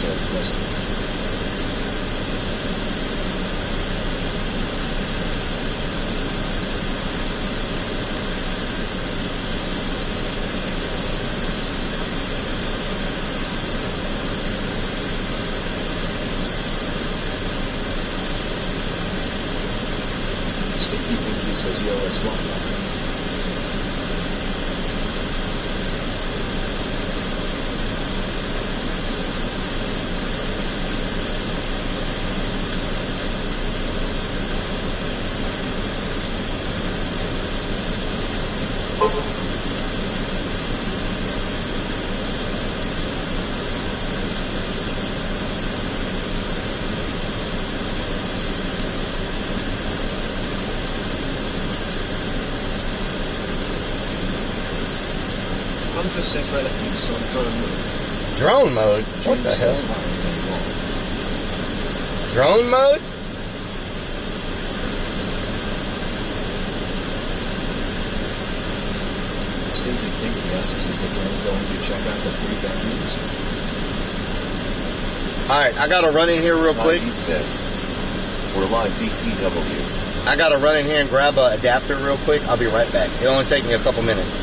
says present. Sticky Pinky says yo, it's live. Hunter says relatives on drone mode. Drone mode? What the hell? Drone mode? Stinky Pinky asks, is the drone going to check out the 3 vacuums? Alright, I gotta run in here real quick. He says, we're live BTW. I gotta run in here and grab an adapter real quick. I'll be right back. It'll only take me a couple minutes.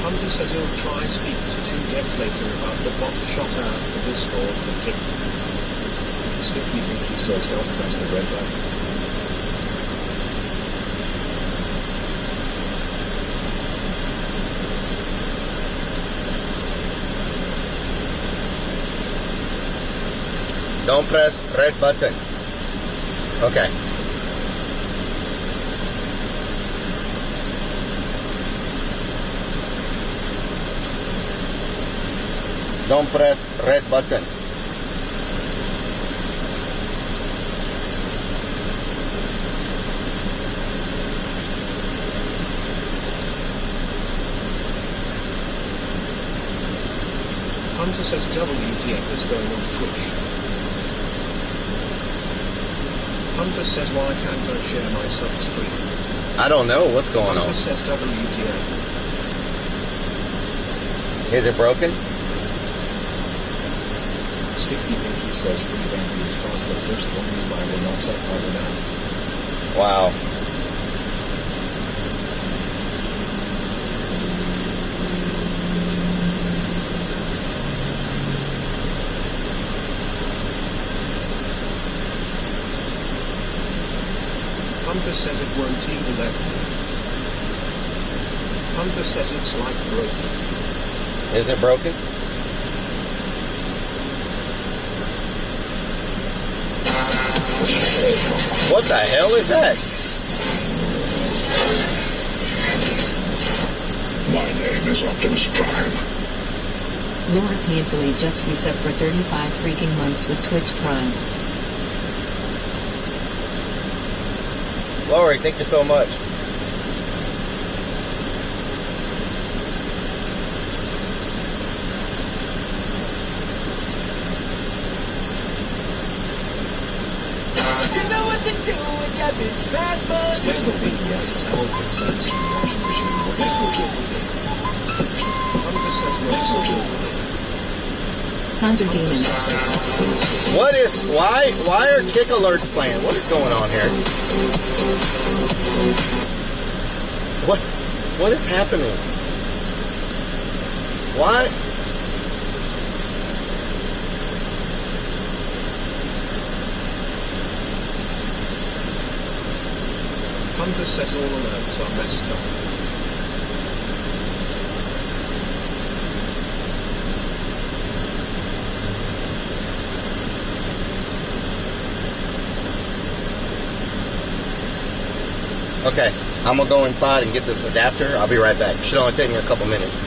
Hunter says he'll try speak to 2 Dev later about the bot shot out the Discord for kick. Sticky Pinky says don't press the red button. Don't press red button. Okay. Don't press red button. Hunter says WTF is going on Twitch. Hunter says why can't I share my substream? I don't know what's going on. Hunter says WTF. Is it broken? Sticky Pinky says free vacuums cost the first one you buy will not set hard enough. Wow. Hunter says it won't even let me. Hunter says it's like broken. Is it broken? What the hell is that? My name is Optimus Prime. Laura Paisley just reset for 35 freaking months with Twitch Prime. Lori, thank you so much. You know what to do when you're big fat boy. Sticky Pinky asks how is the Samsung washing machine working? Hunter says Hunter Gaming. What is, why are kick alerts playing? What is going on here? What is happening? Why? Hunter says all alerts are messed up. Okay, I'm gonna go inside and get this adapter. I'll be right back. Should only take me a couple minutes.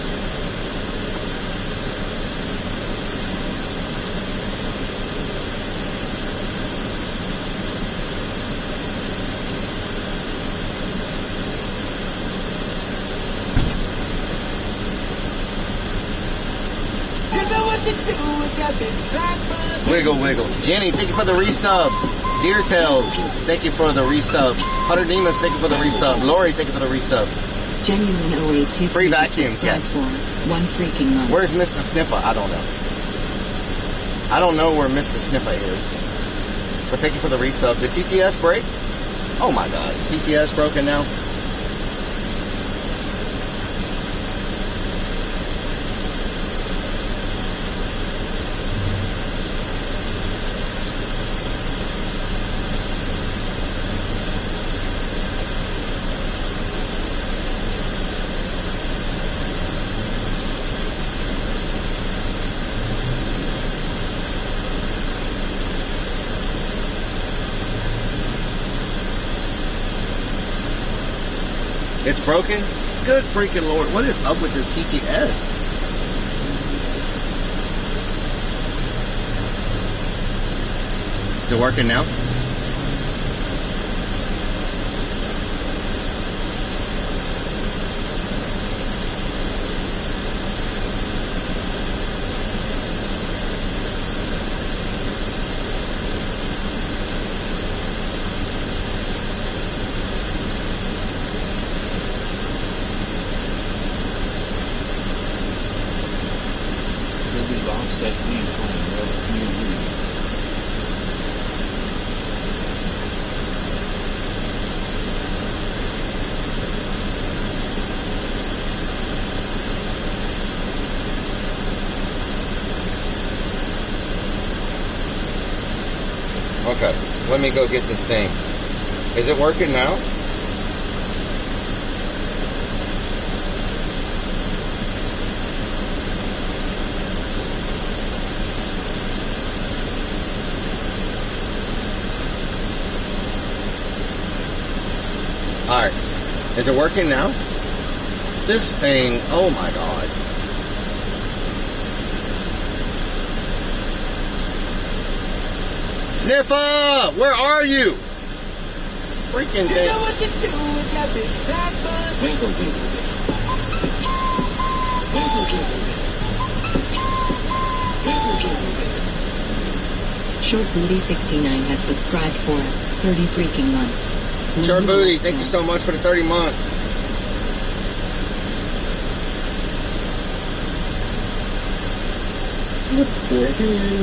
You know what to do with that big fat bird. Wiggle, wiggle. Jenny, thank you for the resub. Deer Tails, thank you for the resub. Hunter Demas, thank you for the resub. Lori, thank you for the resub. Genuine 082 Free vacuums, yes. for 1 freaking month. Where's Mr. Sniffer? I don't know. I don't know where Mr. Sniffer is. But thank you for the resub. Did TTS break? Oh my god, is TTS broken now? It's broken? Good freaking lord. What is up with this TTS? Is it working now? Says we Okay, let me go get this thing. Is it working now? Alright, is it working now? This thing, oh my god. Sniffer, where are you? Freaking You thing. know what to do with that big fat bird. Wiggle, wiggle, wiggle. Wiggle, wiggle, wiggle. Wiggle, wiggle, wiggle. Short Booty 69 has subscribed for 30 freaking months. Short Booty, thank you so much for the 30 months.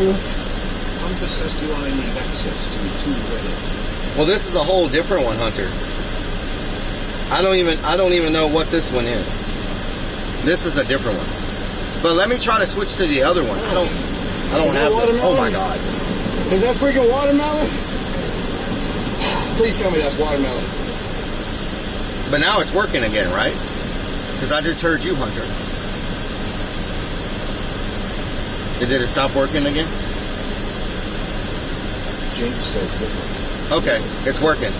Hunter says, do I need access to Reddit? Well, this is a whole different one, Hunter. I don't even know what this one is. This is a different one. But let me try to switch to the other one. I don't have the, oh my god. Is that freaking watermelon? Please tell me that's watermelon. But now it's working again, right? Because I just heard you, Hunter. Did it stop working again? James says, Okay, it's working.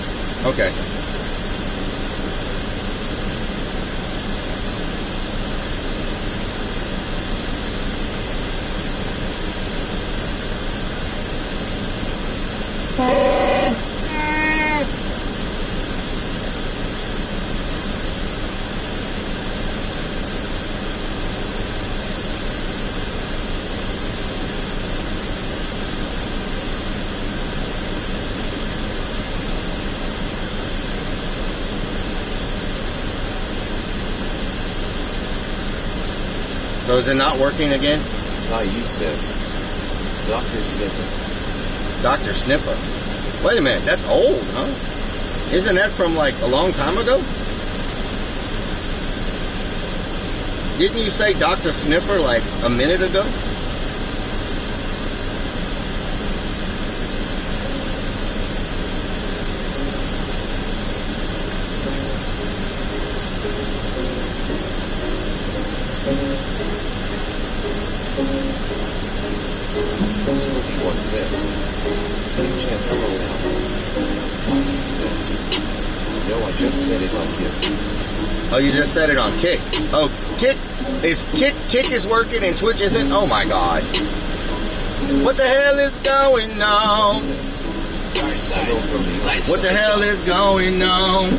Okay. So is it not working again? Naive says, Dr. Sniffer. Dr. Sniffer. Wait a minute, that's old, huh? Isn't that from like a long time ago? Didn't you say Dr. Sniffer like a minute ago? One says, Big Chan, hello now. He says, no, I just said it on Kick. Oh, you just said it on Kick. Oh, Kick is working and Twitch isn't? Oh my god. What the hell is going on? What the hell is going on?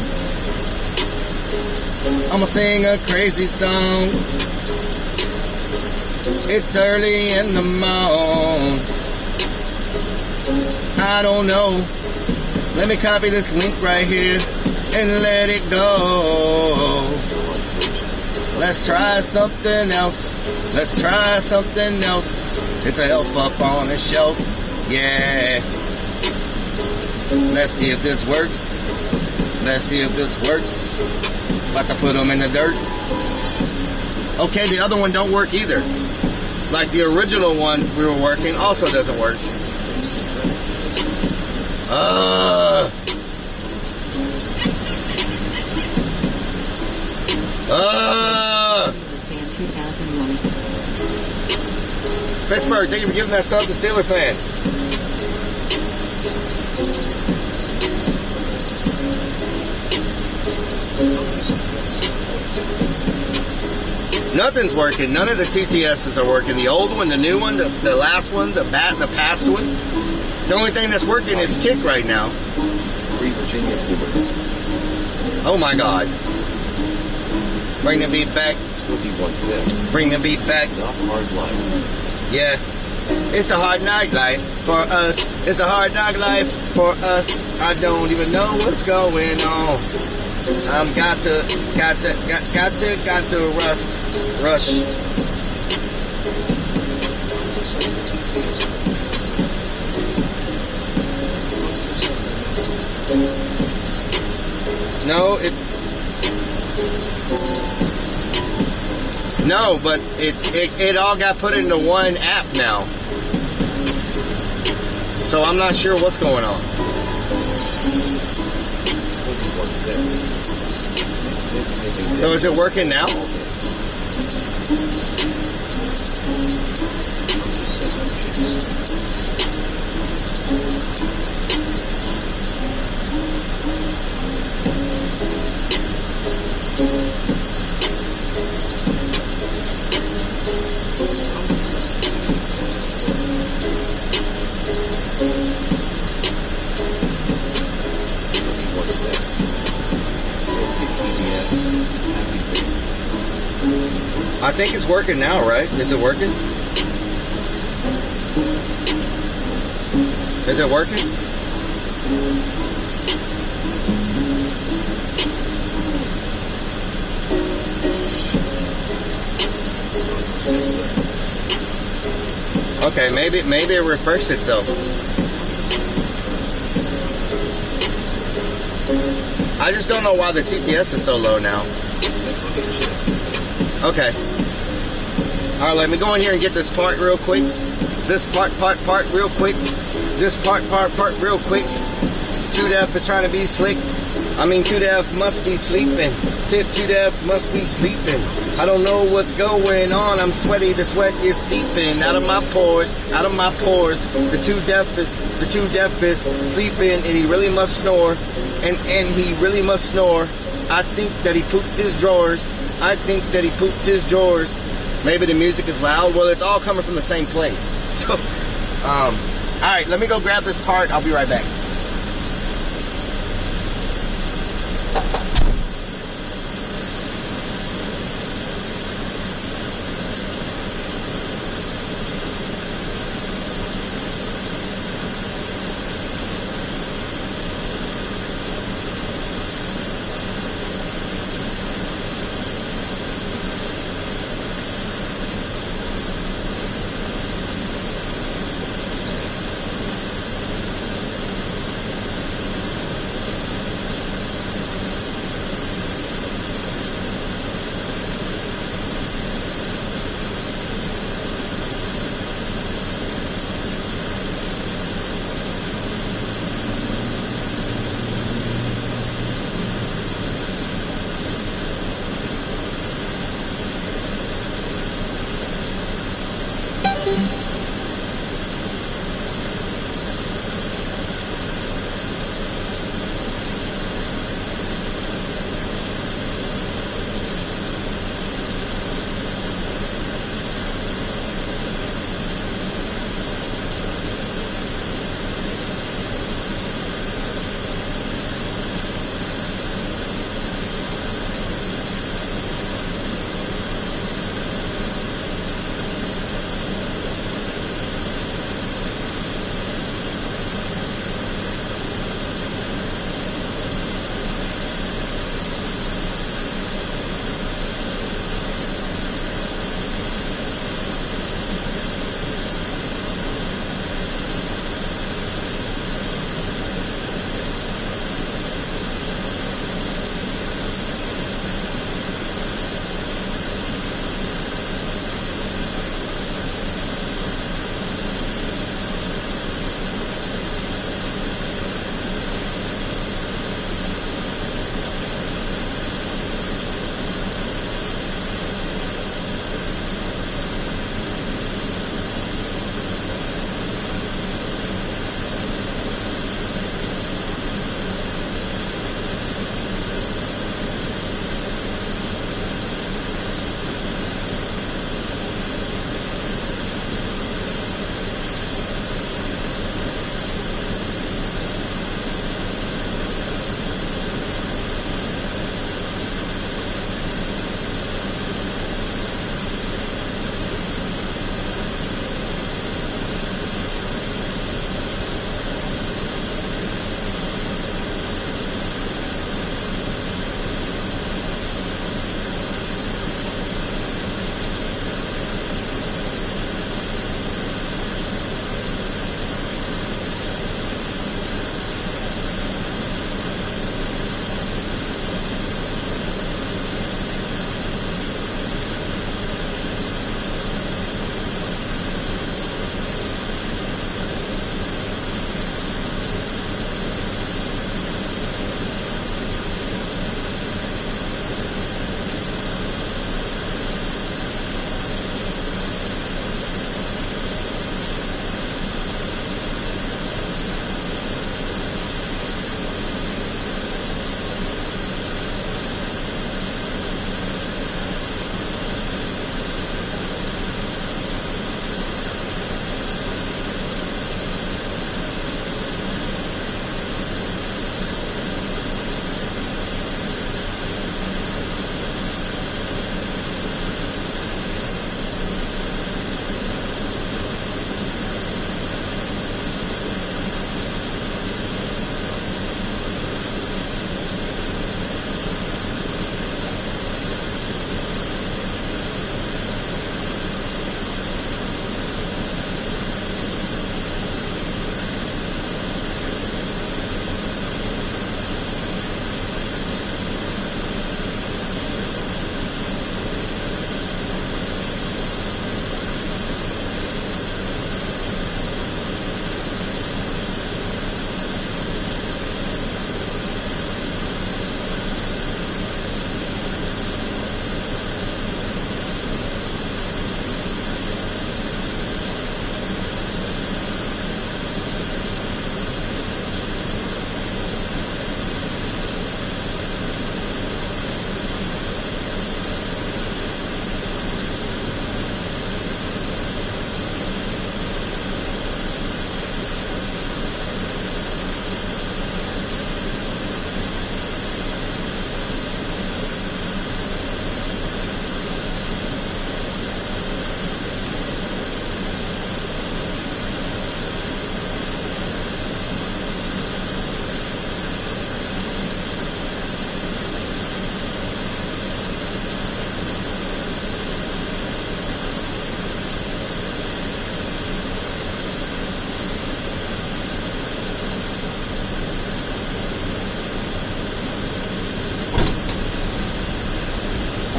I'ma sing a crazy song. It's early in the morning. I don't know. Let me copy this link right here and let it go. Let's try something else. Let's try something else. It's a elf up on a shelf. Yeah. Let's see if this works. Let's see if this works. About to put them in the dirt. Okay, the other one don't work either. Like the original one we were working also doesn't work. Pittsburgh, thank you for giving that sub to Steeler fan. Nothing's working. None of the TTSs are working. The old one, the new one, the last one, the past one. The only thing that's working is Kick right now. 3 Virginia Cougars. Oh my God. Bring the beat back. Spooky 1-6. Bring the beat back. Not hard life. Yeah. It's a hard knock life for us. It's a hard knock life for us. I don't even know what's going on. I'm got to rush. No, no, but it all got put into one app now. So I'm not sure what's going on. So is it working now? I think it's working now, right? Is it working? Is it working? Okay, maybe it refreshed itself. I just don't know why the TTS is so low now. Okay. Alright, let me go in here and get this part real quick. This part real quick. This part real quick. 2Def is trying to be slick. I mean, 2Def must be sleeping. Tip 2Def must be sleeping. I don't know what's going on. I'm sweaty. The sweat is seeping out of my pores. Out of my pores. The 2Def is sleeping, and he really must snore. And he really must snore. I think that he pooped his drawers. I think that he pooped his drawers. Maybe the music is loud. Well, it's all coming from the same place. So, all right, let me go grab this part. I'll be right back.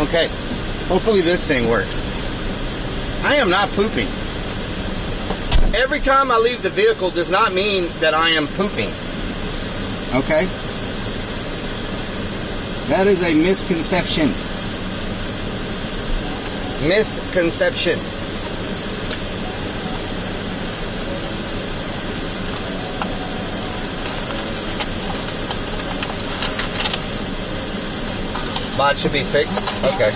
Okay. Hopefully this thing works. I am not pooping. Every time I leave the vehicle does not mean that I am pooping. Okay? That is a misconception. Misconception. Bot should be fixed? Okay.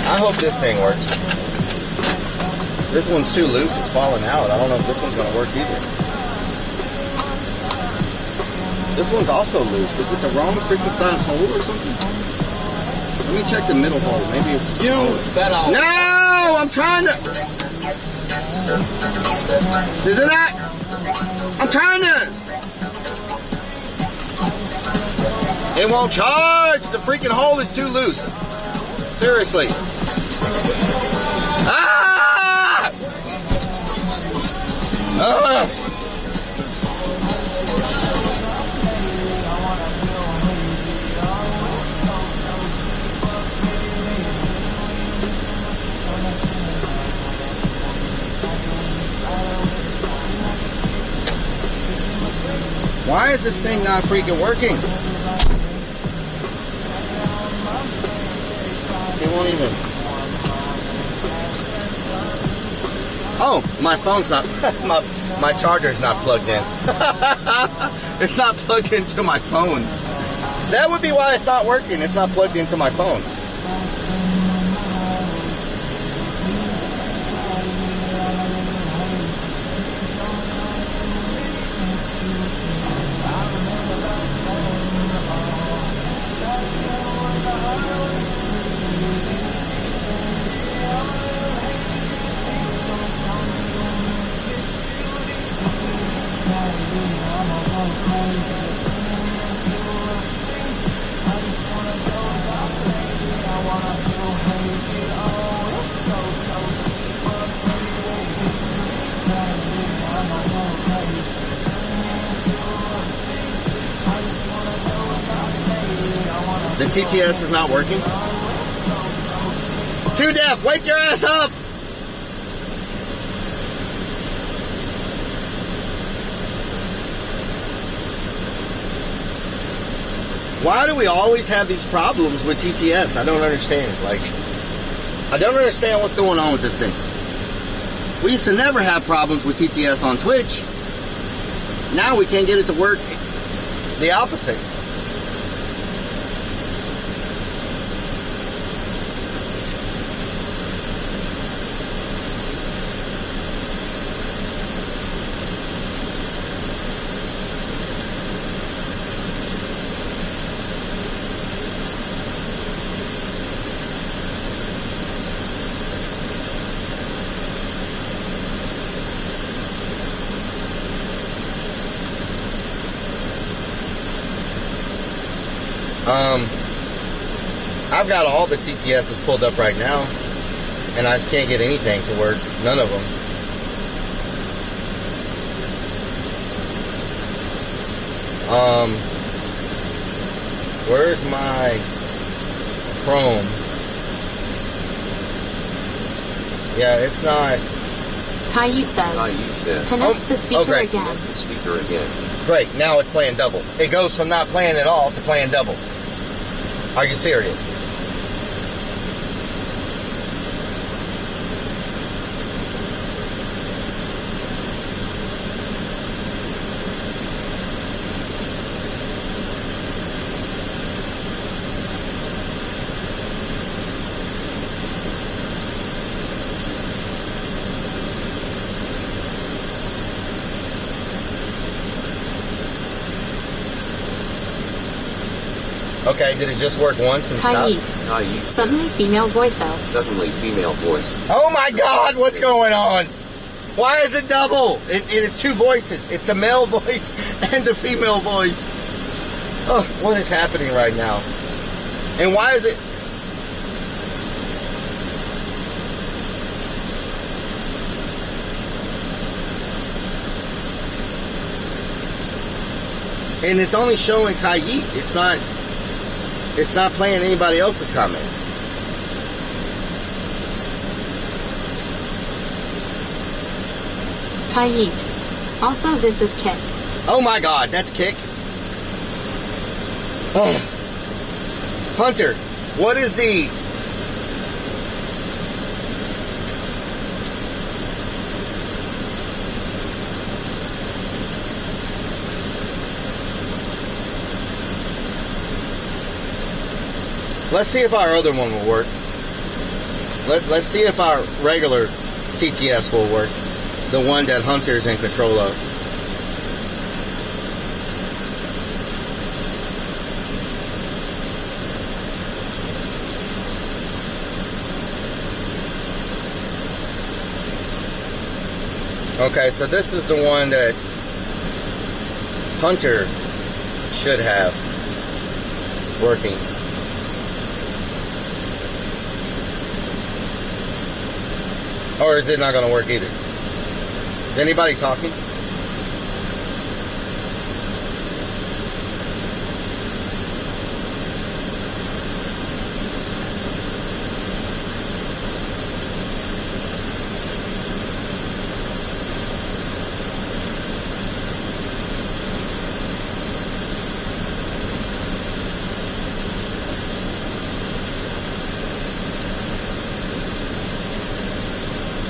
I hope this thing works. This one's too loose, it's falling out. I don't know if this one's gonna work either. This one's also loose. Is it the wrong freaking size hole or something? Let me check the middle hole. Maybe it's... No! I'm trying to... Is it not? I'm trying to... It won't charge! The freaking hole is too loose. Seriously. Ah! Why is this thing not freaking working? It won't even. Oh, my phone's not. my charger's not plugged in. It's not plugged into my phone. That would be why it's not working. It's not plugged into my phone. The TTS is not working. Too deaf, wake your ass up! Why do we always have these problems with TTS? I don't understand. Like, I don't understand what's going on with this thing. We used to never have problems with TTS on Twitch. Now we can't get it to work the opposite. I've got all the TTSs pulled up right now, and I can't get anything to work. None of them. Where's my Chrome? Yeah, it's not. Hayit says, connect the speaker great. again. Connect the speaker again. Great, now it's playing double. It goes from not playing at all to playing double. Are you serious? Okay, did it just work once and stop? Hayit. Suddenly female voice out. Suddenly female voice. Oh my God, what's going on? Why is it double? It's two voices. It's a male voice and a female voice. Oh, what is happening right now? And why is it... And it's only showing Kayit. It's not playing anybody else's comments. Kayit. Also, this is Kick. Oh my God, that's Kick. Oh. Hunter, what is the... Let's see if our other one will work. Let's see if our regular TTS will work. The one that Hunter's in control of. Okay, so this is the one that Hunter should have working. Or is it not going to work either? Is anybody talking?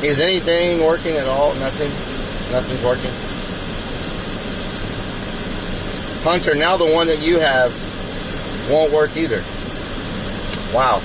Is anything working at all? Nothing? Nothing's working? Hunter, now the one that you have won't work either. Wow.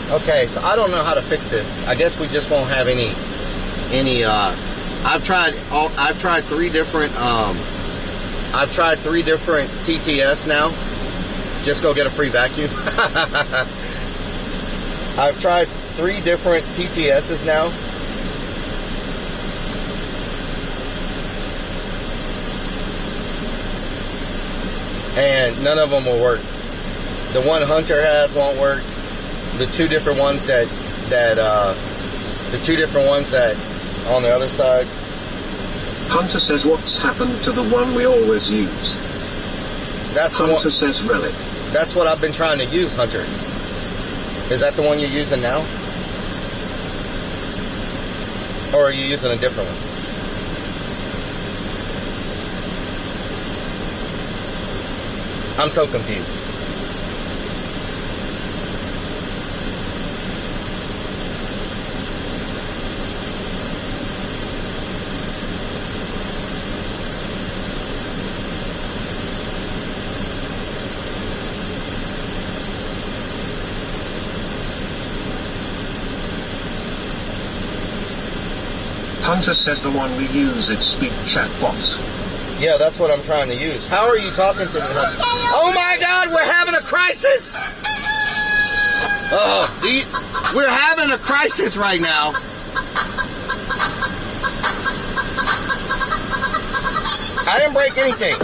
Okay, so I don't know how to fix this. I guess we just won't have any I've tried three different TTS now. Just go get a free vacuum. I've tried 3 different TTSs now. And none of them will work. The one Hunter has won't work. The 2 different ones that on the other side. Hunter says, what's happened to the one we always use? That's Hunter the one, says Relic. That's what I've been trying to use, Hunter. Is that the one you're using now? Or are you using a different one? I'm so confused. Hunter says the one we use is speak chat bots. Yeah, that's what I'm trying to use. How are you talking to me? Oh my God, we're having a crisis! We're having a crisis right now. I didn't break anything.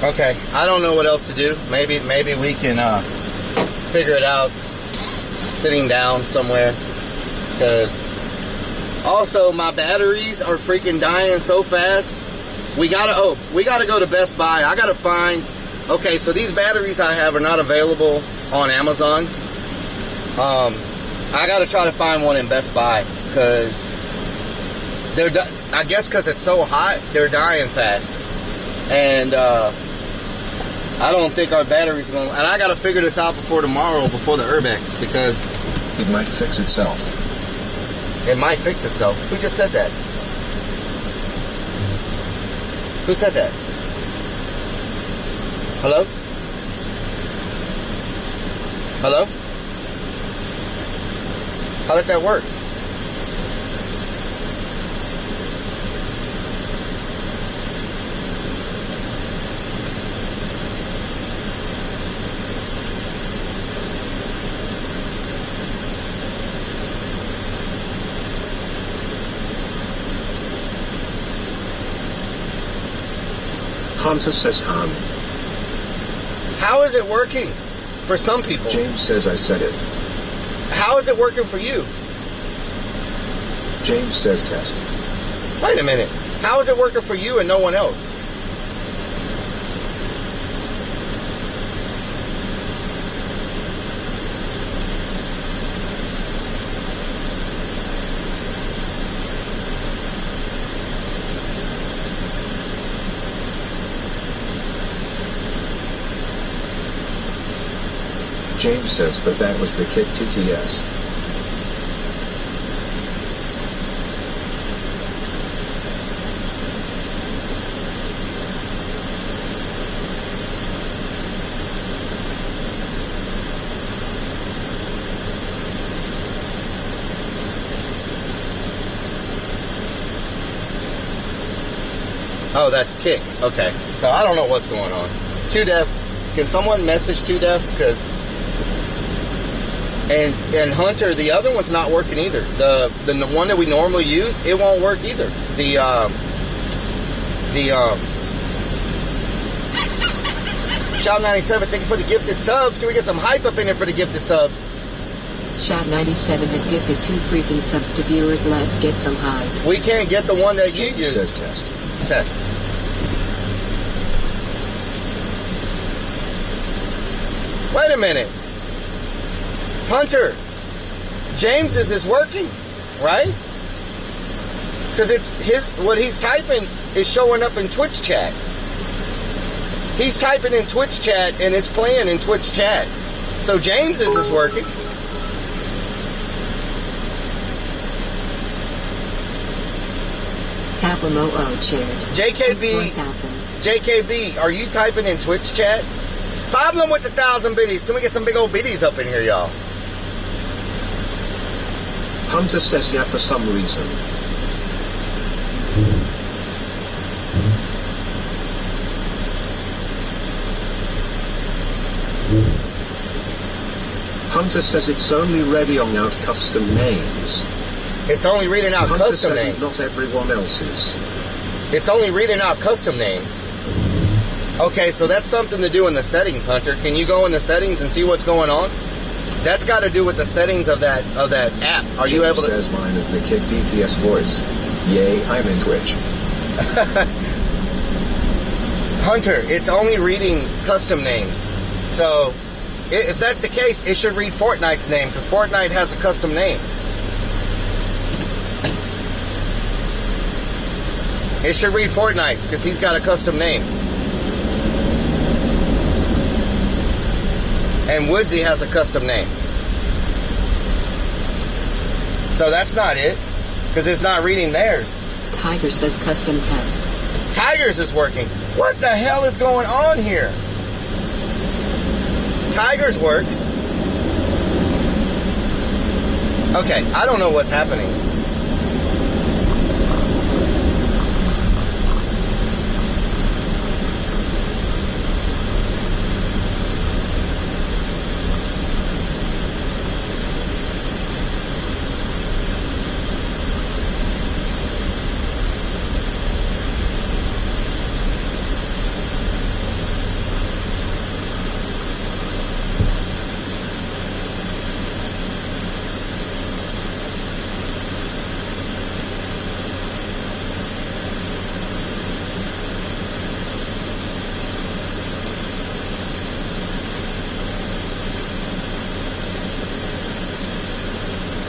Okay, I don't know what else to do. Maybe we can figure it out sitting down somewhere. Because also my batteries are freaking dying so fast. We gotta go to Best Buy. I gotta find. Okay, so these batteries I have are not available on Amazon. I gotta try to find one in Best Buy because I guess because it's so hot, they're dying fast. And I don't think our battery's going to... And I got to figure this out before tomorrow, before the Urbex, because... It might fix itself. It might fix itself. Who just said that? Who said that? Hello? Hello? How did that work? Hunter says How is it working for some people? James says I said it. How is it working for you? James says test. Wait a minute. How is it working for you and no one else? James says, but that was the kit TTS. Oh, that's kick. Okay. So I don't know what's going on. 2Def. Can someone message 2Def? Because... And Hunter, the other one's not working either. The one that we normally use, it won't work either. Shop 97, thank you for the gifted subs. Can we get some hype up in there for the gifted subs? Shot 97 has gifted 2 freaking subs to viewers. Let's get some hype. We can't get the one that you use. Says test. Test. Wait a minute. Hunter, James's is working, right? Because it's what he's typing is showing up in Twitch chat. He's typing in Twitch chat and it's playing in Twitch chat. So James's is working. Capamoo shared. JKB, are you typing in Twitch chat? Problem with the 1,000 biddies. Can we get some big old biddies up in here, y'all? Hunter says yeah for some reason. Hunter says it's only reading out custom names. It's only reading out Hunter custom says names. Not everyone else's. It's only reading out custom names. Okay, so that's something to do in the settings, Hunter. Can you go in the settings and see what's going on? That's got to do with the settings of that app. Are you able to? Says mine is the Kid DTS voice. Yay, I'm in Twitch. Hunter, it's only reading custom names. So If that's the case, it should read Fortnite's name, because Fortnite has a custom name. It should read Fortnite, because he's got a custom name. And Woodsy has a custom name. So that's not it, because it's not reading theirs. Tiger says custom test. Tigers is working. What the hell is going on here? Tigers works. Okay, I don't know what's happening.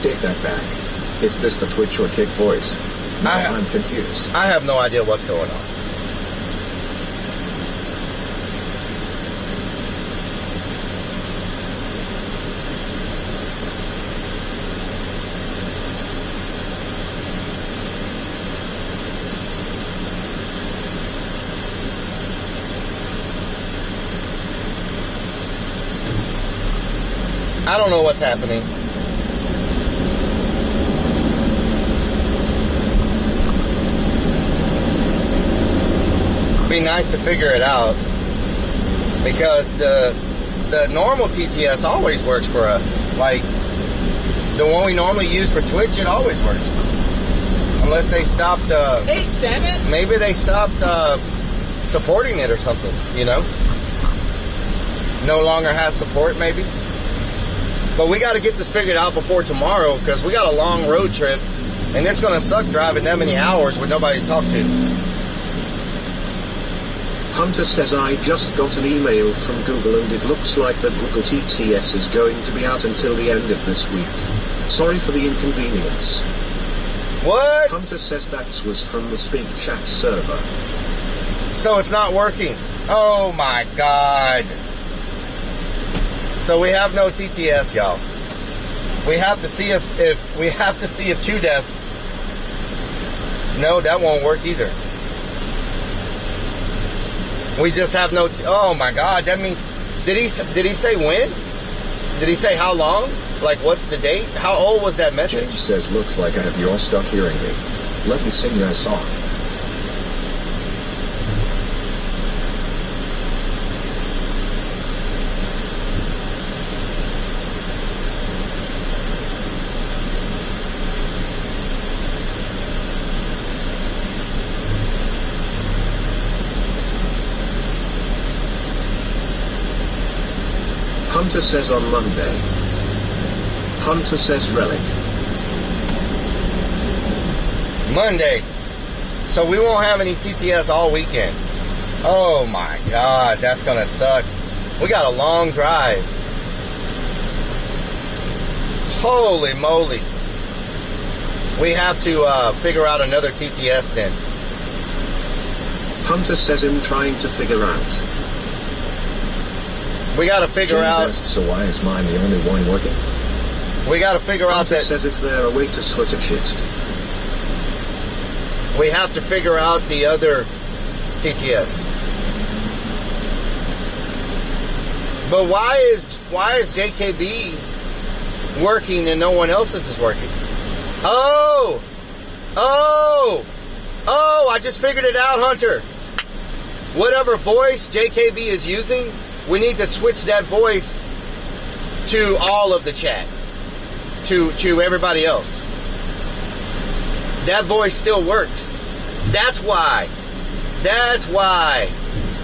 Take that back. Is this the Twitch or Kick voice? No, I'm confused. I have no idea what's going on. I don't know what's happening. Be nice to figure it out, because the normal TTS always works for us. Like the one we normally use for Twitch, it always works. Unless they stopped. Hey, damn it! Maybe they stopped supporting it or something. You know, no longer has support, maybe. But we got to get this figured out before tomorrow, because we got a long road trip, and it's gonna suck driving that many hours with nobody to talk to. Hunter says I just got an email from Google and it looks like the Google TTS is going to be out until the end of this week. Sorry for the inconvenience. What? Hunter says that was from the Speak Chat server. So it's not working. Oh my God. So we have no TTS, y'all. We have to see if TrueDef. No, that won't work either. We just have no. Oh my God! That means did he say when? Did he say how long? Like what's the date? How old was that message? Change says looks like I have you're stuck hearing me. Let me sing you a song. Hunter says on Monday. Hunter says relic. Monday. So we won't have any TTS all weekend. Oh my God, that's gonna suck. We got a long drive. Holy moly. We have to figure out another TTS then. Hunter says him trying to figure out. We got to figure James out. Asks, so why is mine the only one working? We got to figure out Hunter that. says if there a way to switch a shit. We have to figure out the other TTS. But why is JKB working and no one else's is working? Oh! I just figured it out, Hunter. Whatever voice JKB is using, we need to switch that voice to all of the chat. To everybody else. That voice still works. That's why.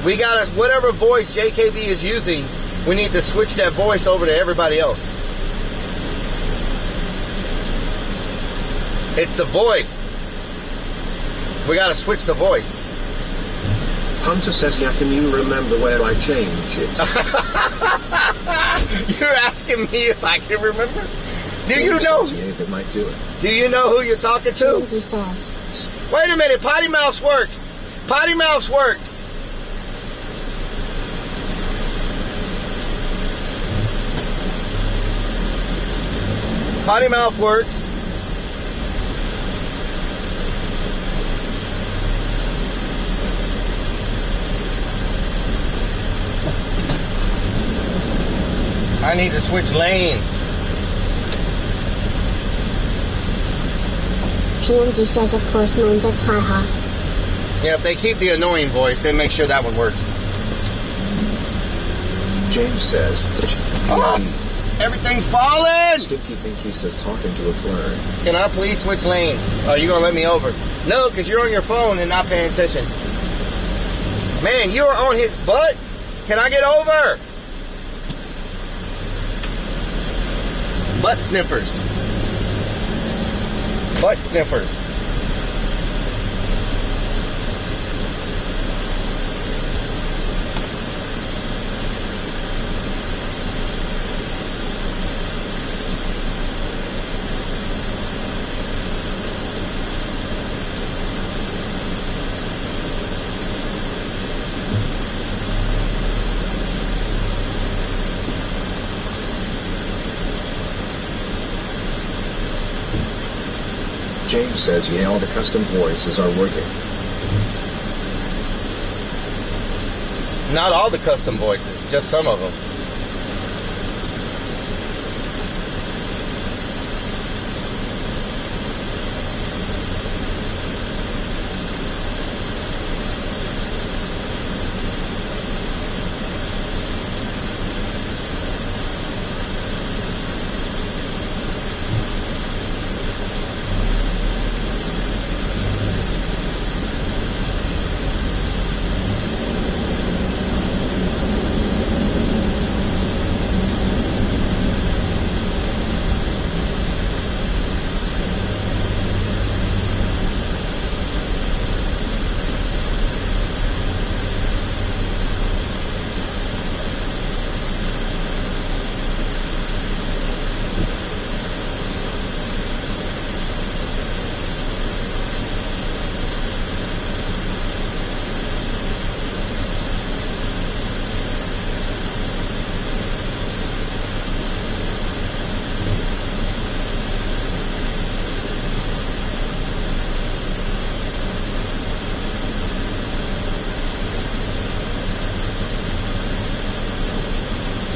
We gotta, whatever voice JKB is using, we need to switch that voice over to everybody else. It's the voice. We gotta switch the voice. Hunter says, yeah, can you remember where I changed it? You're asking me if I can remember? Do you James know? says, yeah, that might do it. Do you know who you're talking to? Wait a minute, Potty Mouse works. Potty Mouse works. Potty Mouth works. I need to switch lanes. PMG says, of course, mine does, haha. Yeah, if they keep the annoying voice, then make sure that one works. James says, Everything's falling! Stinky Pinky says, talking to a blur. Can I please switch lanes? Are you gonna let me over? No, because you're on your phone and not paying attention. Man, you're on his butt? Can I get over? Butt sniffers. Butt sniffers. James says, yeah, all the custom voices are working. Not all the custom voices, just some of them.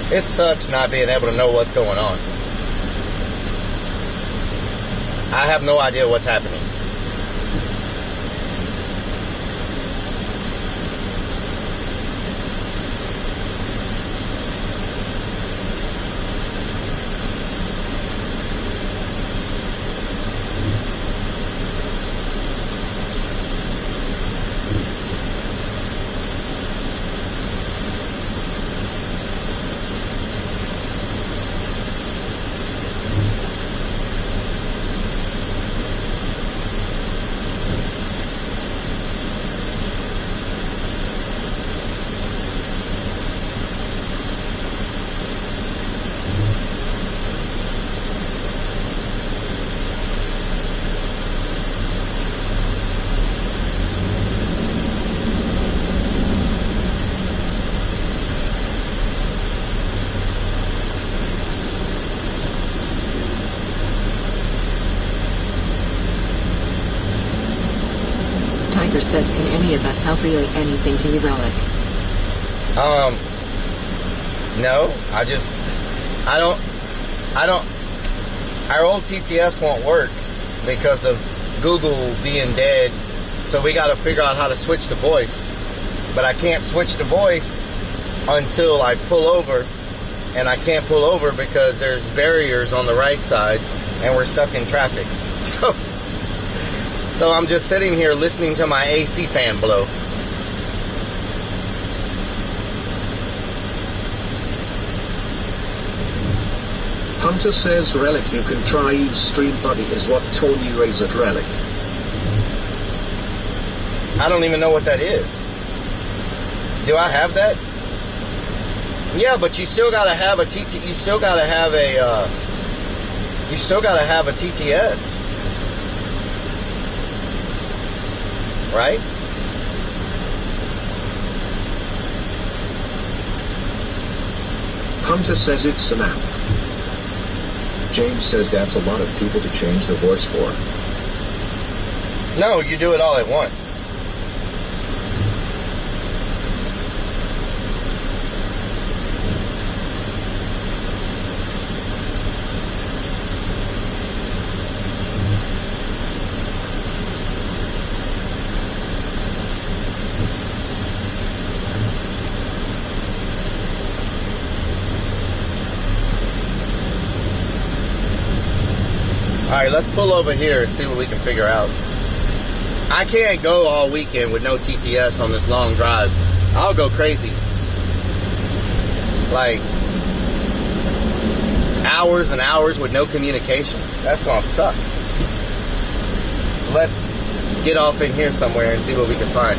It sucks not being able to know what's going on. I have no idea what's happening. Tiger says, can any of us help relate anything to you, Relic? No, I don't, our old TTS won't work because of Google being dead, so we got to figure out how to switch the voice, but I can't switch the voice until I pull over, and I can't pull over because there's barriers on the right side, and we're stuck in traffic, so I'm just sitting here listening to my AC fan blow. Hunter says, Relic, you can try use Stream Buddy is what Tony raised at Relic. I don't even know what that is. Do I have that? Yeah, but you still gotta have a TT. You still gotta have a. You still gotta have a TTS, right? Hunter says it's an app. James says that's a lot of people to change the voice for. No, you do it all at once. Alright, let's pull over here and see what we can figure out. I can't go all weekend with no TTS on this long drive. I'll go crazy. Like, hours and hours with no communication. That's gonna suck. So let's get off in here somewhere and see what we can find.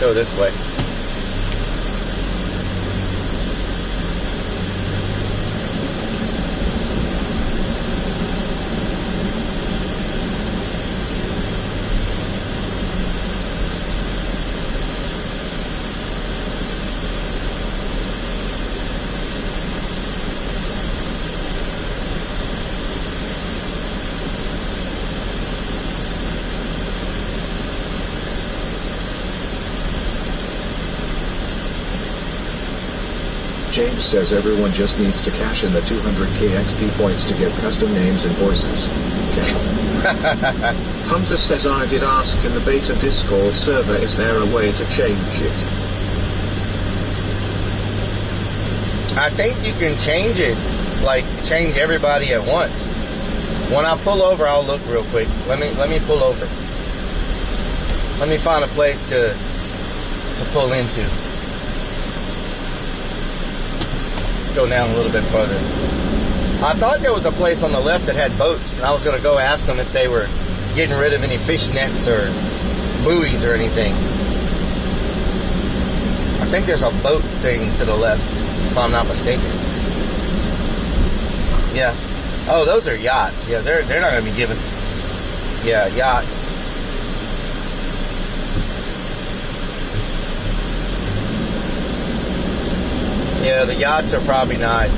Go this way. James says everyone just needs to cash in the 200k XP points to get custom names and voices. Hunter says I did ask in the beta Discord server, is there a way to change it? I think you can change it, like change everybody at once. When I pull over, I'll look real quick. Let me pull over. Let me find a place to pull into. Go down a little bit further. I thought there was a place on the left that had boats, and I was going to go ask them if they were getting rid of any fish nets or buoys or anything. I think there's a boat thing to the left, if I'm not mistaken. Yeah. Oh, those are yachts. Yeah, they're not going to be giving. Yeah, yachts. Yeah, the yachts are probably not,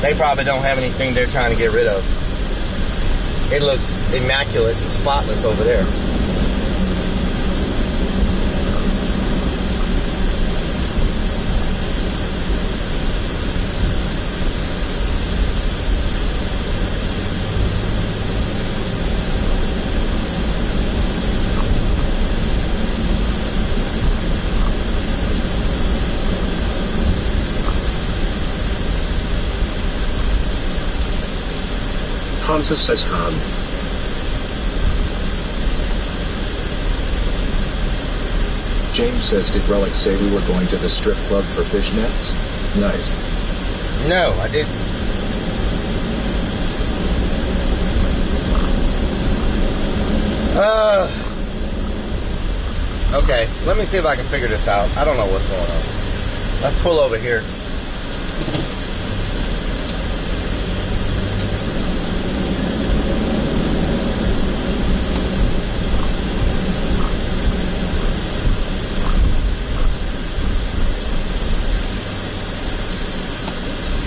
they probably don't have anything they're trying to get rid of. It looks immaculate and spotless over there. Hunter says Han. James says, did Relic say we were going to the strip club for fishnets? Nice. No, I didn't. Okay, let me see if I can figure this out. I don't know what's going on. Let's pull over here.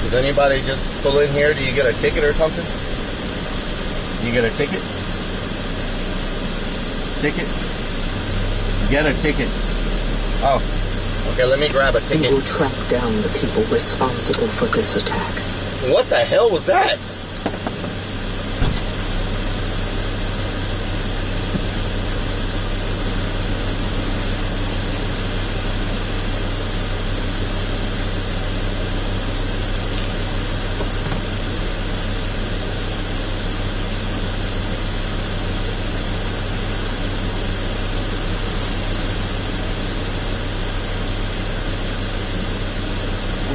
Does anybody just pull in here? Do you get a ticket or something? You get a ticket? Ticket? Get a ticket. Oh, okay, let me grab a ticket. We will track down the people responsible for this attack. What the hell was that?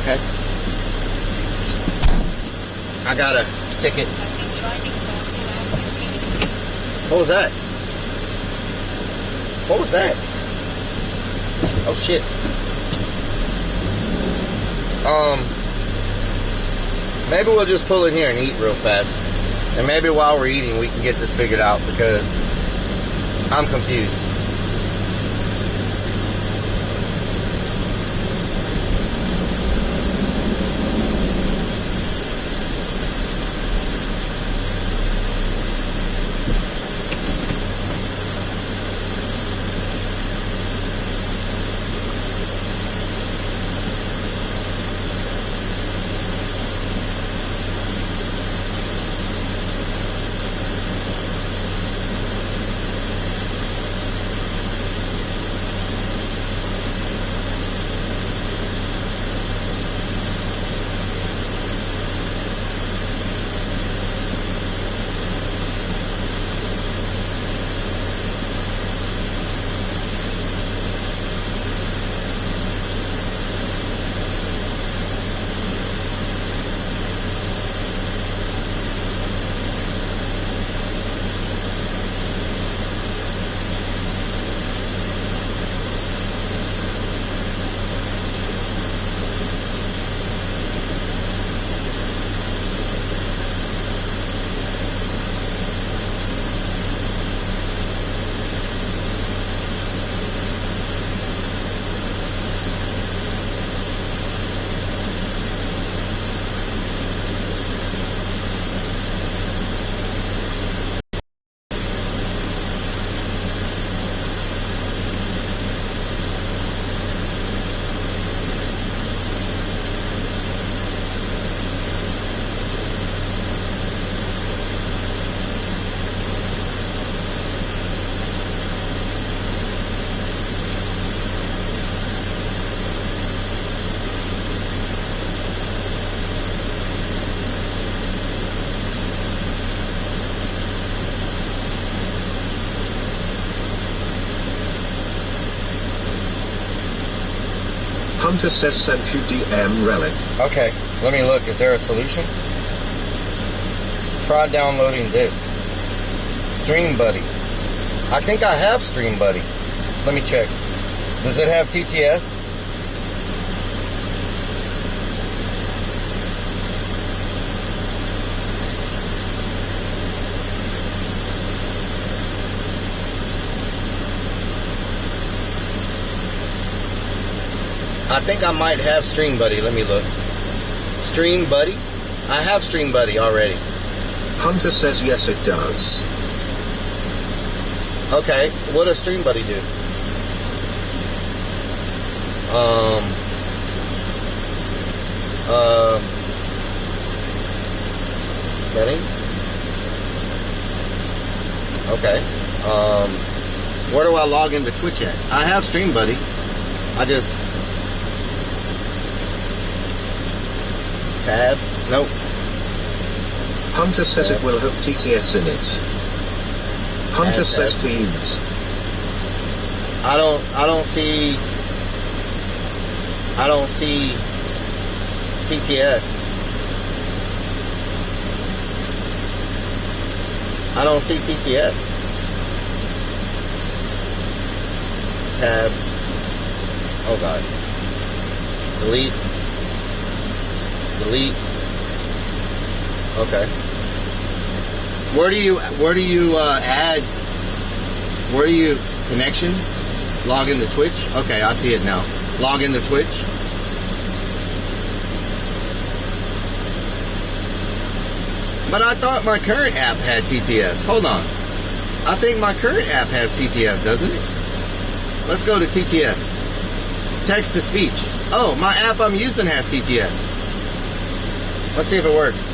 Okay. I got a ticket. What was that? What was that? Oh shit. Maybe we'll just pull in here and eat real fast. And maybe while we're eating we can get this figured out because I'm confused. Hunter says sent you DM relic. Okay, let me look. Is there a solution? Try downloading this. Stream Buddy. I think I have Stream Buddy. Let me check. Does it have TTS? I think I might have Stream Buddy. Let me look. Stream Buddy? I have Stream Buddy already. Hunter says yes it does. Okay, what does Stream Buddy do? Settings? Okay. Where do I log into Twitch at? I have Stream Buddy. I just... Tab? Nope. Hunter says it will have TTS in it. Hunter says to use. I don't see TTS. I don't see TTS. Tabs. Oh god. Delete. Okay. Where do you add? Where do you connections? Log into Twitch? Okay, I see it now. Log into Twitch. But I thought my current app had TTS. Hold on. I think my current app has TTS, doesn't it? Let's go to TTS. Text to speech. Oh, my app I'm using has TTS. Let's see if it works.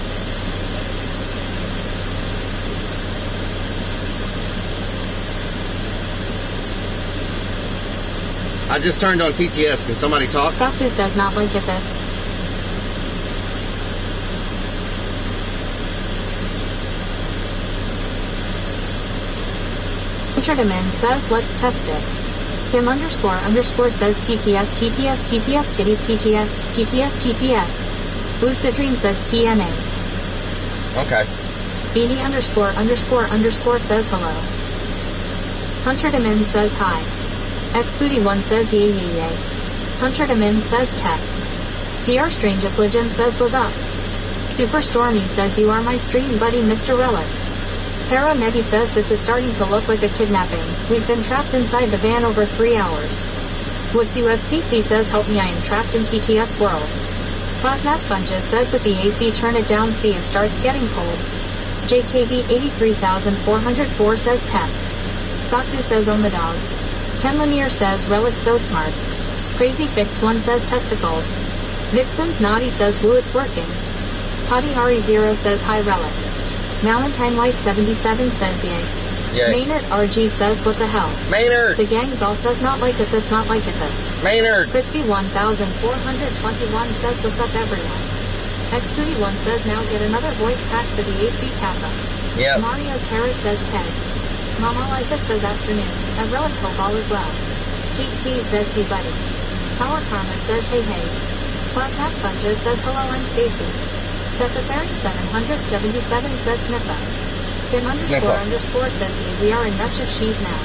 I just turned on TTS. Can somebody talk? Goku says not link at this. Richard Amin says let's test it. Him underscore says TTS TTS TTS titties TTS TTS TTS. Lucid Dream says TNA. Okay. Beanie underscore says hello. Hunter Demin says hi. XBooty1 says yay yay yay. Hunter Demin says test. DR Strange Affligen says what's up. Super Stormy says you are my stream buddy Mr. Relic. Paranegi says this is starting to look like a kidnapping. We've been trapped inside the van over 3 hours. What's UFCC says help me, I am trapped in TTS world. Plasma Sponges says with the AC turn it down, see if starts getting cold. JKV 83404 says test. Saku says own the dog. Ken Lanier says relic so smart. Crazy Fix 1 says testicles. Vixen's Naughty says woo it's working. Potty Ari0 says hi relic. Valentine White 77 says yay. Yay. Maynard RG says what the hell. Maynard. The gangs all says not like it this, not like it this. Maynard. Crispy 1421 says what's up everyone. XBooty1 says now get another voice pack for the AC Kappa. Yep. Mario Terrace says Keg. Mama Life says afternoon. A relic football as well. Keith Key says hey buddy. Power Karma says hey hey. Plasma Sponges says hello I'm Stacy. Tessafari 777 says sniffa. Kim underscore says we are in much of cheese now.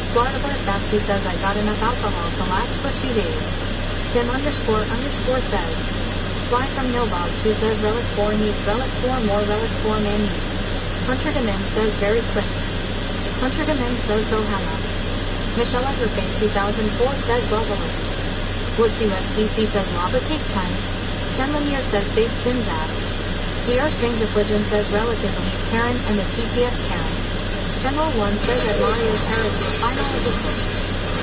Slaughterboard Fasty says I got enough alcohol to last for 2 days. Kim underscore says. Fly from Nilbob 2 says relic 4 needs relic 4 more relic 4 man need. Hunter Demin says very quick. Hunter Demin says though hammer. Michelle Everfay 2004 says well the links. Woods UFCC says lava cake time. Ken Lanier says big Sims ass. DR Strange Affligen says relic is elite Karen and the TTS Karen. Kenroll 1 says at Mario Terrace the final edition.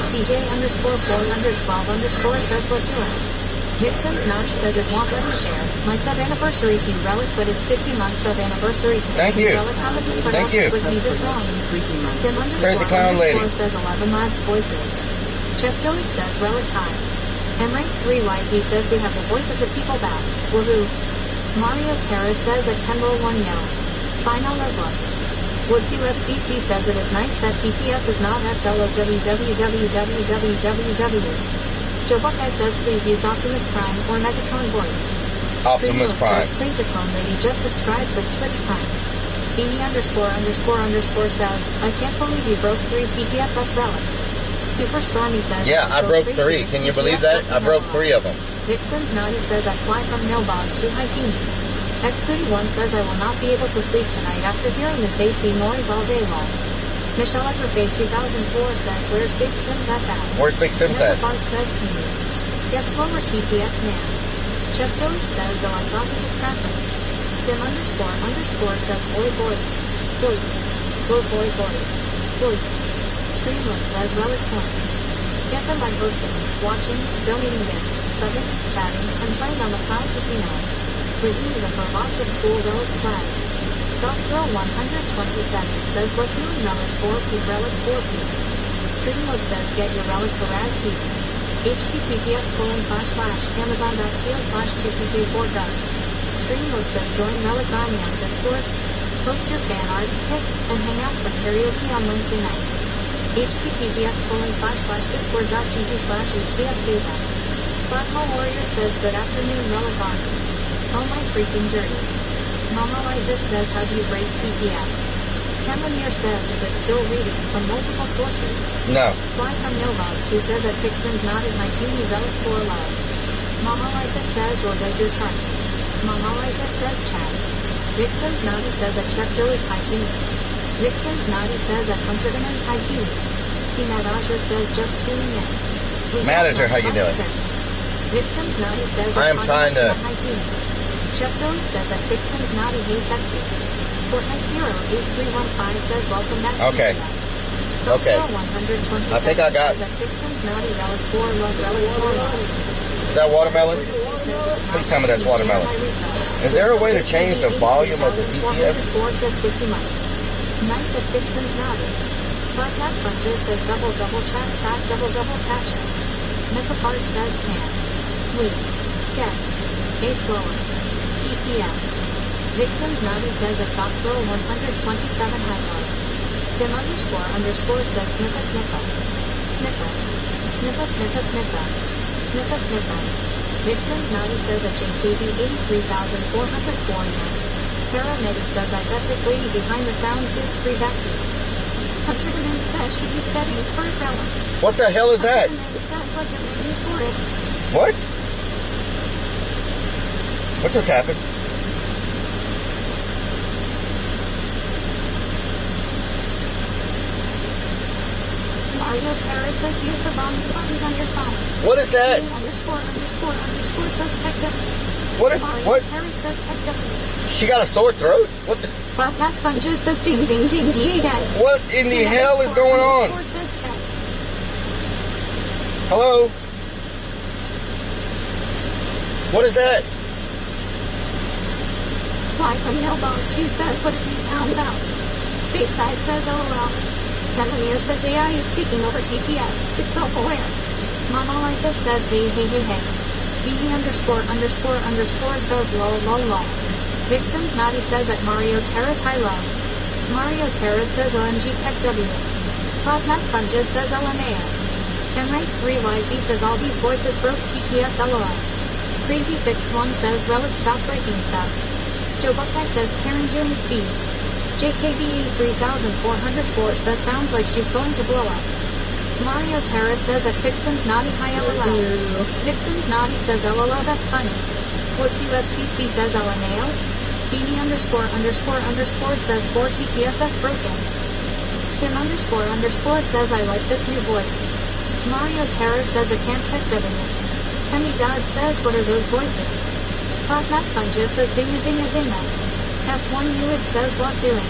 CJ underscore 412 says what doing. Nixon's Naughty says it won't let me share. My sub anniversary to you relic, but it's 50 months of anniversary today. Thank you. Relic, how have you put Thank off you. with me this long? Kim Crazy clown lady says 11 lives voices. Chef Joey says relic high. Mrank 3YZ says we have the voice of the people back. Woohoo. Mario Terrace says at Kenroll 1 yell. Final Legla. Woods UFCC says it is nice that TTS is not SLOWWWWWW. Joe Buckeye says please use Optimus Prime or Megatron voice. Optimus Prime says Crazy Clone Lady just subscribed with Twitch Prime. Beanie underscore says I can't believe you broke 3 TTSS relic. Super Stormy says yeah, I broke 3. Can you believe that? I broke 3 of them. Vixen's Naughty says I fly from Nilbog to Haikini. XBooty1 says I will not be able to sleep tonight after hearing this AC noise all day long. Michelle Everfay 2004 says where's Big Sims ass at? Where's Big Sims ass? Bart says can you? Get slower TTS man. Chef Joey says oh I thought he was cracking. Kim underscore says boy. Streamlook says relic points. Get them by hosting, watching, donating bits, subbing, chatting, and playing on the Cloud Casino. Redeem them for lots of cool relic swag. Girl 127 says what doing relic 4p relic 4p. Streamlook says get your relic for rad p. https://amazon.to/2pk4gov. Streamlook says join relic army on Discord. Post your fan art, pics, and hang out for karaoke on Wednesday nights. https://discord.gg/hdsbza. Plasma Warrior says good afternoon relic army. Oh my freaking dirty. Mama like this says how do you break TTS? Ken Lanier says is it still reading from multiple sources? No. Fly from Nova 2 says at Vixen's not in my puny relic for love. Mama like this says or does your chart? Mama like this says chat. Vixen's Naughty says at Chef Joey Haikini. Vixen's Naughty says at Hunter Demon's Haikini. Peanut Roger says just tuning in. Manager, how you doing? Vixen's Naughty says I am trying to... Chef Joey says at Vixen's Naughty hey sexy. Fortnite 08315 says welcome back to okay. TTS. Okay. 127 I think I got... says at Vixen's Naughty relic 4 love relic 4 love. Is that watermelon? Please tell me that's watermelon. Is there a way to change the volume of the TTS? 4 says 50 months. Nice at Vixen's Naughty. Plasma Sponges says double chat double chat. Nicopart says can. We. Get. A slower. TTS. Vixen's Naughty says at Doctor 127 high low. Kim underscore says sniffa. sniffa. Sniffa, sniffa, sniffa. Sniffa, sniffa. Vixen's Naughty says at JKB 83,404 yen. Paramedic says I bet this lady behind the sound gives free vacuums. Hunter Demand says should be settings for umbrella. What the hell is that? Hunter Demand sounds like a menu for it. What? What just happened? Mario Terra says use the volume buttons on your phone. What is that? Underscore says tech W. What is Mario what? Terra says tech W. She got a sore throat? What the? Plasma Sponges says ding ding ding ding again. What in the hell is going on? Says tech. Hello? What is that? Fly from Nilbone 2 says what is U-Town about? Space Guy says LOL. Cannoneer says AI is taking over TTS. It's self-aware. Mama Like This says hey hey hey hey. BD underscore says lol lol lol. Vixen's Naughty says at Mario Terrace high low. Mario Terrace says OMG Tech W. Plasma Sponges says LMAO. And Rank 3YZ says all these voices broke TTS LOL. Crazy Fix 1 says Relic stop breaking stuff. Joe Buckeye says Karen doing speed. JKB 3404 says sounds like she's going to blow up. Mario Terra says at Vixen's Naughty high LOL. Vixen's Naughty says LOL that's funny. What's UFCC says LMAO. Beanie underscore says 4 TTSS broken. Kim underscore says I like this new voice. Mario Terra says I can't pick W. Hemi God says what are those voices? Plasma Sponges says dinga dinga dinga. F1 Newid says what doing?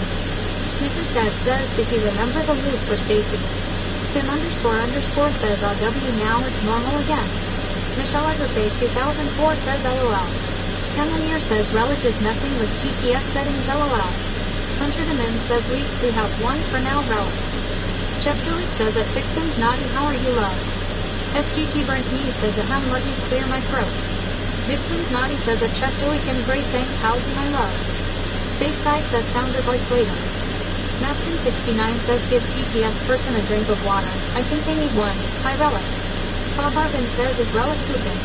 Snickerstad says did he remember the loop for Stacy? Kim underscore says RW now it's normal again. Michelle Agrafay 2004 says LOL. Cannoneer says Relic is messing with TTS settings LOL. Hunter Demin says least we have one for now Relic. Jeff Juliet says at Vixen's Naughty how are you love? SGT Burnt Me says ahem let me clear my throat. Vixen's Naughty says at Chuck Joikin great thanks howsy my love. Space Guy says sounded like Play-Dohs. Maskin69 says give TTS person a drink of water, I think they need one, hi Relic. Bob Arvin says is Relic pooping.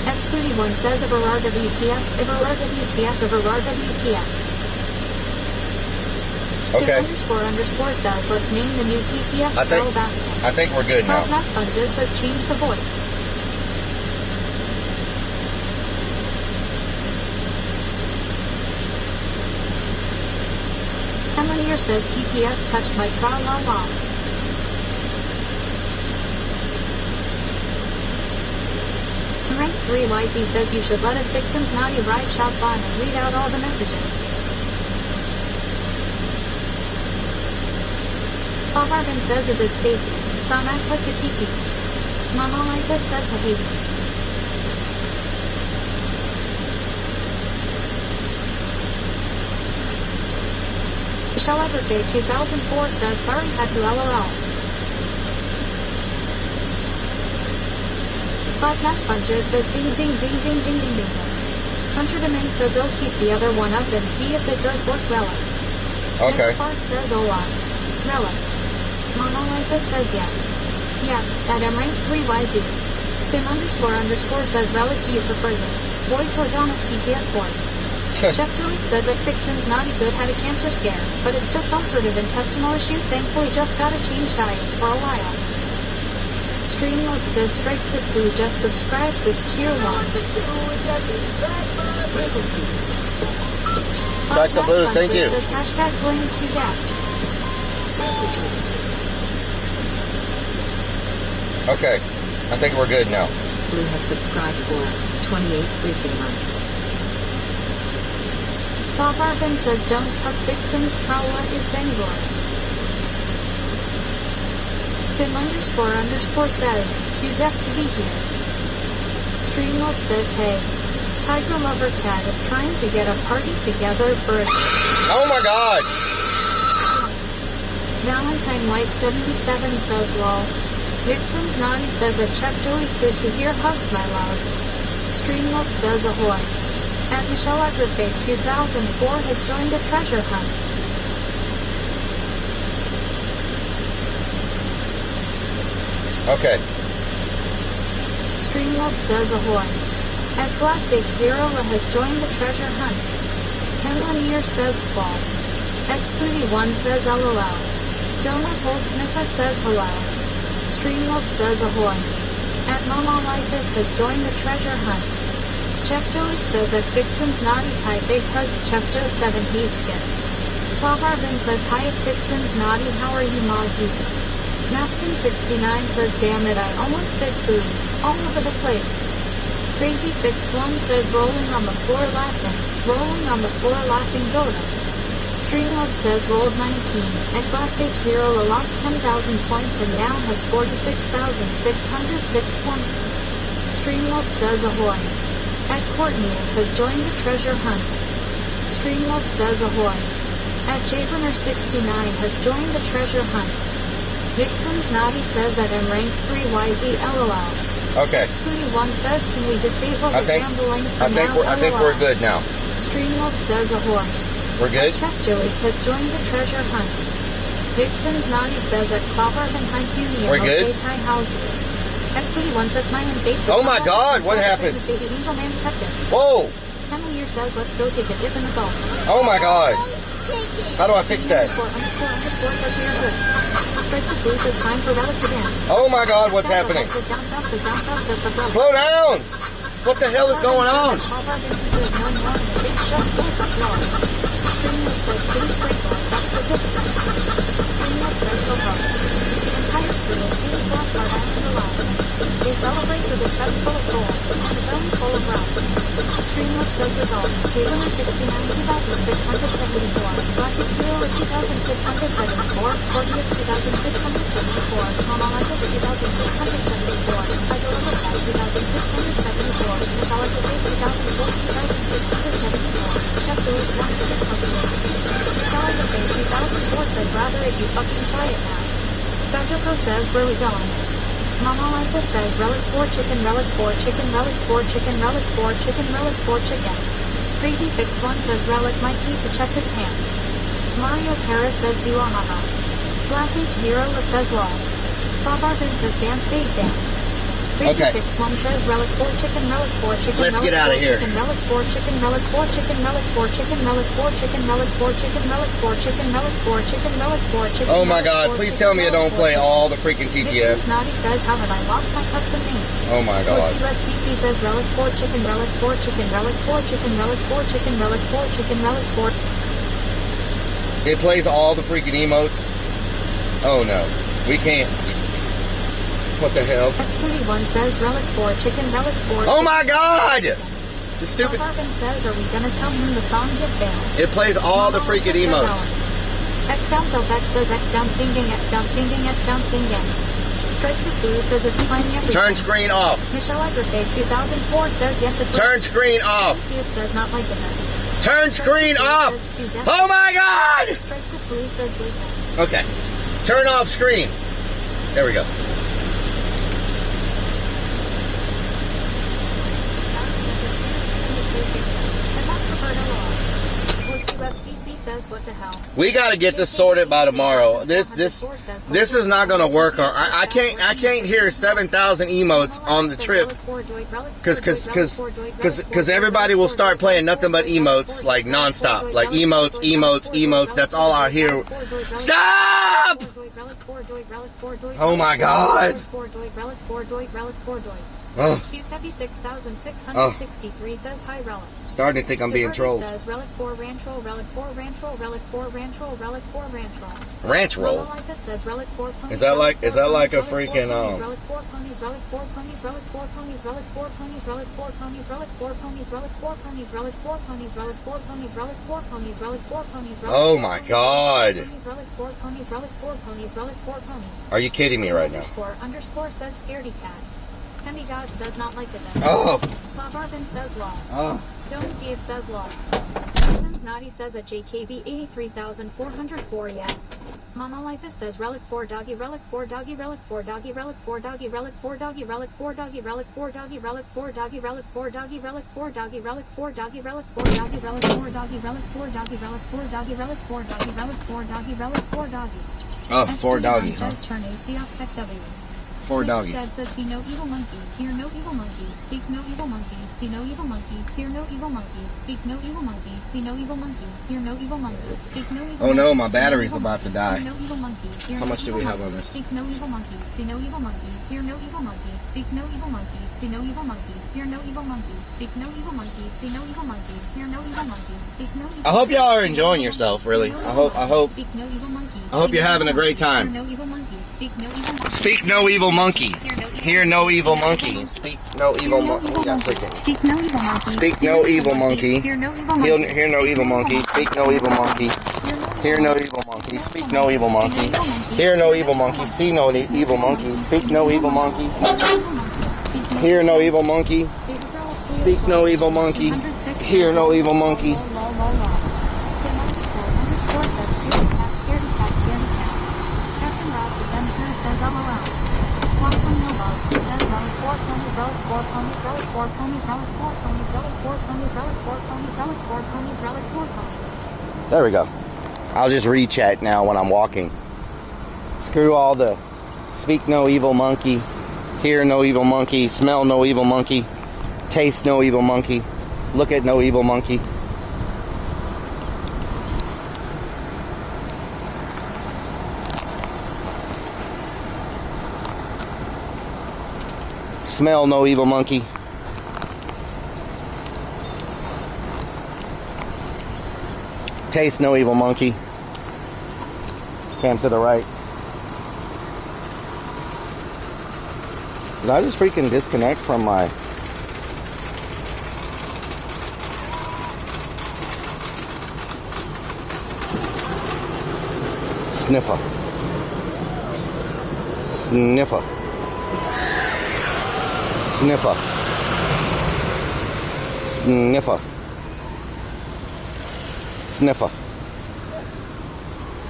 X41 says Everard WTF, Everard WTF, Everard WTF. Okay. Underscore says let's name the new TTS Pro Basket. I think we're good now. Plasma Sponges says change the voice. Emelier says TTS touched my tra-la-la. Rank 3YZ says you should let a Vixen's Naughty ride shotgun and read out all the messages. Bob Arvin says is it Stacy? Some act like the TTs. Mama Like This says hey. Michelle Evergay 2004 says sorry had to LOL. Plasma Sponges says ding ding ding ding ding ding ding. Hunter Demin says oh keep the other one up and see if it does work Relic. Okay. Bart says hola. Relic. Mama Like This says yes. Yes, at mrank 3YZ. Bim underscore says Relic do you prefer this voice or Donna's TTS voice? Jeff Juliet says that Vixen's Naughty Good had a cancer scare, but it's just ulcerative intestinal issues thankfully just gotta change diet for a while. Streamlog says Strikes at Blue just subscribed with tier 1. Strikes at Blue, thank you. Says hashtag blame to death. Okay, I think we're good now. Blue has subscribed for 28 freaking months. Bob Arvin says don't tuck Vixen's Trowla is dangerous. Bim underscore says too deaf to be here. Streamlog says hey. Tiger Lover Cat is trying to get a party together for a... Oh my god! Valentine White 77 says lol. Vixen's Naughty says that Chuck Joey good to hear hugs my love. Streamlog says ahoy. At Michelle Agrafay 2004 has joined the treasure hunt. Okay. Streamlove says ahoy. At Glass H Zerola has joined the treasure hunt. Ken Lanier says qual. Xbooty1 says LOL. Donut Hole Sniffa says hello. Streamlove says ahoy. At Momalifus has joined the treasure hunt. Chefjoid says at Vixen's Naughty Type 8 Hugs Chefjo7 Heatskis. Pavarvin says hi at Vixen's Naughty, how are you Mod D? Maskin69 says damn it, I almost spit food all over the place. Crazy Fix 1 says rolling on the floor laughing Dora. Streamlove says rolled 19. At Glass H0 lost 10,000 points and now has 46,606 points. Streamlove says ahoy. At Courtney's has joined the treasure hunt. Streamlove says ahoy. At Jaburner69 has joined the treasure hunt. Vixen's Naughty says at M rank 3 YZ LOL. Okay. Xbooty1 says can we disable the gambling for now? I think we're good now. Streamlove says ahoy. We're good? Chef Joey has joined the treasure hunt. Vixen's Naughty says at Clover and High We're good? Xbooty1 says smiling face with Oh my God, what happened? Christmas baby angel man detective. Whoa! Ken Lanier says let's go take a dip in the Gulf. Oh my God. How do I fix that? Underscore says we are good. Strikes of blue says time for relic to dance. Oh my God, what's happening? Says down south says subrelic. Slow down! What the hell is going on? Streamlove says kitty sprinkles, that's the good stuff. Streamlove says hello. The entire crew is eating black card island alive. They celebrate with a chest full of gold and a belly full of rum. Streamlove says results. Jaburner 69 2,674. Classic 0 2,674. Cordius 2,674. Mamalacus 2,674. Idolabot 2,674. Metallica 2,004. Chef Dave 100 Metallica 2004 says rather if you fucking try it now. Gajoko says where we going? Mama Lifa says relic 4 chicken, relic 4 chicken, relic 4 chicken, relic 4 chicken, relic 4 chicken. Crazy Fix 1 says relic might need to check his pants. Mario Terra says biwahaha. Glass H0 says lol. Bob Arvin says dance fade dance. Crazy Fix 1 says relic 4 chicken, relic 4 chicken, Let's relic get out of here. Chicken, relic 4 chicken, relic 4 chicken, relic 4 chicken, relic 4 chicken, relic 4 chicken, relic 4 chicken, relic 4 chicken, relic 4 chicken. Oh my God, please tell me you don't play all the freaking TTS. Naughty says how have I lost my custom name? Oh my God. CC says relic 4 chicken, relic 4 chicken, relic 4 chicken, relic 4 chicken, relic 4 chicken, relic 4. It plays all the freaking emotes. Oh no, we can't. What the hell? Xbooty1 says relic 4 chicken, relic 4. Oh my God! The stupid. Marvin says, are we gonna tell him the song did fail? It plays all the freaking emotes. X down Selfx says X down stinging, X down stinging, X down stinging. Strikes of Blue says it's playing everything. Turn screen off. Michelle Agrafay 2004 says yes it will. Turn screen off. Keith says not like this. Turn screen off. Oh my God! Strikes of Blue says bleep. Okay. Turn off screen. There we go. UFCC says what the hell. We got to get this sorted by tomorrow. This is not going to work. I can't hear 7,000 emotes on the trip because everybody will start playing nothing but emotes like nonstop, like emotes. That's all I hear. Stop! Oh my God! Oh. QTeppy 6663 says hi relic. Starting to think I'm being trolled. Says relic 4 ranch roll, relic 4 ranch roll, relic 4 ranch roll, relic 4 ranch roll. Ranch roll. Says relic 4 ponies, is that like a freaking relic 4 ponies, relic 4 ponies, relic 4 ponies, relic 4 ponies, relic 4 ponies, relic 4 ponies, relic 4 ponies, relic 4 ponies, relic 4 ponies, relic 4 ponies, relic 4 ponies, oh my God. Relic 4 ponies, relic 4 ponies, relic 4 ponies. Are you kidding me right now? Underscore says scaredy cat. Hemi God says not like this. Oh. Bob Arvin says law. Oh. Don't give says law. Reasons Naughty says at JKB 83,404 yet. Mama Lifus says relic 4 doggy, relic 4 doggy, relic 4 doggy, relic 4 doggy, relic 4 doggy, relic 4 doggy, relic 4 doggy, relic 4 doggy, relic 4 doggy, relic 4 doggy, relic 4 doggy, relic 4 doggy, relic 4 doggy, relic 4 doggy, relic 4 doggy, relic 4 doggy, relic 4 doggy, relic 4 doggy. Oh, 4 doggy, says turn AC off tech W. For doggy. Dad says, see no evil monkey, hear no evil monkey, speak no evil monkey, see no evil monkey, hear no evil monkey, speak no evil monkey, see no evil monkey, hear no evil monkey, speak no evil Oh no, monkey, my see battery's no evil about to monkey, die. hear no evil monkey, hear How no much do evil we have monkey, on this? Speak no evil monkey, see no evil monkey, hear no evil monkey, speak no evil monkey, see no evil monkey, hear no evil monkey, speak no evil monkey, see no evil monkey, hear no evil monkey, speak no evil I hope y'all are monkey, enjoying see no yourself, evil really. monkey, I hope speak no evil monkey, I hope see you're no having a evil great monkey, time. hear no evil monkey, speak no evil monkey, Speak no evil monkey. Hear no evil monkey. Speak no evil monkey. Speak no evil monkey. Speak no evil monkey. Hear no evil monkey. Hear no evil monkey. Speak no evil monkey. Hear no evil monkey. Speak no evil monkey. Hear no evil monkey. See no evil monkey. Speak no evil monkey. Hear no evil monkey. Speak no evil monkey. Hear no evil monkey. Captain Rob's adventure says LOL. Quantum Nova says relic 4 ponies, relic 4 ponies, relic 4 ponies, relic 4 ponies, relic 4 ponies, relic 4 ponies, relic 4 ponies, relic 4 ponies. There we go. I'll just read chat now when I'm walking. Screw all the speak no evil monkey, hear no evil monkey, smell no evil monkey, taste no evil monkey, look at no evil monkey. Smell no evil monkey. Taste no evil monkey. Cam to the right. Did I just freaking disconnect from my... Sniffer. Sniffer. Sniffer. Sniffer. Sniffer.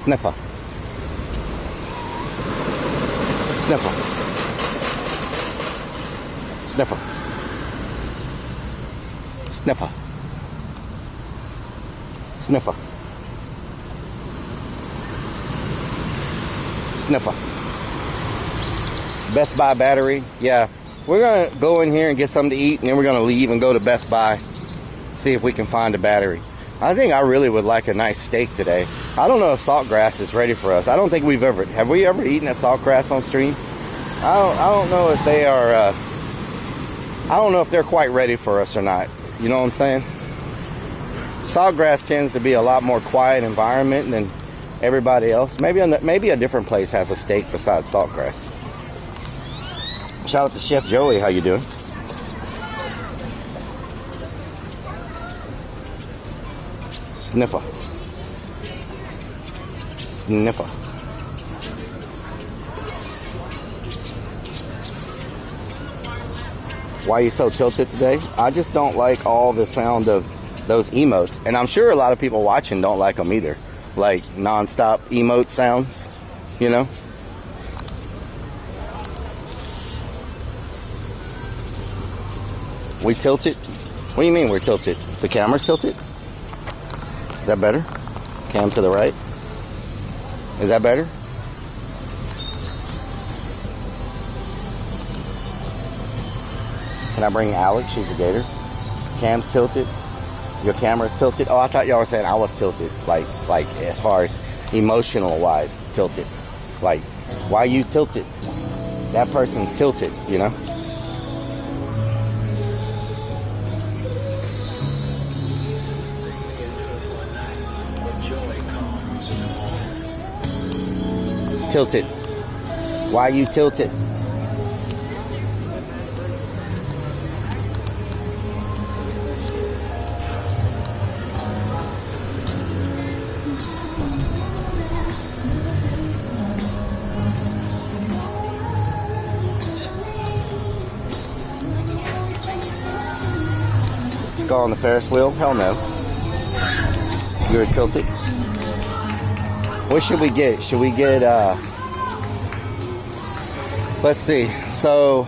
Sniffer. Sniffer. Sniffer. Sniffer. Sniffer. Sniffer. Best Buy battery. Yeah. We're going to go in here and get something to eat, and then we're going to leave and go to Best Buy. See if we can find a battery. I think I really would like a nice steak today. I don't know if saltgrass is ready for us. I don't think we've ever... Have we ever eaten at saltgrass on stream? I don't know if they are... I don't know if they're quite ready for us or not. You know what I'm saying? Saltgrass tends to be a lot more quiet environment than everybody else. Maybe a different place has a steak besides saltgrass. Shout out to Chef Joey. How you doing? Sniffer. Sniffer. Why are you so tilted today? I just don't like all the sound of those emotes. And I'm sure a lot of people watching don't like them either. Like non-stop emote sounds, you know? We tilted? What do you mean we're tilted? The camera's tilted? Is that better? Cam to the right? Is that better? Can I bring Alex? She's a gator. Cam's tilted. Your camera's tilted. Oh, I thought y'all were saying I was tilted. Like as far as emotional wise, tilted. Like, why you tilted? That person's tilted, you know? Tilted. Why you tilted? Go on the Ferris wheel? Hell no. You're tilted. What should we get? Should we get, let's see. So,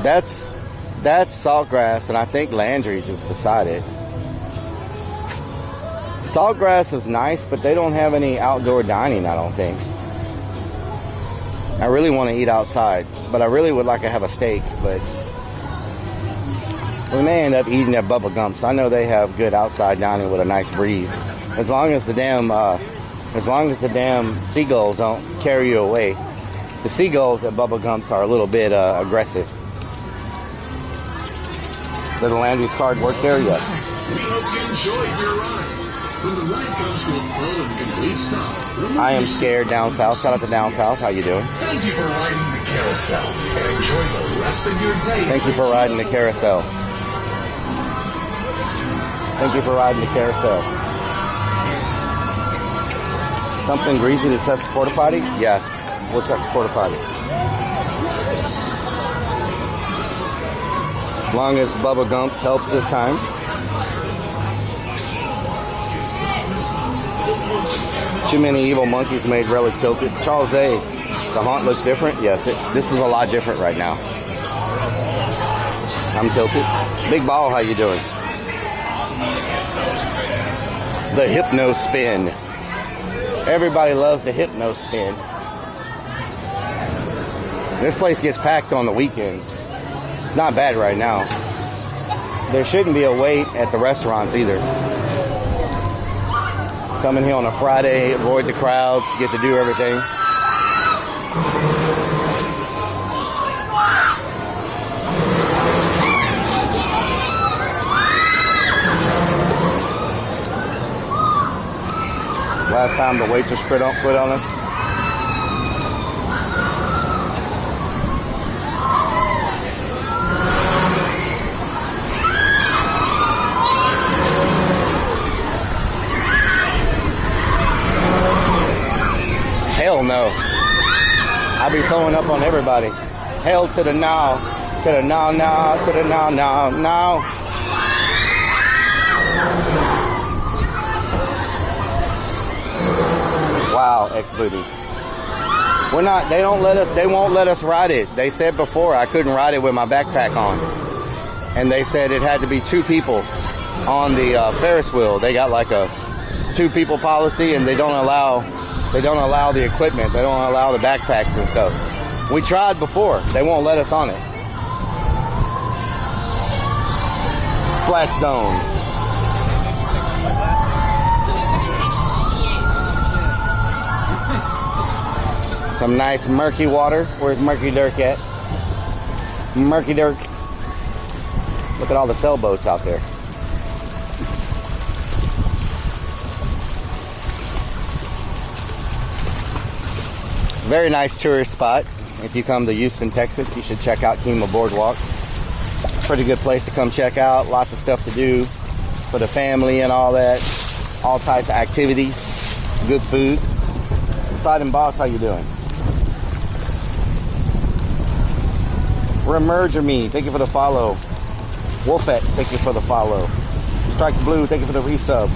that's saltgrass, and I think Landry's is beside it. Saltgrass is nice, but they don't have any outdoor dining, I don't think. I really want to eat outside, but I really would like to have a steak, but we may end up eating at Bubba Gump's. I know they have good outside dining with a nice breeze. As long as the damn seagulls don't carry you away. The seagulls at Bubba Gump's are a little bit aggressive. Does the land use card work there? Yes. We hope you enjoyed your ride. When the ride comes to a full and complete stop, I am scared down south. Shout out to down south. How you doing? thank you for riding the carousel and enjoy the rest of your day. Thank you for riding the carousel. Thank you for riding the carousel. Something greasy to test the porta potty? Yes, we'll test the porta potty. As long as Bubba Gump's helps this time. Too many evil monkeys made Relic tilted. Charles A, the haunt looks different? Yes, this is a lot different right now. I'm tilted. Big Ball, how you doing? The Hypno Spin. Everybody loves the Hypno Spin. This place gets packed on the weekends. It's not bad right now. There shouldn't be a wait at the restaurants either. Coming here on a Friday, avoid the crowds, get to do everything. Last time the waitress quit on us. Hell no. I'll be throwing up on everybody. Hell to the now. To the now, now, to the now, now, now. Wow, ex-booty. We're not, they won't let us ride it. They said before I couldn't ride it with my backpack on. And they said it had to be 2 people on the Ferris wheel. They got like a 2 people policy and they don't allow the equipment. They don't allow the backpacks and stuff. We tried before. They won't let us on it. Splash Zone. Some nice murky water. Where's Murky Dirk at? Murky Dirk. Look at all the sailboats out there. Very nice tourist spot. If you come to Houston, Texas, you should check out Kima Boardwalk. Pretty good place to come check out. Lots of stuff to do for the family and all that. All types of activities. Good food. Poseidon Boss, how you doing? Remerger Me, thank you for the follow. Wolfette, thank you for the follow. Strikes Blue, thank you for the resub.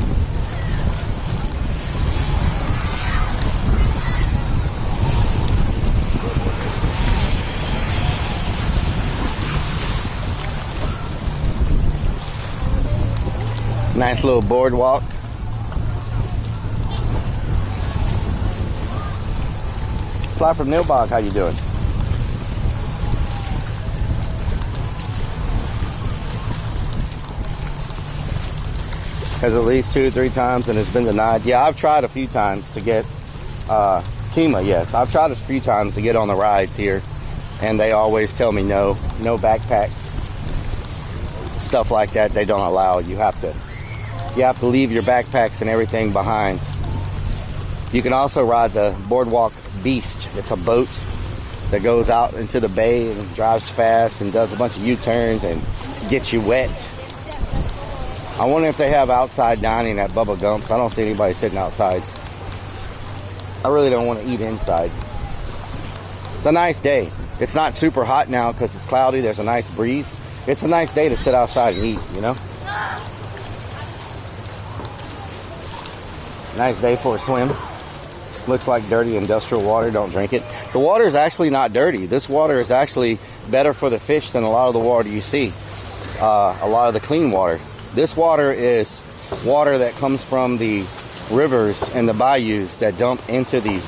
Nice little boardwalk. Fly from Nilbog, how you doing? Has at least 2 or 3 times and it's been denied. Yeah, I've tried a few times to get Kima, yes. I've tried a few times to get on the rides here and they always tell me no backpacks. Stuff like that they don't allow. You have to leave your backpacks and everything behind. You can also ride the Boardwalk Beast. It's a boat that goes out into the bay and drives fast and does a bunch of U-turns and gets you wet. I wonder if they have outside dining at Bubba Gump's. I don't see anybody sitting outside. I really don't want to eat inside. It's a nice day. It's not super hot now because it's cloudy. There's a nice breeze. It's a nice day to sit outside and eat, you know? Nice day for a swim. Looks like dirty industrial water. Don't drink it. The water is actually not dirty. This water is actually better for the fish than a lot of the water you see. A lot of the clean water. This water is water that comes from the rivers and the bayous that dump into the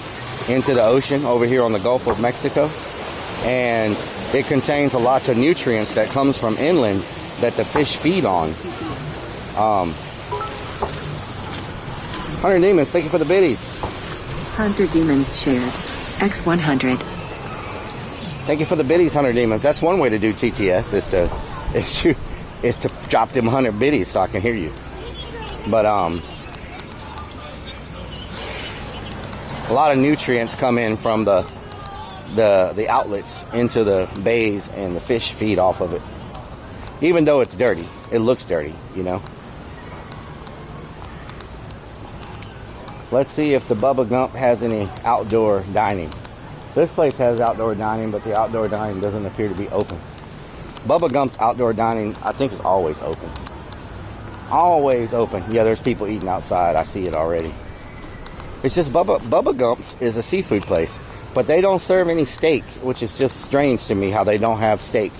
into the ocean over here on the Gulf of Mexico. And it contains a lot of nutrients that comes from inland that the fish feed on. 100 Demons, thank you for the biddies. 100 Demons shared. X100. Thank you for the biddies, 100 Demons. That's one way to do TTS, is to drop them 100 biddies so I can hear you. But a lot of nutrients come in from the outlets into the bays, and the fish feed off of it. Even though it's dirty, it looks dirty, you know. Let's see if the Bubba Gump has any outdoor dining. This place has outdoor dining, but the outdoor dining doesn't appear to be open. Bubba Gump's outdoor dining, I think, is always open. Always open. Yeah, there's people eating outside. I see it already. It's just Bubba Gump's is a seafood place, but they don't serve any steak, which is just strange to me how they don't have steak.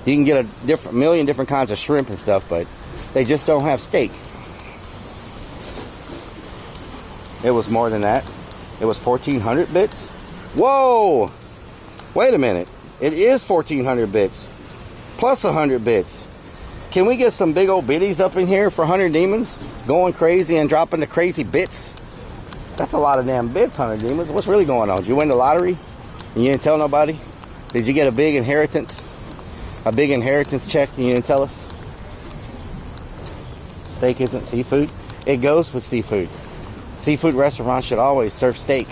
You can get a million different kinds of shrimp and stuff, but they just don't have steak. It was more than that. It was 1,400 bits. Whoa! Wait a minute. It is 1,400 bits. Plus 100 bits. Can we get some big old biddies up in here for 100 Demons? Going crazy and dropping the crazy bits? That's a lot of damn bits, 100 Demons. What's really going on? Did you win the lottery? And you didn't tell nobody? Did you get a big inheritance? A big inheritance check and you didn't tell us? Steak isn't seafood. It goes with seafood. Seafood restaurants should always serve steak.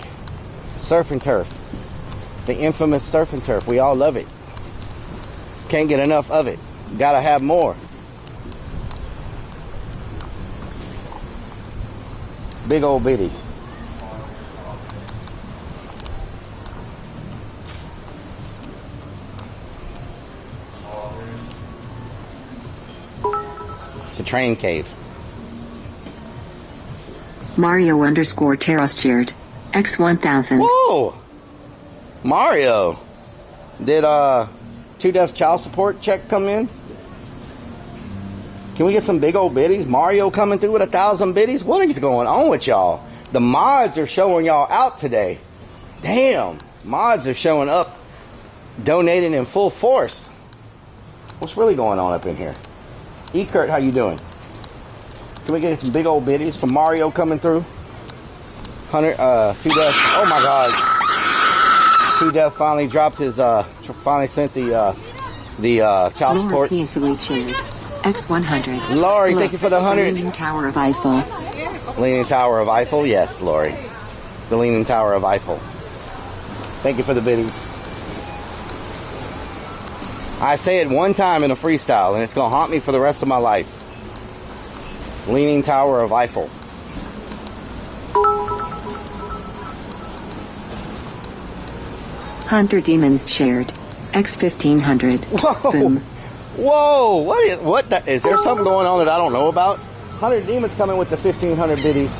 Surf and turf. The infamous surf and turf. We all love it. Can't get enough of it. Gotta have more. Big old biddies. It's a train cave. Mario_Terras shared. X1000. Whoa! Mario! Did 2 Death's child support check come in? Can we get some big old biddies? Mario coming through with 1,000 biddies? What is going on with y'all? The mods are showing y'all out today. Damn! Mods are showing up, donating in full force. What's really going on up in here? E. Kurt, how you doing? Can we get some big old biddies from Mario coming through? 100, 2 Death. Oh my God. 2 Death finally dropped his, finally sent the child support. Easily shared. X100. Lori, thank you for the 100. Leaning Tower of Eiffel. Leaning Tower of Eiffel? Yes, Lori. The Leaning Tower of Eiffel. Thank you for the biddies. I say it one time in a freestyle, and it's going to haunt me for the rest of my life. Leaning Tower of Eiffel. Hunter Demons shared. X1500. Whoa! Boom. Whoa! Is there something going on that I don't know about? 100 Demons coming with the 1,500 biddies.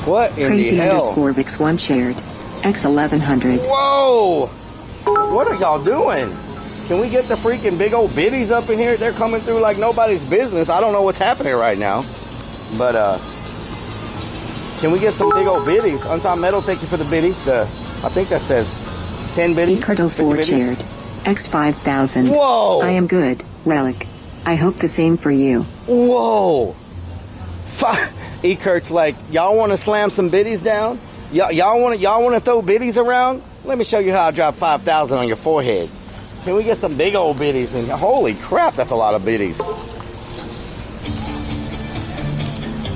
What in Crazy the hell? _Vix1 shared. X1100. Whoa! What are y'all doing? Can we get the freaking big old biddies up in here? They're coming through like nobody's business. I don't know what's happening right now. But, can we get some big old biddies? Unsigned Metal, thank you for the biddies. I think that says 10 biddies. Ecardo4 shared. X5000. Whoa! I am good, Relic. I hope the same for you. Whoa! E-Kurt's like, y'all want to slam some biddies down? Y'all want to throw biddies around? Let me show you how I drop 5,000 on your forehead. Can we get some big old biddies? And holy crap, that's a lot of biddies.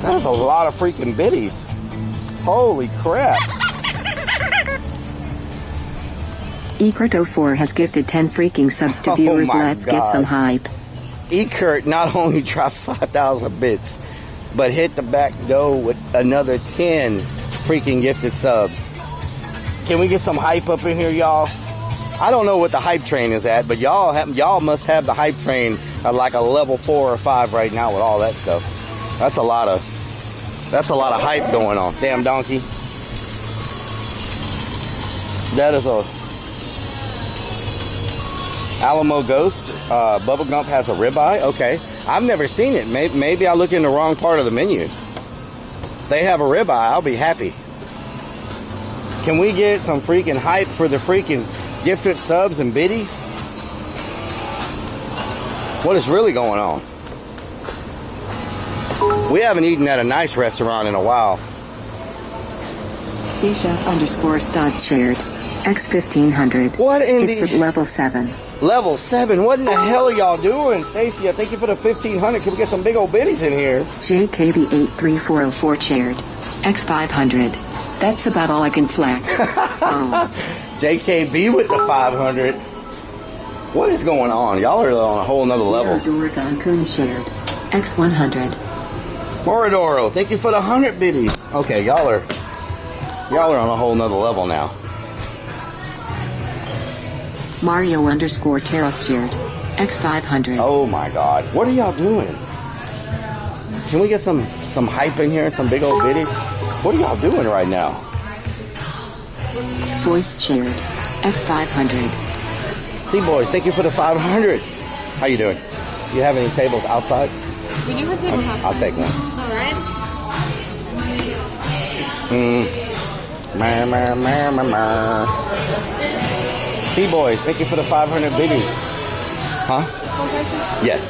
That's a lot of freaking biddies. Holy crap. Ecardo4 has gifted 10 freaking subs to viewers. Let's get some hype. E-Kurt not only dropped 5,000 bits, but hit the back door with another 10 freaking gifted subs. Can we get some hype up in here, y'all? I don't know what the hype train is at, but y'all must have the hype train at like a level 4 or 5 right now with all that stuff. That's a lot of hype going on. Damn donkey. That is a Alamo Ghost. Bubba Gump has a ribeye. Okay, I've never seen it. Maybe I look in the wrong part of the menu. If they have a ribeye, I'll be happy. Can we get some freaking hype for the freaking gifted subs and biddies? What is really going on? We haven't eaten at a nice restaurant in a while. Stacia_stars shared. X1500. What in It's the... at level 7. Level 7? What in the hell are y'all doing, Stacia? Thank you for the 1500. Can we get some big old biddies in here? JKB83404 shared. X500. That's about all I can flex. Oh. JKB with the 500. What is going on? Y'all are on a whole nother level. Doragon Kun shared. X100. Moradoro, thank you for the 100 biddies. Okay, y'all are on a whole nother level now. Mario_Terrace shared. X500. Oh my God. What are y'all doing? Can we get some hype in here? Some big old biddies? What are y'all doing right now? Voice shared. X500. See, boys, thank you for the 500. How you doing? You have any tables outside? We do have tables outside. I'll take one. All right. See, boys, thank you for the 500 biddies. Huh? This one person? Yes.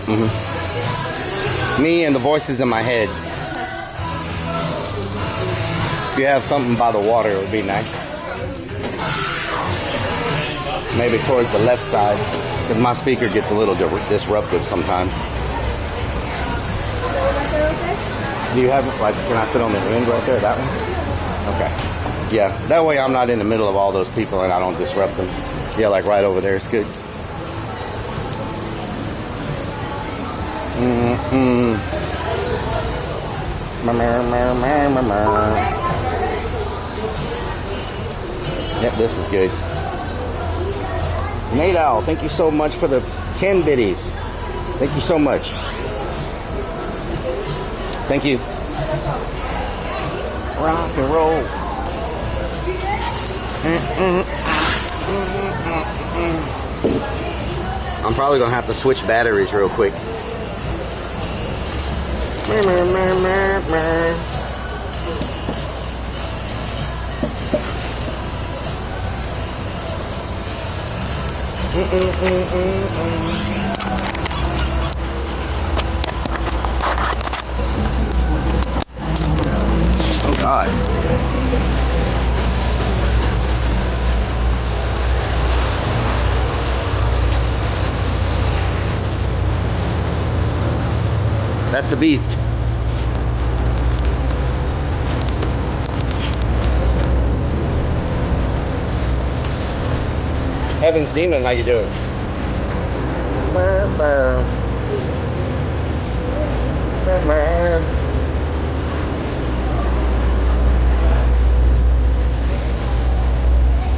Me and the voices in my head. If you have something by the water, it would be nice. Maybe towards the left side, because my speaker gets a little disruptive sometimes. Do you have, like, can I sit on the end right there, that one? Okay. Yeah, that way I'm not in the middle of all those people and I don't disrupt them. Yeah, like right over there is good. Yep, this is good. Nate Owl, thank you so much for the 10 biddies. Thank you so much. Thank you. Rock and roll. I'm probably gonna have to switch batteries real quick. Oh God. That's the beast. Heaven's Demon, how you doing?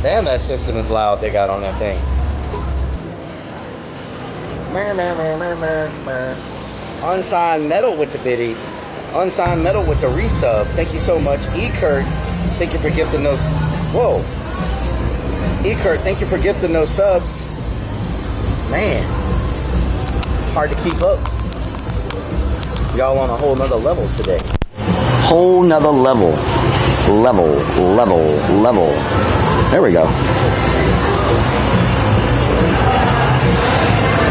Damn, that system is loud they got on that thing. Unsigned Metal with the biddies. Unsigned Metal with the resub. Thank you so much. E-Kurt, thank you for gifting those. Whoa. E-Kurt, thank you for gifting those subs. Man. Hard to keep up. Y'all on a whole nother level today. Whole nother level. Level. There we go.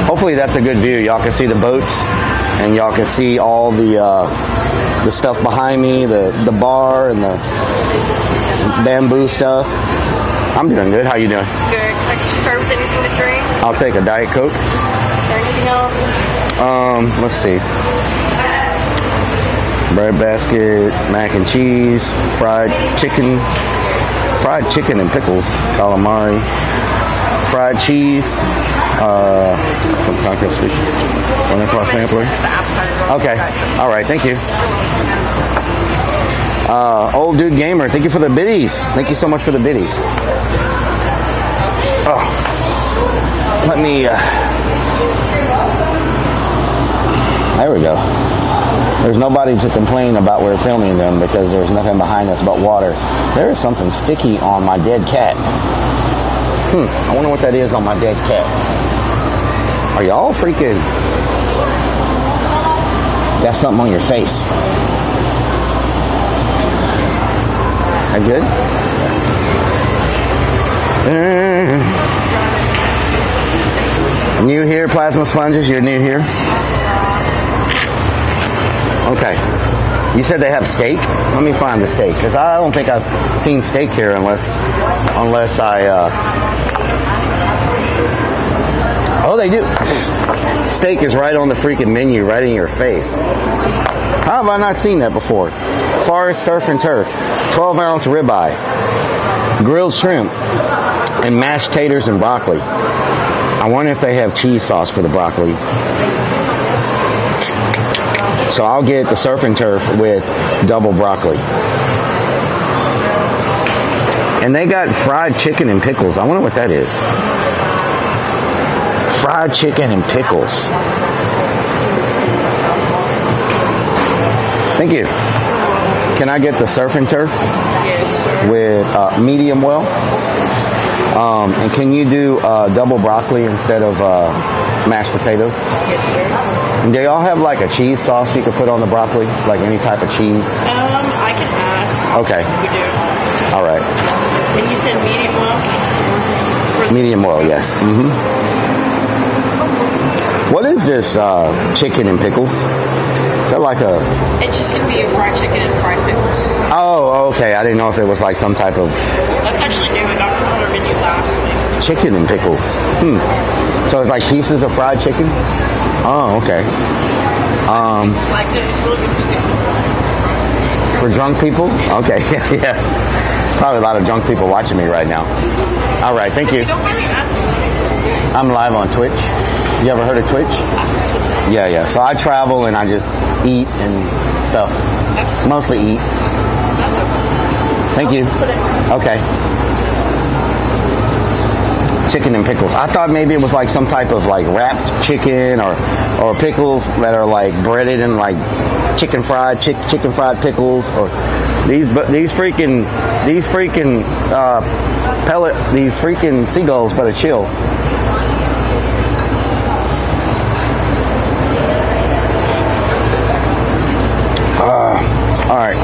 Hopefully that's a good view. Y'all can see the boats and y'all can see all the stuff behind me, the bar and the bamboo stuff. I'm doing good. How you doing? Good. I can start with anything to drink. I'll take a Diet Coke. Is there anything else? Let's see. Bread basket, mac and cheese, fried chicken and pickles, calamari, fried cheese, some taco sweet, one across sampler. Okay, all right, thank you. Old Dude Gamer, thank you for the biddies. Thank you so much for the biddies. Oh, let me. There we go. There's nobody to complain about we're filming them because there's nothing behind us but water. There is something sticky on my dead cat. I wonder what that is on my dead cat. Are y'all freaking... Got something on your face. That good? New here, plasma sponges? You're new here? Okay. You said they have steak? Let me find the steak, because I don't think I've seen steak here unless I... Oh, they do. Steak is right on the freaking menu, right in your face. How have I not seen that before? Forest Surf and Turf, 12-ounce ribeye, grilled shrimp, and mashed taters and broccoli. I wonder if they have cheese sauce for the broccoli. So I'll get the Surf and Turf with double broccoli. And they got fried chicken and pickles. I wonder what that is. Fried chicken and pickles. Thank you. Can I get the Surf and Turf? Yes, sir. With medium well? And can you do double broccoli instead of mashed potatoes? Yes, sir. And do y'all have like a cheese sauce you could put on the broccoli? Like any type of cheese? I can ask. Okay. We do. All right. And you said medium well? Medium well, yes. Mm-hmm. What is this chicken and pickles? Is that like a... It's just going to be a fried chicken and fried pickles. Oh, okay. I didn't know if it was like some type of... So that's actually new. I got it on our menu last week. Chicken and pickles. So it's like pieces of fried chicken? Oh, okay. Like it's really good For drunk people? Okay, yeah. Probably a lot of drunk people watching me right now. All right, thank you. Don't really ask me. I'm live on Twitch. You ever heard of Twitch? Yeah. So I travel and I just eat and stuff. Mostly eat. Thank you. Okay. Chicken and pickles. I thought maybe it was like some type of like wrapped chicken or pickles that are like breaded in like chicken fried pickles, or these freaking seagulls better chill. All right.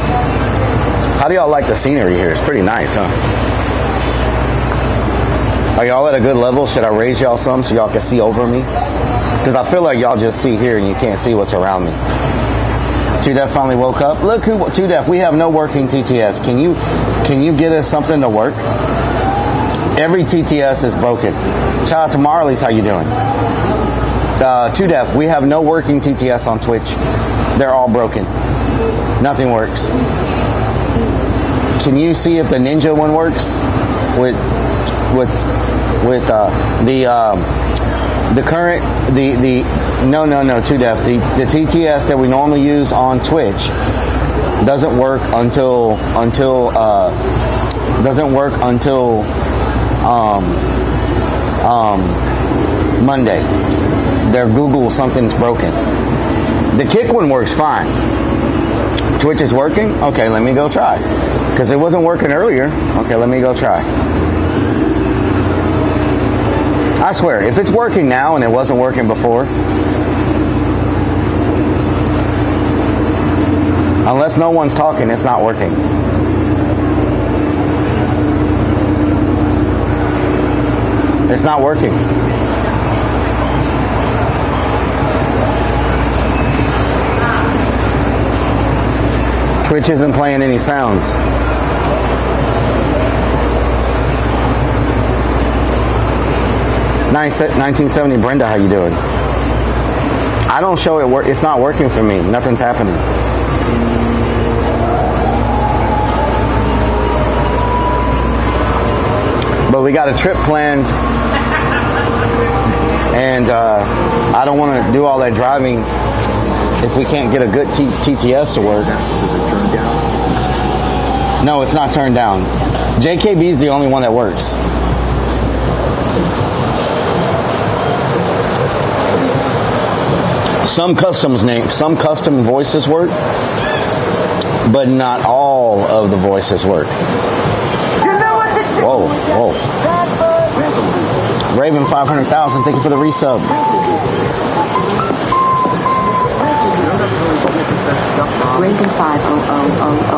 How do y'all like the scenery here? It's pretty nice, huh? Are y'all at a good level? Should I raise y'all some so y'all can see over me? Because I feel like y'all just see here and you can't see what's around me. Two Def finally woke up. Look who, Two Def, we have no working TTS. Can you get us something to work? Every TTS is broken. Shout out to Marley's. How you doing? Two Def, we have no working TTS on Twitch. They're all broken. Nothing works. Can you see if the Ninja one works? With the current no 2Def, the TTS that we normally use on Twitch doesn't work until Monday. Their Google something's broken. The Kick one works fine. Twitch is working? Okay, let me go try. Because it wasn't working earlier. Okay, let me go try. I swear, if it's working now and it wasn't working before, unless no one's talking, it's not working. It's not working. Twitch isn't playing any sounds. Nice, 1970 Brenda, how you doing? I don't show it work. It's not working for me. Nothing's happening. But we got a trip planned, and I don't want to do all that driving if we can't get a good TTS to work. No, it's not turned down. JKB is the only one that works. Some custom voices work, but not all of the voices work. Whoa. Raven 500,000, thank you for the resub. Raven 500,000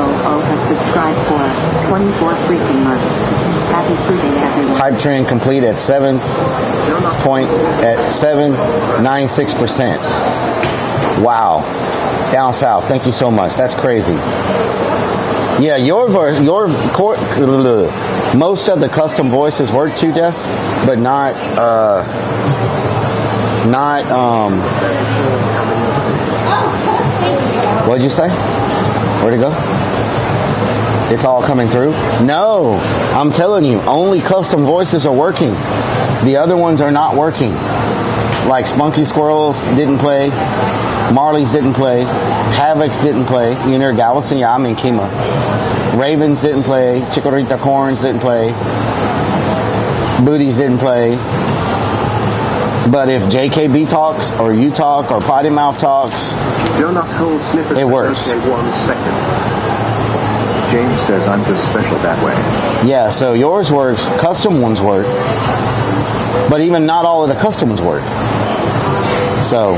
has subscribed for 24 freaking months. Happy fruiting, everyone. Hype train complete at 7.96%. Wow. Down south. Thank you so much. That's crazy. Yeah, most of the custom voices work too, Def, but not what'd you say? Where'd it go? It's all coming through? No, I'm telling you, only custom voices are working. The other ones are not working. Like Spunky Squirrels didn't play, Marley's didn't play, Havoc's didn't play. You near Galveston? Yeah, I'm in Kima. Ravens didn't play, Chikorita Corns didn't play, Booties didn't play. But if JKB talks, or you talk, or Potty Mouth talks, it works. 1 second. James says I'm just special that way. Yeah, so yours works, custom ones work, but even not all of the custom ones work. So,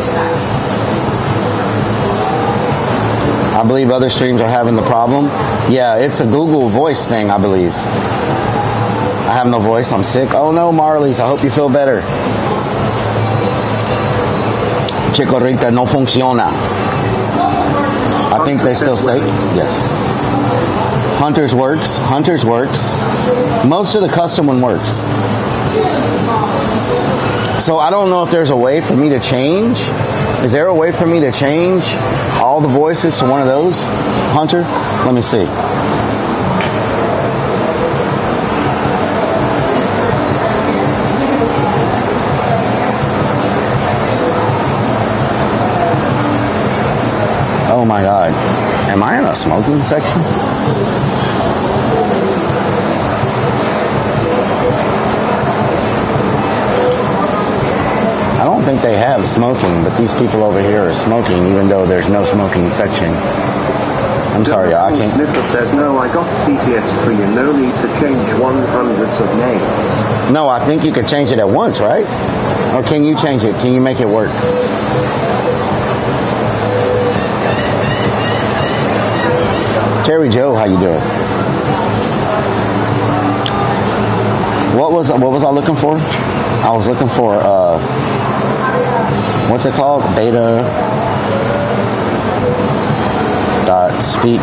I believe other streams are having the problem. Yeah, it's a Google Voice thing, I believe. I have no voice, I'm sick. Oh no, Marlies, I hope you feel better. Chikorita no funciona. I think they still say, yes. Hunters works. Most of the custom one works. So I don't know if there's a way for me to change. Is there a way for me to change all the voices to one of those? Hunter? Let me see. Oh my God. Am I in a smoking section? I don't think they have smoking, but these people over here are smoking even though there's no smoking section. I'm sorry, I can't. Sniffer says, no, I got TTS for you. No need to change 100s of names. No, I think you could change it at once, right? Or can you change it? Can you make it work? Terry Joe, how you doing? What was I looking for? I was looking for what's it called? Beta dot speak.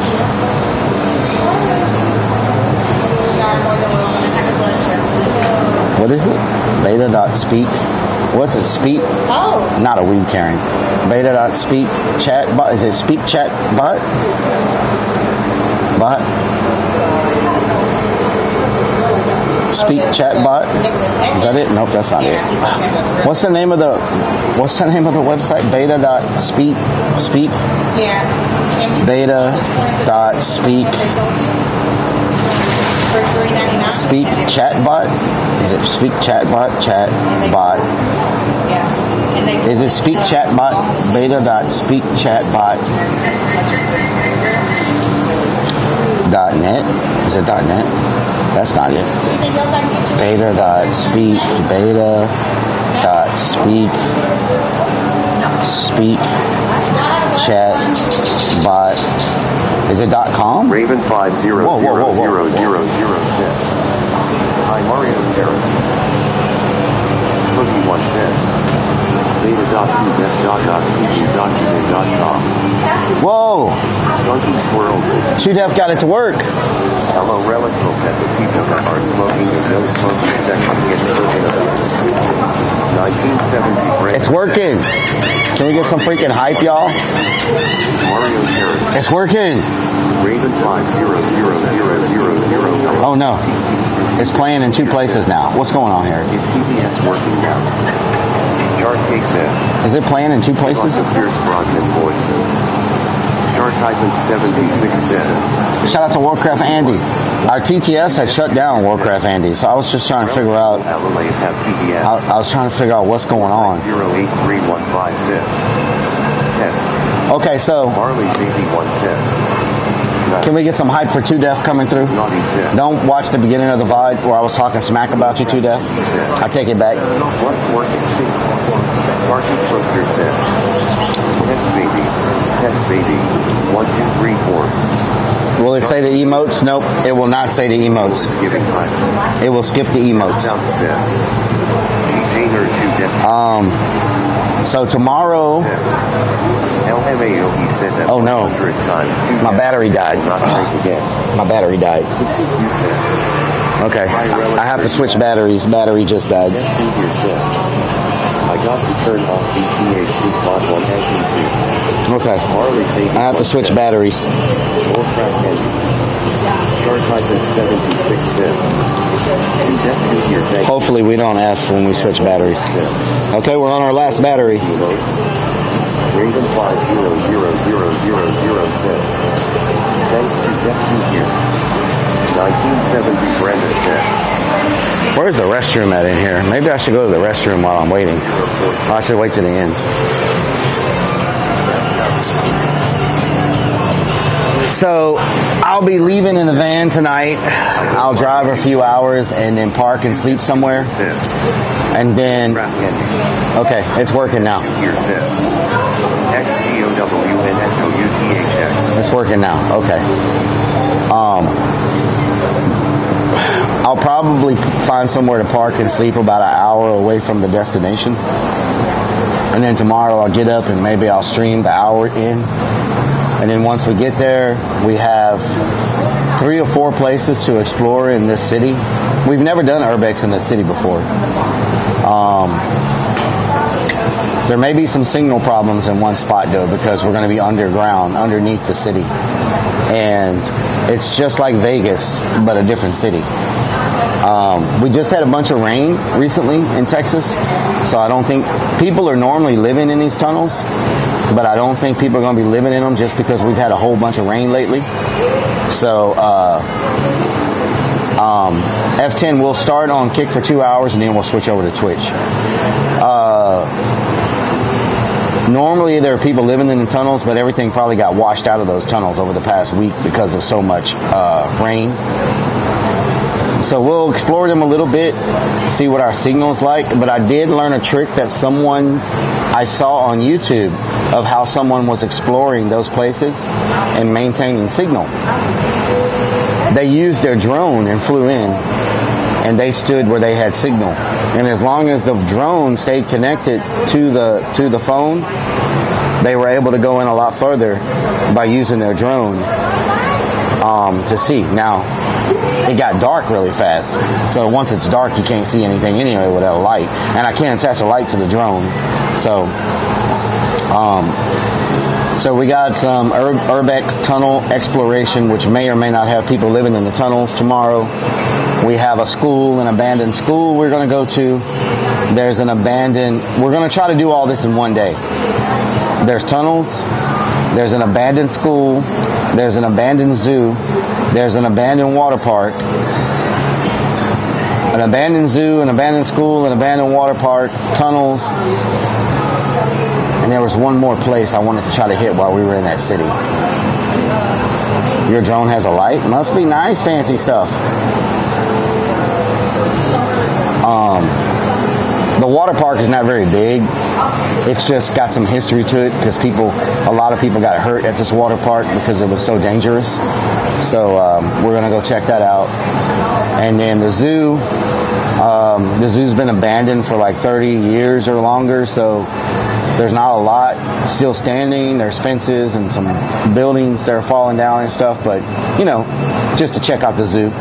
What is it? Beta dot speak. What's it? Speak? Oh. Not a weed carrying. Beta dot speak chat bot. Is it speak chat bot? Bot? Speak chat bot? Is that it? Nope, that's not it. What's the name of the website? Beta dot speak. Yeah. Beta dot speak. For $3.99. Speak chat bot? Is it speak chat bot? Chat bot. Yeah. Is it speak chat bot? Beta dot speak chat bot. .net? Is it .net? That's not it. Beta dot speak. Beta dot speak. Speak chat bot. Is it .com? Raven 5000006. Hi, Mario Paris. Spooky one says. Beta.2def.speaking.today.com. Whoa! Spunky Squirrel 6. 2Def got it to work. Hello, Relic hope that the people that are smoking and no smoking section gets spoken about. 1970 break. It's working. Can we get some freaking hype, y'all? Mario Paris. It's working. Raven 5000000. Oh no. It's playing in 2 places now. What's going on here? Is TBS working now? Shark K says. Is it playing in 2 places? Also Pierce Brosnan voice. Shark Hyphen 76 says. Shout out to Warcraft Andy. Our TTS had shut down Warcraft Andy, so I was just trying to figure out. Have TBS. I was trying to figure out what's going on. 083156 Test. Okay, so Marley's 81 says. can we get some hype for 2Def coming through? Don't watch the beginning of the VOD where I was talking smack about you, 2Def. I take it back. What's working? Sparky Toaster says. Test baby. 1, 2, 3, 4. Well, Will it say the emotes? Nope, it will not say the emotes. It will skip the emotes. So tomorrow. Oh no, my battery died. My battery died. Okay, I have to switch batteries. Battery just died. I got to turn off BTA Street Bot 1 and Okay, I have to switch batteries. Hopefully we don't F when we switch batteries. Okay, we're on our last battery. Raven 50000006. Thanks to Jeff here. 1970 Brenda said. Where's the restroom at in here? Maybe I should go to the restroom while I'm waiting. I should wait to the end. So I'll be leaving in the van tonight. I'll drive a few hours and then park and sleep somewhere. And then, okay, it's working now. It's working now. Okay. I'll probably find somewhere to park and sleep about an hour away from the destination. And then tomorrow I'll get up and maybe I'll stream the hour in. And then once we get there, we have 3 or 4 places to explore in this city. We've never done Urbex in this city before. There may be some signal problems in one spot though, because we're going to be underground, underneath the city. And it's just like Vegas, but a different city. We just had a bunch of rain recently in Texas, so I don't think people are normally living in these tunnels, but I don't think people are going to be living in them just because we've had a whole bunch of rain lately. So F10 will start on Kick for 2 hours and then we'll switch over to Twitch. Normally there are people living in the tunnels, but everything probably got washed out of those tunnels over the past week because of so much rain. So we'll explore them a little bit, see what our signal's like. But I did learn a trick that I saw on YouTube of how someone was exploring those places and maintaining signal. They used their drone and flew in, and they stood where they had signal. And as long as the drone stayed connected to the phone, they were able to go in a lot further by using their drone to see. Now, it got dark really fast. So once it's dark, you can't see anything anyway without a light. And I can't attach a light to the drone. So we got some Urbex tunnel exploration, which may or may not have people living in the tunnels tomorrow. We have a school, an abandoned school we're going to go to. We're going to try to do all this in one day. There's tunnels. There's an abandoned school. There's an abandoned zoo. There's an abandoned water park. An abandoned zoo, an abandoned school, an abandoned water park, tunnels. And there was one more place I wanted to try to hit while we were in that city. Your drone has a light? Must be nice, fancy stuff. The water park is not very big. It's just got some history to it because a lot of people got hurt at this water park because it was so dangerous. So we're going to go check that out. And then the zoo's been abandoned for like 30 years or longer, so there's not a lot still standing. There's fences and some buildings that are falling down and stuff, but, just to check out the zoo.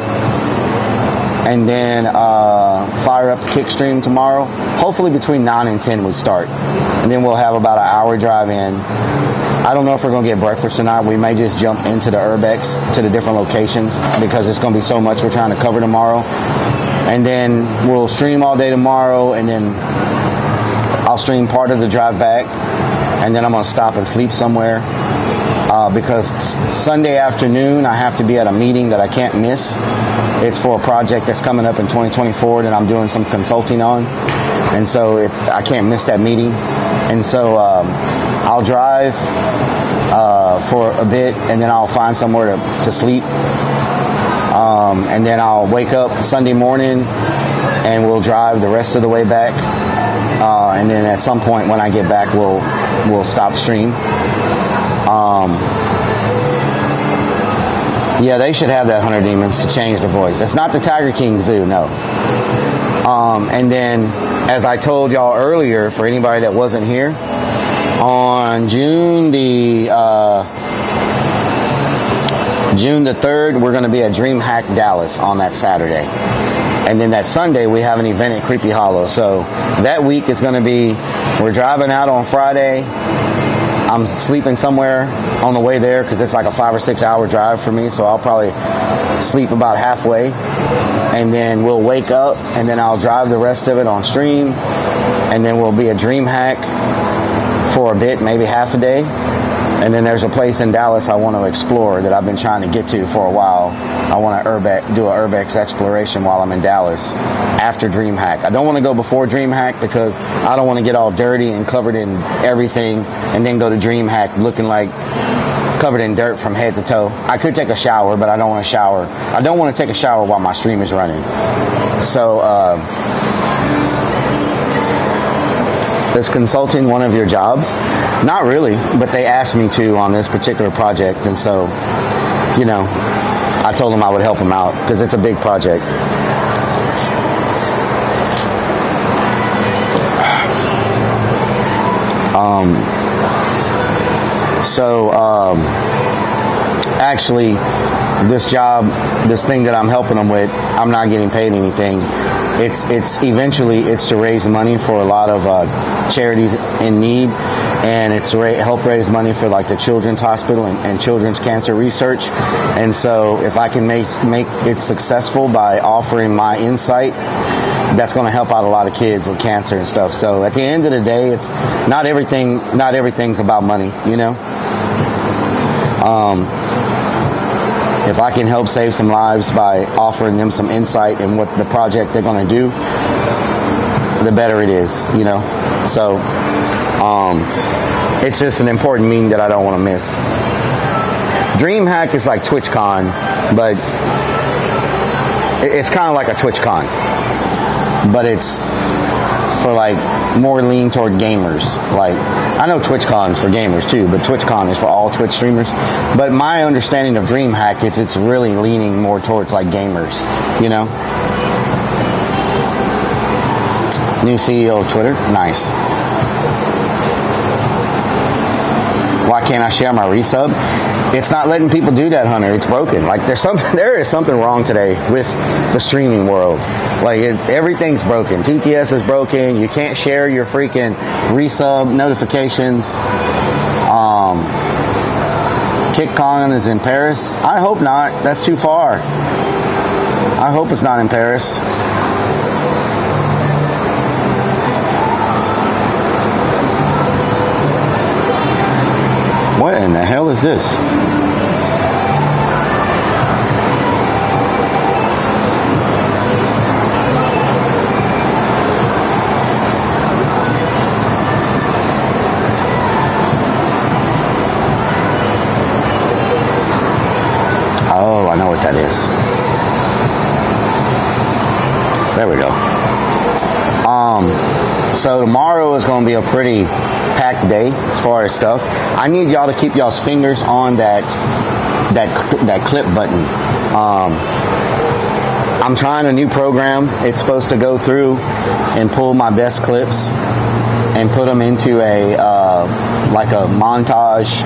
And then fire up the kick stream tomorrow. Hopefully between 9 and 10 we start. And then we'll have about an hour drive in. I don't know if we're going to get breakfast tonight. We may just jump into the Urbex to the different locations because it's going to be so much we're trying to cover tomorrow. And then we'll stream all day tomorrow, and then I'll stream part of the drive back. And then I'm going to stop and sleep somewhere. Because Sunday afternoon I have to be at a meeting that I can't miss. It's for a project that's coming up in 2024 that I'm doing some consulting on. And so I can't miss that meeting. And so I'll drive for a bit, and then I'll find somewhere to sleep. And then I'll wake up Sunday morning, and we'll drive the rest of the way back. And then at some point when I get back, we'll stop stream. Yeah, they should have that 100 Demons to change the voice. It's not the Tiger King Zoo, no. And then, as I told y'all earlier, for anybody that wasn't here, on June the 3rd, we're going to be at DreamHack Dallas on that Saturday. And then that Sunday, we have an event at Creepy Hollow. So that week is going to be, we're driving out on Friday. I'm sleeping somewhere on the way there because it's like a 5 or 6 hour drive for me. So I'll probably sleep about halfway. And then we'll wake up, and then I'll drive the rest of it on stream. And then we'll be at DreamHack for a bit, maybe half a day. And then there's a place in Dallas I want to explore that I've been trying to get to for a while. I want to do an Urbex exploration while I'm in Dallas after DreamHack. I don't want to go before DreamHack because I don't want to get all dirty and covered in everything and then go to DreamHack looking like covered in dirt from head to toe. I could take a shower, but I don't want to shower. I don't want to take a shower while my stream is running. So, is consulting one of your jobs? Not really, but they asked me to on this particular project, and so, you know, I told them I would help them out because it's a big project. Actually, this job, this thing that I'm helping them with, I'm not getting paid anything. It's eventually to raise money for a lot of charities in need, and it's to help raise money for like the Children's Hospital and children's cancer research. And so if I can make it successful by offering my insight, that's going to help out a lot of kids with cancer and stuff. So at the end of the day, it's not everything's about money, you know. If I can help save some lives by offering them some insight in what the project they're going to do, the better it is, you know. So it's just an important meeting that I don't want to miss. DreamHack is like TwitchCon, but it's kind of like a TwitchCon, but it's for like more lean toward gamers. Like, I know TwitchCon's for gamers too, but TwitchCon is for all Twitch streamers. But my understanding of DreamHack, it's really leaning more towards like gamers, you know. New CEO of Twitter, nice. Why can't I share my resub? It's not letting people do that, Hunter. It's broken. Like there is something wrong today with the streaming world. Like everything's broken. TTS is broken. You can't share your freaking resub notifications. KickCon is in Paris. I hope not. That's too far. I hope it's not in Paris. What in the hell is this? Oh, I know what that is. There we go. So tomorrow is going to be a pretty packed day as far as stuff. I need y'all to keep y'all's fingers on that clip button. I'm trying a new program. It's supposed to go through and pull my best clips and put them into a like a montage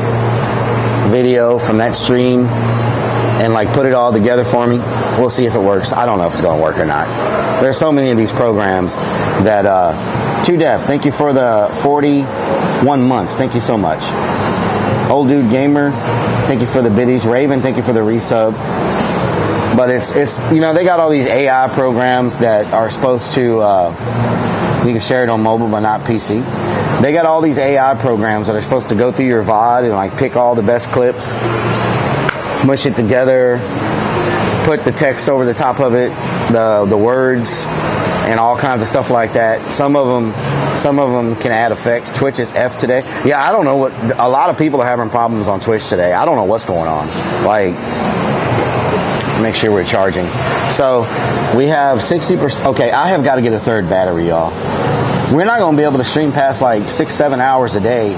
video from that stream and like put it all together for me. We'll see if it works. I don't know if it's going to work or not. There's so many of these programs that 2Def, thank you for the 41 months. Thank you so much. Old Dude Gamer, thank you for the biddies. Raven, thank you for the resub. But it's you know, they got all these AI programs that are supposed to you can share it on mobile but not PC. They got all these AI programs that are supposed to go through your VOD and like pick all the best clips, smush it together, put the text over the top of it, the words, and all kinds of stuff like that. Some of them can add effects. Twitch is F today. Yeah, I don't know what. A lot of people are having problems on Twitch today. I don't know what's going on. Like, make sure we're charging. So we have 60%. Okay, I have got to get a third battery, y'all. We're not going to be able to stream past like 6-7 hours a day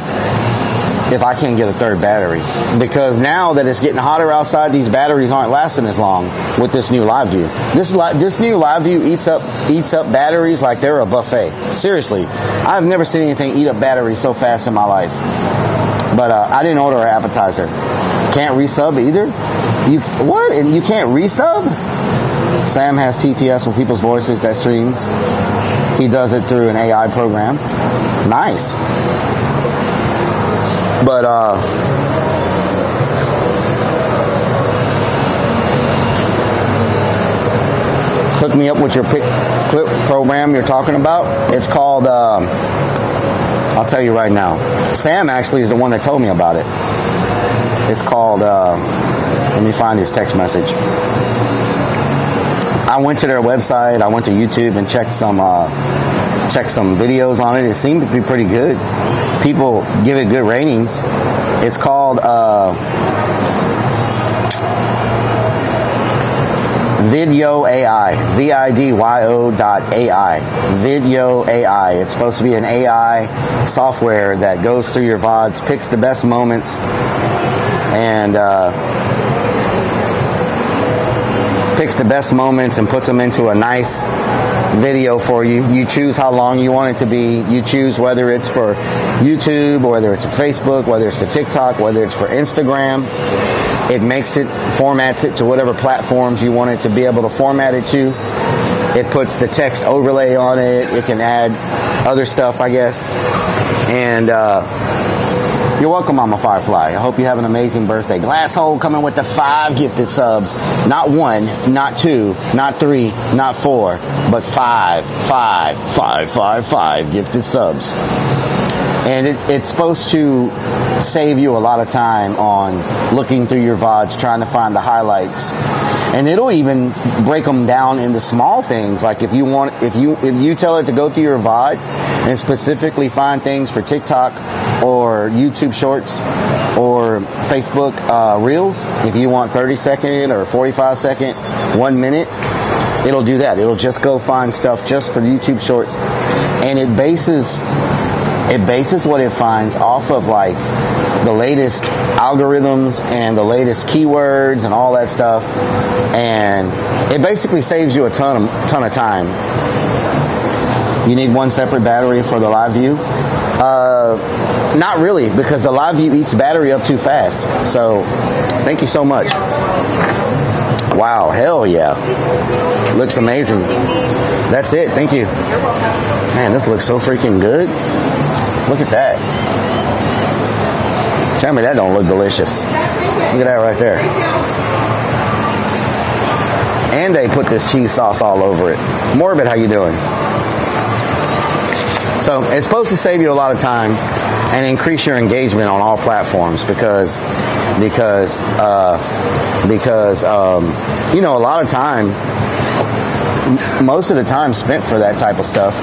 if I can't get a third battery. Because now that it's getting hotter outside, these batteries aren't lasting as long with this new Live View. This new Live View eats up batteries like they're a buffet. Seriously, I've never seen anything eat up batteries so fast in my life. But I didn't order an appetizer. Can't resub either? What? And you can't resub? Sam has TTS with People's Voices that streams. He does it through an AI program. Nice. But hook me up with your clip program you're talking about. It's called, I'll tell you right now. Sam actually is the one that told me about it. It's called, let me find his text message. I went to their website, I went to YouTube and checked some videos on it. It seemed to be pretty good. People give it good ratings. It's called Video AI, VIDYO.ai, Video AI. It's supposed to be an AI software that goes through your VODs, picks the best moments, and puts them into a nice video for you. You choose how long you want it to be. You choose whether it's for YouTube, or whether it's for Facebook, whether it's for TikTok, whether it's for Instagram. It makes it, formats it to whatever platforms you want it to be able to format it to. It puts the text overlay on it. It can add other stuff, I guess. And you're welcome, Mama Firefly. I hope you have an amazing birthday. Glasshole coming with the 5 gifted subs. Not 1, not 2, not 3, not 4, but 5 gifted subs. And it's supposed to save you a lot of time on looking through your VODs, trying to find the highlights. And it'll even break them down into small things. Like if you tell it to go through your VOD and specifically find things for TikTok or YouTube Shorts or Facebook Reels, if you want 30-second or 45-second, 1 minute, it'll do that. It'll just go find stuff just for YouTube Shorts. And it bases what it finds off of like the latest algorithms and the latest keywords and all that stuff, and it basically saves you a ton of time. You need one separate battery for the Live View? Not really, because the Live View eats battery up too fast. So thank you so much. Wow, hell yeah. Looks amazing. That's it, thank you. Man, this looks so freaking good. Look at that. Tell me that don't look delicious. Look at that right there. And they put this cheese sauce all over it. Morbid, how you doing? So it's supposed to save you a lot of time and increase your engagement on all platforms because you know, a lot of time, most of the time spent for that type of stuff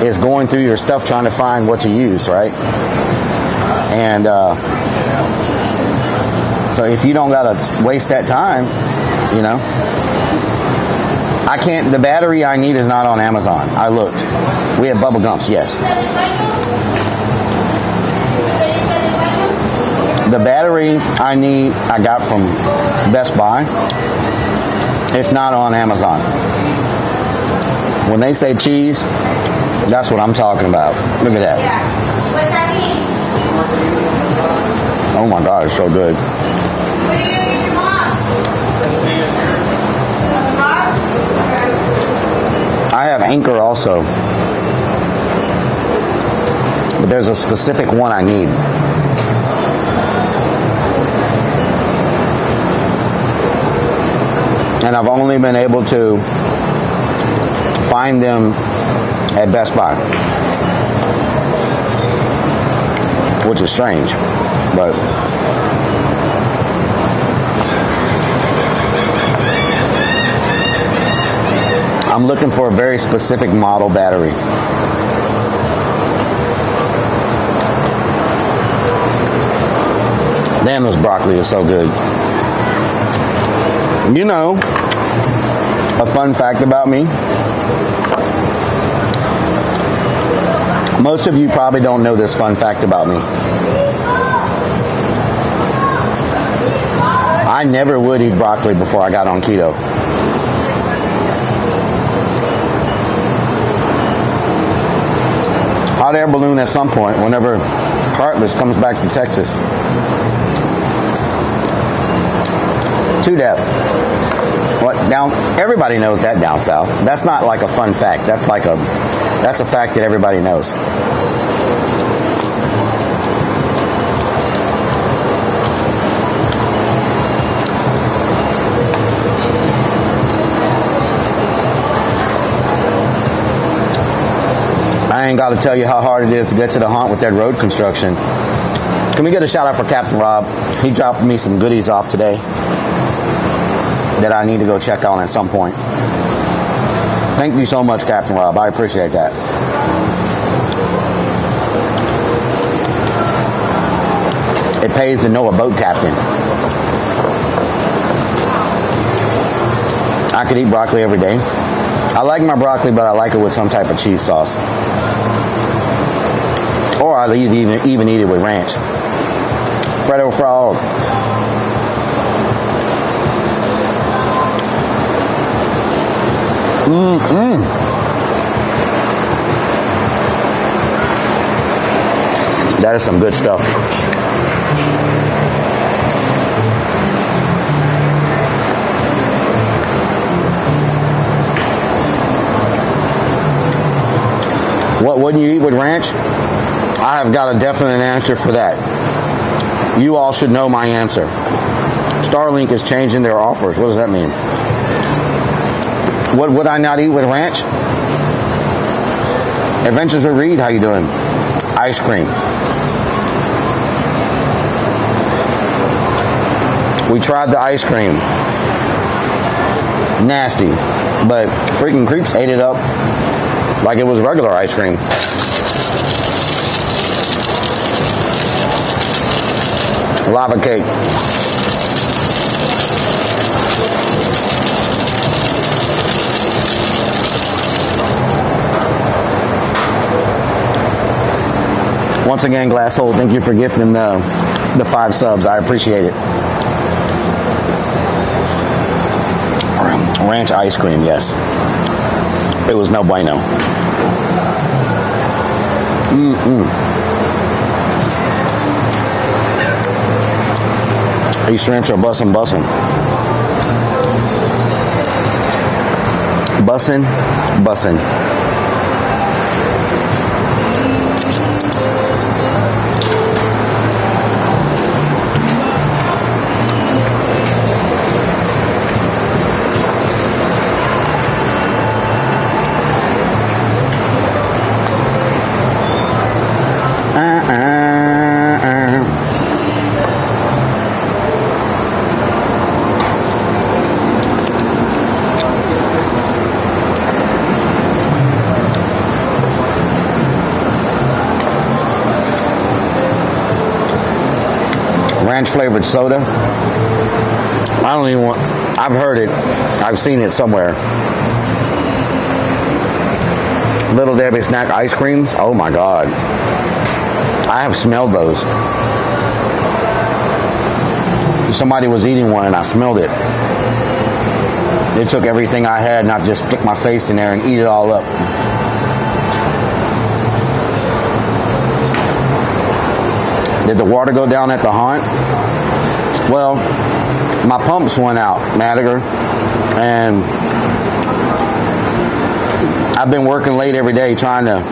is going through your stuff trying to find what to use, right? And so if you don't gotta waste that time, you know, the battery I need is not on Amazon. I looked. We have bubble gums, yes. The battery I need, I got from Best Buy. It's not on Amazon. When they say cheese, that's what I'm talking about. Look at that. What's that mean? Oh my God, it's so good. What are you gonna get your mom? I have Anchor also. But there's a specific one I need. And I've only been able to find them at Best Buy, which is strange, but I'm looking for a very specific model battery. Damn, this broccoli is so good. You know, a fun fact about me. Most of you probably don't know this fun fact about me. I never would eat broccoli before I got on keto. Hot air balloon at some point whenever Heartless comes back to Texas. To death. What down? Everybody knows that down south. That's not like a fun fact. That's a fact that everybody knows. I ain't got to tell you how hard it is to get to the hunt with that road construction. Can we get a shout out for Captain Rob? He dropped me some goodies off today that I need to go check on at some point. Thank you so much, Captain Rob. I appreciate that. It pays to know a boat captain. I could eat broccoli every day. I like my broccoli, but I like it with some type of cheese sauce. Or I'll even eat it with ranch. Fredo Frog. That is some good stuff. What wouldn't you eat with ranch? I have got a definite answer for that. You all should know my answer. Starlink is changing their offers. What does that mean? What would I not eat with ranch? Adventures with Reed, how you doing? Ice cream. We tried the ice cream. Nasty. But freaking creeps ate it up like it was regular ice cream. Lava cake. Once again, Glasshole, thank you for gifting the 5 subs. I appreciate it. Ranch ice cream, yes. It was no bueno. These shrimps are bussin'. Bussin'. Ranch flavored soda. I don't even want. I've heard it. I've seen it somewhere. Little Debbie snack ice creams. Oh my God. I have smelled those. Somebody was eating one and I smelled it. They took everything I had and I just stick my face in there and eat it all up. Did the water go down at the hunt? Well, my pumps went out, Madiger, and I've been working late every day trying to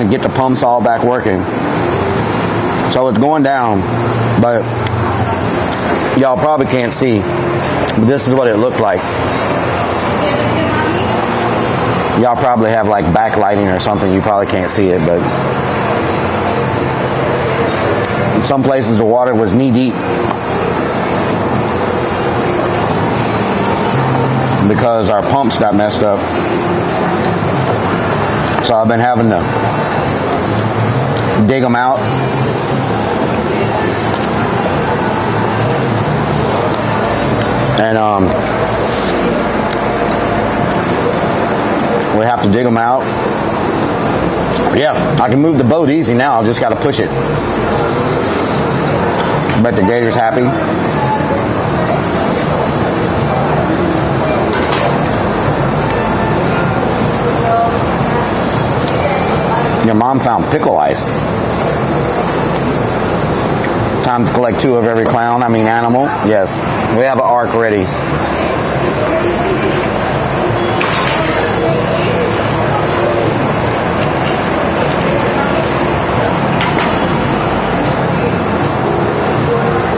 get the pumps all back working. So it's going down, but y'all probably can't see. But this is what it looked like. Y'all probably have like backlighting or something. You probably can't see it, but in some places the water was knee deep because our pumps got messed up. So I've been having to dig them out. And we have to dig them out. Yeah, I can move the boat easy now. I've just got to push it. Bet the gator's happy. Your mom found pickle ice. Time to collect 2 of every animal. Yes, we have an arc ready.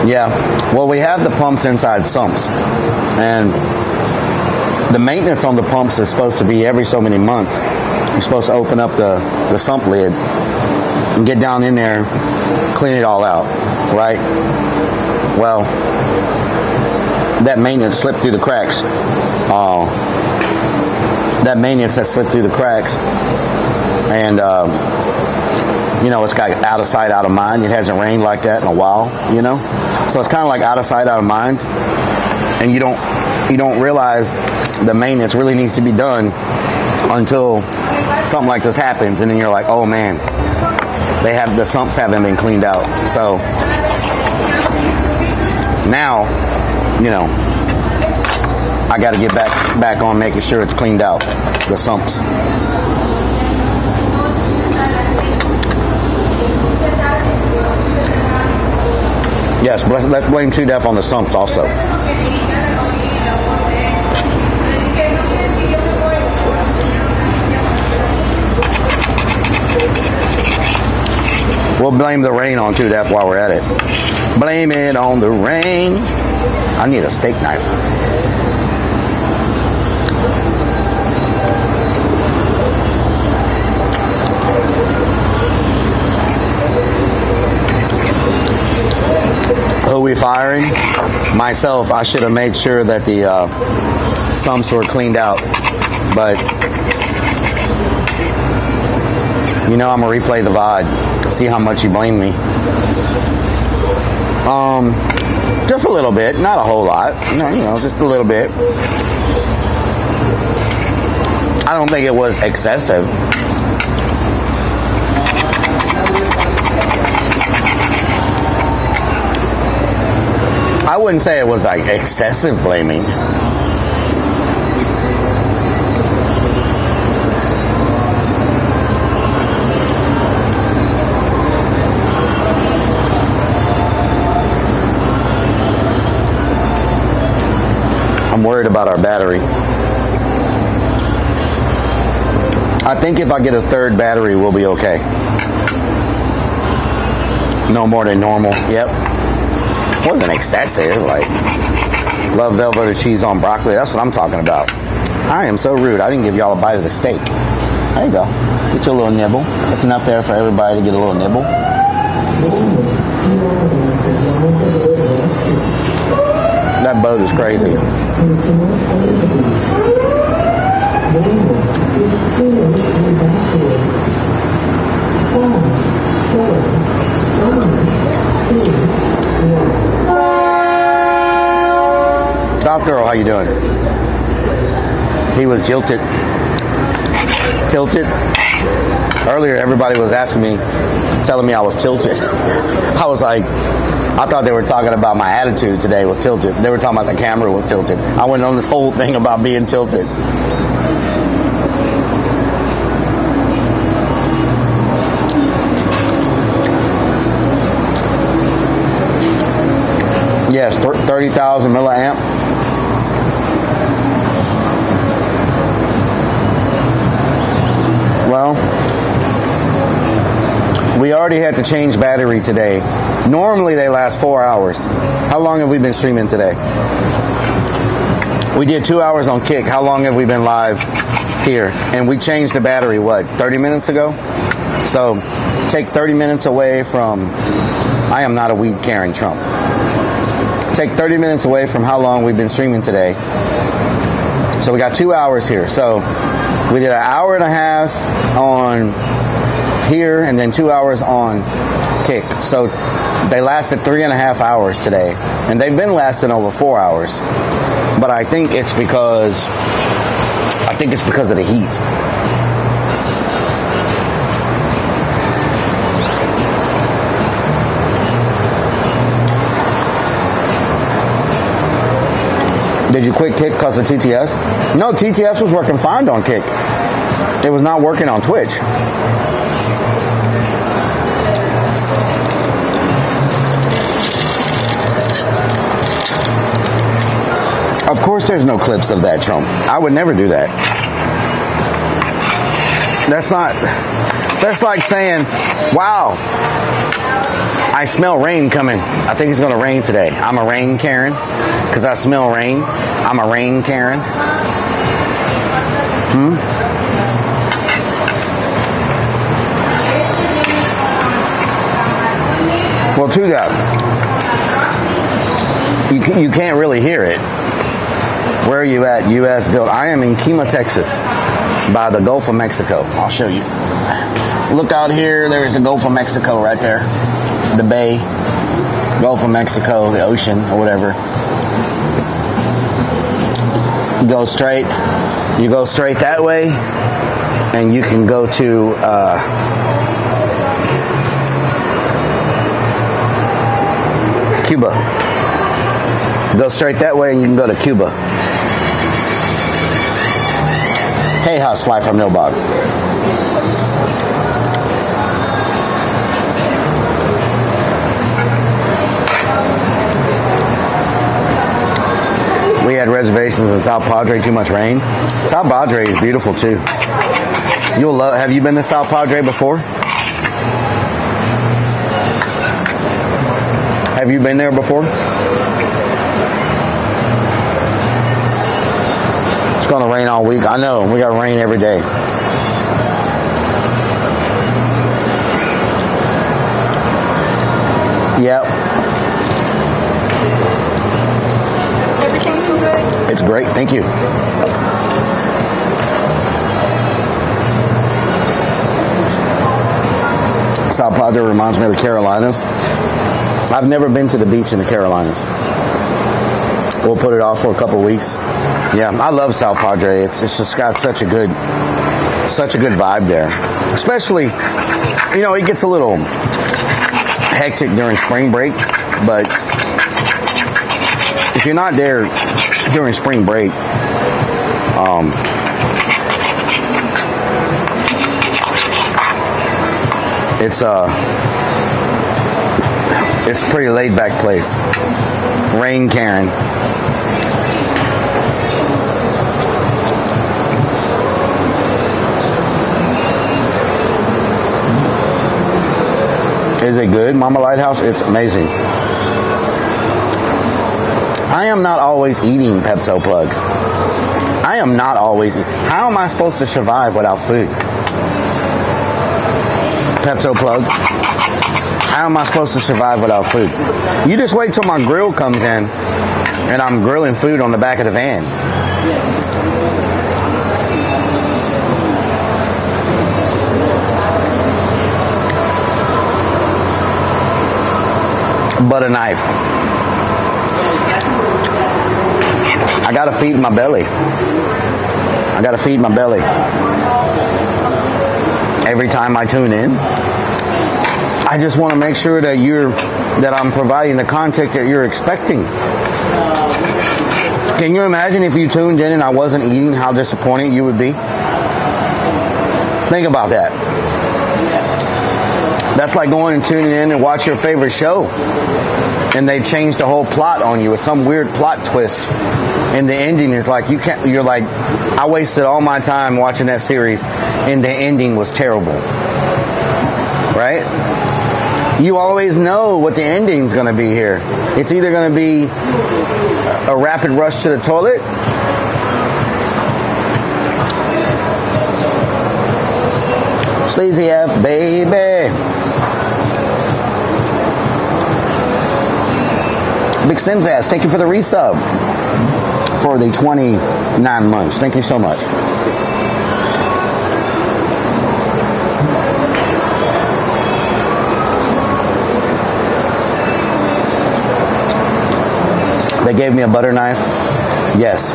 Yeah, well, we have the pumps inside sumps, and the maintenance on the pumps is supposed to be every so many months. You're supposed to open up the sump lid and get down in there, clean it all out, right? Well, that maintenance slipped through the cracks. That maintenance has slipped through the cracks, and it's got out of sight, out of mind. It hasn't rained like that in a while, so it's kind of like out of sight, out of mind, and you don't realize the maintenance really needs to be done until something like this happens, and then you're like, oh man, the sumps haven't been cleaned out. So now, I got to get back on making sure it's cleaned out, the sumps. Yes, let's blame 2 Def on the sumps also. We'll blame the rain on 2 Def while we're at it. Blame it on the rain. I need a steak knife. Who we firing? Myself. I should have made sure that the sumps were cleaned out, but I'm gonna replay the VOD, see how much you blame me. Just a little bit, not a whole lot. Just a little bit. I don't think it was excessive. I wouldn't say it was like excessive blaming. I'm worried about our battery. I think if I get a 3rd battery, we'll be okay. No more than normal. Yep. Wasn't excessive. Like, love velvet cheese on broccoli. That's what I'm talking about. I am so rude. I didn't give y'all a bite of the steak. There you go. Get your little nibble. That's enough there for everybody to get a little nibble. That boat is crazy. Doctor, how you doing? He was tilted. Earlier, everybody was asking me, telling me I was tilted. I was like, I thought they were talking about my attitude today was tilted. They were talking about the camera was tilted. I went on this whole thing about being tilted. Yes, 30,000 milliamp. Well, we already had to change battery today. Normally they last 4 hours. How long have we been streaming today? We did 2 hours on Kick. How long have we been live here? And we changed the battery, 30 minutes ago? So take 30 minutes away from, I am not a weed carrying Trump. Take 30 minutes away from how long we've been streaming today. So we got 2 hours here. So we did an hour and a half on here and then 2 hours on Kick. So they lasted 3.5 hours today. And they've been lasting over 4 hours. But I think it's because of the heat. Did you quit Kick because of TTS? No, TTS was working fine on Kick. It was not working on Twitch. course there's no clips of that, Trump. I would never do that. That's like saying, wow, I smell rain coming. I think it's going to rain today. I'm a rain Karen because I smell rain. I'm a rain Karen. Well, to that, you can't really hear it. Where are you at, U.S. build? I am in Kima, Texas, by the Gulf of Mexico. I'll show you. Look out here. There's the Gulf of Mexico right there. The bay. Gulf of Mexico, the ocean, or whatever. You go straight that way, and you can go to Cuba. Go straight that way and you can go to Cuba. Hey, housefly from Nilbog. We had reservations in South Padre, too much rain. South Padre is beautiful too. You'll love. Have you been to South Padre before? Have you been there before? It's going to rain all week. I know. We got rain every day. Yep. Everything's still good? It's great. Thank you. South Padre reminds me of the Carolinas. I've never been to the beach in the Carolinas. We'll put it off for a couple weeks. Yeah, I love South Padre. It's just got such a good vibe there. Especially, it gets a little hectic during spring break, but if you're not there during spring break, it's a pretty laid back place. Rain Karen. Is it good, Mama Lighthouse? It's amazing. I am not always eating, Pepto Plug. I am not always eating. How am I supposed to survive without food? Pepto Plug. How am I supposed to survive without food? You just wait till my grill comes in and I'm grilling food on the back of the van. Butter knife. I gotta feed my belly. Every time I tune in, I just want to make sure that I'm providing the content that you're expecting. Can you imagine if you tuned in and I wasn't eating, how disappointed you would be? Think about that. That's like going and tuning in and watch your favorite show, and they've changed the whole plot on you with some weird plot twist, and the ending is like you're like, I wasted all my time watching that series, and the ending was terrible. Right? You always know what the ending's going to be here. It's either going to be a rapid rush to the toilet, Sleazy F, baby. Big Sims ass, thank you for the resub for the 29 months. Thank you so much. They gave me a butter knife. Yes.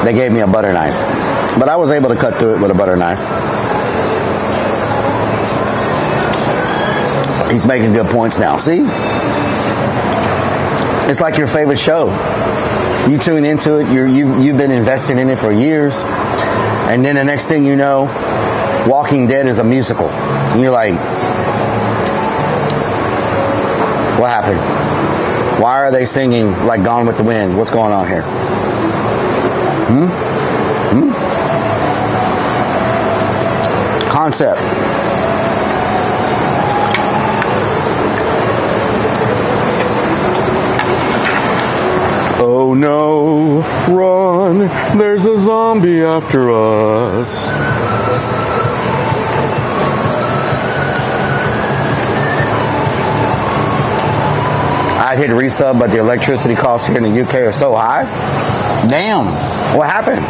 They gave me a butter knife. But I was able to cut through it with a butter knife. He's making good points now. See? It's like your favorite show. You tune into it. You've been invested in it for years. And then the next thing you know, Walking Dead is a musical. And you're like, what happened? Why are they singing like Gone with the Wind? What's going on here? Concept. Oh no, run, there's a zombie after us. I'd hit resub, but the electricity costs here in the UK are so high. Damn, what happened?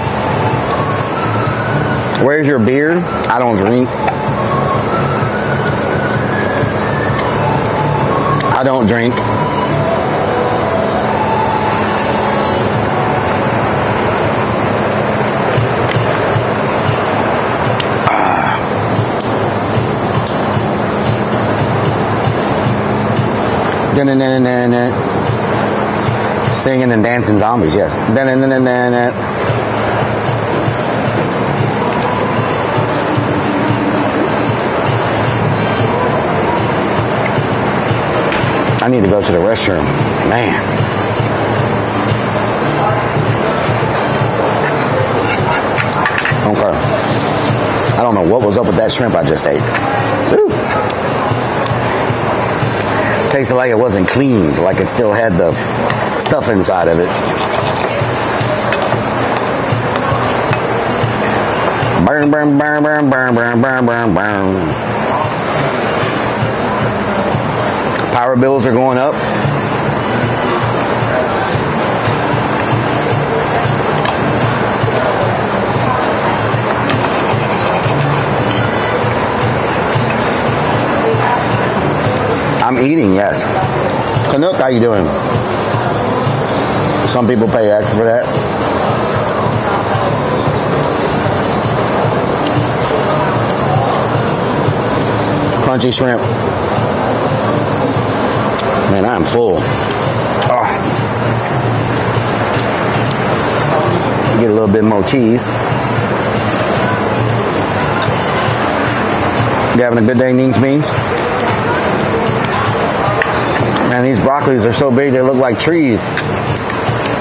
Where's your beer? I don't drink. I don't drink. Singing and dancing zombies, yes. I need to go to the restroom. Man. Okay. I don't know what was up with that shrimp I just ate. Ooh. Tasted like it wasn't cleaned, like it still had the stuff inside of it. Burn, burn, burn, burn, burn, burn, burn, burn, burn. Power bills are going up. I'm eating, yes. Canuck, how you doing? Some people pay extra for that. Crunchy shrimp. Man, I'm full. Oh. Get a little bit more cheese. You having a good day, Neens Beans? Man, these broccolis are so big they look like trees.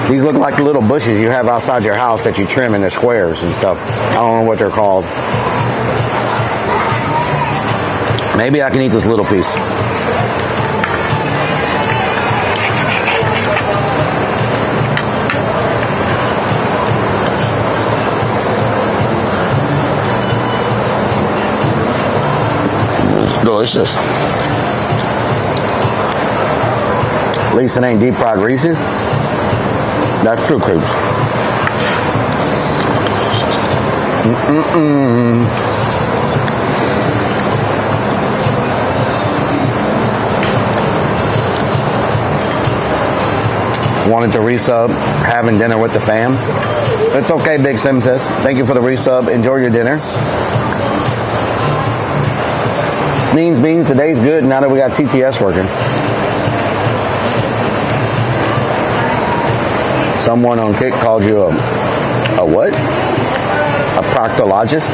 These look like the little bushes you have outside your house that you trim into squares and stuff. I don't know what they're called. Maybe I can eat this little piece. Delicious. At least it ain't deep fried Reese's. That's true, creeps. Wanted to resub, having dinner with the fam. It's okay, Big Sim says. Thank you for the resub. Enjoy your dinner. Means beans, today's good now that we got TTS working. Someone on Kick called you a what? A proctologist?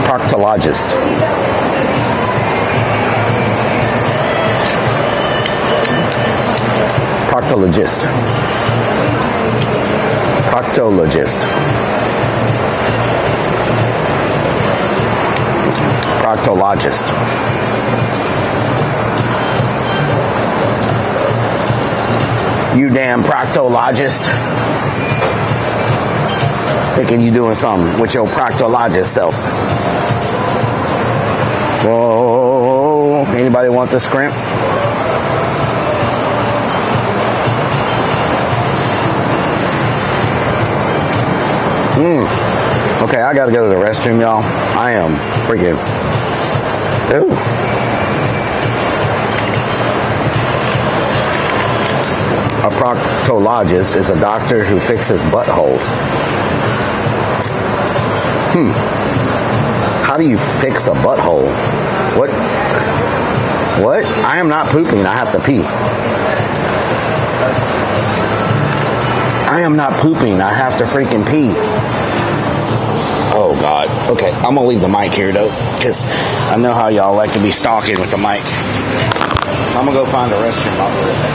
Proctologist. Proctologist. Proctologist. Proctologist. You damn proctologist. Thinking you doing something with your proctologist self. Whoa. Anybody want the scrimp? Okay, I gotta go to the restroom, y'all. I am freaking... Ooh. A proctologist is a doctor who fixes buttholes. How do you fix a butthole? What? I am not pooping. I have to pee. I am not pooping. I have to freaking pee. Oh, God. Okay, I'm going to leave the mic here, though, because I know how y'all like to be stalking with the mic. I'm going to go find a restroom. I'll be right back.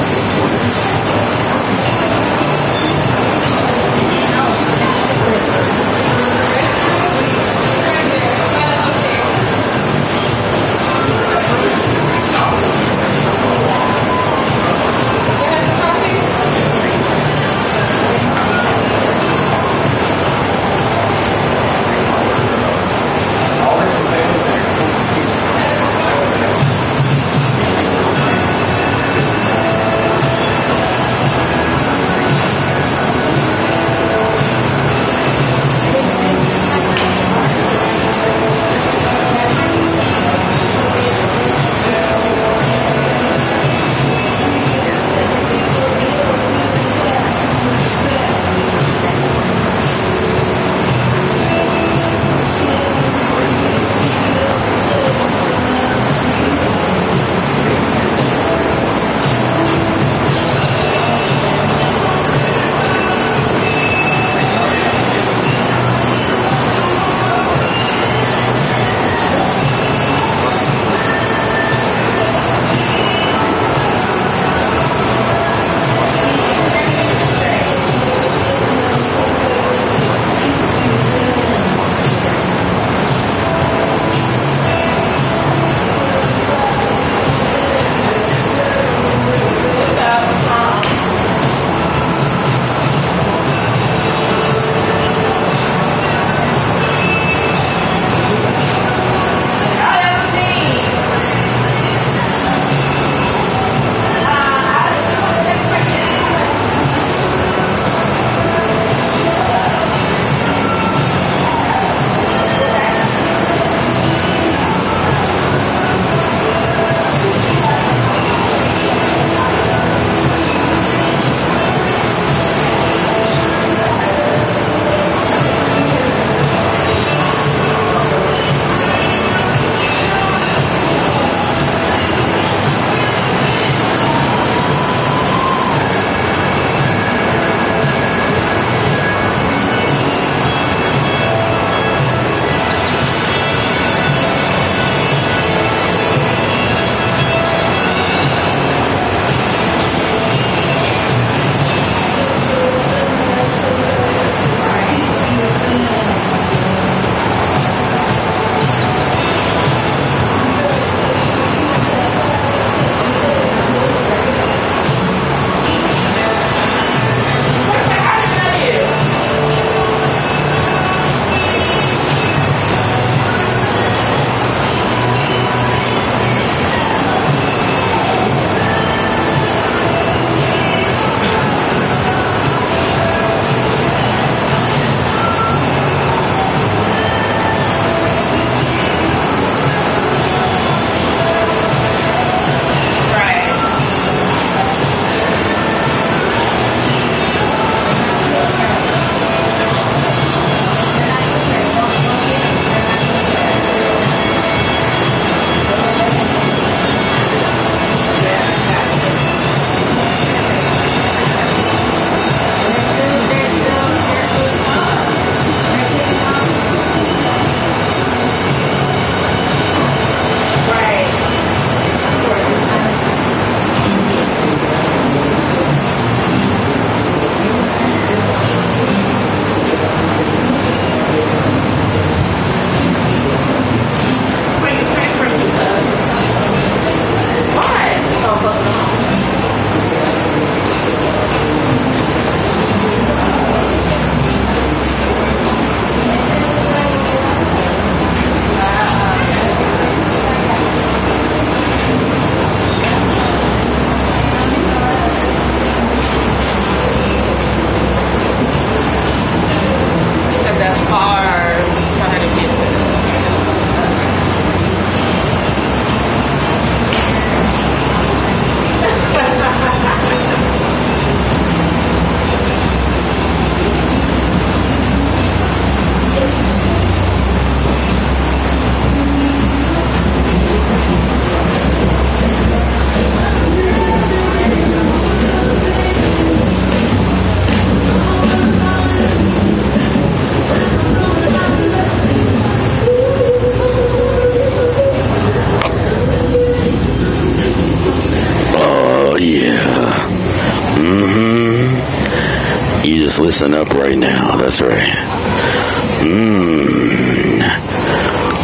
Just listen up right now. That's right.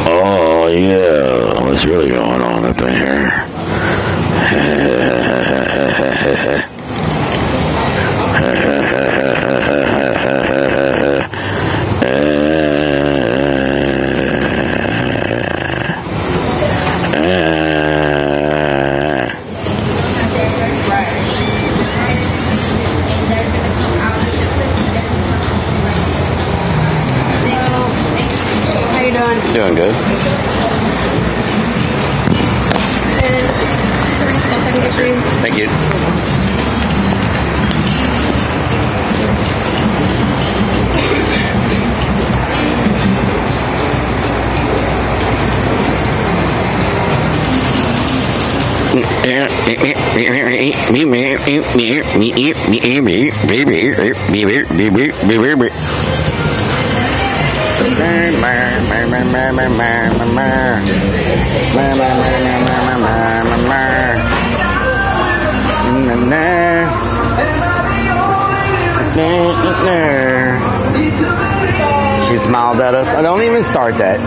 Oh, yeah. What's really going on up in here? Doing good. Thank you. She smiled at us. Don't even start that.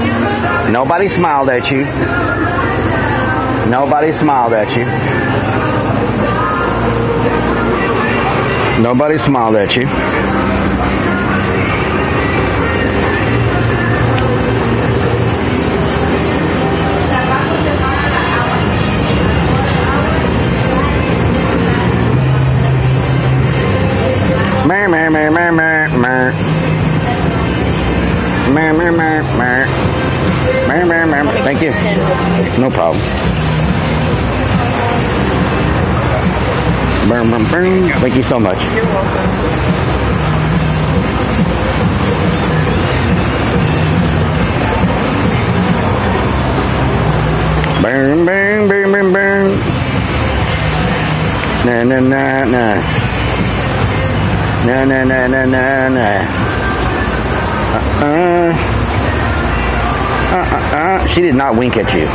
Nobody smiled at you. Nobody smiled at you. Nobody smiled at you. Thank you. No problem. Thank you so much. You're welcome. Burn, burn, burn, burn, burn. Na na na na. Na na na na na na. She did not wink at you.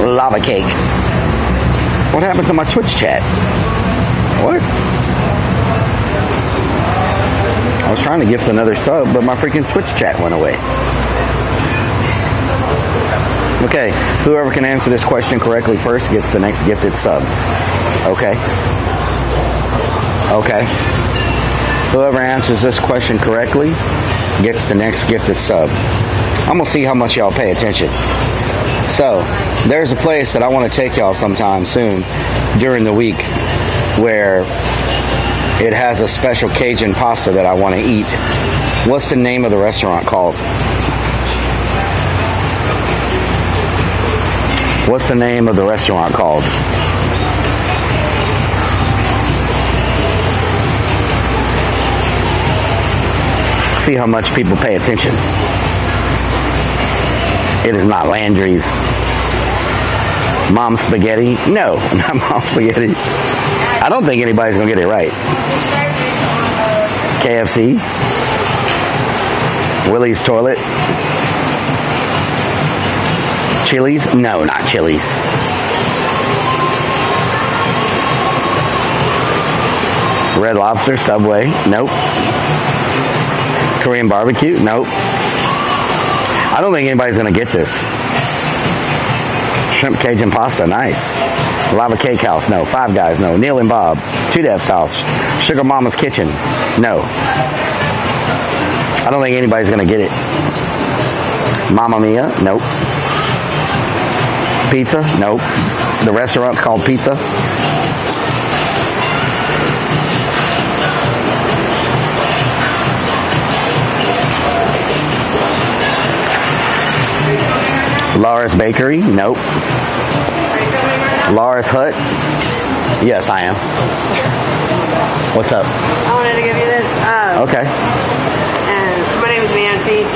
Lava cake. What happened to my Twitch chat? What? I was trying to gift another sub, but my freaking Twitch chat went away. Okay, whoever can answer this question correctly first gets the next gifted sub. Okay. Okay. Whoever answers this question correctly gets the next gifted sub. I'm gonna see how much y'all pay attention. So, there's a place that I want to take y'all sometime soon during the week where it has a special Cajun pasta that I want to eat. What's the name of the restaurant called? What's the name of the restaurant called? See how much people pay attention. It is not Landry's. Mom Spaghetti? No, not Mom Spaghetti. I don't think anybody's going to get it right. KFC? Willie's Toilet? Chili's? No, not Chili's. Red Lobster? Subway? Nope. Korean barbecue? Nope. I don't think anybody's going to get this. Shrimp Cajun pasta, nice. Lava Cake House, no. Five Guys, no. Neil and Bob, Two Dev's House, Sugar Mama's Kitchen, no. I don't think anybody's going to get it. Mamma Mia, nope. Pizza, nope. The restaurant's called Pizza. Laura's Bakery, nope. Lars Hut? Yes, I am. What's up? I wanted to give you this. Okay. And my name is Nancy.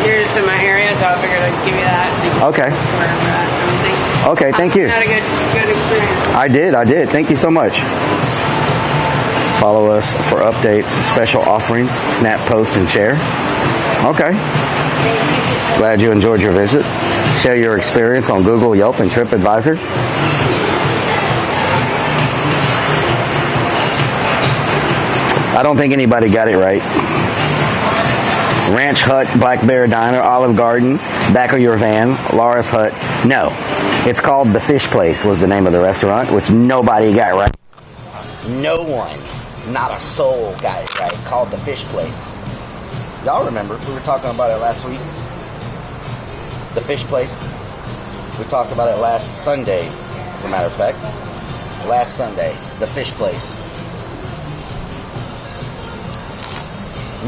You're just in my area, so I figured I'd give you that. So you can Okay. see where I'm at and everything. Okay, thank you. Had a good experience. I did. Thank you so much. Follow us for updates, special offerings, snap, post, and share. Okay. Glad you enjoyed your visit. Share your experience on Google, Yelp, and TripAdvisor. I don't think anybody got it right. Ranch Hut, Black Bear Diner, Olive Garden, back of your van, Laura's Hut. No, it's called The Fish Place was the name of the restaurant, which nobody got right. No one, not a soul got it right, called The Fish Place. Y'all remember, we were talking about it last week. The Fish Place. We talked about it last Sunday, as a matter of fact. Last Sunday, The Fish Place.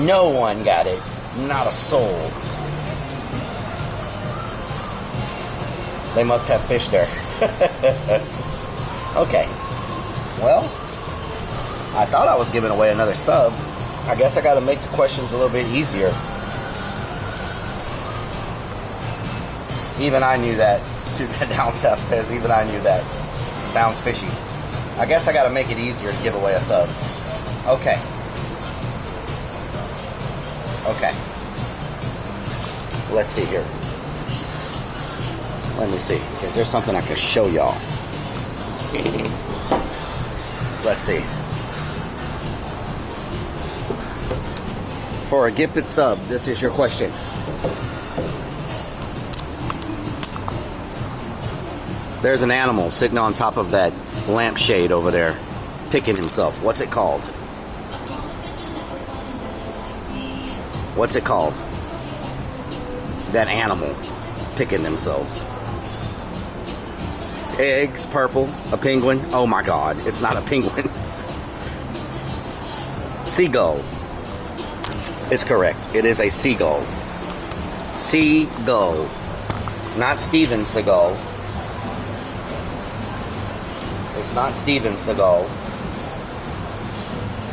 No one got it. Not a soul. They must have fish there. Okay. Well, I thought I was giving away another sub. I guess I got to make the questions a little bit easier. Even I knew that. Down South says, even I knew that. Sounds fishy. I guess I got to make it easier to give away a sub. Okay. Okay. Let's see here. Let me see. Is there something I can show y'all? Let's see. For a gifted sub, this is your question. There's an animal sitting on top of that lampshade over there, picking himself. What's it called? What's it called? That animal picking themselves. Eggs, purple, a penguin. Oh my God, it's not a penguin. Seagull. It's correct. It is a seagull. Seagull. Not Steven Seagal. It's not Steven Seagal.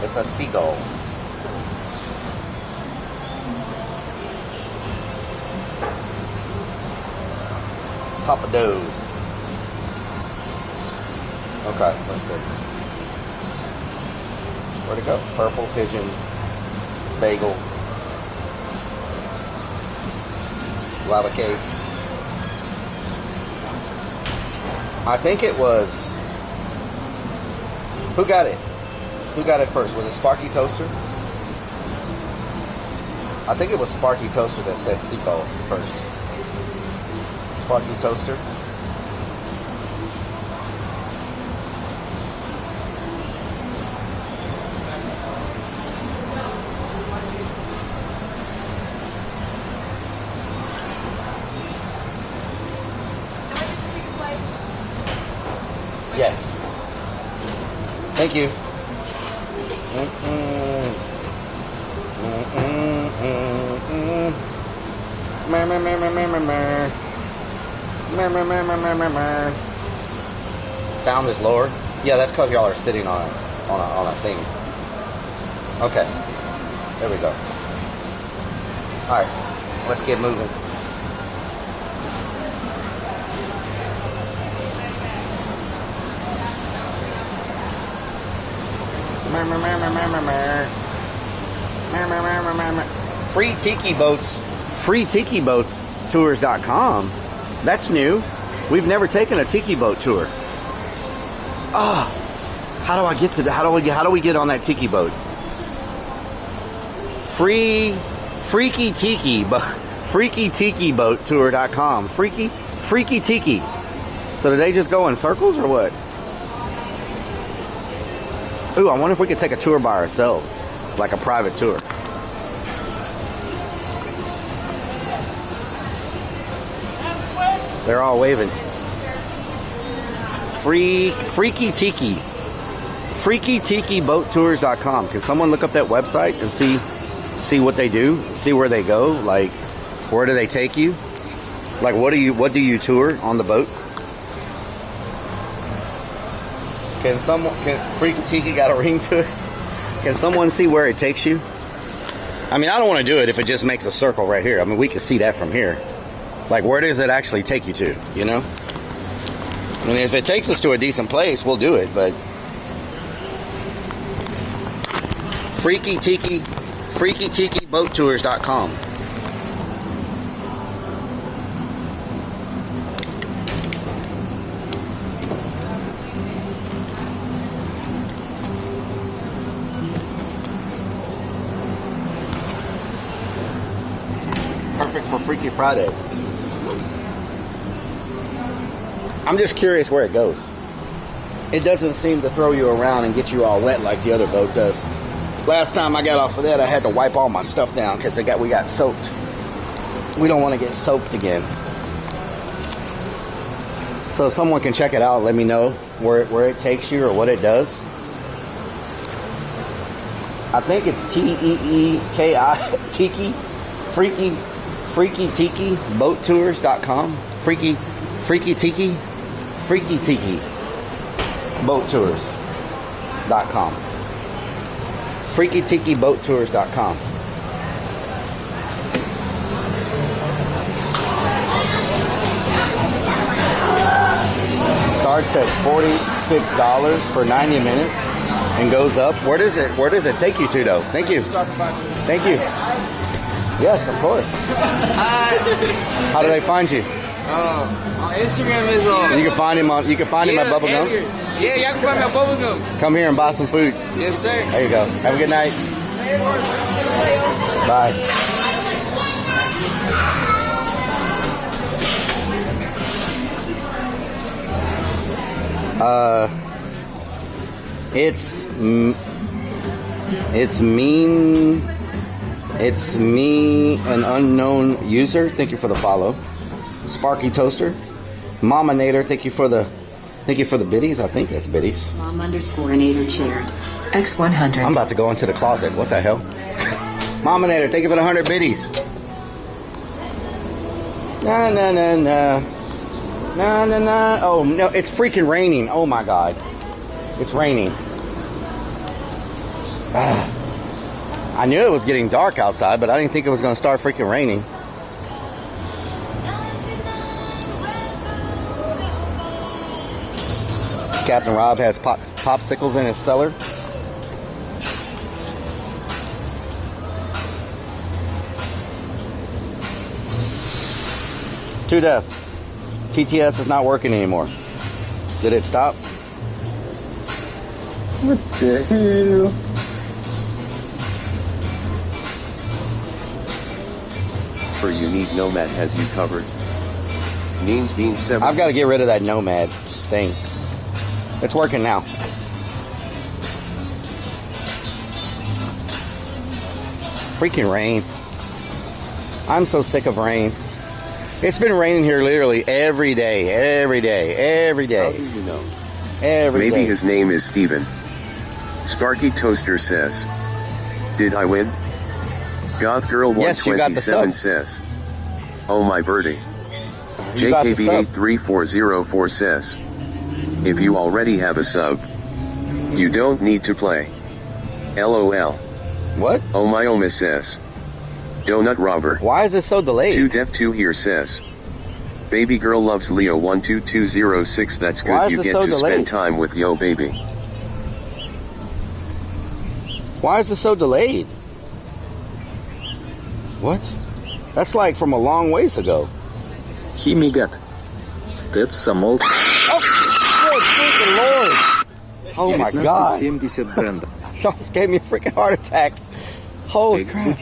It's a seagull. Papa Do's. Okay, let's see. Where'd it go? Purple pigeon, bagel, lava cake. I think it was. Who got it? Who got it first? Was it Sparky Toaster? I think it was Sparky Toaster that said Seagull first. Sparky Toaster. Yes. Thank you. Sound is lower. Yeah, that's because y'all are sitting on a thing. Okay. There we go. All right. Let's get moving. Free Tiki Boats. Free Tiki Boats Tours.com. That's new. We've never taken a tiki boat tour. Ah, how do I get to the, how do we get on that tiki boat? Freaky Tiki Boat Tour.com. Freaky Tiki. So do they just go in circles or what? Ooh, I wonder if we could take a tour by ourselves, like a private tour. They're all waving. Freaky Tiki. FreakyTikiBoatTours.com. Can someone look up that website and see what they do? See where they go? Like, where do they take you? Like, what do you tour on the boat? Can Freaky Tiki got a ring to it? Can someone see where it takes you? I mean, I don't want to do it if it just makes a circle right here. I mean, we can see that from here. Like, where does it actually take you to, you know? I mean, if it takes us to a decent place, we'll do it, but... FreakyTikiBoatTours.com. Perfect for Freaky Friday. I'm just curious where it goes. It doesn't seem to throw you around and get you all wet like the other boat does. Last time I got off of that, I had to wipe all my stuff down because we got soaked. We don't want to get soaked again. So if someone can check it out, let me know where it takes you or what it does. I think it's T-E-E-K-I, Tiki, Freaky Tiki, BoatTours.com. Freaky Tiki, BoatTours.com. FreakyTikiBoatTours.com. Starts at $46 for 90 minutes and goes up. Where does it take you to though? Thank you. Thank you. Yes, of course. How do they find you? On Instagram is on. You can find him at Bubblegums. Yeah, y'all can find me at Bubblegums. Come here and buy some food. Yes, sir. There you go. Have a good night. Bye. It's me, an unknown user. Thank you for the follow. Sparky Toaster. Mama-nator, thank you for the biddies. I think that's biddies. Mom_nator shared. X100. I'm about to go into the closet. What the hell? Mama-nator, thank you for the 100 biddies. Na. Oh no, it's freaking raining. Oh my god. It's raining. I knew it was getting dark outside, but I didn't think it was going to start freaking raining. Captain Rob has popsicles in his cellar. Too deaf. TTS is not working anymore. Did it stop? What the hell? For you need Nomad has you covered. Means being 7. I've got to get rid of that Nomad thing. It's working now. Freaking rain. I'm so sick of rain. It's been raining here literally every day. How do you know? Maybe day. His name is Steven. Sparky Toaster says, did I win? Goth Girl 127 says, oh my birdie. JKB83404 says, if you already have a sub, you don't need to play. LOL. What? Oh my Oma says, Donut Robber. Why is it so delayed? 2Dep2 here says, baby girl loves Leo 12206. That's good. You get to spend time with yo baby. Why is it so delayed? What? That's like from a long ways ago. Химигат. That's some old... Oh, good freaking Lord. Oh my God. 1970 бренда. You almost gave me a freaking heart attack. Holy crap.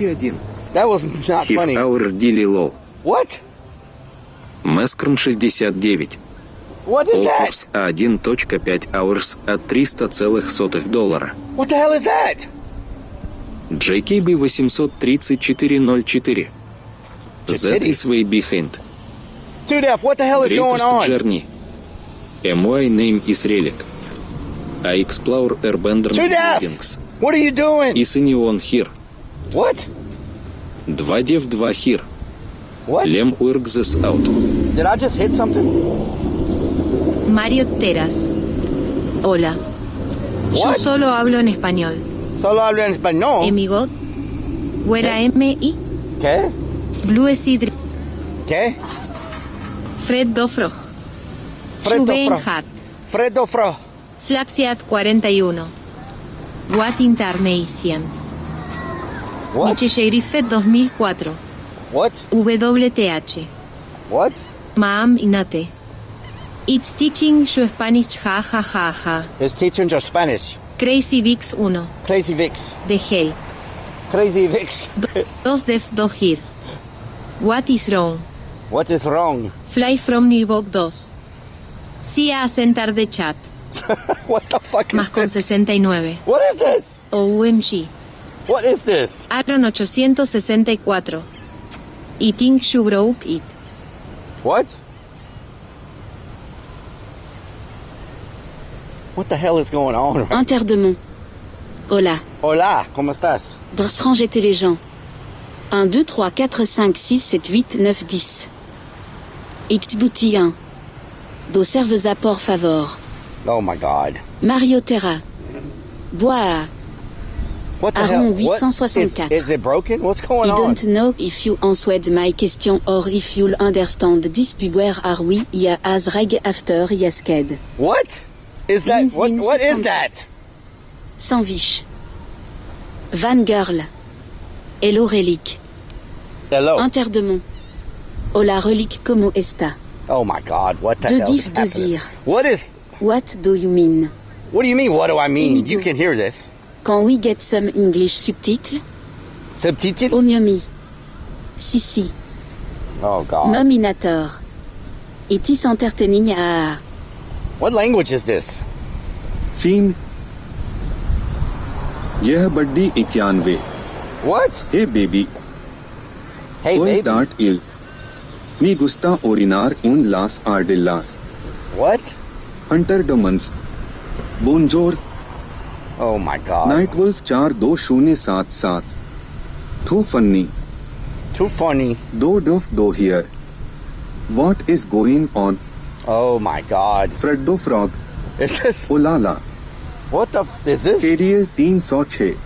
That was not funny. Hour Dilly LOL. What? Mescrum 69. What is that? 1.5 hours at $300,000. What the hell is that? JKB 83404. That is way behind. Dude F, what the hell is going on? Journey. My name is Relic. I explore Airbender buildings. What are you doing? Is anyone here? What? 2dev2 here. What? Lem work this out. Did I just hit something? Mario Teras. Hola. Yo solo hablo en español. Solo hablo en español. Emigot. Wera M.I. ¿Qué? Blue Sidri. ¿Qué? Fred Dofrog. Fred Dofrog. Hat. Fred Dofrog. Slapsiat 41. What Internation. What? Michelle 2004. What? WTH. What? Maam Inate. It's teaching you Spanish ja ja ja ja. It's teaching you Spanish. Crazy Vix 1. Crazy Vix. De Hell. Crazy Vix. 2 Def 2 Here. What is wrong? What is wrong? Fly from Nilbog 2. Sí a asentar de chat. What the fuck Más is con this? 69. What is this? OMG. What is this? Aaron 864. I think you broke it. What? What the hell is going on right Interdemont. Hola. Hola, ¿cómo estás? Dressranger les gens. 1, 2, 3, 4, 5, 6, 7, 8, 9, 10. X bouti 1. Do serves à por favor. Oh my god. Mario Terra. Bois. What the Aaron hell? What? 864. Is it broken? What's going I on? don't know if you answered my question or if you'll understand this. Where are we? Ya as reg after yasked. What? Is that? What is that? Sans viche. Van Girl. Hello Relic. Hello. Interdemont. Hola Relic como está? Oh my god, what the De hell is div happening? désir. What is... What do you mean? What do you mean, what do I mean? You can hear this. Can we get some English subtitle? Subtitle? Omiomi. Si. Oh god. Nominator. It is entertaining à... What language is this? Scene. यह बड्डी 91. What? Hey baby. Hey Hoy baby. dart il. Mi gusta orinar un las ardellas. What? Hunter Domans. Bonjour. Oh my god. Night Wolf 42077. Too funny. Too funny. Do dof do here. What is going on? Oh my god. Freddo Frog. Is this... Olala. What the is this? KDA 306.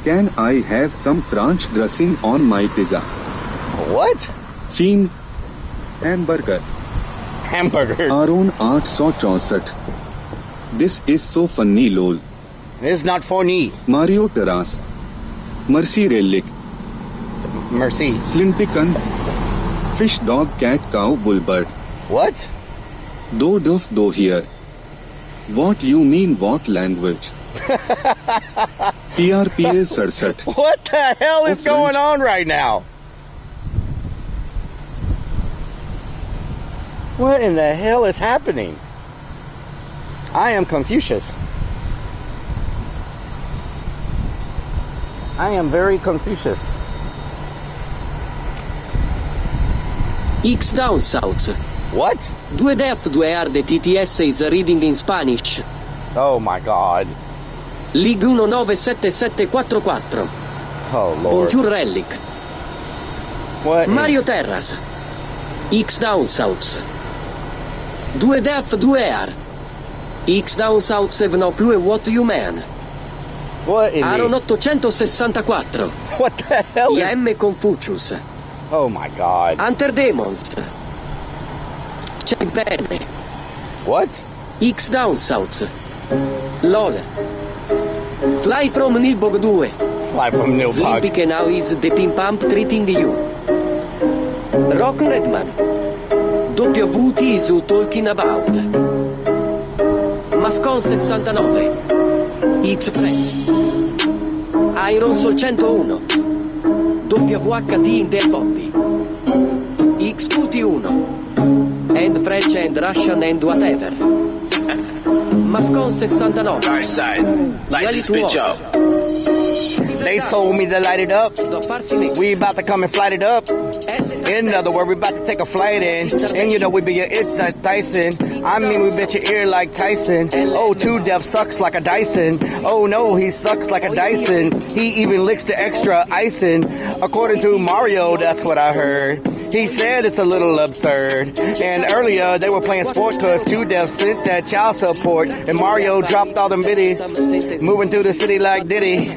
Can I have some French dressing on my pizza? What? Fiend. Hamburger. Hamburger. Aaron 864. This is so funny lol. It's not funny. Mario Terras. Mercy Relic. Mercy. Slintican. Fish dog cat cow bullbird. What? Do dof do here. What you mean what language? PRPL Sarsat. What the hell is going on right now? What in the hell is happening? I am Confucius. I am very Confucius. X down south. What? 2 def 2 hard TTS is reading in Spanish. Oh my god. League 197744. Oh lord. Bonjour Relic. What? Mario Terras. X down south. 2 def 2 air. X down south 7 no plus what you mean? What in Aaron the... 864. What the hell is... IM Confucius. Oh my god. Hunter Demons. C'è bene. What? X down south. LOL. Fly from Nilbog 2. Fly from Nilbog. Sleepy now is the pimp pump treating you. Rock Redman. WT is talking about. Mascon 69. X French. Iron Sol 101. WHT in the Bobby. X Puti 1. And French and Russian and whatever. Mascon 69. Dark side. Light this bitch up. They told me to light it up. We about to come and flight it up. In other words, we about to take a flight in. And you know we be your itch like Dyson. I mean we bet your ear like Tyson. Oh, 2 Def sucks like a Dyson. Oh no, he sucks like a Dyson. He even licks the extra icing. According to Mario, that's what I heard. He said it's a little absurd. And earlier they were playing sport cause 2 Def sent that child support. And Mario dropped all them biddies. Moving through the city like Diddy.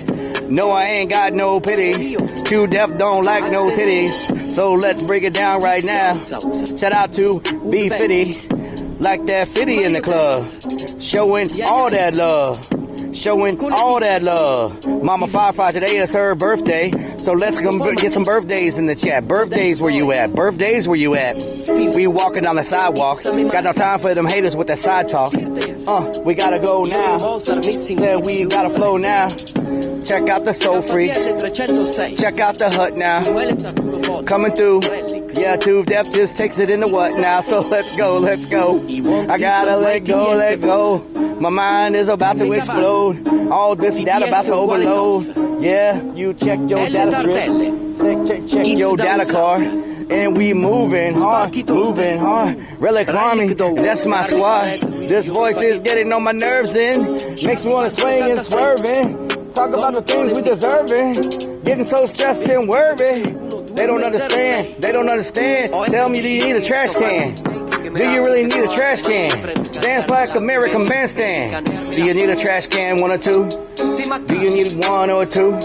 No, I ain't got no pity. 2 Def don't like no titties. So let's break it down right now. Shout out to B50. Like that 50 in the club. Showing all that love. Showing all that love. Mama Firefly, today is her birthday. So let's get some birthdays in the chat. Birthdays where you at? Birthdays where you at? We walking down the sidewalk. Got no time for them haters with that side talk. We gotta go now. Said we gotta flow now. Check out the Soul Free. Check out the Hut now. Coming through. Yeah, 2 Def just takes it into what now? So let's go, let's go. I gotta let go, let go. My mind is about to explode. All this data about to overload. Yeah, you check your data grid. Check your data card. And we moving hard, moving hard. Relic Army, that's my squad. This voice is getting on my nerves in. Makes me wanna swing and swerving. Talk about the things we deserving. Getting so stressed and worried. They don't understand, they don't understand. Tell me, do you need a trash can? Do you really need a trash can? Dance like American Bandstand. Do you need a trash can, 1 or 2? Do you need 1 or 2?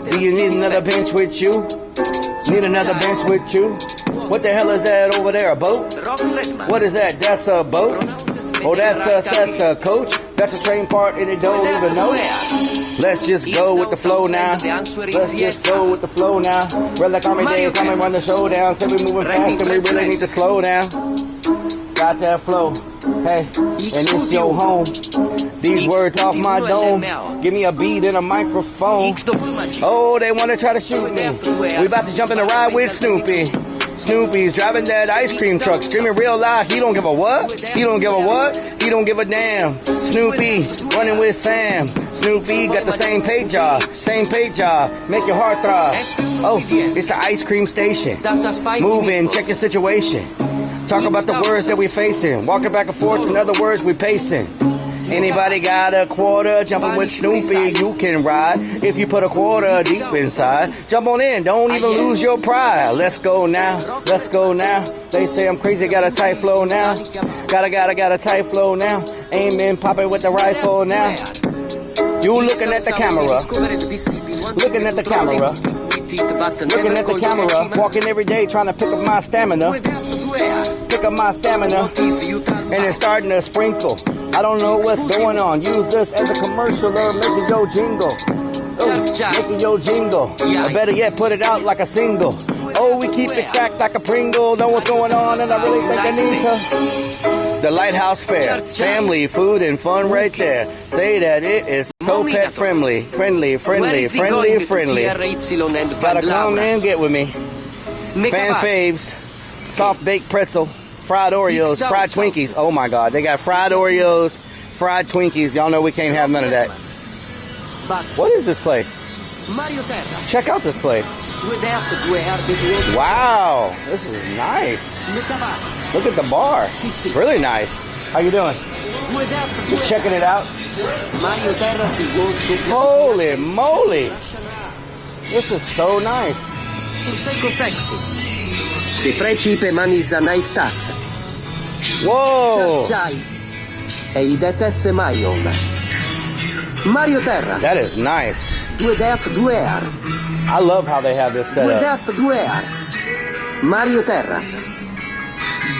Do you need another bench with you? Need another bench with you? What the hell is that over there, a boat? What is that? That's a boat? Oh, that's a coach? That's a train part and it don't even know. Let's just go with the flow now. Let's just go with the flow now. Relic Army Day, come and run the show down. Say we moving fast and we really need to slow down. Got that flow. Hey, and it's your home. These words off my dome. Give me a beat and a microphone. Oh, they want to try to shoot me. We about to jump in the ride with Snoopy. Snoopy's driving that ice cream truck, screaming real loud. He don't give a what? He don't give a what? He don't give a damn. Snoopy running with Sam. Snoopy got the same pay job. Same pay job. Make your heart throb. Oh, it's the ice cream station. Move in, check your situation. Talk about the words that we facing. Walking back and forth, in other words, we pacing. Anybody got a quarter? Jumping with Snoopy, you can ride. If you put a quarter deep inside, jump on in, don't even lose your pride. Let's go now, let's go now. They say I'm crazy, got a tight flow now. Got a tight flow now. Aiming, popping with the rifle now. You looking at the camera. Looking at the camera. Looking at the camera. Walking every day trying to pick up my stamina. Pick up my stamina. And it's starting to sprinkle. I don't know what's going on. Use this as a commercial or make it your jingle. Oh, make it your jingle. Or better yet, put it out like a single. Oh, we keep it cracked like a Pringle. Know what's going on, and I really think I need to. The Lighthouse Fair. Family, food, and fun right there. Say that it is so pet friendly. Friendly. Gotta come and get with me. Fan faves. Soft baked pretzel. Fried Oreos, fried Twinkies. Oh my God, they got fried Oreos, fried Twinkies. Y'all know we can't have none of that. What is this place? Check out this place. Wow, this is nice. Look at the bar. Really nice. How you doing? Just checking it out. Holy moly. This is so nice. Ti precipe maniza na istaca. Whoa! E i detesse Mayon. Mario Terra. That is nice. 2 Def 2 Air. I love how they have this set 2 up. Def 2 Air. Mario Terras.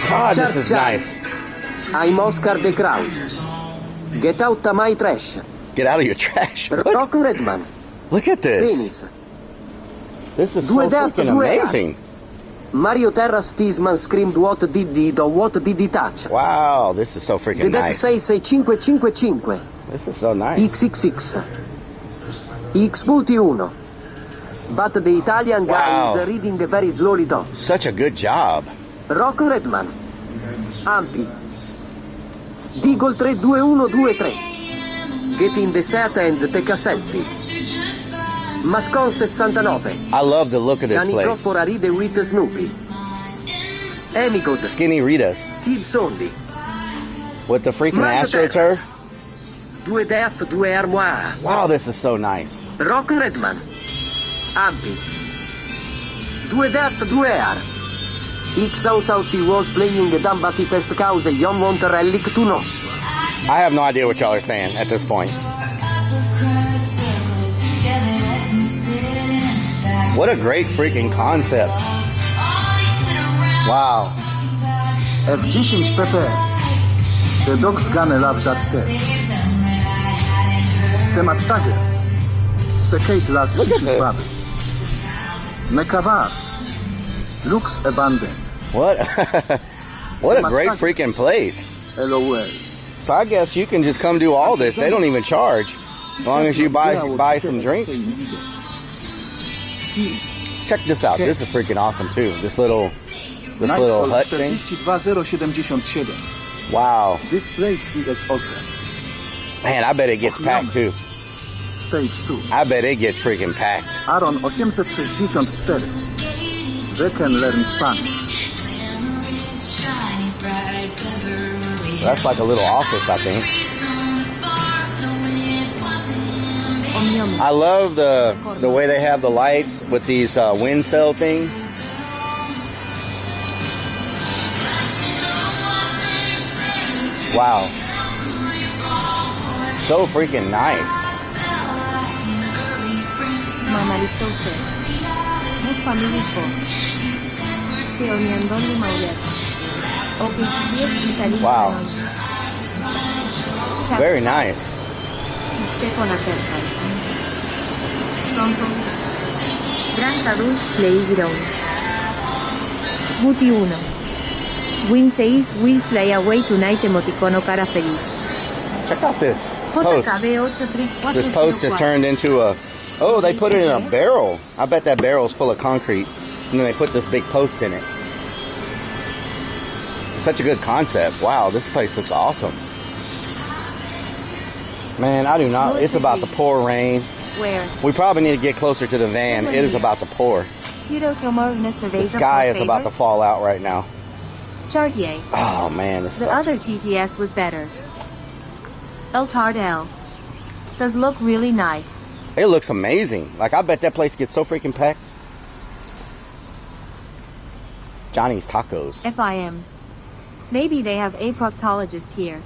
God, this is nice. I'm Oscar the Crowd. Get out of my trash. Get out of your trash. Rock Redman. Look at this. Dennis. This is so freaking amazing. Mario Terras Tisman screamed what did he touch? Wow, this is so freaking nice. 66555. This is so nice. XXX. X multi 1. But the Italian guy is reading very slowly though. Such a good job. Rock Redman. Ampi. Deagle 32123. Get in the set and take a selfie. Mascon 69. I love the look of this place. Canicroppora ride with Snoopy. Emigot. Skinny Ritas. Kid Sondi. With the freaking AstroTurf. Due Def, due Armoire. Wow, this is so nice. Rock Redman. Ampi. Due Def, due Ar. X down South Sea was playing the Dambati Test Cause Yon Monterelli to no. I have no idea what y'all are saying at this point. What a great freaking concept. Wow. F10 PP. The dog's gonna love that test. Temat Tiger. Secate last Look at this. Baby. Mekavar. Looks abandoned. What? What a great freaking place. LOL. So I guess you can just come do all this. They don't even charge. As long as you buy some drinks. Check this out. This is freaking awesome too. This little hut thing. 42077. Wow. This place is awesome. Man, I bet it gets packed too. Stage 2. I bet it gets freaking packed. Aaron 864. They can learn Spanish. That's like a little office, I think. I love the way they have the lights with these wind sail things. Wow. So freaking nice. Wow. Very nice. Playground. Booty 1. Win 6 will fly away tonight emoticono cara feliz. Check out this post. This post just turned into a... Oh, they put it in a barrel. I bet that barrel's full of concrete. And then they put this big post in it. It's such a good concept. Wow, this place looks awesome. Man, I do not... It's about to pour rain. Where? We probably need to get closer to the van. It is about to pour. The sky is about to fall out right now. Chartier. Oh man, this The sucks. other TTS was better. El Tardel. Does look really nice. It looks amazing. Like, I bet that place gets so freaking packed. Johnny's Tacos. FIM. Maybe they have a proctologist here.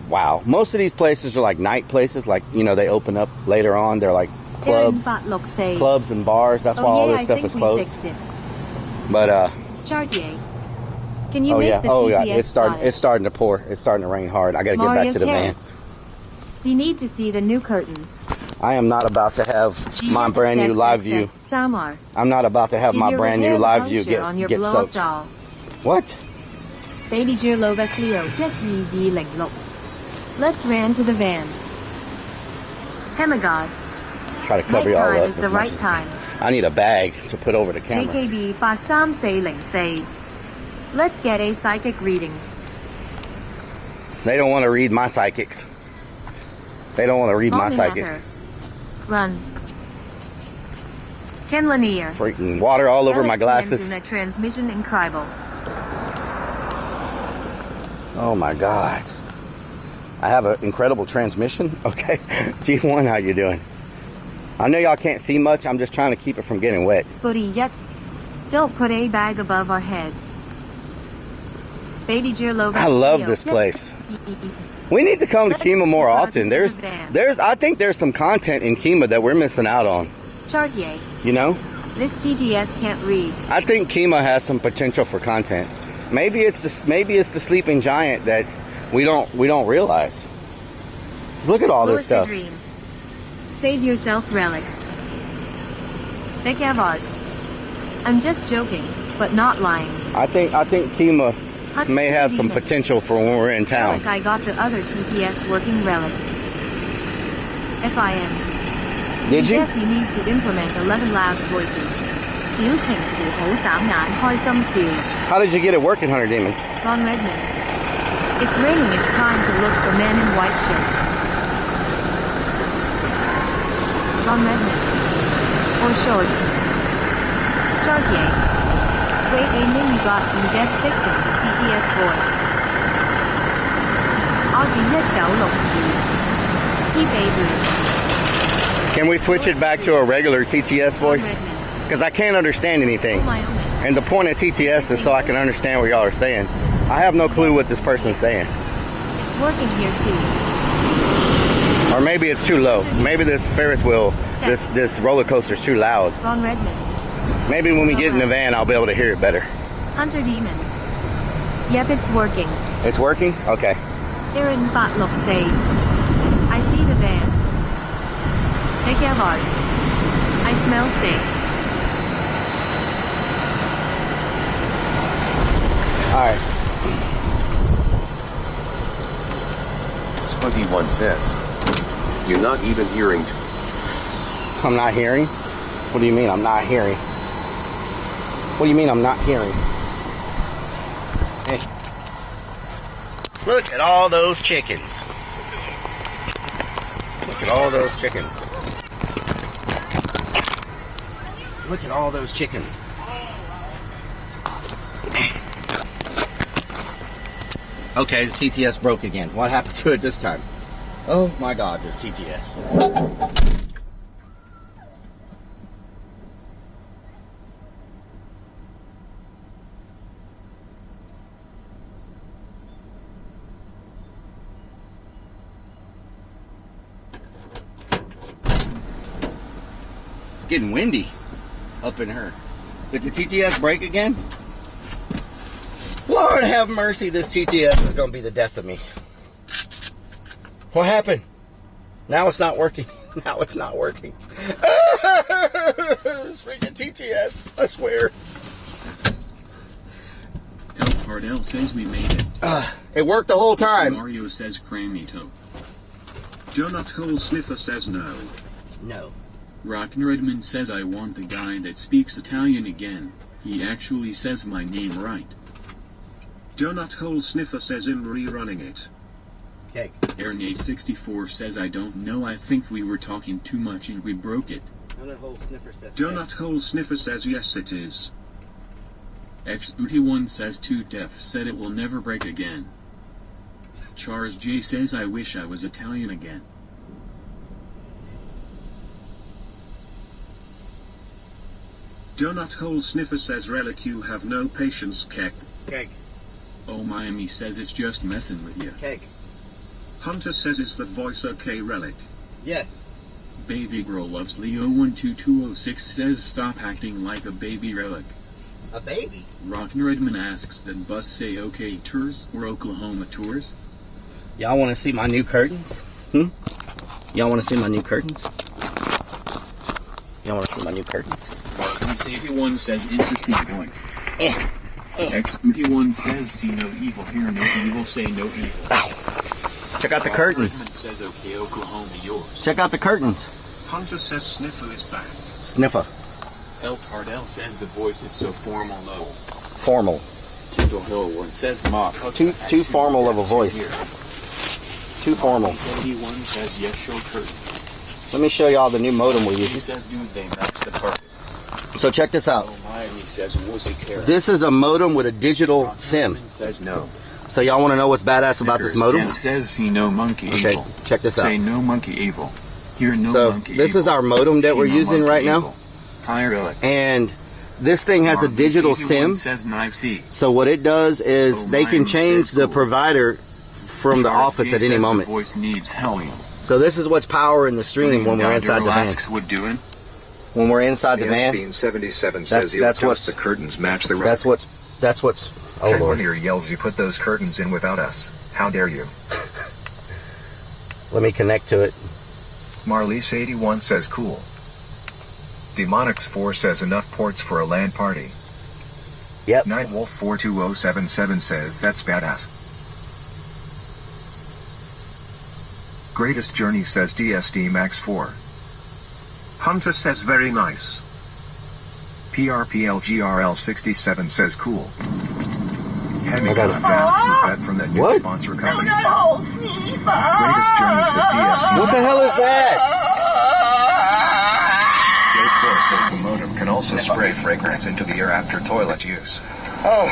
Wow. Most of these places are like night places. Like, you know, they open up later on. They're like clubs. Clubs and bars. That's why all this stuff is closed. Fixed it. But, Chartier. Can you oh make yeah, the oh yeah, TTS it's starting to pour. It's starting to rain hard. I gotta get back to the van. We need to see the new curtains. I am not about to have my brand new live view. Samar. I'm not about to have my brand new live view get soaked. Doll. What? Baby Jirlo Veslio 1206. Let's ran to the van. Hemagod. Try to cover y'all up. Is the right time. I need a bag to put over the camera. JKB 8304. Let's get a psychic reading. They don't want to read my psychics. They don't want to read my psychics. Run. Ken Lanier. Freaking water all over my glasses. Transmission incredible. Oh my God. I have an incredible transmission. Okay. G1, how you doing? I know y'all can't see much. I'm just trying to keep it from getting wet. Spotty yet. Don't put a bag above our head. Baby Jirlo. I love this place. We need to come to Kima more often. I think there's some content in Kima that we're missing out on. Chartier. You know? This TTS can't read. I think Kima has some potential for content. Maybe it's the sleeping giant that we don't realize. Look at all this stuff. Dream. Save yourself, relic. Bekavard. I'm just joking, but not lying. I think Kima may have some potential for when we're in town. Relic, I got the other TTS working relic. FIM. Did you? You need to implement 11 loud voices. How did you get it working, Hunter Demons? Ron Redmond. It's raining, it's time to look for men in white shirts. Ron Redmond. Or shorts. Chartier. Wait a minute, you got in-depth fixing the TTS voice. Can we switch it back to a regular TTS voice? Because I can't understand anything. And the point of TTS is so I can understand what y'all are saying. I have no clue what this person's saying. It's working here too. Or maybe it's too low. Maybe this Ferris wheel, this roller coaster is too loud. Ron Redmond. Maybe when we get in the van, I'll be able to hear it better. Hunter Demons. Yep, it's working. It's working? Okay. Aaron Batlock say, I see the van. Take care hard. I smell steak. Alright. Spuggy1 says, you're not even hearing. I'm not hearing? What do you mean I'm not hearing? What do you mean I'm not hearing? Hey. Look at all those chickens. Look at all those chickens. Look at all those chickens. Okay, the TTS broke again. What happened to it this time? Oh my God, this TTS. It's getting windy up in her. Did the TTS break again? Lord have mercy, this TTS is going to be the death of me. What happened? Now it's not working. Now it's not working. This freaking TTS, I swear. El Cardell says we made it. It worked the whole time. Mario says Cramito. Donut Hole Sniffer says no. No. Rockin' Redmond says I want the guy that speaks Italian again. He actually says my name right. Donut Hole Sniffer says I'm rerunning it. Okay. Aaron64 says I don't know, I think we were talking too much and we broke it. Donut Hole Sniffer says Donut Hole Sniffer says yes it is. XBooty1 says 2 Def said it will never break again. Charles J says I wish I was Italian again. Donut Hole Sniffer says Relic you have no patience kek. Keg. Oh Miami says it's just messing with you. Keg. Hunter says is that voice okay Relic? Yes. Baby Girl Loves Leo 12206 says stop acting like a baby Relic. A baby? Rockin' Redman asks that bus say OK tours or Oklahoma tours. Y'all want to see my new curtains? Y'all want to see my new curtains? Y'all want to see my new curtains? Everyone says interesting voice. X51 says see no evil, hear no evil, say no evil. Ow. Check out the curtains. Says okay, Oklahoma yours. Check out the curtains. Hunter says Sniffer is back. Sniffer. El Tardell says the voice is so formal though. Formal. Kendall Hill one says mop. Too formal of a voice. Too formal. 71 says yes, show curtain. Let me show y'all the new modem we're He using. says dude they match the carpet. So check this out. Oh my, he says Woozy Carrot. This is a modem with a digital SIM. Says no. So y'all want to know what's badass about this modem? And says see no monkey Okay, evil. check this out. Say no monkey evil. Hear no So monkey this evil. is our modem that we're using right now. And this thing has a digital SIM. Says knife C. So what it does is they can change the provider from the office at any moment. The voice needs helium. So this is what's powering the stream when we're inside the van. When we're inside the van, 77 says that's what the curtains match the That's what's. Oh Lord! Here yells you put those curtains in without us. How dare you? Let me connect to it. Marlies 81 says cool. Demonix 4 says enough ports for a LAN party. Yep. Nightwolf 42077 says that's badass. Greatest Journey says DSD Max 4. Hunter says very nice. PRPLGRL 67 says cool. Hemi got fast says that from that new sponsor company. Greatest Journey says DSD. What the hell is that? says the modem can also spray fragrance into the air after toilet use. Oh,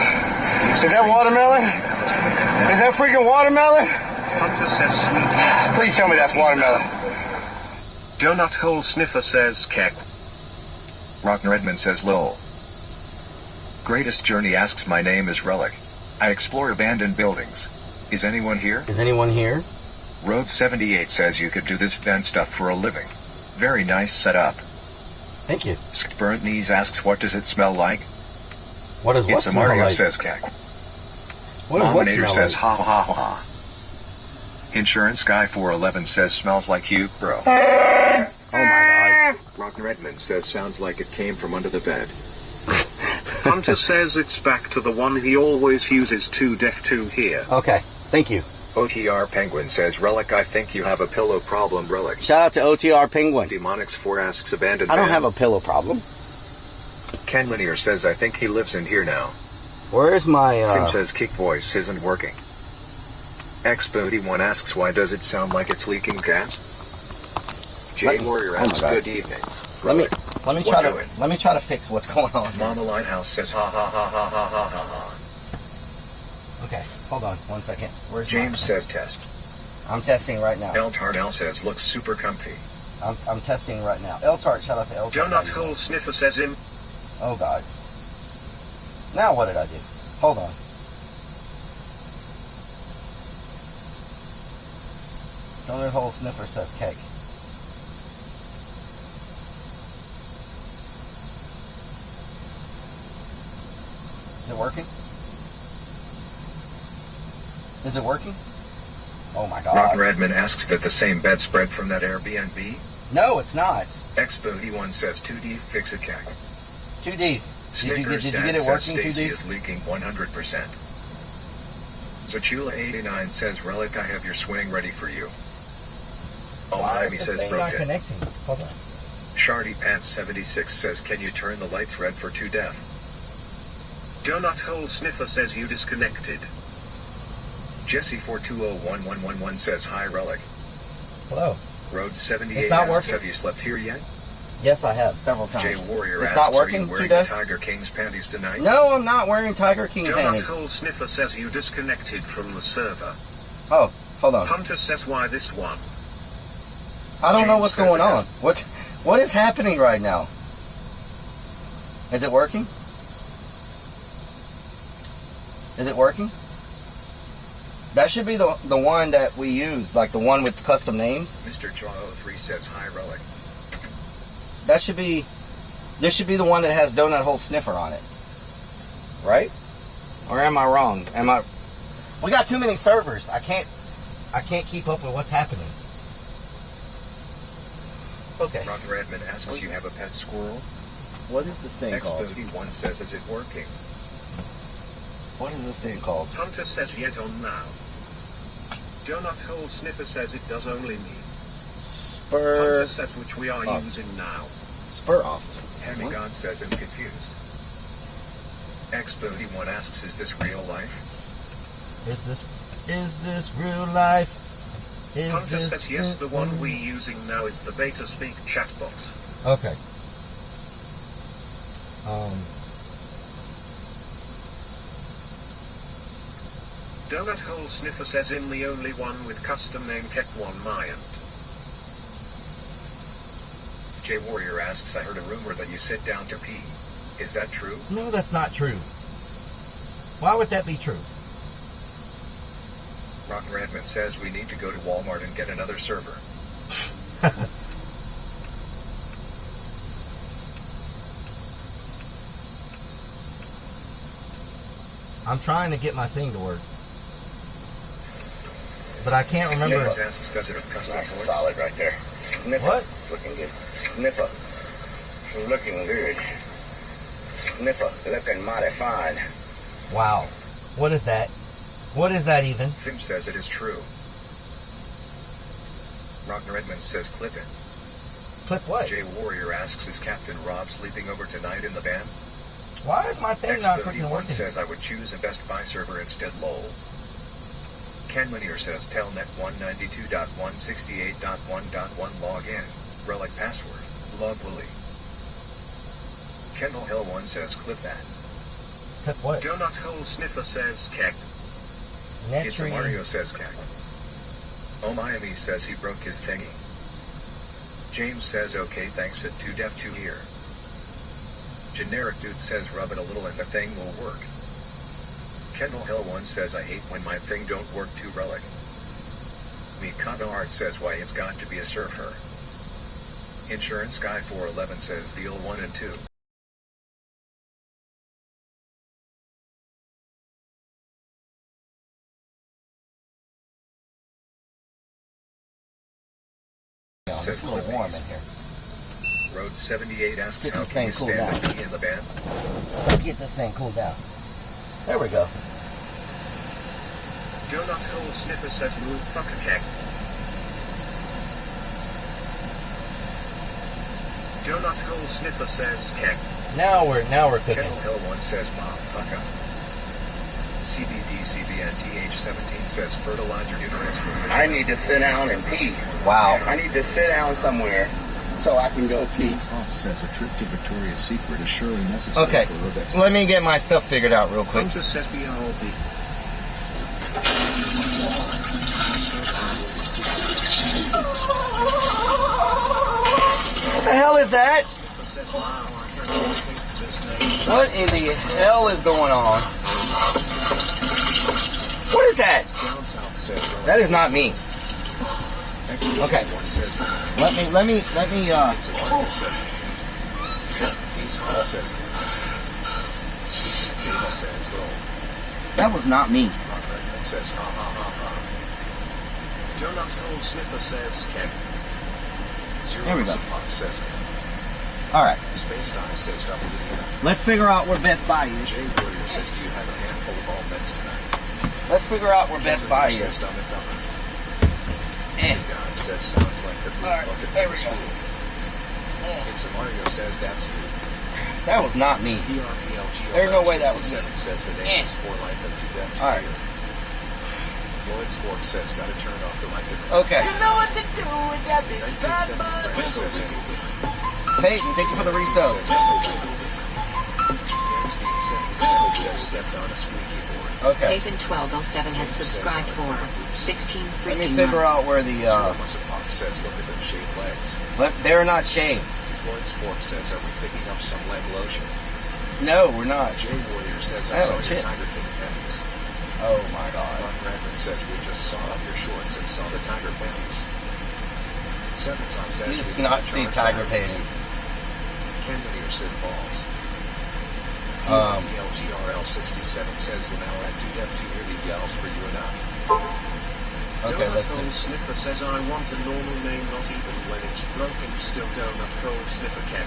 is that watermelon? Is that freaking watermelon? Hunter says sweet. Please tell me that's watermelon. Donut hole sniffer says kek. Rockner Edmund says lol. Greatest Journey asks my name is Relic. I explore abandoned buildings. Is anyone here? Is anyone here? Road 78 says you could do this vent stuff for a living. Very nice setup. Thank you. Burnt Knees asks what does it smell like? What does what It's a smell Mario like? says kek. What does what Nominator smell says like? ha ha ha ha. Insurance Guy 411 says smells like you, bro. Oh my god. Rockner Edmund says sounds like it came from under the bed. Hunter says it's back to the one he always uses to def to here. Okay, thank you. OTR Penguin says Relic, I think you have a pillow problem, Relic. Shout out to OTR Penguin. Demonics 4 asks abandoned I don't van. have a pillow problem. Ken Linear says I think he lives in here now. Where is my Tim says kick voice isn't working. X-Booty1 asks why does it sound like it's leaking gas? J Warrior asks good evening. Let me try to fix what's going on. Mama Lighthouse says ha ha ha ha ha ha ha ha. Okay, hold on 1 second. Where's James says test. I'm testing right now. El Tardell says looks super comfy. I'm testing right now. El Tart, shout out to El Tart. Donut hole sniffer says him. Oh god. Now what did I do? Hold on. Donut hole sniffer says cake. Is it working? Is it working? Oh my god. Rock Redman asks that the same bedspread from that Airbnb? No, it's not. X-Booty1 says 2D fix it cack. 2D. Did you get it working, 2D? Stacy is leaking 100%. Zachula89 says Relic, I have your swing ready for you. Oh, Miami says not broken. connecting. Hold on. Shardy Pants 76 says can you turn the lights red for 2 deaf? Donut hole sniffer says you disconnected. Jesse42011111 says hi Relic. Hello. Road 78 It's not asks working. have you slept here yet? Yes, I have several times. Jay Warrior It's asks not working, are you wearing Judah? the Tiger King's panties tonight? No, I'm not wearing Tiger King Donut panties. hole sniffer says you disconnected from the server. Oh, hold on. Hunter says why this one? I don't know James what's says going it on. What is happening right now? Is it working? Is it working? That should be the one that we use, like the one with custom names. Mr. Jaw 03 says hi Relic. That should be, this should be the one that has Donut Hole Sniffer on it. Right? Or am I wrong? We got too many servers. I can't keep up with what's happening. Okay. Rock Redman asks you have a pet squirrel? What is this thing called? X-Booty1 says is it working? What is this thing called? Hunter says yet on now. Donut hole sniffer says it does only me. Spur. Hunter says which we are using now. Spur off. Hemigon says I'm confused. X-Booty1 asks is this real life? Is this real life? Hunter says yes, the one we're using now is the beta speak chatbot. Okay. Donut hole sniffer says I'm the only one with custom name Tech1 Mayan. Jay Warrior asks I heard a rumor that you sit down to pee. Is that true? No, that's not true. Why would that be true? Rock Redman says we need to go to Walmart and get another server. I'm trying to get my thing to work. But I can't remember. James asks does it have custom voice? Solid right there. Sniffer. What? It's looking good. Sniffer. It's looking good. Sniffer. Looking mighty fine. Wow. What is that? What is that even? Tim says it is true. Rock Redman says clip it. Clip what? Jay Warrior asks is Captain Rob sleeping over tonight in the van? Why is my thing not freaking X-Booty1 working? says I would choose a Best Buy server instead lol. Ken Linear says telnet 192.168.1.1 log in. Relic password. Log Willy. Kendall Hill 1 says clip that. Clip what? Donut Hole Sniffer says keck. It's a Mario says keck. Oh Miami says he broke his thingy. James says okay thanks at 2def2 here. Generic dude says rub it a little and the thing will work. Kendall Hill 1 says I hate when my thing don't work too relic. Mikado Art says why it's got to be a surfer. Insurance Guy 411 says deal 1 and 2. It's a little warm in here. Road 78 asks Get how this can you thing cooled stand down. the key in the band? Let's get this thing cooled down. There we go. Donut Hole Sniffer says move fucker keck. Donut Hole Sniffer says keck. Now we're cooking. Kendall Hill 1 says Bob fucker. CBDCBNTH17 says fertilizer uterus. I need to sit down and pee. Wow. I need to sit down somewhere so I can go pee. Off says a trip to Victoria's Secret is surely necessary Okay, for Urbex. let me get my stuff figured out real quick. Hunter says BRLB. What the hell is that? What in the hell is going on? What is that? That is not me. Okay. Let me That was not me. Donut Hole Sniffer says keck. There we go. Alright. Space Dime says WDF. Let's figure out where Best Buy is. Jay Warrior says do you have a handful of all meds tonight? Let's figure out where Best Buy is. Says God says sounds like the blue bucket there we from school. It's a Mario says that's you. That was not me. There's no way that was me. Says the name is for life of 2def2. Alright. Floyd Sports says gotta turn off the mic. Okay. You know what to do with that big fat butt. Peyton, thank you for the resub. Okay. Peyton 1207 has subscribed for 16 Let me freaking figure months. out where the they're not shaved. Floyd Sports says are we picking up some leg lotion? No, we're not. Jay Warrior says I I saw haven't your checked. Tiger King panties. Oh my god. Ron Bradford says we just saw up your shorts and saw the tiger panties. Seven's on says You we did not see tiger panties. Ken Linear said balls. LGRL 67 says the now at 2def2 really yells for you enough. Okay, let's see. Donut Hole Sniffer says I want a normal name, not even when it's broken. Still Donut Hole Sniffer keck.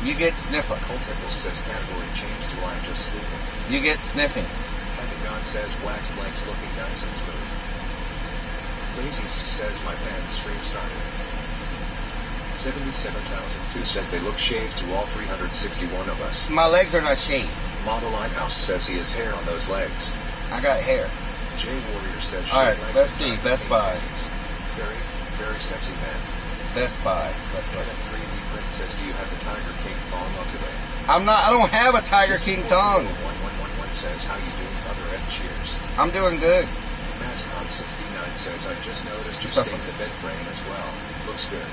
You get sniffer. Coltickle says category change to I'm just sleeping. You get sniffing. Pentagon says wax legs looking nice and smooth. Lazy says my pants stream started. 77,002 says they look shaved to all 361 of us. My legs are not shaved. Model Lighthouse says he has hair on those legs. I got hair. Jay Warrior says Alright, legs let's and see. tiger Best king Buy. panties. Very, very sexy man. Best Buy. Let's look. And 3D Print says do you have the Tiger King thong on today? I don't have a Tiger King thong. 1111 says how you doing brother and cheers. I'm doing good. Mascot 69 says I just noticed you What's up? stained the bed frame as well. Looks good.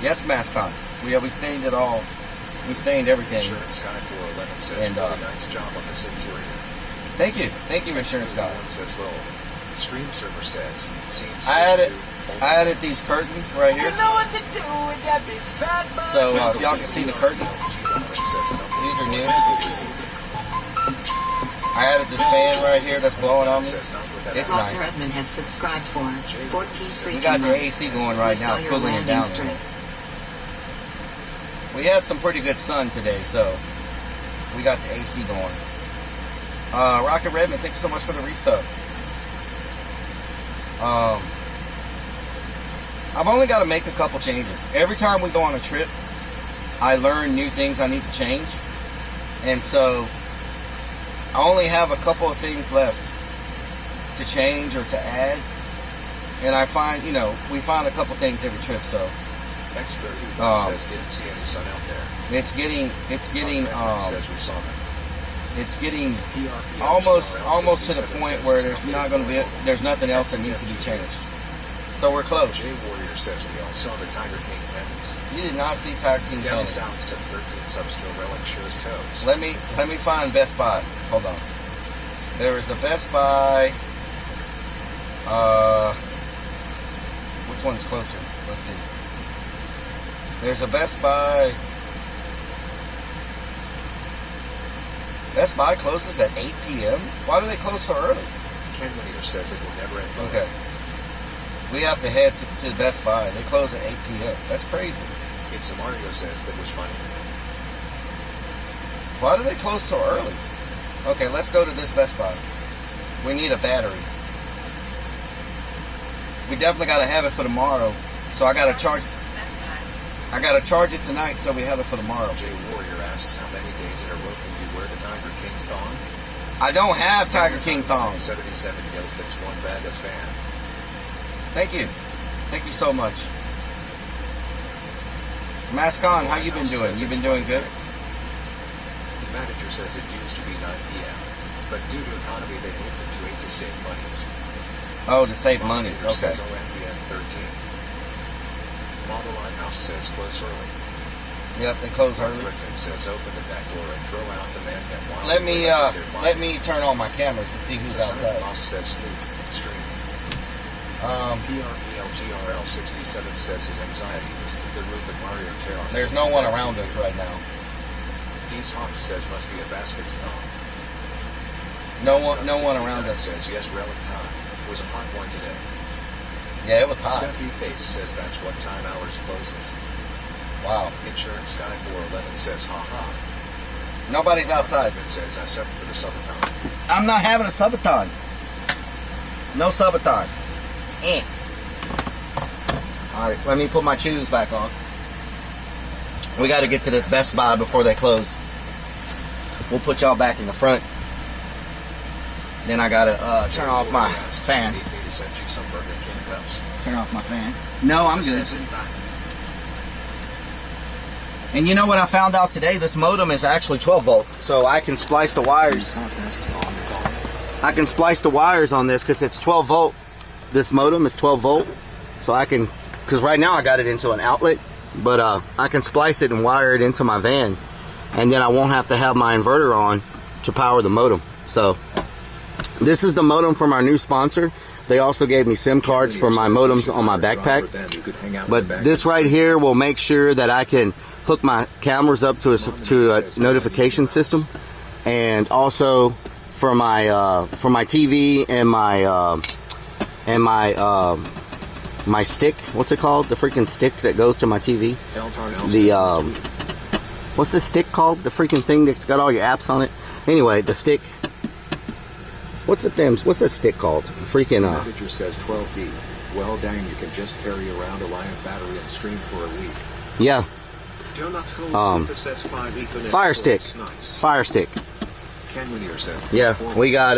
Yes, Mascot. We stained it all. We stained everything. Insurance Guy 411 says And, really nice job on this interior. Thank you, Insurance Guy. Says roll. Stream server says scenes I added these curtains right You here. know what to do with that big fat butt. So if y'all can see the curtains, these are new. I added this fan right here that's blowing on me. It's Roger nice. Edmund has subscribed for 14 freaking We got the months. AC going right We now, saw your cooling it landing down. strip. We had some pretty good sun today, so we got the AC going. Rocket Redmond, thank you so much for the resub. I've only got to make a couple changes. Every time we go on a trip, I learn new things I need to change. And so I only have a couple of things left to change or to add. And I find, we find a couple things every trip. So Expert says didn't see any sun out there. It's getting says we saw them. it's getting almost to the point where there's nothing else that needs to be changed. So we're close. Jay Warrior says we all saw the Tiger King pennies. You did not see Tiger King Down pennies. south says 13 subs still relic shows toes. Let me find Best Buy. Hold on. There is a Best Buy. Which one's closer? Let's see. There's a Best Buy. Best Buy closes at 8 p.m. Why do they close so early? Ken Leader says it will never end. Okay. We have to head to Best Buy. They close at 8 p.m. That's crazy. It's a Mario says that was funny. Why do they close so early? Okay, let's go to this Best Buy. We need a battery. We definitely got to have it for tomorrow. So I got to charge. I got to charge it tonight so we have it for tomorrow. Jay Warrior asks how many days in a row can you wear the Tiger King's thong? I don't have Tiger King thongs. 77 yells that's one badass fan. Thank you. Thank you so much. Mask on, how you been doing? You been doing good? The manager says it used to be 9 p.m., but due to economy they moved it to 8 to save monies. Oh, to save monies, okay. Says OMBN 13. Model Lighthouse says close early. Yep, they close early. Rickman says open the back door and throw out the man that while Let me turn on my cameras to see who's outside. Boss says sleep, stream. PRPLGRL 67 says his anxiety was through the roof at Mario Terrace. There's no one around us right now. Deez Hawks says must be a basket's thong. No one around us. Says yes, relic time. Was a hot one today. Yeah, it was hot. Stephanie Face says that's what time hours closes. Wow. Insurance Guy 411 says ha ha. Nobody's outside. Says I suffer for the subathon. I'm not having a subathon. No subathon. Alright, let me put my shoes back on. We got to get to this Best Buy before they close. We'll put y'all back in the front. Then I got to turn off my fan. Turn off my fan. No, I'm good. And you know what I found out today? This modem is actually 12 volt. So I can splice the wires. I can splice the wires on this because it's 12 volt. This modem is 12 volt. So I can, because right now I got it into an outlet. But I can splice it and wire it into my van. And then I won't have to have my inverter on to power the modem. So this is the modem from our new sponsor. They also gave me SIM cards for my modems on my backpack. But this right here will make sure that I can hook my cameras up to a notification system, and also for my TV and my stick. What's it called? The freaking stick that goes to my TV. The what's this stick called? The freaking thing that's got all your apps on it. Anyway, the stick. What's the stick called? Freaking The manager says 12B. Well dang, you can just carry around a Lion battery and stream for a week. Yeah. Says 5 Ethernet Fire stick. Nice. Fire stick. Ken Linear says Yeah, we got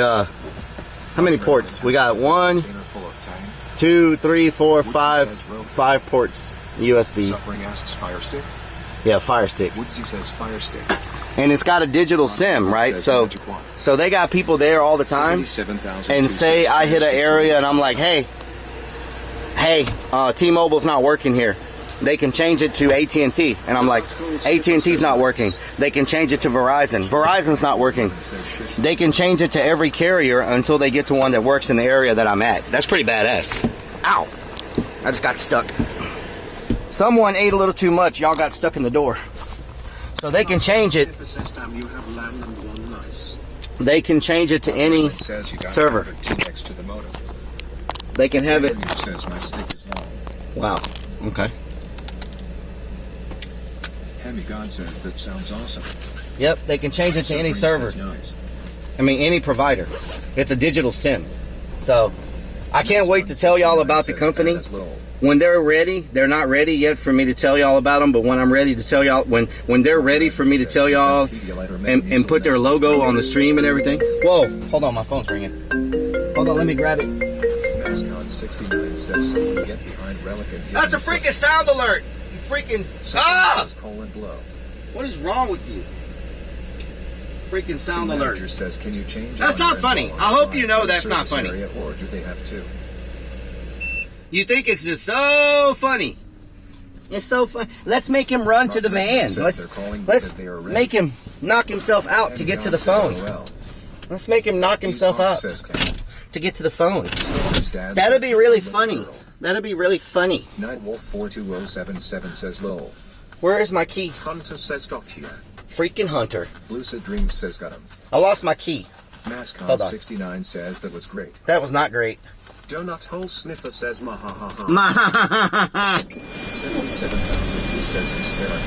how many ports? We got 1, 2, 3, 4, 5 ports USB. Suffering asks Fire stick. Yeah, Fire stick. Woodsy says Fire stick. And it's got a digital SIM, right? So they got people there all the time. And say I hit an area and I'm like, hey, T-Mobile's not working here. They can change it to AT&T. And I'm like, AT&T's not working. They can change it to Verizon. Verizon's not working. They can change it to every carrier until they get to one that works in the area that I'm at. That's pretty badass. Ow. I just got stuck. Someone ate a little too much. Y'all got stuck in the door. So they can change it. They can change it to any server. They can have it. Wow. Okay. Hemi God says that sounds awesome. Yep, they can change it to any server. I mean, any provider. It's a digital SIM. So I can't wait to tell y'all about the company. When they're ready, they're not ready yet for me to tell y'all about them, but when I'm ready to tell y'all, when they're ready for me to tell y'all and put their logo on the stream and everything. Whoa, hold on, my phone's ringing. Hold on, let me grab it. Mascot 69 says get behind Relic and that's a freaking sound alert, you freaking... Blow. What is wrong with you? Freaking sound The alert. manager says, can you change That's on not red funny. ball I hope sign you know for the that's not service funny. area, or do they have two? You think it's just so funny. It's so fun. Let's make him run to the van. Let's make him knock himself out to get to the phone. Let's make him knock himself out to get to the phone. That'll be really funny. That'll be really funny. Nightwolf 42077 says lol. Where is my key? Hunter says got you. Freaking Hunter. Lucid Dreams says got him. I lost my key. Mascon 69 says that was great. That was not great. Donut Hole Sniffer says mahahaha. Mahahaha. 77,002 says hysterical.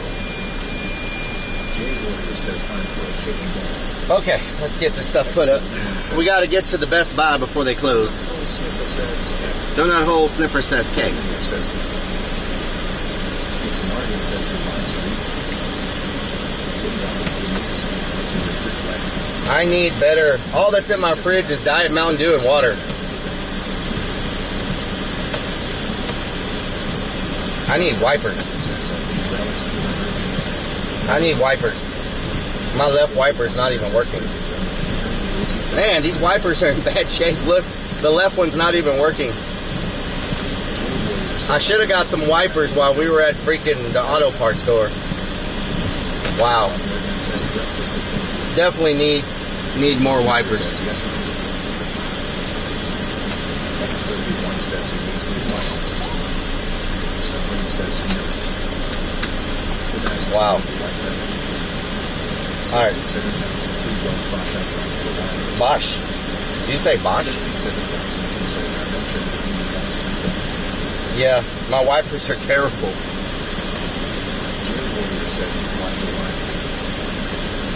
Jay Warrior says time for a chicken dance. Okay, let's get this stuff put up. We got to get to the Best Buy before they close. Donut Hole Sniffer says cake. I need better. All that's in my fridge is Diet Mountain Dew and water. I need wipers. I need wipers. My left wiper's not even working. Man, these wipers are in bad shape. Look, the left one's not even working. I should have got some wipers while we were at freaking the auto parts store. Wow. Definitely need more wipers. Wow. Alright. Bosch. Did you say Bosch? Yeah, my wipers are terrible.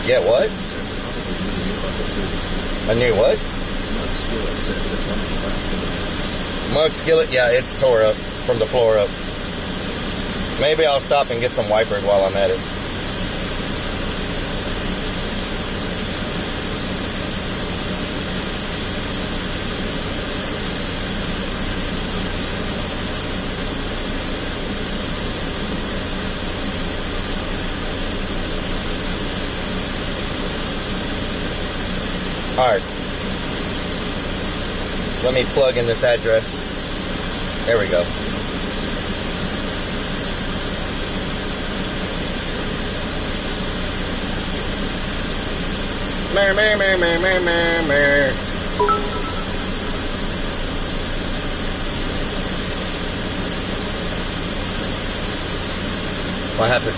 Get what? A new what? Mug skillet, yeah, it's tore up from the floor up. Maybe I'll stop and get some wipers while I'm at it. Alright. Let me plug in this address. There we go. Mer, mer, mer, mer, mer, mer, mer. What happened?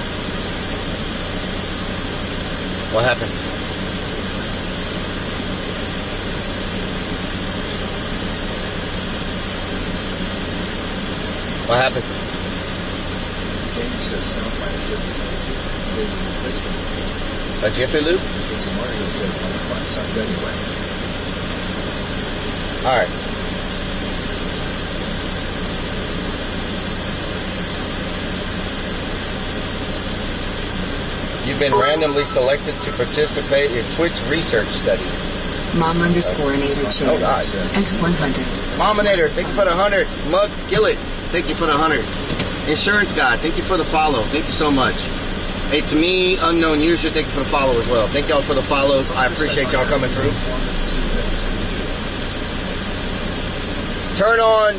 What happened? What happened? James says stop by a Jiffy Lube? Mario says I'm fine sucked anyway. Alright. You've been randomly selected to participate in Twitch research study. Mom_nator shared. Oh God. X100. Mominator, thank you for the 100. Mug Skillet, thank you for the 100. Insurance Guy, thank you for the follow. Thank you so much. Hey, to me, unknown user, thank you for the follow as well. Thank y'all for the follows. I appreciate y'all coming through. Turn on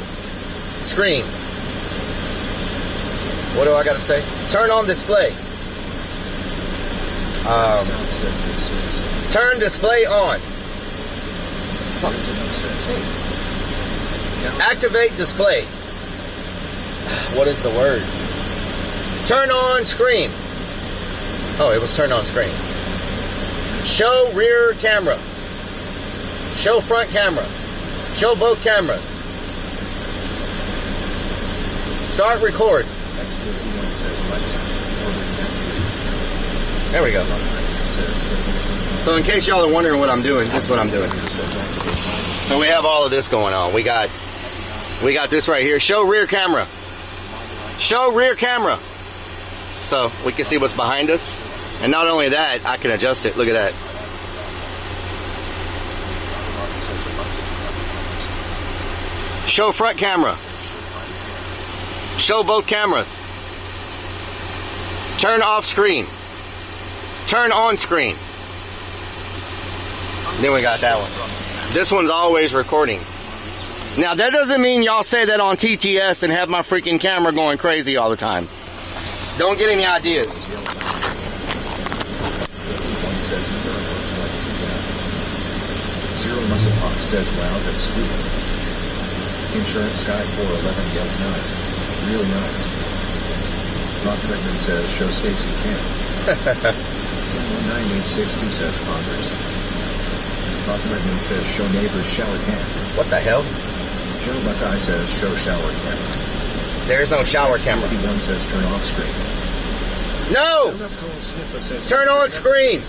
screen. What do I got to say? Turn on display. Turn display on. Activate display. What is the word? Turn on screen. Oh, it was turned on screen. Show rear camera. Show front camera. Show both cameras. Start record. There we go. So in case y'all are wondering what I'm doing, this is what I'm doing. So we have all of this going on. We got this right here. Show rear camera. Show rear camera. So we can see what's behind us. And not only that, I can adjust it. Look at that. Show front camera. Show both cameras. Turn off screen. Turn on screen. Then we got that one. This one's always recording. Now that doesn't mean y'all say that on TTS and have my freaking camera going crazy all the time. Don't get any ideas. Zero Muscle Pop says, wow, that's sweet. Insurance Guy 411 yells nice. Really nice. Rock Redmond says, show Stacy Camp. 19862 says, Congress. Rock Redmond says, show neighbors shower camp. What the hell? Joe Buckeye says, show shower camera. There's no shower camera. X51 says, turn off screen. No! Turn on screen.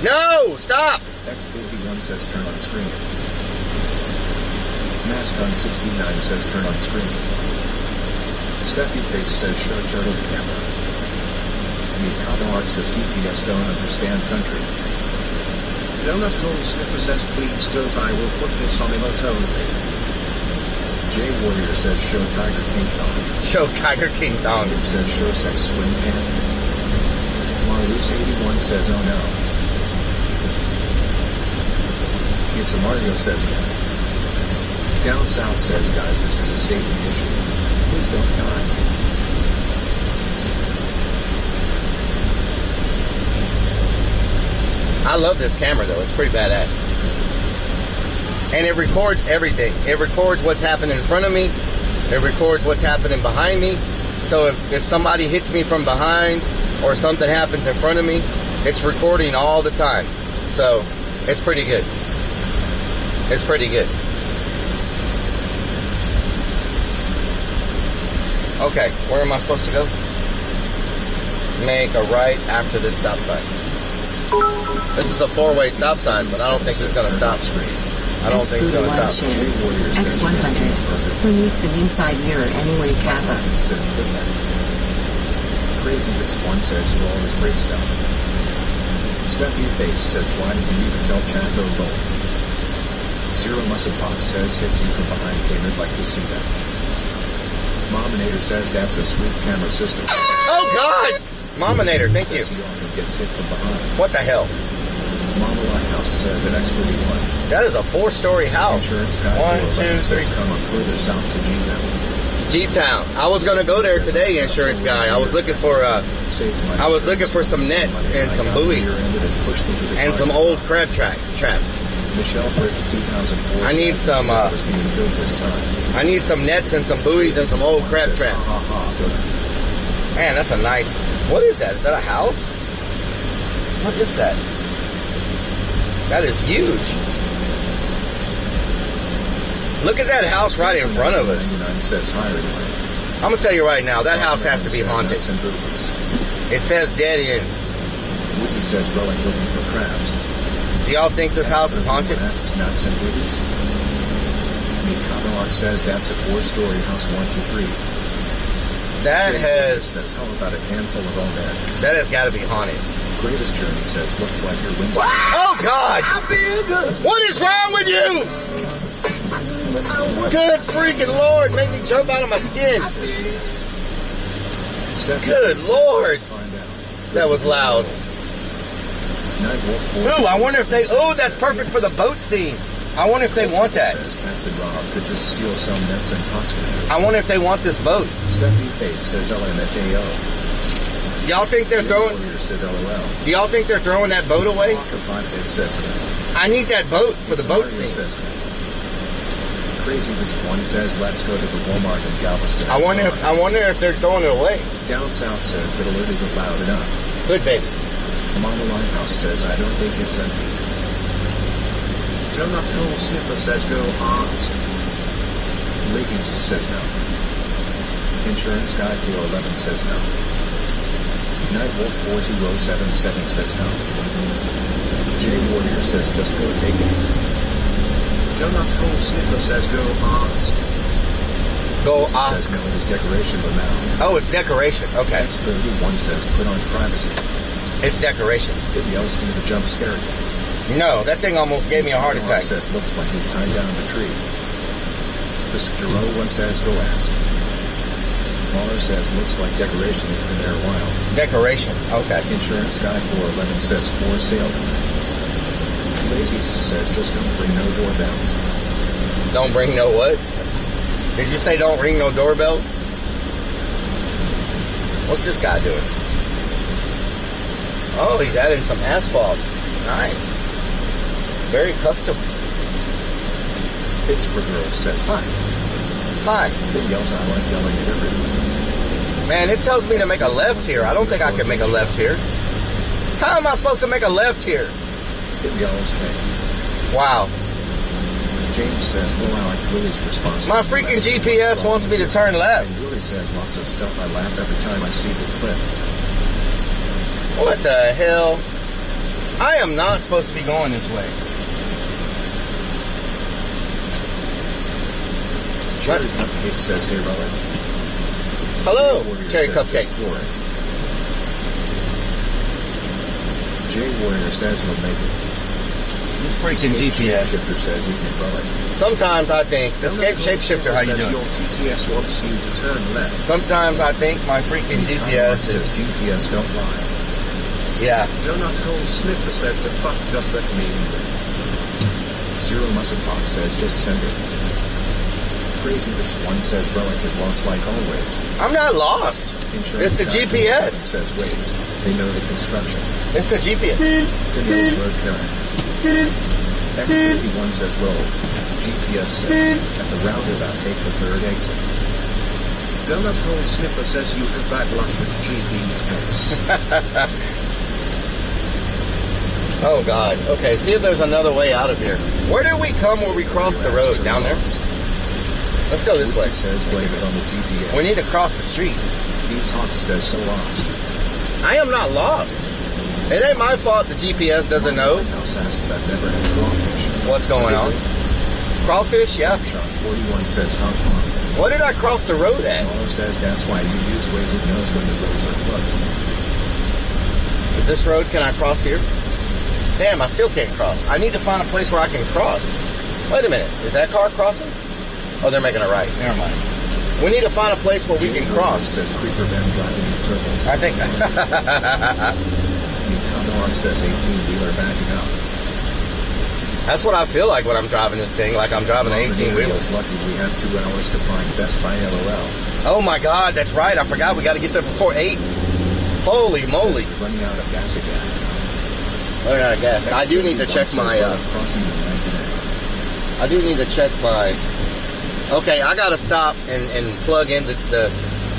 No! Stop! X51 says, turn on screen. Mascon 69 says, turn on screen. Stuffy Face says, show turtle camera. Mikado Art says, TTS don't understand country. Donut Hole Sniffer says, please don't, I will put this on emote only. Jay Warrior says, show Tiger King Thong. Show Tiger King Thong. It says, show sex swim pan. Marlies 81 says, oh no. It's a Mario says, Ken. Down South says, guys, this is a safety issue. Please don't die. I love this camera though, it's pretty badass. And it records everything. It records what's happening in front of me. It records what's happening behind me. So if somebody hits me from behind or something happens in front of me, it's recording all the time. So it's pretty good. It's pretty good. Okay, where am I supposed to go? Make a right after this stop sign. This is a four-way stop sign, but I don't think it's going to stop. I don't think it's going to stop. X100. Who needs an inside mirror anyway, Kappa? Says Crazy This One says, you always break stuff. Stuffy Face says, why did you even tell Chad go bold? Zero Muscle Pop says, hits you from behind, I'd like to see that. Mominator says, that's a sweet camera system. Oh God! Mominator, thank you. He often gets hit from behind. What the hell? Mama Lighthouse says at X41. That is a 4-story house. Insurance Guy 411 says, come on further south to G-Town. G-Town. I was gonna go there today, insurance guy. I was looking for some nets and some buoys and some old crab traps. Michelle Brick 2004. I need some. I need some nets and some buoys and some old crab traps. Man, that's a nice. What is that? Is that a house? What is that? That is huge. Look at that house right in front of us. I'm gonna tell you right now, that house has to be haunted. It says dead end. Wizzy says, well, I'm looking for crabs. Do y'all think this house is haunted? Asks nuts and boobies. Mikado Art says that's a 4-story house, 1, 2, 3. That has. Says, how about a handful of all beds? That has got to be haunted. Greatest Journey says, looks like your wings. Oh God! What is wrong with you? Good freaking Lord, make me jump out of my skin. Good Lord. That was loud. Ooh, I wonder if they. Oh, that's perfect for the boat scene. I wonder if they want that. Captain Rob could just steal some nets and pots. I wonder if they want this boat. Stuffy Face says LMFAO. Y'all think they're throwing? Says LOL. Do y'all think they're throwing that boat away? Says I need that boat for the boat scene. Crazy Rich One says, let's go to the Walmart in Galveston. I wonder if they're throwing it away. Down South says that alert isn't loud enough. Good baby. Mama Lighthouse says, I don't think it's empty. Donut Hole Sniffer says, go ask. Lazy says no. Insurance Guy 411 says no. Nightwolf 42077 says no. Jay Warrior says, just go take it. Donut Hole Sniffer says, go ask. Go ask. No, it is decoration for now. Oh, it's decoration. Okay. X31 says, put on privacy. It's decoration. Did he else do the jump scare again? No, that thing almost gave me a heart attack. Says, looks like he's tied down in a tree. This Jerome one says, go ask. Waller says looks like decoration. It's been there a while. Decoration. Okay. Insurance guy 411 says for sale. Lazy says just don't bring no doorbells. Don't bring no what? Did you say don't ring no doorbells? What's this guy doing? Oh, he's adding some asphalt. Nice. Very custom. Pittsburgh Girl says hi. Hi. It yells, I like yelling at everyone. Man, it tells me to make a left here. I don't think I can make a left here. How am I supposed to make a left here? It yells, hey. Wow. James says, well, I like Willie's response. My freaking GPS wants me to turn left. And Willie says lots of stuff. I laugh every time I see the clip. What the hell? I am not supposed to be going this way. Cherry Cupcake says, hey, Relic. Hello, Cherry Cupcakes. Jay Warrior says he'll make it. This freaking GPS. Shapeshifter says you can Relic. Sometimes I think, Escape Shapeshifter, how you doing? Your GPS wants you to turn left. Sometimes I think my freaking GPS is... GPS don't lie. Yeah. Donut Hole Sniffer says the fuck does that mean? Zero Muscle Fox says just send it. Crazy Rich One says Relic is lost like always. I'm not lost. Insurance it's the GPS. Says ways. They know the construction. It's the GPS. Daniel's Road Karen. X51 says roll. GPS says at the roundabout take the third exit. Donut Hole Sniffer says you have bad luck with GPS. Oh God. Okay, see if there's another way out of here. Where did we come where we crossed the road? Down there? Let's go this way. Says blame it on the GPS. We need to cross the street. D-Sock says so lost. I am not lost. It ain't my fault the GPS doesn't know. I've never had crawfish. What's going on? Crawfish? Yeah. 41 says Hong Kong. What did I cross the road at? Waller says that's why you use Waze. It knows when the roads are closed. Is this road, can I cross here? Damn, I still can't cross. I need to find a place where I can cross. Wait a minute. Is that car crossing? Oh, they're making a right. Never mind. We need to find a place where we can cross. Says Creeper Ben driving in circles. I think. Commodore says 18-wheeler backing up. That's what I feel like when I'm driving this thing, like I'm driving an 18-wheeler. Lucky we have 2 hours to find Best Buy LOL. Oh my God, that's right. I forgot we got to get there before 8. Holy moly. Running out of gas again. Running out of gas. I do need to check my. I do need to check my. Okay, I gotta stop and plug in the.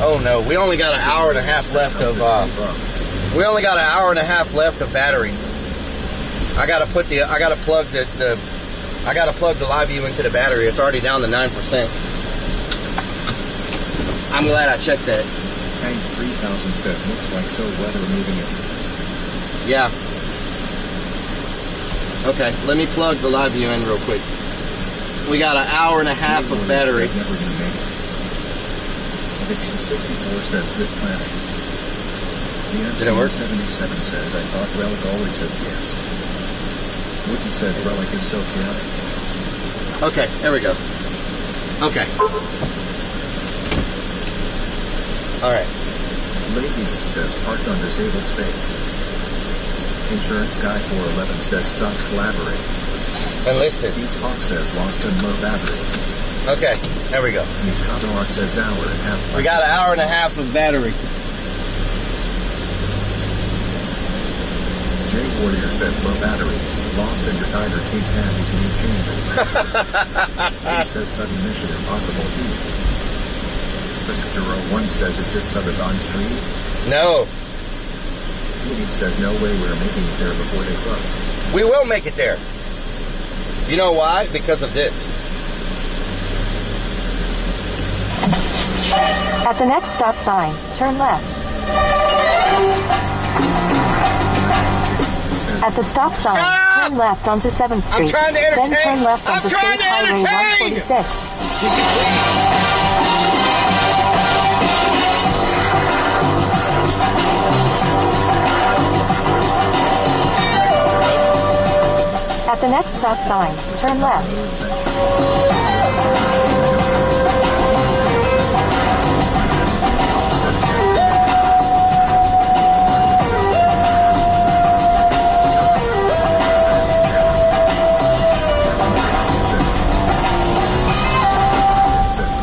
Oh no, we only got an hour and a half left of. We only got an hour and a half left of battery. I gotta put the. I gotta plug the. I gotta plug the live view into the battery. It's already down to 9%. I'm glad I checked that. Hank 3000 says looks like so weather moving it. Yeah. Okay, let me plug the live view in real quick. We got an hour and a half of battery. Never gonna make it. Addiction 64 says good planning. Did it work? 77 says I thought Relic always says yes. Woodsy says Relic is so chaotic. Okay, there we go. Okay. Alright. Lazy says parked on disabled space. Insurance guy 411 says stop collaborating. And listen. D-Talk says lost and low battery. Okay, there we go. Commodore says hour and a half. We got an hour and a half of battery. Jay Warrior says low battery. Lost and your tiger Kate Patty's new chamber. He says sudden mission impossible heat. Passenger 01 says is this Southern Street? No. He says no way we're making it there before they close. We will make it there. You know why? Because of this. At the next stop sign, turn left. At the stop sign, turn left onto 7th Street. I'm trying to entertain. Then turn left onto State Highway 146. At the next stop sign, turn left.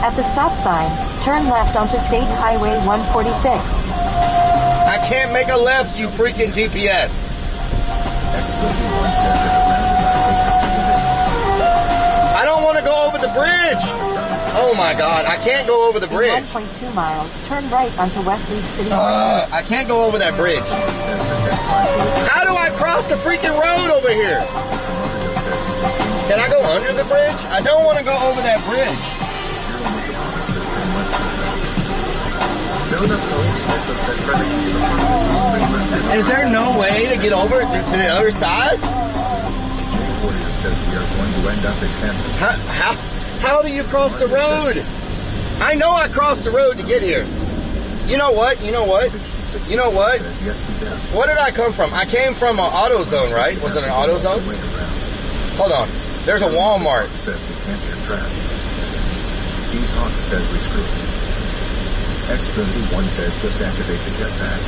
At the stop sign, turn left onto State Highway 146. I can't make a left, you freaking GPS. I don't want to go over the bridge. Oh my God, I can't go over the bridge. 1.2 miles, turn right onto Westleaf City Highway. I can't go over that bridge. How do I cross the freaking road over here? Can I go under the bridge? I don't want to go over that bridge. Is there no way to get over to the other side? How do you cross the road? I know I crossed the road to get here. You know what? Where did I come from? I came from an AutoZone, right? Was it an AutoZone? Hold on. There's a Walmart. D-Hawk says we screwed. X31 says just activate the jetpack.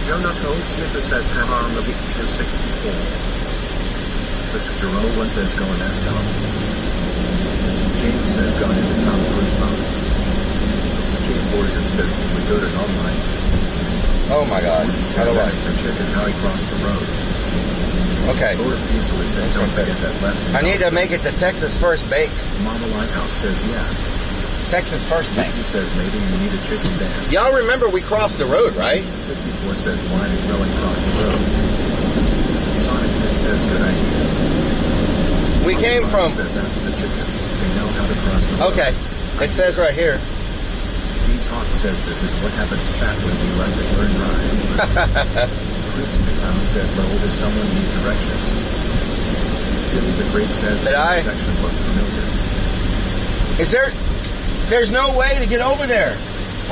Jonathan Sniffer says hammer on the picture 64. Mr. 01 says go and ask Tom. James says go into Tom Cruise mode. Jake Warrior says can we go to no lines? Oh my God. How do I? The chicken how he crossed the road. Okay. Lord easily says don't forget that left. I need to make it to Texas First Bake. Mama Lighthouse says yeah. Texas First Bake. He says maybe you need a chicken dance. Y'all remember we crossed the road, right? 64 says why did Rowan cross the road? Sonic Pit says good idea. We came from... Says ask the chicken. They know how to cross the road. Okay. It says right here. D-Hawk says this is what happens chat when we like to turn right. The Clown says level does someone need directions. Dilly the Great says the section looks familiar. Is there... There's no way to get over there.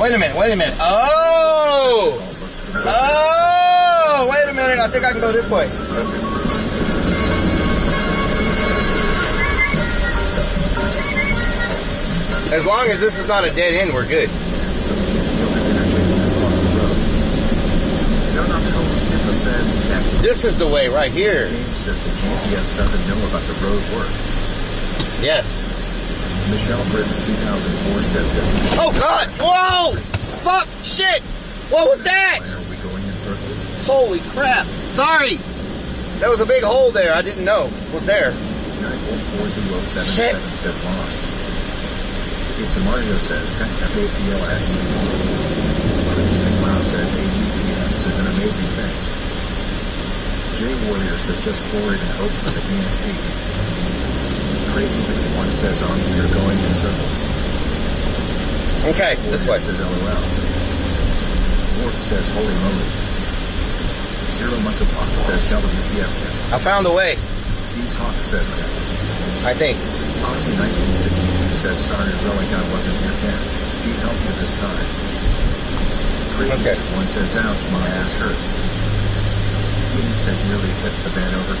Wait a minute. Oh! Oh! Wait a minute. I think I can go this way. As long as this is not a dead end, we're good. This is the way right here. James says the GPS doesn't know about the road work. Yes. Michelle Griffin 2004 says yes. Oh God! Whoa! Fuck! Shit! What was that? Why are we going in circles? Holy crap! Sorry! There was a big hole there. I didn't know it was there. 9142077 says lost. It's a Mario says FAPLS. Christian Cloud says AGPS is an amazing thing. Jay Warrior says just forward and hope for the DST. Crazy Busy One says on you're going in circles. Okay, this way. Says LOL. Ward says holy moly. Zero Muscle Fox says WTF. I found a way. D-Hawk says that. I think. Oxy 1962 says sorry relic I wasn't your fan. D help you this time. Crazy One says ouch my ass hurts. He says nearly tipped the van over.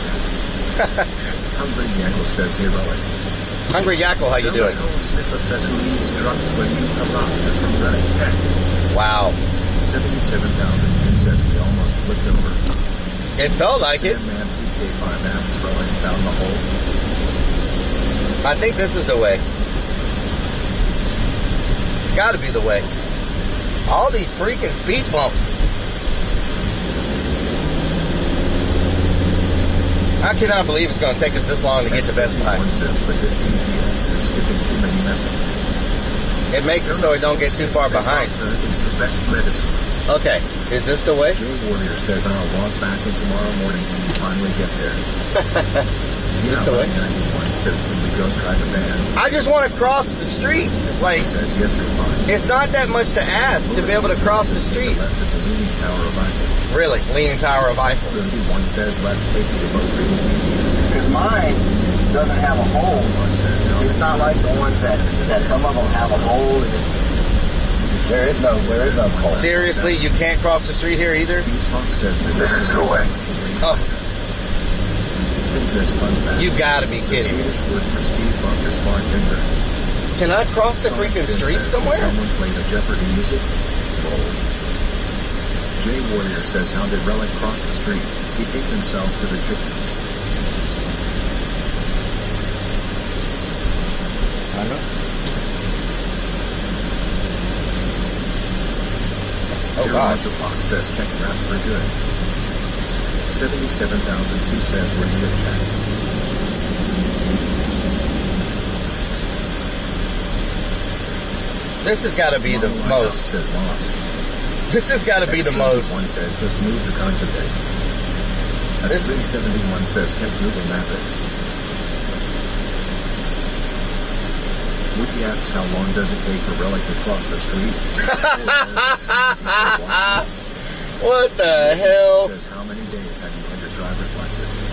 Hungry Yackle says heroic. Hungry Yackle, how you doing? Sniffer says who needs drugs when you come up just from running heck. Wow. 77,002 says we almost flipped over. It felt like it. Man 2K5 asks rolling found the hole. I think this is the way. It's gotta be the way. All these freaking speed bumps. I cannot believe it's going to take us this long to get to Best Buy. One says, but this DTS is skipping too many messages. It makes it so we don't get too far behind. It's the best medicine. Okay, is this the way? Jay Warrior says I'll log back in tomorrow morning when you finally get there. Is this the way? 91 says when we go try the van. I just want to cross the street. Like, says yes, you're fine. It's not that much to ask to be able to cross the street. Left is a Leaning Tower of Eiffel. Really, Leaning Tower of Eiffel. 31 says let's take the remote reading TVs. Because mine doesn't have a hole. It's not like the ones that some of them have a hole. There is no hole. Seriously, you can't cross the street here either? D-Hawk says this is the way. Oh. Fun fact. You gotta be kidding me. Swedish word for speed bump is bartender. Can I cross the freaking street somewhere? Someone played a Jeopardy music? Roll. Jay Warrior says how did Relic cross the street? He kicked himself to the chicken. I know. Oh, God. Zero Fox says check rap for good. 77,002 says we're good check. This has got to be the most. Says lost. This has got to be the most. One says just move the content. This 371 says kept Google Map it. Woodsy asks how long does it take for Relic to cross the street? What the hell? Says how many days have you had your driver's license?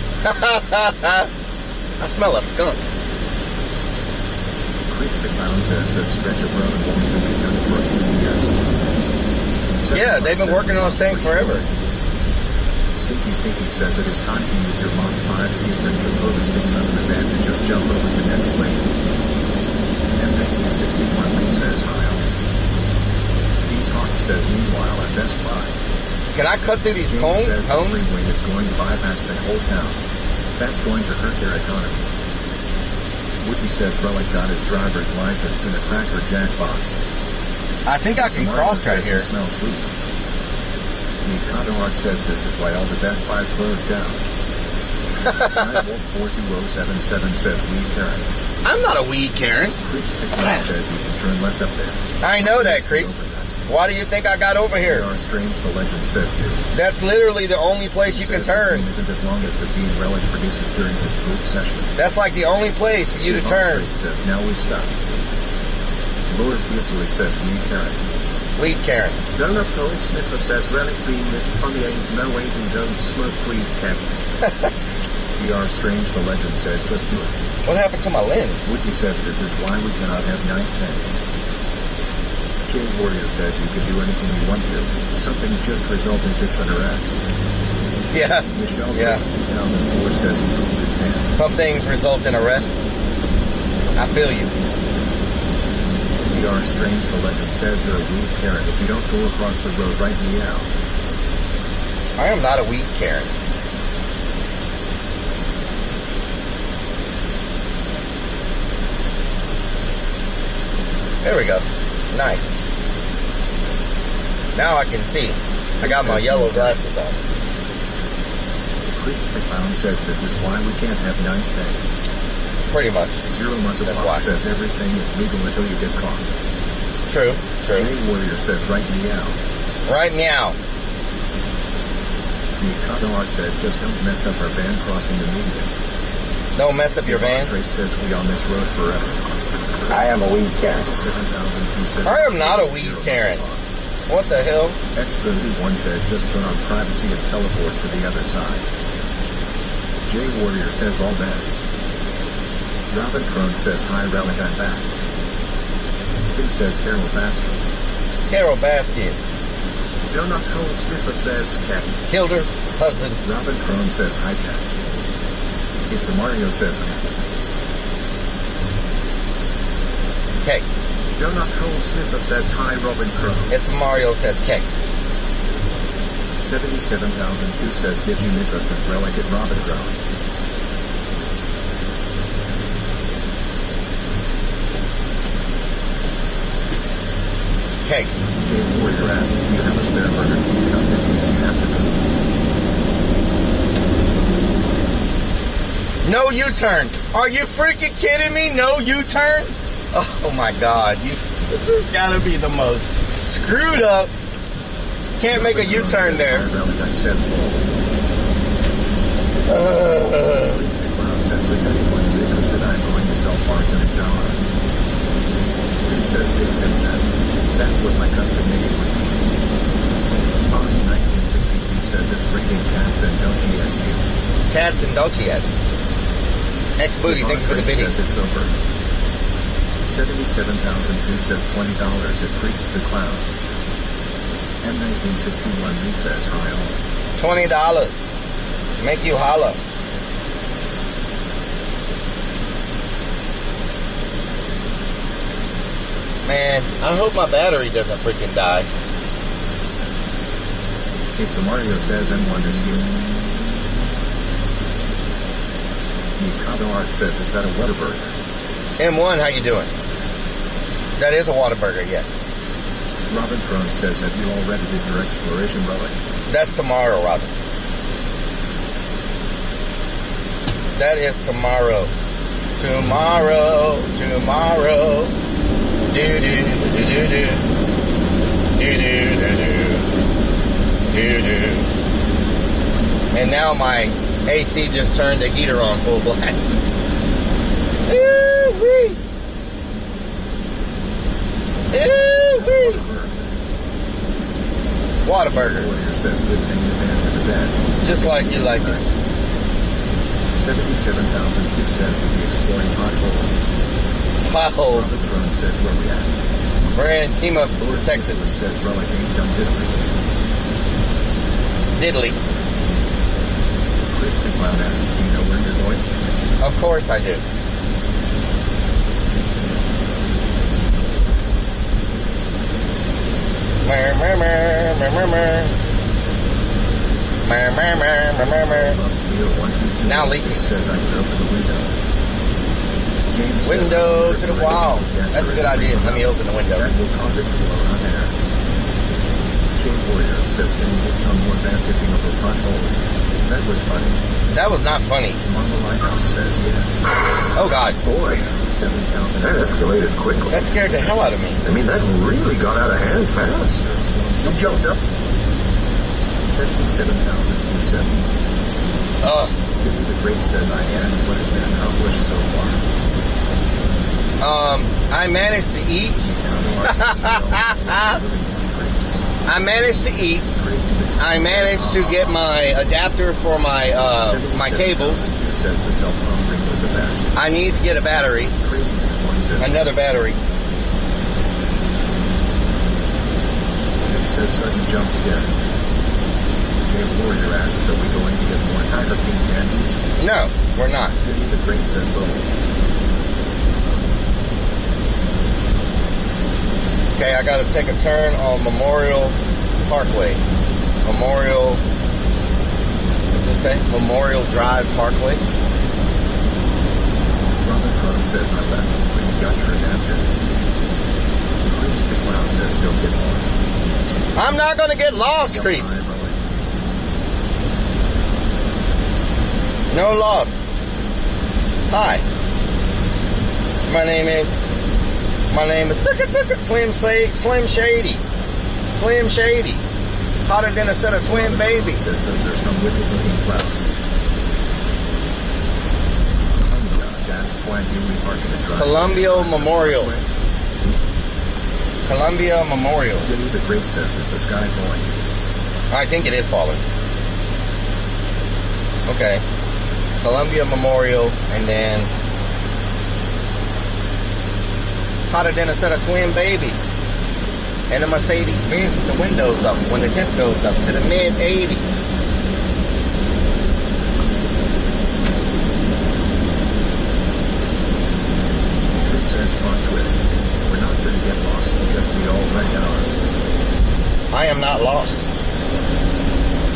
I smell a skunk. Creeps the Clown says that stretch of road won't even be done for a few years. Yeah, they've been working on this thing forever. Stinky Pinky says it is time to use your Mach 5 speed brings the photo sticks under the van to just jump over to next lane. And 1961 says hi. These Hawks says meanwhile at Best Buy. Can I cut through these cones? The freeway is going to bypass the whole town. That's going to hurt their economy. Woodsy says Relic got his driver's license in a Cracker Jack box. I think I can cross right here. Smells sweet. Mikado Art says this is why all the Best Buys closed down. Wolf42077 says weed Karen. I'm not a weed Karen. Creeps the Clown says you can turn left up there. I know that, Creeps. Why do you think I got over here? Strange the legend says you. That's literally the only place you can turn. Isn't as long as the bean Relic produces during his group sessions. That's like the only place for you to turn. Says now we stop. Lord Fiercely says weed Karen. Weed Karen. Donut Hole Sniffer says Relic being this funny ain't no way and don't smoke weed Karen. PR Strange the legend says just do it. What happened to my lens? Woodsy says this is why we cannot have nice things. Jay Warrior says you can do anything you want to. Something's just resulted in arrest. Yeah. Michelle 2004 says he pooped his pants. Some things result in arrest. I feel you. DR Strange the legend says you're a weed Karen if you don't go across the road right meow. I am not a weed Karen. There we go. Nice. Now I can see. I got my yellow glasses on. Creeps the Clown says this is why we can't have nice things. Pretty much. Zero Muzzle says everything is legal until you get caught. True. Jay Warrior says right meow. Right meow. Mikado Art says just don't mess up our van crossing the median. Don't mess up your van? Trace says we on this road forever. I am a weed Karen. 7,002 says I am not a weed Karen. What the hell? X31 says just turn on privacy and teleport to the other side. Jay Warrior says all beds. Robin Crone says hi Relic I'm back. Finn says Carol Baskins. Carol Baskin. Donut Hole Sniffer says cat. Killed her husband. Robin Crone says hi Jack. It's a Mario says cat. Cake. Donut Hole Sniffer says hi Robin Crone. It's Mario says cake. 77,002 says did you miss us at Relic at Robin Crone? Cake. Jay Warrior asks do you have a spare Burger King cup in case you have to No U-turn. Are you freaking kidding me? No U-turn? Oh my God. This has got to be the most screwed up. Can't make a U-turn there. Says if anyone's interested, I'm going to sell parts in a jar. It says Big Tim says, that's what my custom made would be. August 1962 says it's raining cats and Dolce you. Cats and Dolce Ex-booty, thank you for the biddies. It's over. 77,002 says $20 it Creeps the Clown. M1961 he says hi all. $20. Make you holla. Man, I hope my battery doesn't freaking die. It's a Mario says M1 is here. Mikado Art says, is that a Whataburger? M1, how you doing? That is a Whataburger, yes. Robin Crone says, have you already did your exploration, Relic? That's tomorrow, Robin. That is tomorrow. Tomorrow. Do do do do do. Do do do do. Do do. And now my AC just turned the heater on full blast. Ooh-wee. Ooh-wee. Whataburger. Says good thing the van is a bed. Just like you like it. 77,002 says we'll be exploring potholes. Potholes. Robert Crone says where we at. We're in Kima, Texas. Says Relic ain't done diddly. Chris the Clown asks, do you know where you're going? Of course I do. Now Lisa says I can open the window. James window to the wall. That's a good idea. Let me open the window. That will cause it to blow on air. King Warrior says, can you get some more van tipping over potholes? That was funny. That was not funny. Mama Lighthouse says yes. Oh God. Boy, 7,000. That escalated quickly. That scared the hell out of me. I mean, that really got out of hand fast. You jumped up. 77,002 says. Kitty the Great says, I asked what has been accomplished so far. I managed to eat. I managed to eat. I managed to get my adapter for my my cables. Says the cell phone ring was the best. I need to get a battery. Another battery. It says sudden jump scare. Jay Warrior asks, are we going to get more Tiger King candies? No, we're not. Kitty the Great says, well. Okay, I got to take a turn on Memorial Parkway. Memorial, what's it say? Memorial Drive Parkway. Robin Crone says, I left when you got your adapter. Creeps the Clown says, don't get lost. I'm not going to get lost, Creeps. No lost. Hi. My name is Slim Shady. Slim Shady. Hotter than a set of twin babies. Says those are some wicked looking clouds. Asks why do we park in the driveway? Columbia Memorial. Jimmy the Great says, is the sky falling? I think it is falling. Okay. Columbia Memorial, and then hotter than a set of twin babies. And a Mercedes Benz with the windows up when the temp goes up to the mid 80s. It says plot twist. We're not going to get lost because we already are. I am not lost.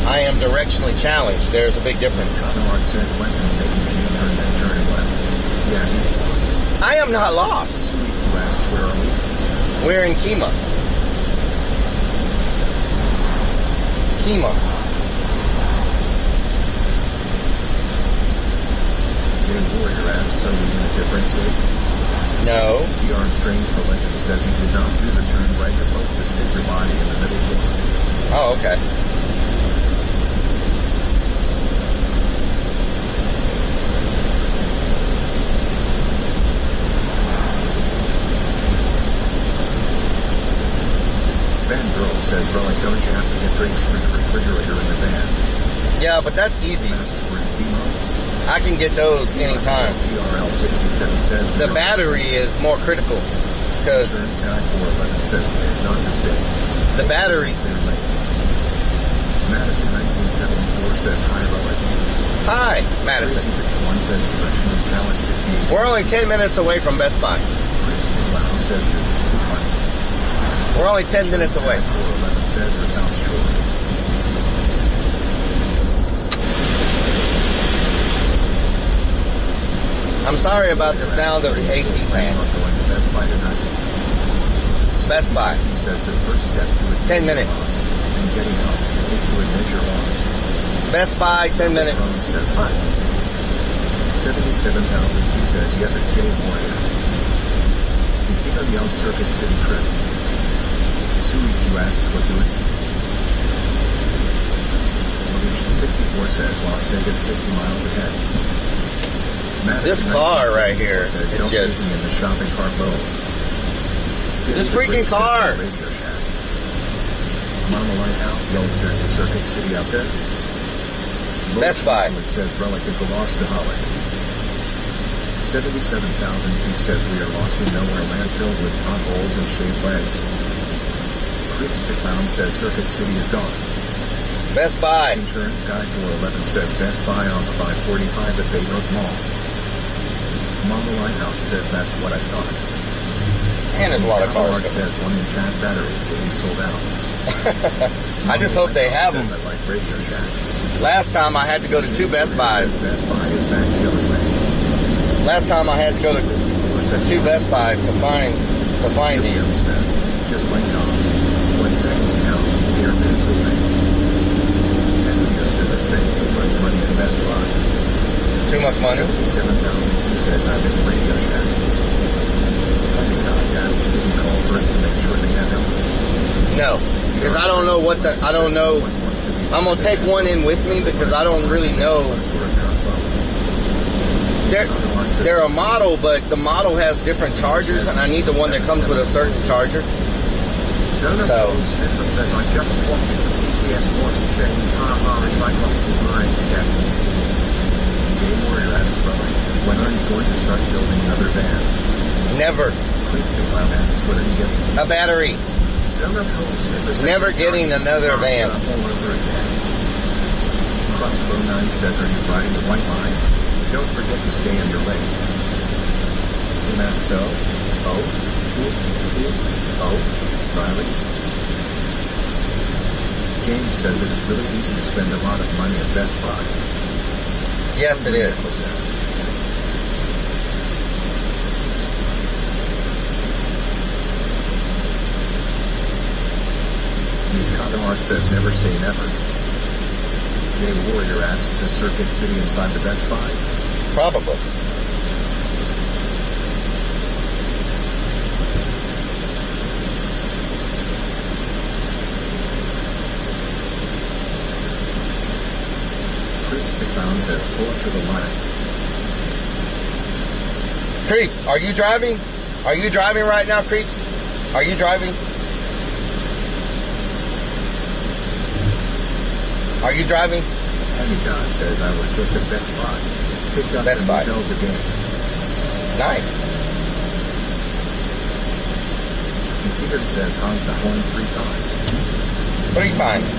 I am directionally challenged. There's a big difference. Conrad says left and making a U-turn, then turning left. Yeah, he's lost. I am not lost. You asked, where are we? We're in Kima. Kima. Jay Warrior asks, are we in a different state? No. TR Strange the Legend says you did not do the turn right. You're supposed to stick your body in the middle door. Oh, okay. Van Girl says, Rolling, don't you have to get drinks through the refrigerator in the van? Yeah, but that's easy. I can get those anytime. TRL 67 says the battery is more critical because says it's not this big. The battery. Madison 1974 says hi, Rolling. Hi, Madison. One says directional challenge is being. We're only 10 minutes away from Best Buy. Clown says this is too funny. We're only 10 minutes away. 411 says or South Shore. I'm sorry about the sound of the AC fan. Best Buy. He says the first step to it 10 minutes. and getting up is to admit you're lost. Best Buy, 10 minutes. Ron says hi. 77,002 says yes at J Warrior. Nikita yells Circuit City trip. Suiku asks what doing. 64 says Las Vegas 50 miles ahead. This car right here is says, don't just... leave me in the shopping cart mode. This freaking car! Radio Shack. Mama Lighthouse yells there's a Circuit City out there. Best Buy. Says Relic is a lost to Holly. 77,002 says we are lost in nowhere land filled with potholes and shaved legs. Creeps the Clown says Circuit City is gone. Best Buy. Insurance Guy 411 says Best Buy on 545 at Baybrook Mall. Mama Lighthouse says that's what I thought. And there's a lot of cars. Mark says one in chat batteries will be sold out. I just hope they have them. I like Radio Shack. Last time I had to go to 2 Best Buys. Best Buy is back the other way. Last time I had to go to 2 Best Buys to find these. Says, just like dogs, when seconds count, they are minutes away. Henry says I spent too much money at Best Buy. Too much money? 77,002 says I miss Radio Shack. Honeycock asks did he call first to make sure they have help? No, because I don't know what the, I don't know. I'm going to take one in with me because I don't really know. They're a model, but the model has different chargers, and I need the one that comes with a certain charger. So. Sniffer says I just watched the TTS voice change. I lost his mind again. Jay Warrior asks Rowan, when are you going to start building another van? Never. Creeps the Clown asks what are you getting? A battery. Never getting another van. Crossbow 9 says, are you riding the white line? Don't forget to stay in your lane. Tim asks, Riley's. James says it is really easy to spend a lot of money at Best Buy. Yes, it is. Art says never say never. Jay Warrior asks is Circuit City inside the Best Buy? Probably. Creeps the Clown says pull up to the line. Creeps, are you driving? Are you driving right now, Creeps? Are you driving? Are you driving? Henry God says I was just at Best Buy. Picked up Best Buy. Zelda game. Nice. Peter says honk the horn 3 times. 3 times.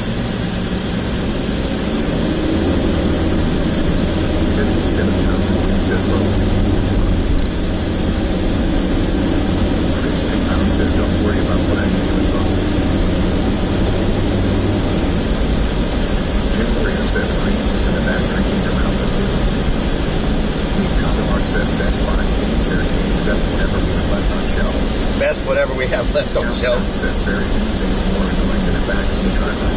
77,002 says low. Creeps the Clown says don't worry about what I need to involve. Warrior says Creeps is in the back drinking her mouth of food. Condor says Best Buy teams their games best whatever we have left on shelves. Best whatever we have left on shelves. Says very few things more annoying than a backseat driver.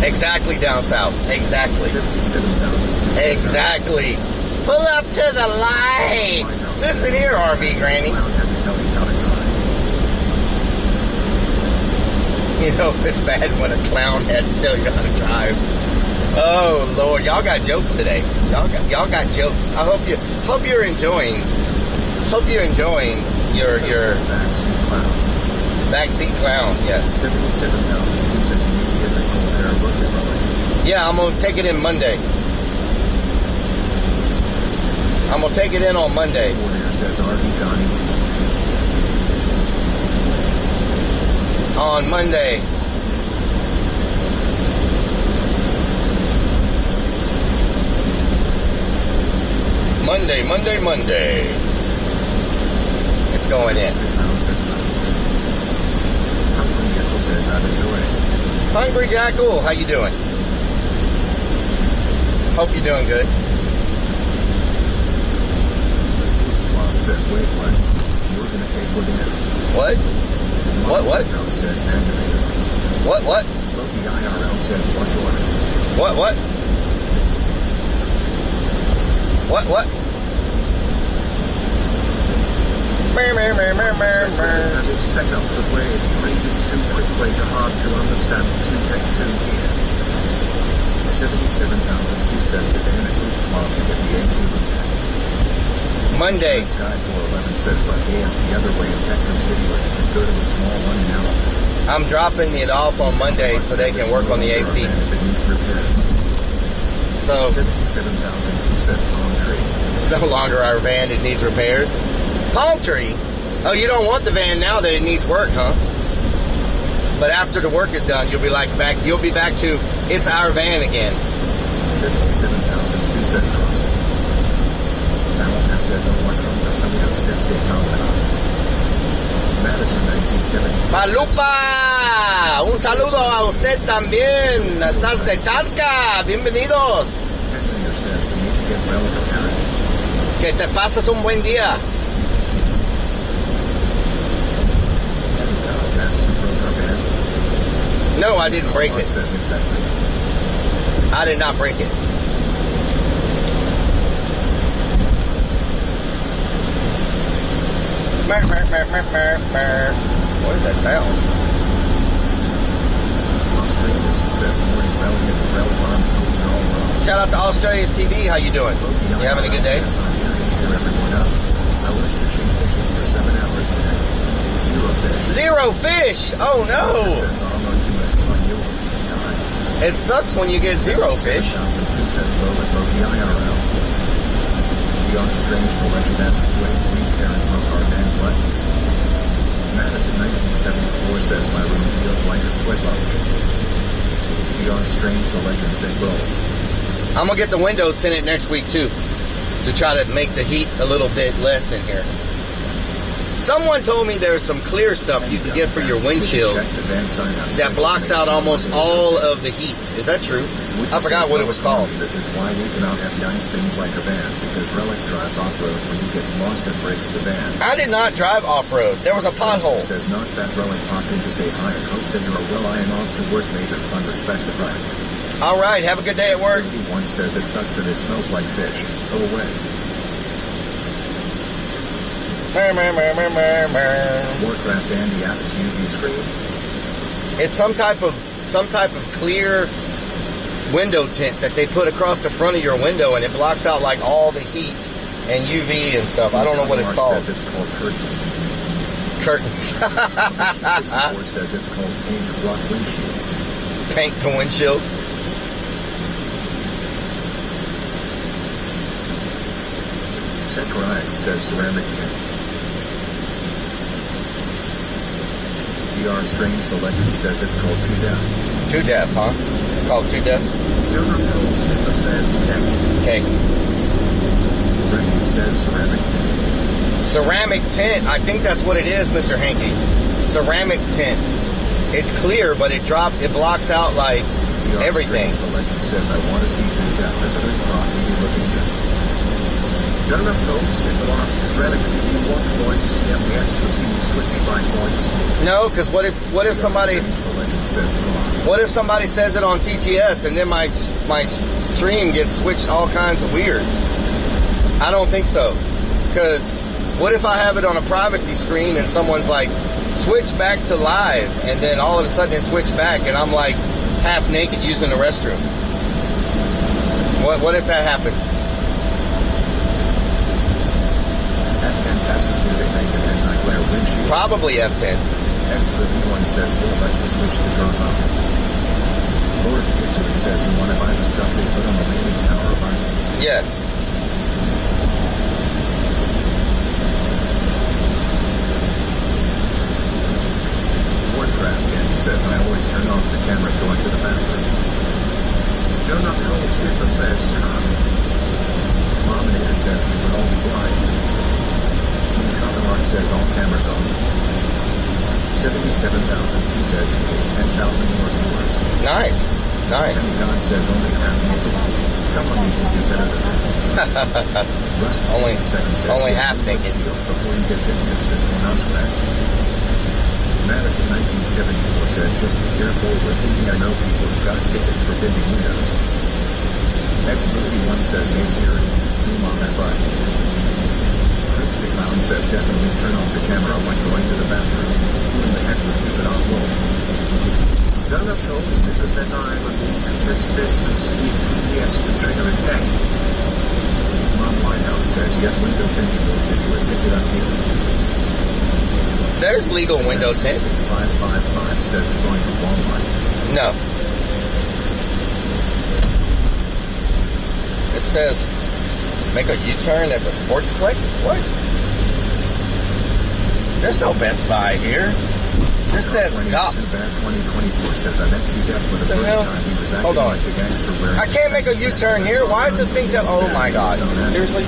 Exactly, down south. Exactly. 77,000. Exactly. Pull up to the light. Listen here, RV Granny. You know, it's bad when a clown had to tell you how to drive. Oh Lord, y'all got jokes today. Y'all got jokes. I hope you're enjoying your backseat clown. Yes. 77,002 says you need to get the cold air working rolling. Yeah, I'm gonna take it in Monday. I'm gonna take it in on Monday. Warrior says RV Donnie. On Monday. Monday. It's going in. Hungry Jackal, how you doing? Hope you're doing good. Swamp says, wait, what? You were going to take what in? What? What? Says aggravated. What? Loki IRL says what yours? What? As it's set up the way is really too quick way to hard to understand to get to here. 77,002 says the Dana Group smart to get the AC route. Monday. Sky 411 says but hey, it's the other way in Texas City where you can go to a small one now. I'm dropping it off on Monday so they can work on the AC. If it needs repairs. So 77,002 says palm tree. It's no longer our van, it needs repairs. Palm tree? Oh, you don't want the van now that it needs work, huh? But after the work is done, you'll be back to it's our van again. 77,002 says crossing. Now says on one number some steps they Madison 1970. Malupa, un saludo a usted también. Estás de Talca, bienvenidos. Que te pases un buen día. No, I didn't break it. I did not break it. What is that sound? Shout out to Australia's TV. How you doing? You having a good day? Zero fish. Oh no. It sucks when you get zero fish. Strange the legend asks way Karen Brookhart and what? Madison 1974 says my room feels like a sweat lodge. Beyond Strange the legend says well. I'm gonna get the windows tinted next week too, to try to make the heat a little bit less in here. Someone told me there's some clear stuff you can get for your windshield that blocks out almost all of the heat. Is that true? I forgot what it was called. This is why we cannot have nice things like a van, because Relic drives off-road when he gets lost and breaks the van. I did not drive off-road. There was a pothole. Says not that Relic popped in to say hi and hope that you're well. I am off to work later. Fun, respect the right. All right, have a good day at work. One says it sucks and it smells like fish. Go away. Warcraft Andy asks UV screen. It's some type of clear window tint that they put across the front of your window, and it blocks out like all the heat and UV and stuff. I don't know what it's called. Says it's called curtains. Curtains. 64 says it's called paint to block windshield. Paint the windshield. Central X says ceramic tint. DR Strange the legend says it's called 2Def. 2Def, huh? It's called 2Def? Jonathan Sniffer says cake. Randy says ceramic tint. Ceramic tint. I think that's what it is, Mr. Hankies. Ceramic tint. It's clear, but it blocks out like everything. The legend says I want to see 2Def President Rock maybe looking good. Jonathan Sniffer asks Relic do you want voice? Yes, you see me switch my voice. No, because what if somebody says it on TTS and then my stream gets switched all kinds of weird? I don't think so. Because what if I have it on a privacy screen and someone's like, switch back to live, and then all of a sudden it switched back and I'm like half naked using the restroom? What if that happens? Probably F10. Expert one says he'll let you switch to drop out. Lord Fisher says you want to buy the stuff they put on the leaning tower of Iron. Yes. Warcraft Andy says I always turn off the camera going to the bathroom. Jonathan Cole Sniffer says Mominator says we would all be blind. Mark says all cameras on. 77,002 says you get 10,000 more viewers. Nice. And God says only half naked. Come on, you can do better than that. Rust only half naked. Before you get to since this one else back. Madison Just be careful with thinking. I know people who got tickets for bending windows. X-Movie1 says, hey Siri, zoom on that button. Cryptic Clown says, definitely turn off the camera when going to the bathroom. Who in the heck would keep it on roll? Douglas Cole Sniffer says, I'm a fool to test this and see if TTS can trigger a tech. Mom Whitehouse says, yes, window tinting will give you a ticket up here. There's legal window tint. 6555 says it's going to Walmart. No. It says, make a U-turn at the Sportsplex? What? There's no Best Buy here. This says GOP. 2024 says, I met T-Def for the first time. He was acting Hold on. like a gangster wearing I can't make a U-turn here. Why is this being tell? Oh my God. Seriously?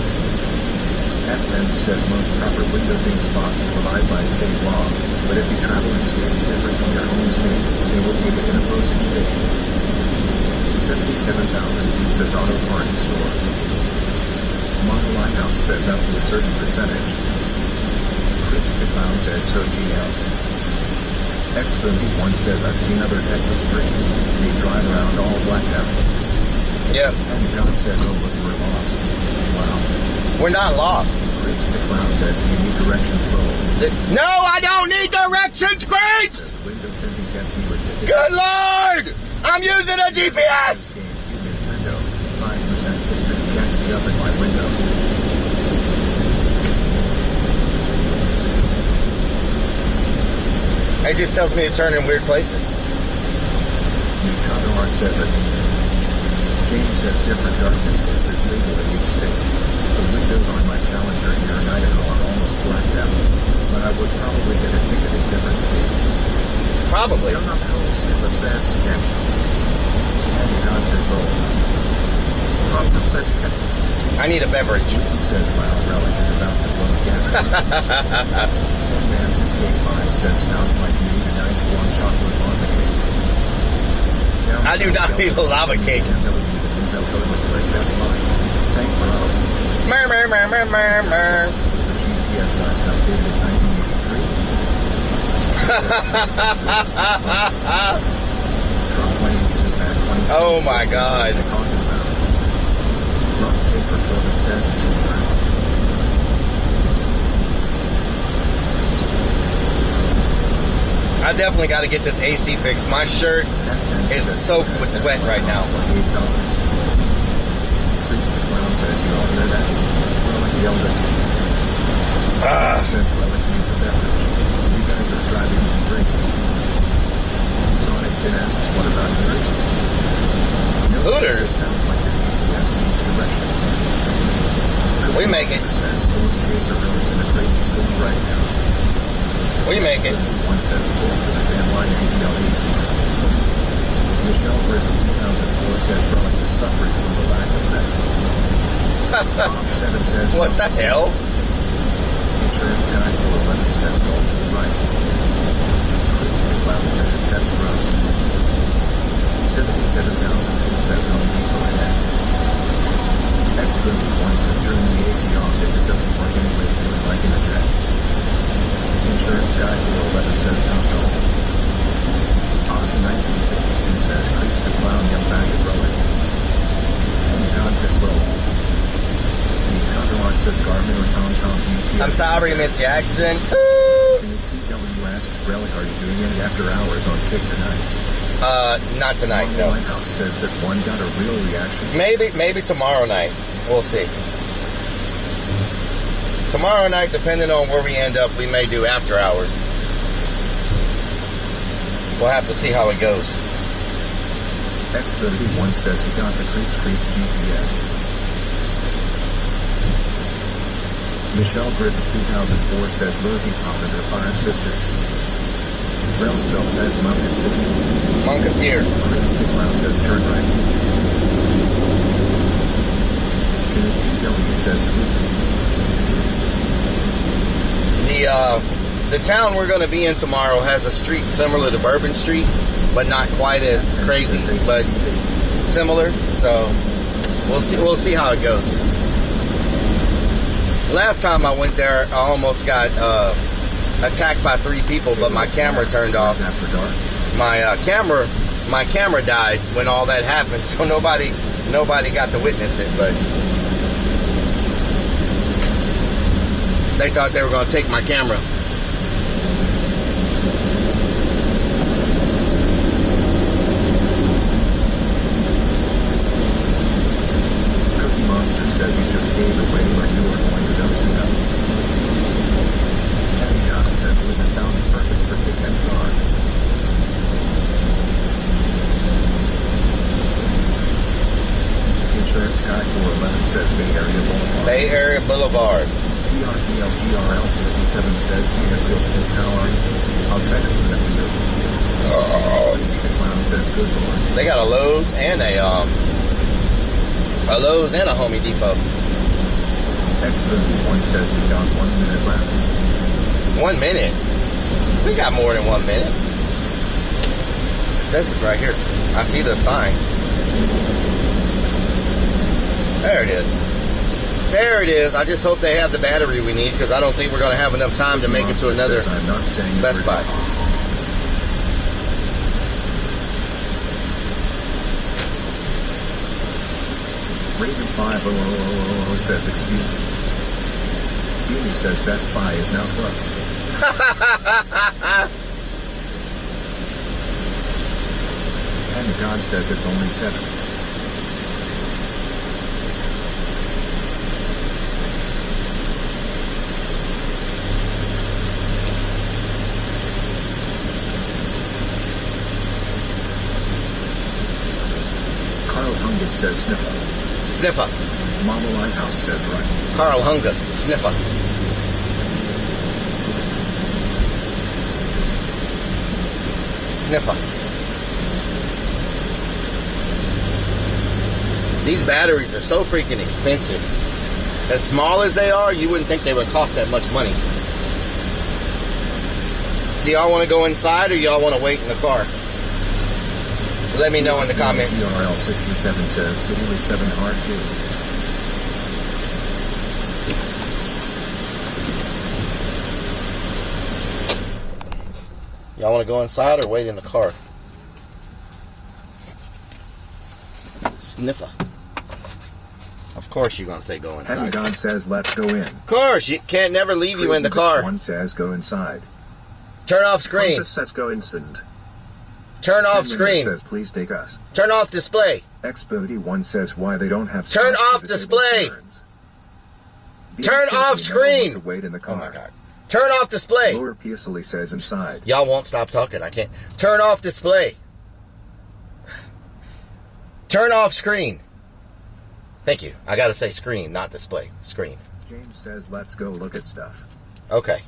F10 says most proper window tint spots provide by state law, but if you travel in states different from your home state, they will take it in opposing state. 77,002 says auto parts store. Model Lighthouse says up to a certain percentage. Crips the Clown says so GL. X51 says I've seen other Texas streams. They drive around all blacked out. Yep. And John says, oh look, we're lost. Wow. We're not lost. Crips the Clown says, do you need directions roll? No, I don't need directions, Creeps! Window tinting gets you a ticket. Good Lord! I'm using a GPS! Nintendo, 5% tips if you can't see up in my window. It just tells me to turn in weird places. Mikado Art says it. James says different darkness is legal in each state. The windows on my Challenger here in Idaho are almost blacked out, but I would probably get a ticket in different states. Probably. Don't know how Sniffer says Kenny. And God says roll. Papa says Kenny. I need a beverage. Lucy says Wow Relic is about to blow a gasket. Sandman 2K5 says sounds like you need a nice warm chocolate lava cake. I do not need a lava cake. Tank Bro. Mer, mer, mer, mer, mer, mer. The GPS last updated in 1983. Oh my God. Rock paper COVID says it's in ground. I definitely got to get this AC fixed. My shirt is soaked with sweat right now. Says you all hear that? Relic yelled at me. Says Relic needs a beverage. You guys are driving and drinking. Sonic Kid asks, what about yours? Hooters? Sounds like your GPS needs directions. We make it. Says Storm Chaser Road's in a crazy storm right now. We make it. One says pull to the fan line ATL East. Michelle Griffin 2004 says Relic is suffering from the lack of sex. Bob 7 says, what the hell? Insurance guy 411 says go to the right. Chris the Clown says that's gross. 77,002 says Home Depot ahead. X-Boom1 says turn the AC off if it doesn't work anyway, do it like in a jet. Insurance guy 411 says Tom. Austin 1962 says Creeps the Clown yelled back at Relic. And John says roll. Countermark says Garmin or TomTom GPS. I'm sorry, Miss Jackson. TW asks Relic, are you doing any after hours on Kick tonight? Not tonight, no. Lighthouse says that one got a real reaction. Maybe tomorrow night. We'll see. Tomorrow night, depending on where we end up, we may do after hours. We'll have to see how it goes. X31 says he got the Creeps GPS. Michelle Griffin 2004 says Rosie Pop and her 5 sisters. Railsbill says Monk is steer. Monk is steer. Chris the Clown says turn right. TW says sweet. The town we're going to be in tomorrow has a street similar to Bourbon Street, but not quite as crazy, but similar. So we'll see how it goes. Last time I went there, I almost got attacked by 3 people, but my camera turned off. After dark. my camera died when all that happened, so nobody got to witness it, but they thought they were going to take my camera. Cookie Monster says you just gave away where you were going to go to know. Heavy God says Living sounds perfect for Kick and Car. Insurance Guy 411 says Bay Area Boulevard. Bay Area Boulevard. PRPLGRL67 says, hey, Christians, how are you? I'll text you in a few. The Clown says, good Lord. They got a Lowe's and a Home Depot. X51 says we got 1 minute left. 1 minute? We got more than 1 minute. It says it's right here. I see the sign. There it is. There it is. I just hope they have the battery we need, because I don't think we're going to have enough time to make it to another Best Buy. Raven 5000 says, excuse me. Beanie says Best Buy is now closed. And God says it's only 7. Carl Hungus says sniffer. Sniffer. Mama Lighthouse says right. Carl Hungus, sniffer. Sniffer. These batteries are so freaking expensive. As small as they are, you wouldn't think they would cost that much money. Do y'all want to go inside, or y'all want to wait in the car? Let me know in the comments. GRL67 says City 7 R2. Y'all want to go inside or wait in the car? Sniffer. Of course you're going to say go inside. Heavy God says let's go in. Of course, you can't never leave you in the car. One says go inside. Turn off screen. Hunter says go inside. Turn off screen. Says please take us. Turn off display. X51 says why they don't have. Turn off display. Turn off screen. To wait in the car. Oh my God. Turn off display. Lower Peasley says inside. Y'all won't stop talking. I can't. Turn off display. Turn off screen. Thank you. I gotta say screen, not display. Screen. James says let's go look at stuff. Okay.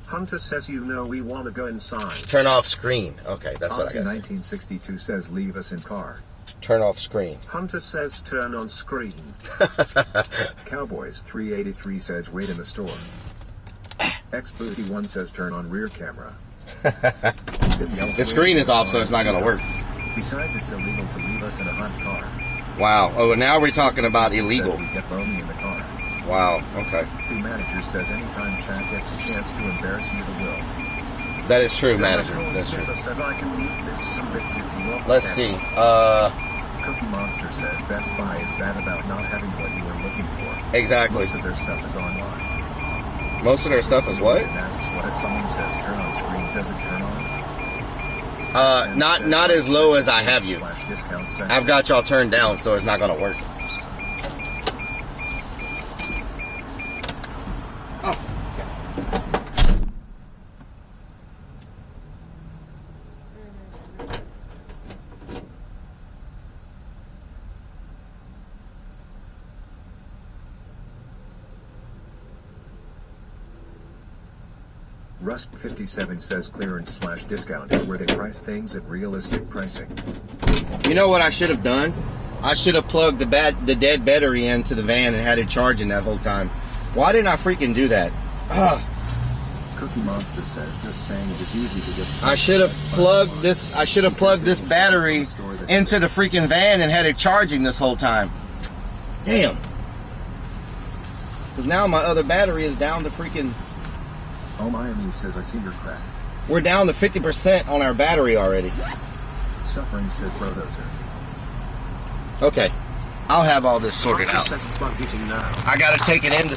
Hunter says you know we want to go inside. Turn off screen. Okay, that's what I gotta 1962 says leave us in car. Turn off screen. Hunter says turn on screen. Cowboys 383 says wait in the store. X51 says turn on rear camera. The screen is off, so it's not going to work. Besides, it's illegal to leave us in a hot car. Wow. Oh, now we're talking about illegal. We get lonely in the car. Wow. Okay. The manager says anytime Chad gets a chance to embarrass you, he will. That is true, manager. That's true. Let's see. Cookie Monster says Best Buy is bad about not having what you were looking for. Exactly. Most of their stuff is online. Most of their stuff is what? Asks what if someone says turn on screen, does it turn on? Not as low as I have you. I've got y'all turned down, so it's not going to work. Rust57 says clearance/discount is where they price things at realistic pricing. You know what I should have done? I should have plugged the dead battery into the van and had it charging that whole time. Why didn't I freaking do that? Ugh. Cookie Monster says just saying it is easy to get. I should have plugged this battery into the freaking van and had it charging this whole time. Damn. Because now my other battery is down to freaking. Oh, Miami says I see your crack. We're down to 50% on our battery already. Suffering said Protoser. Okay. I'll have all this sorted out. I gotta take it in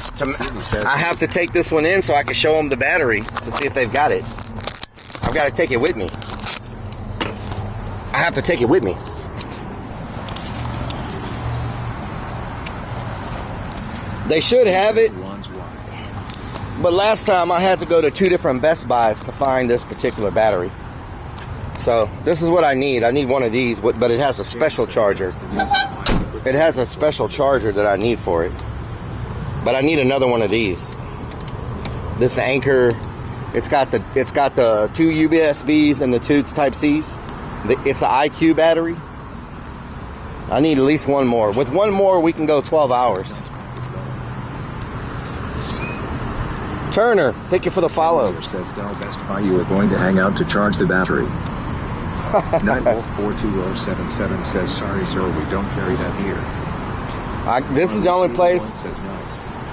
I have to take this one in so I can show them the battery to see if they've got it. I've got to take it with me. I have to take it with me. They should have it. But last time I had to go to 2 different Best Buys to find this particular battery. So this is what I need. I need one of these, but it has a special charger. It has a special charger that I need for it. But I need another one of these. This Anchor, it's got the 2 USBs and the 2 Type-Cs. It's an IQ battery. I need at least one more. With one more, we can go 12 hours. Turner, thank you for the follow. Says Dell Best Buy you are going to hang out to charge the battery. 9Wolf42077 says sorry sir, we don't carry that here. This is the only place.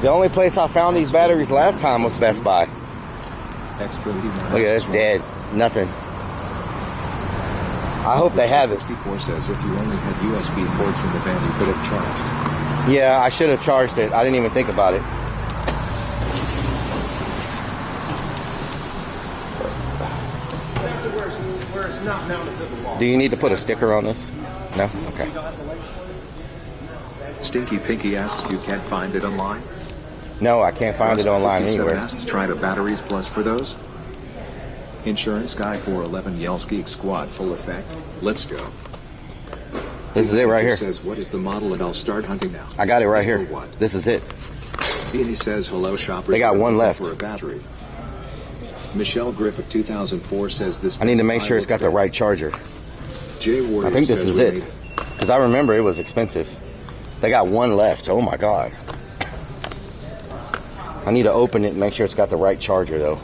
The only place I found these batteries last time was Best Buy. Look at this, dead. Nothing. I hope they have it. 64 says if you only had USB ports in the van you could have charged. Yeah, I should have charged it. I didn't even think about it. Where it's not mounted to the wall. Do you need to put a sticker on this? No? Okay. Stinky Pinky asks you can't find it online? No, I can't find it online anywhere. Asks try the batteries plus for those? Insurance guy 411 yells Geek Squad full effect. Let's go. This is it right here. Says what is the model and I'll start hunting now. I got it right here. This is it. Beanie says hello shoppers. They got one left. For a battery. Michelle Griffith 2004 says this. I need to make sure it's got the right charger. Jay Warrior I think this is it. Because I remember it was expensive. They got one left. Oh my God. I need to open it and make sure it's got the right charger though.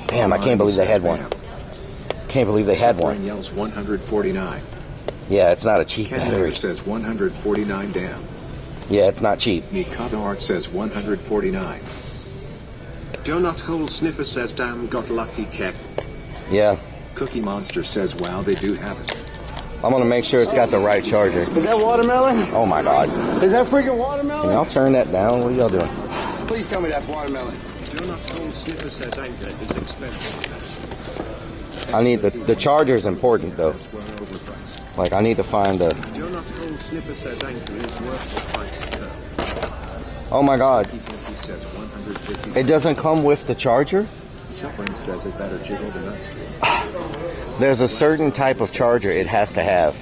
Damn, I can't believe they had one. Can't believe they had one. Yells 149. Yeah, it's not a cheap Ken battery. Says 149 damn. Yeah, it's not cheap. Mikado Art says 149. Donut Hole Sniffer says damn got lucky keck. Yeah. Cookie Monster says wow they do have it. I'm gonna make sure it's got the right charger. Is that watermelon? Oh my God. Is that freaking watermelon? Can y'all turn that down? What are y'all doing? Please tell me that's watermelon. Donut Hole Sniffer says Anchor is expensive. I need the charger's important though. Like I need to find the. Donut Hole Sniffer says Anchor is worth the price. Oh my God. It doesn't come with the charger? Suffering says it better jiggle the nuts too. There's a certain type of charger it has to have.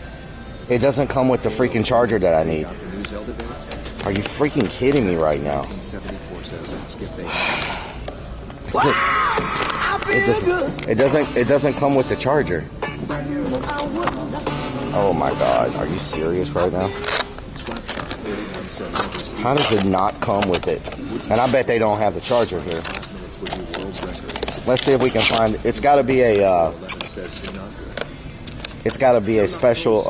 It doesn't come with the freaking charger that I need. Are you freaking kidding me right now? It doesn't come with the charger. Oh my God, are you serious right now? How does it not come with it? And I bet they don't have the charger here. Let's see if we can find it. It's got to be a special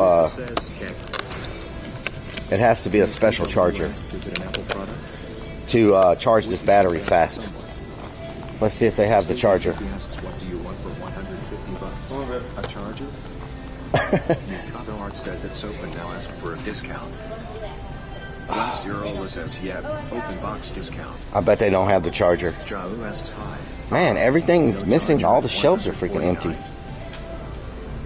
it has to be a special charger to charge this battery fast. Let's see if they have the charger. What do you want for $150? A charger? Mikado Art says it's open now. Ask for a discount. Last year Ola says yeah, open box discount. I bet they don't have the charger. Jalu asks hi. Man, everything's missing. All the shelves are freaking empty.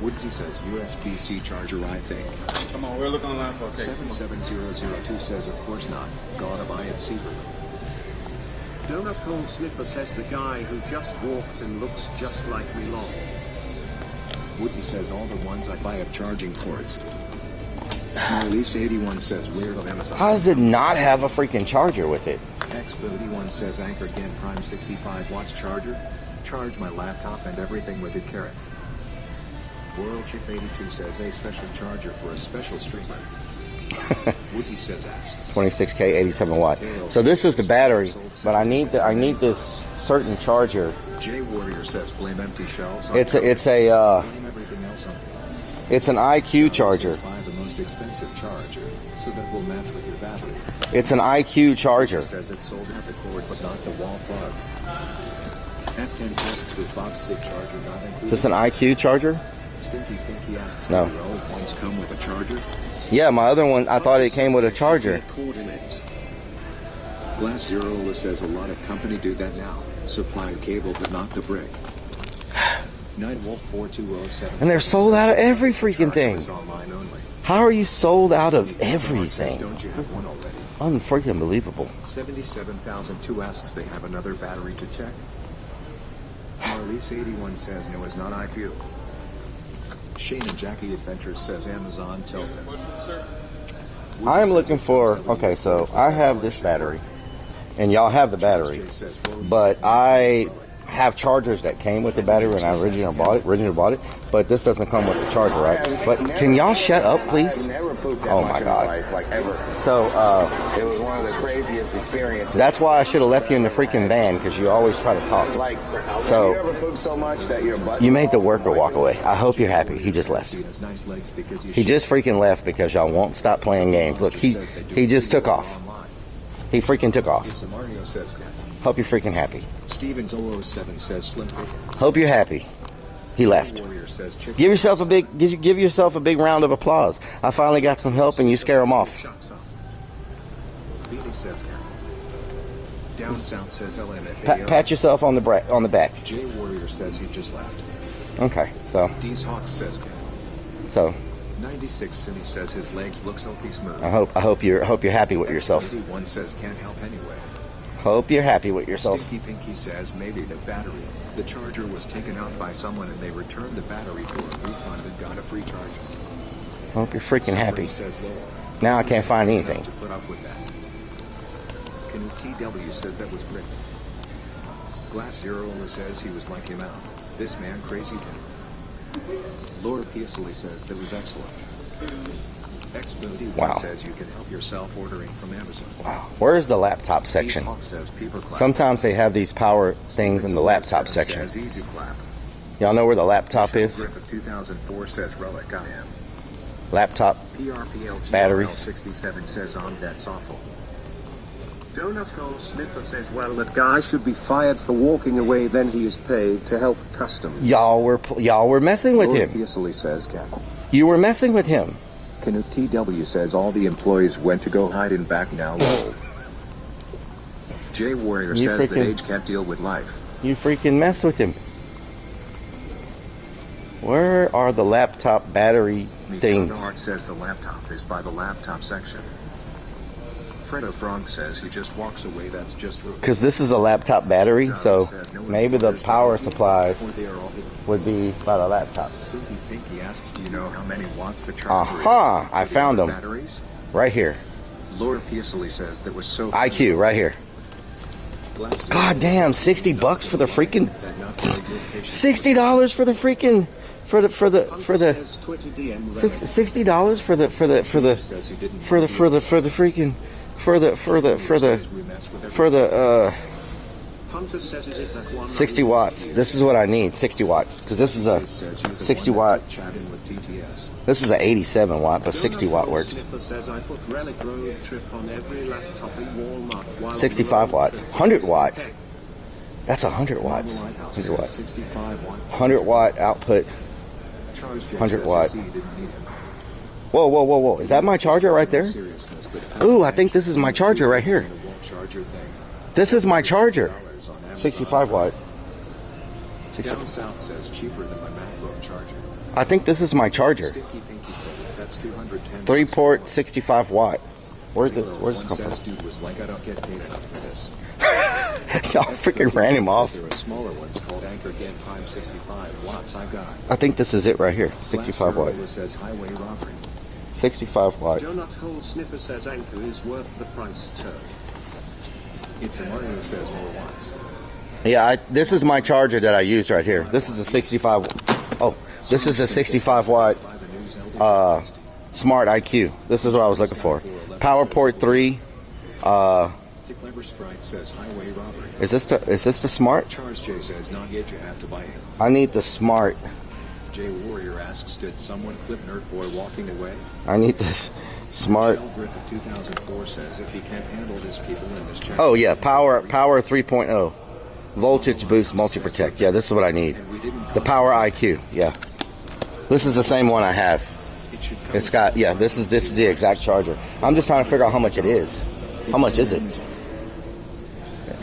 Woodsy says USB-C charger, I think. Come on, we'll look online for a second. 77002 says of course not. Gotta buy it secretly. Donut Hole Sniffer says the guy who just walked and looks just like me long. Woodsy says all the ones I buy have charging cords. Elise 81 says weird of Amazon. How does it not have a freaking charger with it? X81 says Anchor Gen Prime 65 watts charger. Charge my laptop and everything with it carrot. World Chip 82 says a special charger for a special streamer. Woodsy says ask. 26K 87 watt. So this is the battery, but I need this certain charger. J Warrior says blame empty shelves. It's an IQ charger. Buy the most expensive charger so that will match with your battery. It's an IQ charger. It says it's sold at the cord but not the wall plug. F10 asks, does Bob's SIG charger not include? Is this an IQ charger? Stinky Pinky asks, No. do your old ones come with a charger? Yeah, my other one, I thought it came with a charger. Coordinates. Glass Zero says a lot of company do that now. Supply cable but not the brick. 9Wolf4207. And they're sold out of every freaking thing. Online only. How are you sold out of everything? Don't you have one already? Unfreaking believable. 77,002 asks, they have another battery to check. Marlies81 says no, is not IQ. Shane and Jackie Adventures says Amazon sells them. I am looking for, okay, so I have this battery, and y'all have the battery, but I have chargers that came with the battery when I originally bought it, but this doesn't come with the charger, right? But can y'all shut up, please? Oh my God. So, it was one of the craziest experiences. that's why I should have left you in the freaking van, because you always try to talk. So, you ever pooped so much that your butt... you made the worker walk away. I hope you're happy. He just left. He just freaking left because y'all won't stop playing games. Look, he just took off. He freaking took off. Hope you're freaking happy. Stevens007 says Slim Pickens. Hope you're happy. He left. Give yourself a big round of applause. I finally got some help, and you scare him off. Beanie says Down South says LMFAO. Pat yourself on the back. Jay Warrior says he just left. Okay, so. D's Hawk says So. 96 Cindy says his legs look silky smooth. I hope you're happy with yourself. 91 says can't help anyway. Hope you're happy with yourself. Stinky Pinky says maybe the charger was taken out by someone and they returned the battery for a refund and got a free charger. Hope you're freaking happy. Says Now I can't find anything. To put up with that. Canoe TW says that was great. Glass Zero says he was like him out. This man crazy him. Laura Peasley says that was excellent. Wow. Says you can help yourself ordering from Amazon. Wow. Where's the laptop section? Sometimes they have these power things in the laptop section. Y'all know where the laptop is? 2004 says Relic I am. Laptop batteries. 67 says that's awful. Donut Hole Sniffer says, well, that guy should be fired for walking away, then he is paid to help customs. Y'all were messing with him. Peasley says, Cap. You were messing with him. Canoe TW says all the employees went to go hide in back now. Jay Warrior says that age can't deal with life. You freaking mess with him. Where are the laptop battery things? Art says the laptop is by the laptop section. Fredo Frog says he just walks away, that's just rude. Because this is a laptop battery, so maybe the power supplies would be by the laptops. Spooky Pinky asks, do you know how many watts the charger is? Aha! I found them. Batteries? Right here. Laura Peasley says that was so IQ, right here. God damn, $60 for the freaking... $60 for the freaking... For the $60 for the freaking for the 60 watts. This is what I need, 60 watts, because this is a 60 watt. This is a 87 watt, but 60 watt works. 65 watts, 100 watt. That's 100 watts. 100 watt. 100 watt output. 100 watt. Whoa, whoa, whoa, whoa. Is that my charger right there? Ooh, I think this is my charger right here. This is my charger. 65 watt. 65. Down South says cheaper than my MacBook charger. I think this is my charger. 3-port 65 watt. Where's this come from? Dude was like, I don't get paid enough for this. Y'all freaking ran him off. There are smaller ones called Anchor Gen 565 watts. I got. I think this is it right here. 65 watt. Says highway robbery. 65 watt. Donut Hole Sniffer says Anchor is worth the price tag. It's a Mario says more watts. Yeah, this is my charger that I use right here. This is a 65. Oh, this is a 65 watt Smart IQ. This is what I was looking for. Power port 3. Is this the Smart? Charles J says not yet. You have to buy it. I need the Smart. Jay Warrior asks, did someone clip Nerd Boy walking away? I need this Smart. Griffith 2004 says if he can't handle this people in this channel. Oh yeah, power 3.0. Voltage boost multi-protect. Yeah, this is what I need. The Power IQ. Yeah. This is the same one I have. It's got, yeah, this is the exact charger. I'm just trying to figure out how much it is. How much is it?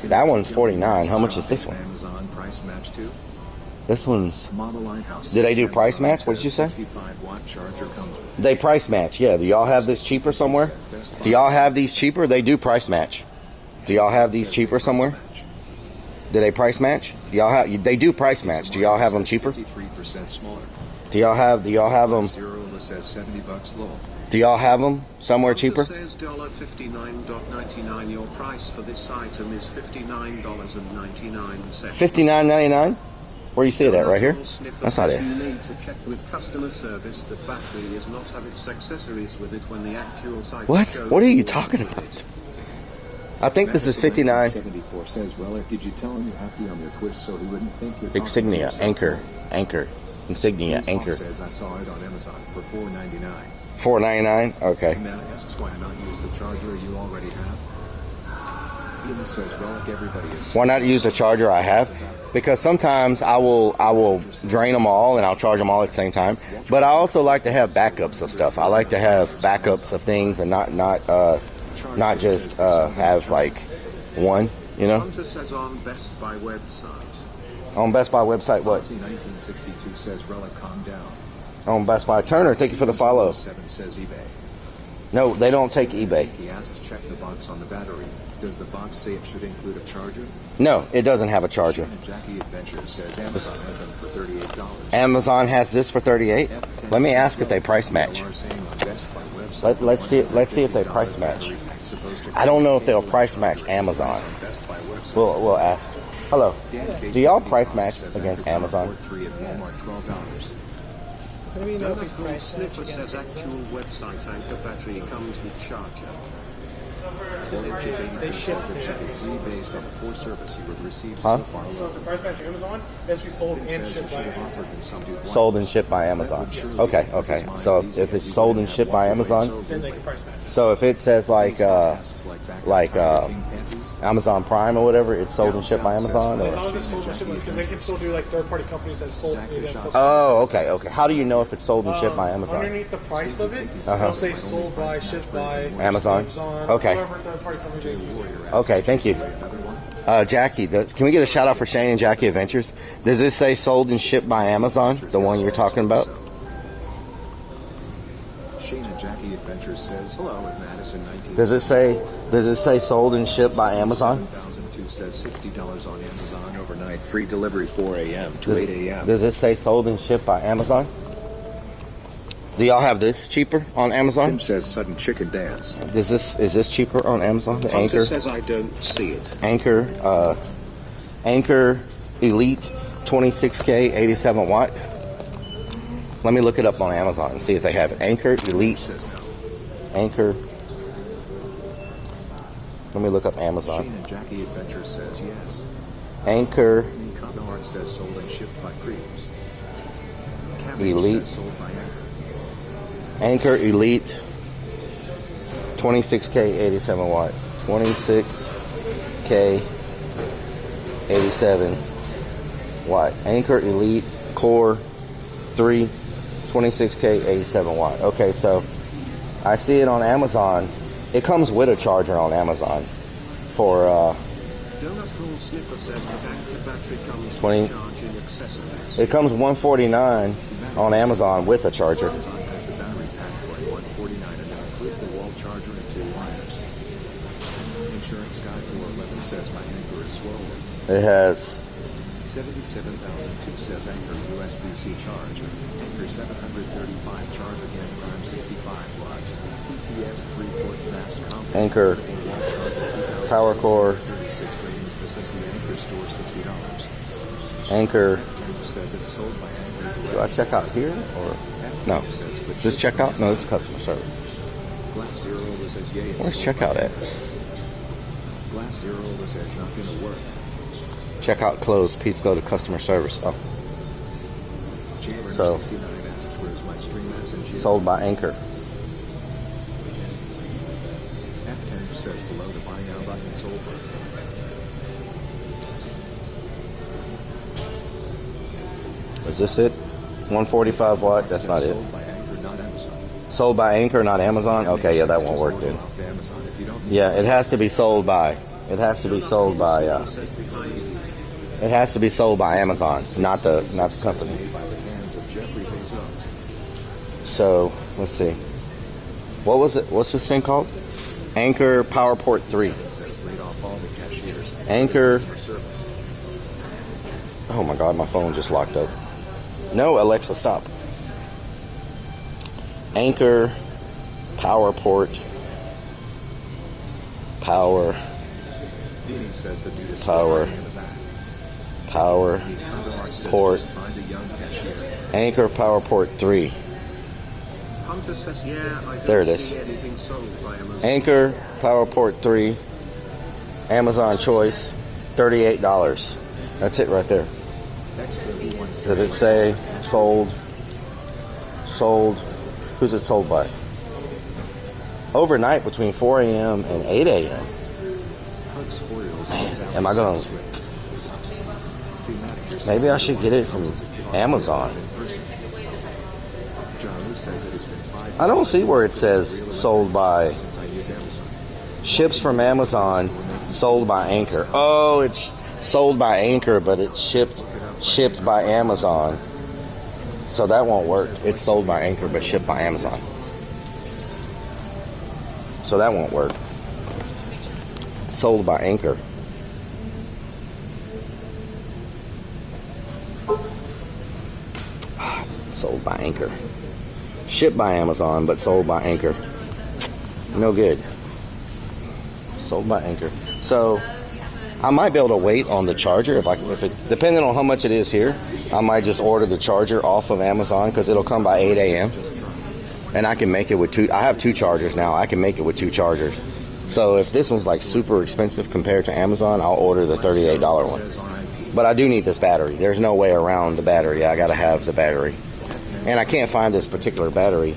That one's $49. How much is this one? Amazon price match too. This one's... Model line house. Did I do price match? What did you say? 65-watt charger comes with. They price match. Yeah. Do y'all have this cheaper somewhere? Do y'all have these cheaper? They do price match. Do y'all have these cheaper somewhere? Do they price match? Do y'all have? They do price match. Do y'all have them cheaper? 53% smaller. Do y'all have them? Zero says $70 low. Do y'all have them somewhere cheaper? Says $59.99. Your price for this item is $59.99. $59.99. Where do you see that? Right here? That's not it. You need to check with customer service that battery does not have its accessories with it when the actual site. What? What are you talking about? I think this is 59. 74 says, well, did you tell him you have to be on their twist so he wouldn't think you're Insignia, Anchor, Insignia, Anchor. Says I saw it on Amazon for $4.99. $4.99. Okay. Matt asks why not use the charger you already have. Ian says, Relic, everybody is. Why not use the charger I have? Because sometimes I will drain them all and I'll charge them all at the same time. But I also like to have backups of stuff. I like to have backups of things and not just have like one, you know. Hunter says on Best Buy website. On Best Buy website, what? 1962 says Relic, calm down. On Best Buy. Turner, thank you for the follow. 7 says eBay. No, they don't take eBay. He asks, check the box on the battery. Does the box say it should include a charger? No, it doesn't have a charger. Jackie Adventure says Amazon has them for $38. Amazon has this for $38. Let me ask if they price match. Let's see if they price match. I don't know if they'll price match Amazon. We'll ask. Hello. Do y'all price match against Amazon? Sniffer says actual website anchor battery comes with charger. They ship based on the poor service you would receive so far. So if the price match Amazon, it has to be sold and shipped by Amazon. Sold and shipped by Amazon. Okay. So if it's sold and shipped by Amazon, then they can price match. so if it says like Amazon Prime or whatever, it's sold and shipped by Amazon. As long as it's sold and shipped, because they can still do like third-party companies that sold. Oh, okay. How do you know if it's sold and shipped by Amazon? Underneath the price of it, it'll say sold by, shipped by Amazon. Okay. Okay, thank you. Jackie, can we get a shout out for Shane and Jackie Adventures? Does this say sold and shipped by Amazon, the one you're talking about? Shane and Jackie Adventures says hello at Madison 19. Does it say sold and shipped by Amazon? 2002 says $60 on Amazon overnight, free delivery 4 a.m. to 8 a.m. Does it say sold and shipped by Amazon? Do y'all have this cheaper on Amazon? Tim says sudden chicken dance. Is this cheaper on Amazon? The Anchor says I don't see it. Anchor Elite 26K 87 watt. Let me look it up on Amazon and see if they have it. Anchor Elite. Anchor. Let me look up Amazon. Shane and Jackie Adventure says yes. Anchor Art says sold and shipped by Creeps. Elite. Says sold by Anchor Elite 26K 87 watt. 26K 87 watt. Anchor Elite Core 3 26K 87 watt. Okay, so I see it on Amazon. It comes with a charger on Amazon for 20. It comes $149 on Amazon with a charger. It has 77,002 says Anchor USB-C charge. Anchor 735 charge again prime 65 watts. PPS 3-port fast compact. Anchor Power Core. 36 ratings specifically Anchor store $60. Anchor. Says it's sold by Anchor. Do I check out here or no? Is this checkout? No, this is customer service. Glass Zero says yay. Where's checkout at? Glass Zero says not gonna work. Checkout closed. Please go to customer service. Oh. So, sold by Anchor. F10 says below the buy now button sold. Is this it? 145 watt? That's not it. Sold by Anchor, not Amazon? Okay, yeah, that won't work then. Yeah, it has to be sold by. It has to be sold by. It has to be sold by Amazon, not the company. So let's see. What was it? What's this thing called? Anchor PowerPort 3. Anchor. Oh my God, my phone just locked up. No, Alexa, stop. Anchor PowerPort. Power. Port. Anchor PowerPort 3. There it is. Anchor PowerPort 3. Amazon choice. $38. That's it right there. Does it say sold? Sold. Who's it sold by? Overnight between 4 a.m. and 8 a.m. Man, am I going to... Maybe I should get it from Amazon. I don't see where it says sold by. Ships from Amazon, sold by Anchor. Oh, it's sold by Anchor, but it's shipped by Amazon. So that won't work. It's sold by Anchor, but shipped by Amazon. So that won't work. Sold by Anchor. Sold by Anchor. Shipped by Amazon, but sold by Anchor. No good. Sold by Anchor. So I might be able to wait on the charger if it, depending on how much it is here, I might just order the charger off of Amazon because it'll come by 8 a.m. and I can make it with two. I have two chargers now. I can make it with two chargers. So if this one's like super expensive compared to Amazon, I'll order the $38 one. But I do need this battery. There's no way around the battery. I got to have the battery. And I can't find this particular battery.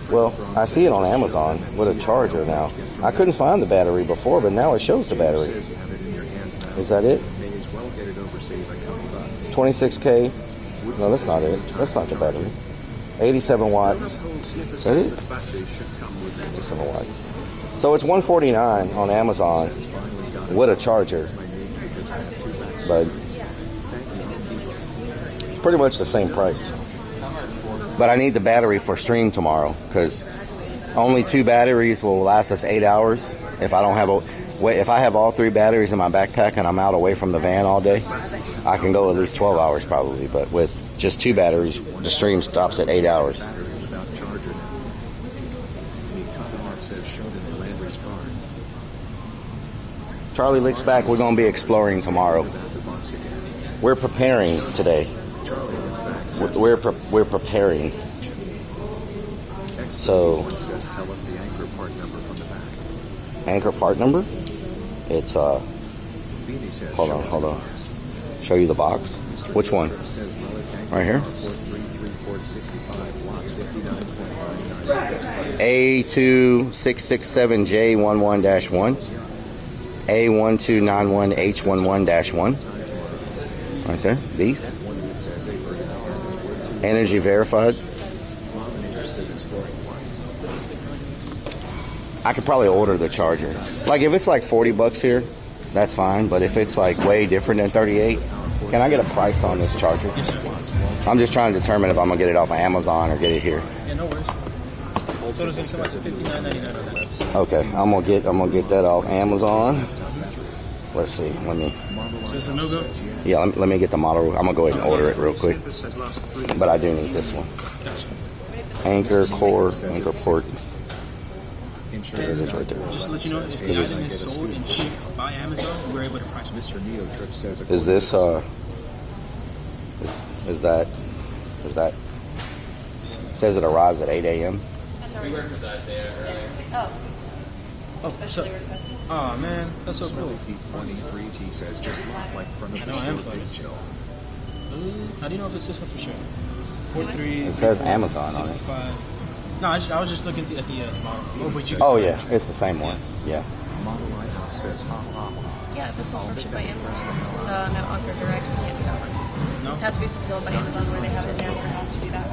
Well, I see it on Amazon with a charger now. I couldn't find the battery before, but now it shows the battery. Is that it? 26K? No, that's not it. That's not the battery. 87 watts. Is that it? 87 watts. So it's $149 on Amazon with a charger. But pretty much the same price. But I need the battery for stream tomorrow because only 2 batteries will last us 8 hours. If I don't have if I have all 3 batteries in my backpack and I'm out away from the van all day, I can go at least 12 hours probably. But with just 2 batteries, the stream stops at 8 hours. Charlie Licks back. We're going to be exploring tomorrow. We're preparing today. We're preparing. So, anchor part number? It's hold on. Show you the box. Which one? Right here. A2667J11-1, A1291H11-1. Right there. These. Energy verified. I could probably order the charger. Like if it's like $40 here, that's fine. But if it's like way different than 38, can I get a price on this charger? I'm just trying to determine if I'm gonna get it off of Amazon or get it here. Yeah, no worries. So it's gonna come out to $59.99 on that. Okay, I'm gonna get that off Amazon. Let's see. Let me. Is this a no-go? Yeah, let me get the model. I'm gonna go ahead and order it real quick. But I do need this one. Anchor core, anchor port. There it is right there. Just to let you know, if the item is sold and shipped by Amazon, we're able to price it. Is this is that it says it arrives at 8 a.m. We work with that there, right? Oh, especially requested. Oh man, that's so cool. I know I am funny. How do you know if it's this one for sure? Port 3. It says Amazon on it. No, I was just looking at the model. Oh yeah, it's the same one. Yeah. Yeah, if it's sold or shipped by Amazon. No, Anchor Direct, we can't do that one. No? It has to be fulfilled by Amazon where they have it in their warehouse to do that.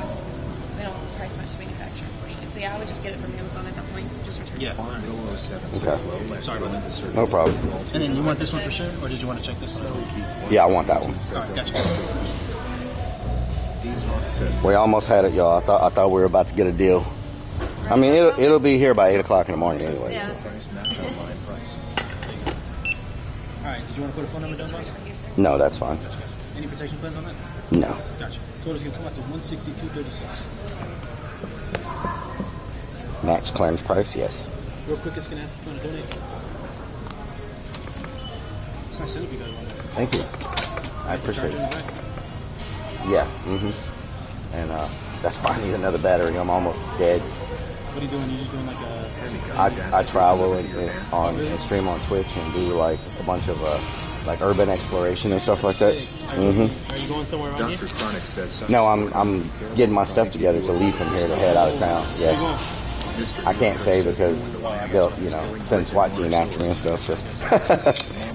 They don't price match to manufacturer, unfortunately. So yeah, I would just get it from Amazon at that point. Just return it. Yeah. Okay. Sorry about that. No problem. And then you want this one for sure, or did you want to check this one? Yeah, I want that one. All right, gotcha. We almost had it, y'all. I thought we were about to get a deal. I mean, it'll be here by 8 o'clock in the morning anyway. Yeah, So. that's All right, did you want to put a phone number down, boss? No, that's fine. Gotcha. Any protection plans on that? No. Gotcha. Total's going to come out to $162.36. Max clearance price, yes. Real quick, it's going to ask if you want to donate. It's nice setup you guys want. Thank you. I appreciate it. Yeah. And that's why I need another battery. I'm almost dead. What are you doing? You just doing like a... I travel and stream on Twitch and do like a bunch of like urban exploration and stuff like that. Are you going somewhere around here? No, I'm getting my stuff together to leave from here to head out of town. Yeah. I can't say because they'll, send SWAT team after me and stuff. So.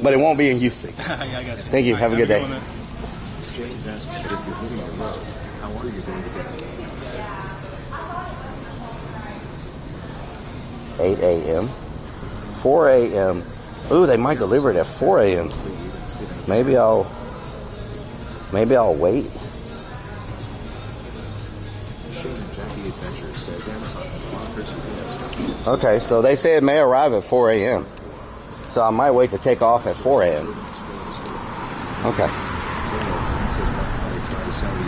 But it won't be in Houston. Yeah, I got you. Thank you. Have a good day. James asked if you're hitting the road, how are you going to get it? 8 a.m. 4 a.m. Ooh, they might deliver it at 4 a.m. Maybe I'll wait. Okay, so they say it may arrive at 4 a.m. So I might wait to take off at 4 a.m. Okay.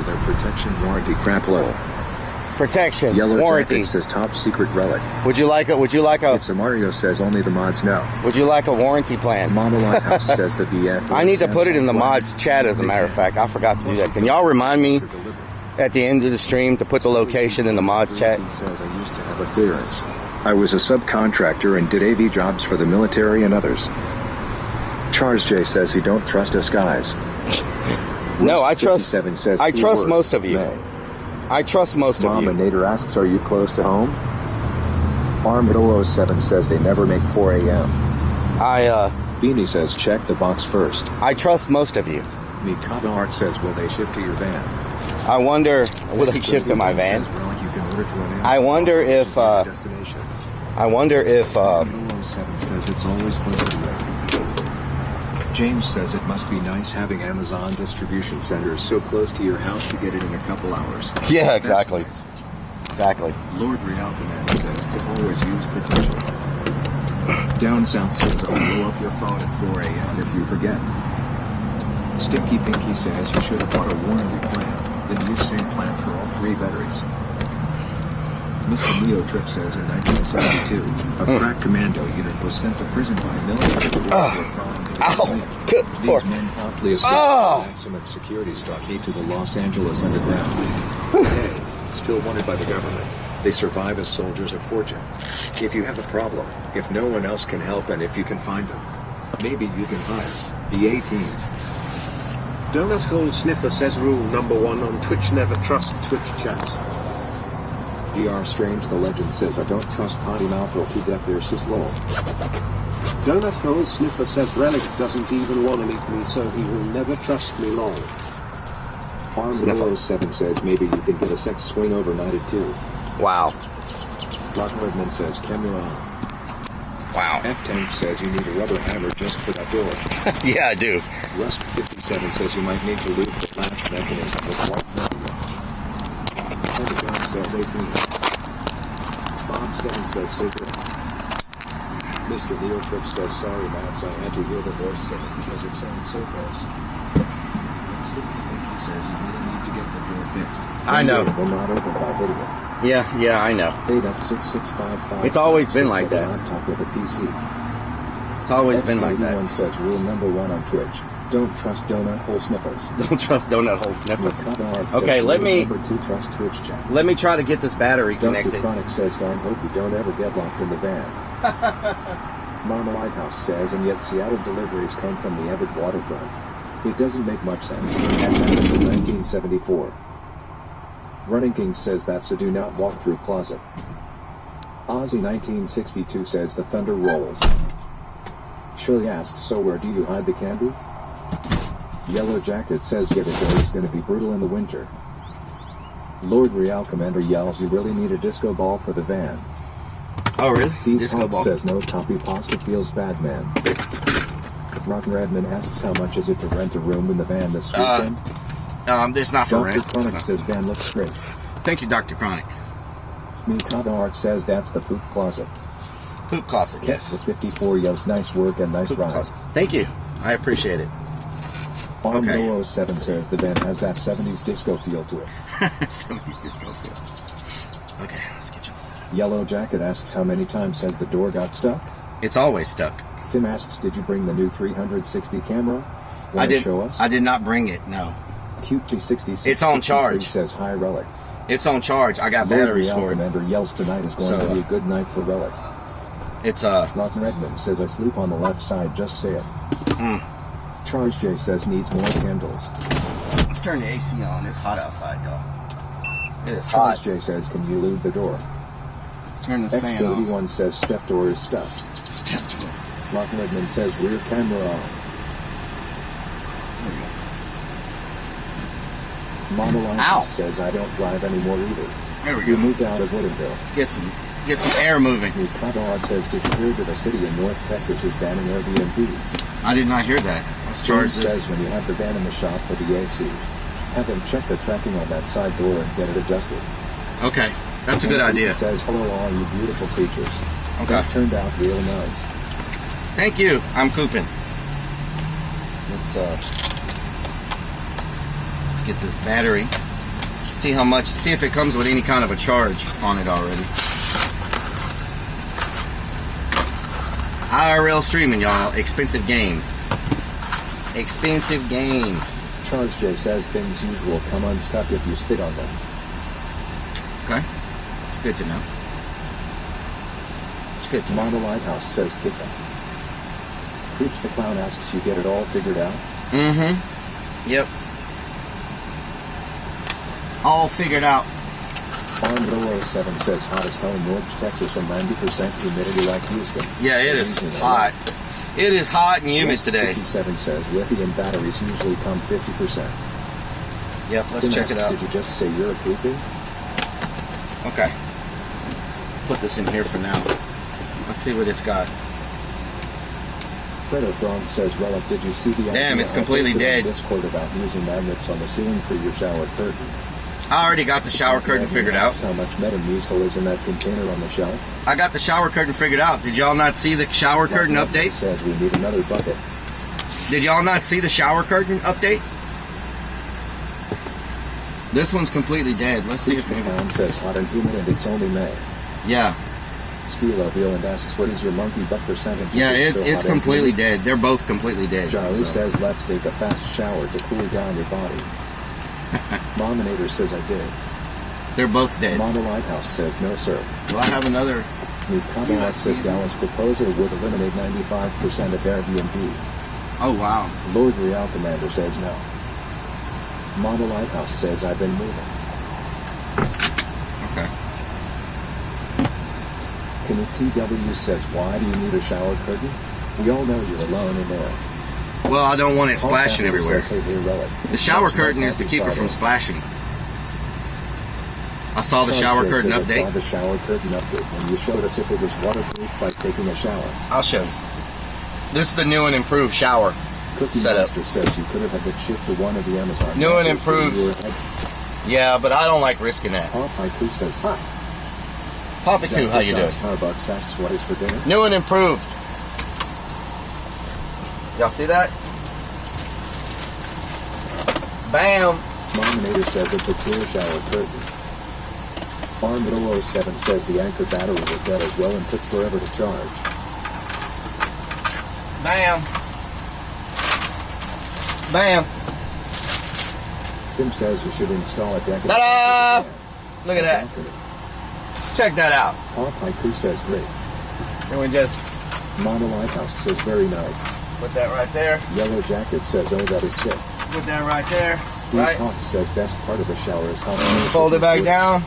Their protection warranty crap low. Protection Yellow warranty Jacket says top secret relic. Would you like a? It's a Mario says only the mods know. Would you like a warranty plan? Mama Lighthouse says the BF. I need to put it in the mods chat, as a matter of fact. I forgot to do that. Can y'all remind me at the end of the stream to put the location in the mods chat? He says I used to have a clearance. I was a subcontractor and did AV jobs for the military and others. Charles J says he don't trust us guys. No, I trust. Says I trust most of you. I trust most of you. Mama Nader asks, are you close to home? Armed 007 says they never make 4 a.m. Beanie says check the box first. I trust most of you. Mikado Art says will they ship to your van? I wonder, will they ship to my van? I wonder if 007 says it's always close to you. James says it must be nice having Amazon distribution centers so close to your house to get it in a couple hours. Yeah, exactly. Exactly. Lord Realcommand says to always use protection. Down South says I'll blow up your phone at 4 a.m. if you forget. Stinky Pinky says you should have bought a warranty plan, then use same plan for all 3 batteries. Mr. Leo Trip says in 1972, a crack commando unit was sent to prison by military for crime. These men promptly escaped the maximum security stockade to the Los Angeles Underground. Hey, still wanted by the government. They survive as soldiers of fortune. If you have a problem, if no one else can help, and if you can find them, maybe you can hire the A-Team. Donut Hole Sniffer says rule number 1 on Twitch: never trust Twitch chats. DR Strange the Legend says I don't trust potty mouth or to death, they're so slow. Donut Hole Sniffer says Relic doesn't even want to meet me, so he will never trust me long. Armed 007 says maybe you can get a sex swing overnight at 2. Wow. Rock Woodman says camera on. Wow. F-Tank says you need a rubber hammer just for that door. Yeah, I do. Rust 57 says you might need to lube the latch mechanism with white metal. Pentagon says 18. Bob 7 says sacred. Mr. Leo Trip says sorry Max, I had to hear the voice say it because it sounds so close. Sticky Pinky says you really need to get the door fixed. I know. Will not open by video. Yeah, I know. Hey, that's 6655. It's always been like that. Laptop with a PC. It's always been like that. X81 says rule number 1 on Twitch: don't trust donut hole sniffers. Don't trust donut hole sniffers. Okay, let me trust Twitch chat. Let me try to get this battery connected. Dr. Chronic says darn hope you don't ever get locked in the van. Mama Lighthouse says, and yet Seattle deliveries come from the Everett waterfront. It doesn't make much sense. And that was in 1974. Running King says that's a do not walk through closet. Ozzy 1962 says the thunder rolls. Shirley asks, so where do you hide the candy? Yellow Jacket says yeah, the door is going to be brutal in the winter. Lord Real Commander yells you really need a disco ball for the van. Oh really? Disco ball says no copy pasta feels bad man. Rotten Redman asks how much is it to rent a room in the van this weekend? It's not for Dr. rent. Chronic says van looks great. Thank you, Dr. Chronic. Mikado Art says that's the poop closet. Poop closet, yes. The 54 yells nice work and nice ride. Closet. Thank you. I appreciate it. Arm 007 says the van has that 70s disco feel to it. 70s disco feel. Okay, let's get you set up. Yellow Jacket asks how many times has the door got stuck? It's always stuck. Tim asks, did you bring the new 360 camera? I did. Show us? I did not bring it. No. Cute P66. It's on charge. Says hi Relic. It's on charge. I got batteries for it. Commander yells tonight is going to be a good night for Relic. It's Rotten Redmond says I sleep on the left side. Just say it. Charge J says needs more candles. Let's turn the AC on. It's hot outside, y'all. It is Charge hot. J says can you lube the door? Let's turn the fan on. X81 says step door is stuck. Step door. Rotten Redmond says rear camera on. There we go. Monoline says I don't drive anymore either. There we You go. moved out of Woodinville. Let's get some air moving. Mikado says did you hear that a city in North Texas is banning Airbnbs? I did not hear that. Let's charge James this. says when you have the van in the shop for the AC, have them check the tracking on that side door and get it adjusted. Okay, that's a good idea. He says hello all you beautiful creatures. Okay. That turned out real nice. Thank you. I'm cooping. Let's get this battery. See how much. See if it comes with any kind of a charge on it already. IRL streaming, y'all. Expensive game. Expensive game. Charge J says things usual come unstuck if you spit on them. Okay. It's good to know. It's good to know. Mama Lighthouse says kick them. Preach the Clown asks you get it all figured out. Mm-hmm. Yep. All figured out. Arm 007 says hot as hell in North Texas and 90% humidity like Houston. Yeah, it is hot. It is hot and humid today. 57 says lithium batteries usually come 50%. Yep, let's check it out. Did you just say you're a pooping? Okay. Put this in here for now. Let's see what it's got. Fredo Frog says, Relic, did you see the Damn, it's completely dead. Discord about using magnets on the ceiling for your shower curtain? I already got the shower curtain figured out. How much Metamucil is in that container on the shelf? I got the shower curtain figured out. Did y'all not see the shower curtain update? Says we need another bucket. Did y'all not see the shower curtain update? This one's completely dead. Let's see if maybe. Says hot and humid and it's only May. Yeah. Skilo Bieland asks, what is your monkey butt percentage? Yeah, it's completely dead. They're both completely dead. Charlie says, let's take a fast shower to cool down your body. Mominator says I did. They're both dead. Mama Lighthouse says no, sir. Do I have another? Mikado says Dallas proposal would eliminate 95% of Airbnb. Oh, wow. Lord Real Commander says no. Mama Lighthouse says I've been moving. Okay. TW says, why do you need a shower curtain? We all know you're alone in there. Well, I don't want it splashing everywhere. Says, hey, Relic. The shower curtain is to keep it from splashing. I saw the shower curtain update. I saw the shower curtain update when you showed us if it was waterproof by taking a shower. I'll show you. This is the new and improved shower Cookie setup. Monster says you could have had it shipped to one of the Amazon. New and improved. Yeah, but I don't like risking that. Pop Haiku says hi. Papa Q, how you doing? Starbucks asks what is for dinner. New and improved. Y'all see that? Bam! Mominator says it's a clear shower curtain. Farm 007 says the Anchor battery was dead as well and took forever to charge. Bam! Bam! Tim says you should install a deck. Ta-da! Look at that. Check that out. Pop Haiku says great. And we just... Mama Lighthouse says very nice. Put that right there. Yellow Jacket says, oh, that is sick. Put that right there. Right. Hawk says best part of the shower is how fold it back down.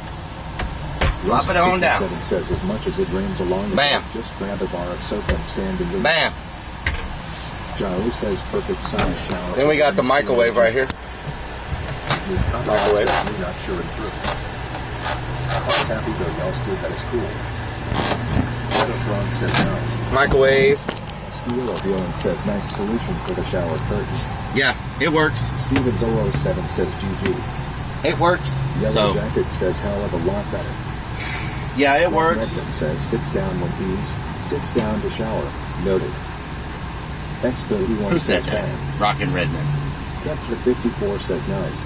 Drop it on down. Says as much as it rains along the Bam. Just grab a bar of soap and stand in the Bam. Joe says perfect size shower. Then we got the microwave right here. Microwave. You're not sure and through. Tappy though yells dude that is cool. Ron says nice. Microwave. Steel O'Deal says nice solution for the shower curtain. Yeah, it works. Stevens 007 says GG. It works. Yellow Jacket says hell of a lot better. Yeah, it works. Redmond says sits down when pees, sits down to shower. Noted. X31 Who said says that? fan. Rockin' Redmond. Kepler 54 says nice.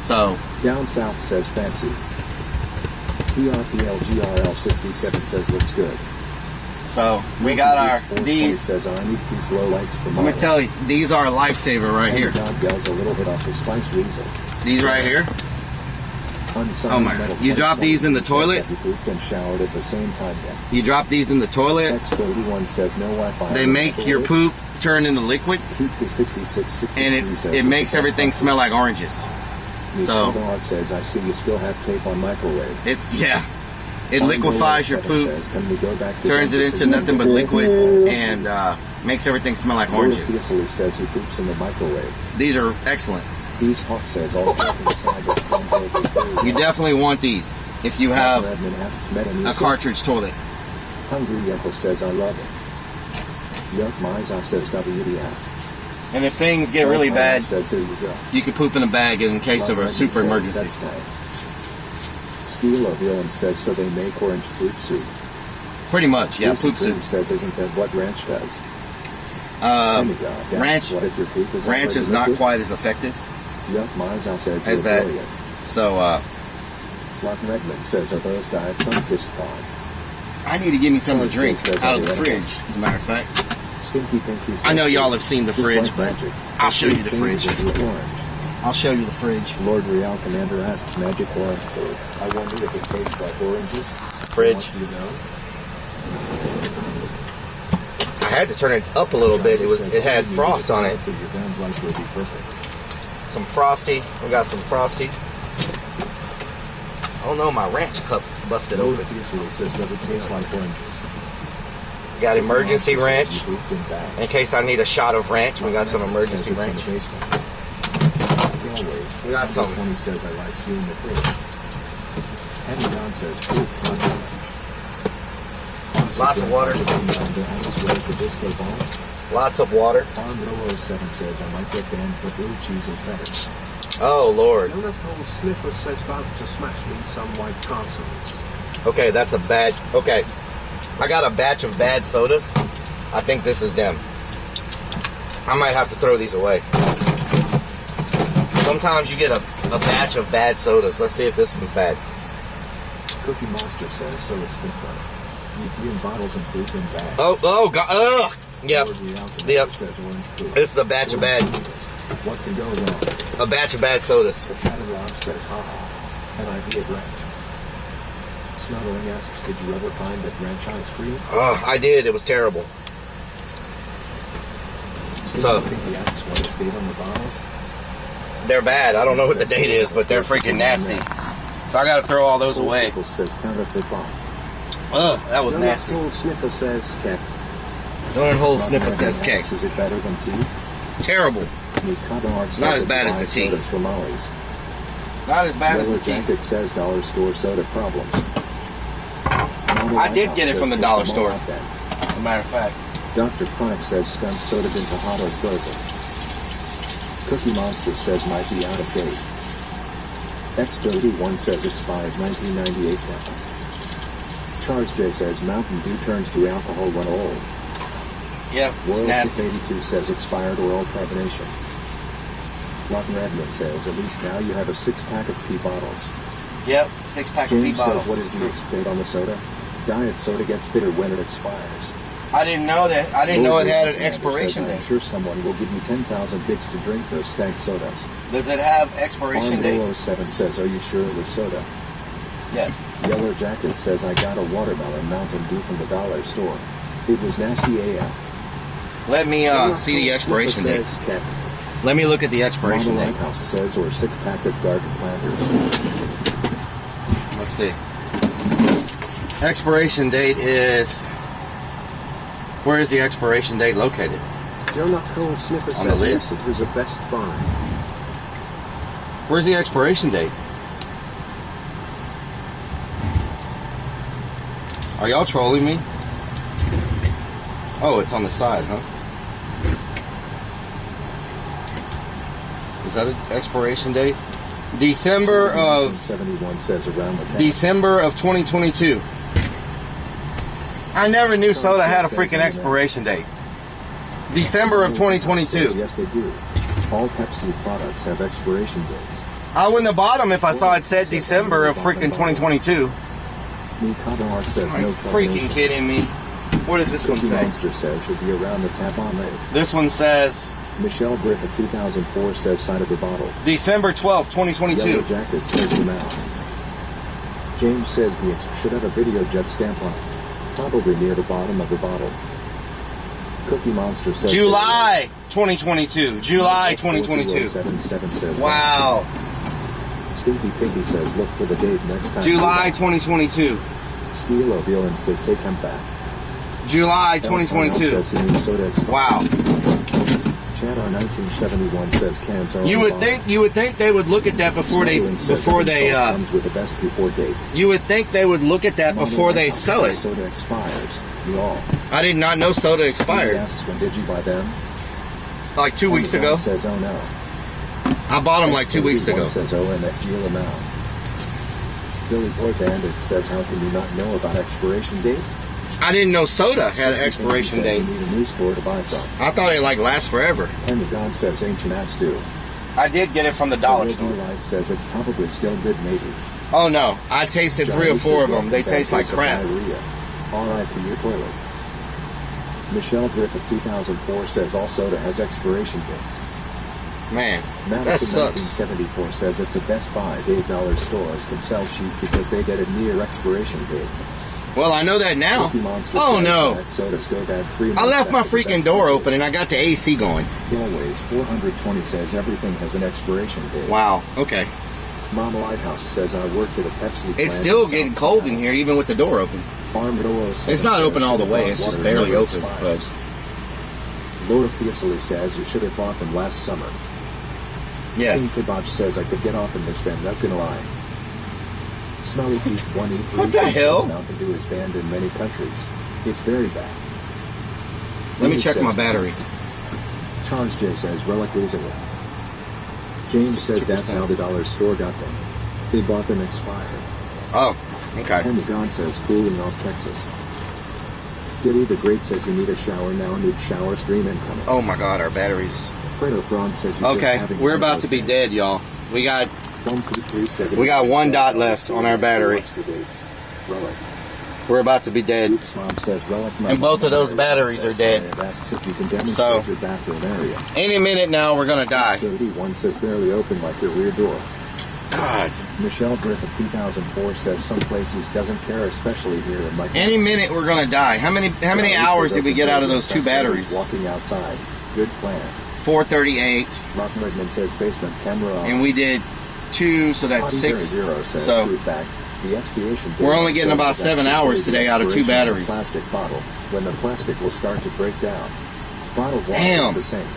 So. Down South says fancy. PRPLGRL 67 says looks good. So we got our these. Says I needs these glow lights for Let me tell you, these are a lifesaver right here. God yells a little bit off the spice weasel. These right here. Oh my God! You drop these in the toilet. You pooped and showered at the same time. You drop these in the toilet. X41 says no Wi-Fi. They make your poop turn into liquid, and it makes everything smell like oranges. So dog says I see you still have tape on microwave. It liquefies your poop, turns it into nothing but liquid, and makes everything smell like oranges. Says he poops in the microwave. These are excellent. These Hawk says all you definitely want these if you have a cartridge toilet. Hungry Echo says I love it. Yuck Miza says WDF. And if things get really bad, says, there you go. You can poop in a bag in case of a super emergency. Steel O'Deal says so they make orange poop soup. Pretty much, yeah, poop soup. Says isn't that what ranch does? Ranch is not quite as effective as that. So, Rock Redmond says are those diet sun-kissed pods? I need to give me something to drink out of the fridge, as a matter of fact. Stinky Pinky I know y'all have seen the fridge, but I'll show you the fridge. I'll show you the fridge. Lord Real Commander asks magic orange food. I wonder if it tastes like oranges. Fridge. You know? I had to turn it up a little bit. It had frost on it. Some frosty. We got some frosty. Oh no, my ranch cup busted open. Says does it taste like oranges? Got emergency ranch in case I need a shot of ranch. We got some emergency ranch. We got some. Says I like seeing the fridge. Henry Don says lots of water. Lots of water. Farm 007 says I might get banned for blue cheese and feathers. Oh Lord. Jonas Hole Sniffer says about to smash me some white castles. Okay, that's a bad. Okay. I got a batch of bad sodas. I think this is them. I might have to throw these away. Sometimes you get a batch of bad sodas. Let's see if this one's bad. Cookie Monster says so it's been fun. You in bottles and poop in bags. Oh God. Ugh. Yep. This is a batch of bad. What can go wrong? A batch of bad sodas. The Cat and Rob says haha. An idea of ranch. Snuggling asks, did you ever find that ranch ice cream? Oh, I did. It was terrible. So, he asks what is date on the bottles? They're bad. I don't know what the date is, but they're freaking nasty. So I got to throw all those away. Says counterfeit bomb. Ugh, that was nasty. Donut Hole Sniffer says cake. Donut Hole Sniffer says cake. Is it better than tea? Terrible. Not as bad as the tea. Not as bad as the tea. Jacket says dollar store soda problems. I did get it from the dollar store. As a matter of fact. Dr. Chronic says skunk soda been to hot or frozen. Cookie Monster says might be out of date. X31 says expired 1998 now. Charles J says Mountain Dew turns to alcohol when old. Yep, it's nasty. 82 says expired oral carbonation. Rotten Redmond says at least now you have a 6-pack of pea bottles. Yep, 6-pack of pea bottles. James says what is the expiration on the soda? Diet soda gets bitter when it expires. I didn't know that. I didn't know it had an expiration date. I'm sure someone will give me 10,000 bits to drink those stank sodas. Does it have expiration date? 07 says, are you sure it was soda? Yes. Yellow Jacket says, I got a watermelon Mountain Dew from the dollar store. It was nasty AF. Let me see the expiration date. Let me look at the expiration date. House says, or 6-pack of garden planters. Let's see. Expiration date is Where is the expiration date located? Donut Hole Sniffer On the says lid? yes, it was a Best Buy. Where's the expiration date? Are y'all trolling me? Oh, it's on the side, huh? Is that an expiration date? December of 71 says around the December of 2022. I never knew soda had a freaking expiration date. December of 2022. Yes, they do. All Pepsi products have expiration dates. I wouldn't have bought them if I saw it said December of freaking 2022. Mikado Art says Are no you freaking kidding me? What does this one Cookie say? Monster says should be around the tap on lid. This one says Michelle Griffith 2004 says side of the bottle. December 12th, 2022. Yellow Jacket says the mouth. James says the should have a video jet stamp on it. Probably near the bottom of the bottle. Cookie Monster says July 2022. July 2022. 77 says wow. Stinky Piggy says look for the date next time. July 2022. Skilo Villain says take him back. July 2022. Wow. Channel 1971 says cans are You would think they would look at that before they comes with the best before date. You would think they would look at that before they sell it. Soda expires. You all. I did not know soda expired. He asks when did you buy them? Like 2 weeks ago. Says oh no. I bought them like 2 weeks ago. Says oh and that deal amount. Billy Boy Bandit says how can you not know about expiration dates? I didn't know soda had an expiration date. You need a new store to buy from. I thought it like lasts forever. Henry God says ancient ass stew. I did get it from the dollar store. Light says it's probably still good maybe. Oh no, I tasted 3 or 4 of them. They taste like crap. Alright for your toilet. Michelle Griffith 2004 says all soda has expiration dates. Man, Madison that sucks. 1974 says it's a Best Buy. $8 stores can sell cheap because they get a near expiration date. Well, I know that now. Oh no! I left my freaking door open and I got the AC going. Always 420 says everything has an expiration date. Wow. Okay. Mama Lighthouse says I worked at a Pepsi. It's still getting cold in here, even with the door open. It's not open all the way. It's just barely open. But Laura Peasley says you should have bought them last summer. Yes. King Kibach says I could get off in this band. Not gonna lie. Smelly Pete 183. What the hell? Mountain Dew is banned in many countries. It's very bad. Let me check my battery. Charles J says relic losing it. James says that's how the dollar store got them. They bought them expired. Oh, okay. Henry God says cooling off Texas. Giddy the Great says you need a shower now. Need shower stream incoming. Oh my God, our batteries. Fredo Frog says you okay, we're about to be dead, y'all. We got 1 dot left on our battery. We're about to be dead. And both of those batteries are dead. So, any minute now, we're going to die. 31 says barely open like your rear door. God. Michelle Griffith 2004 says some places doesn't care, especially here in my any minute we're going to die. How many hours did we get out of those 2 batteries? Walking outside. Good plan. 438. Mark Redmond says basement camera on. And we did 2, so that's 6. So the expiation we're only getting about 7 hours today out of 2 batteries. Plastic bottle when the plastic will start to break down. Bottle water is the same.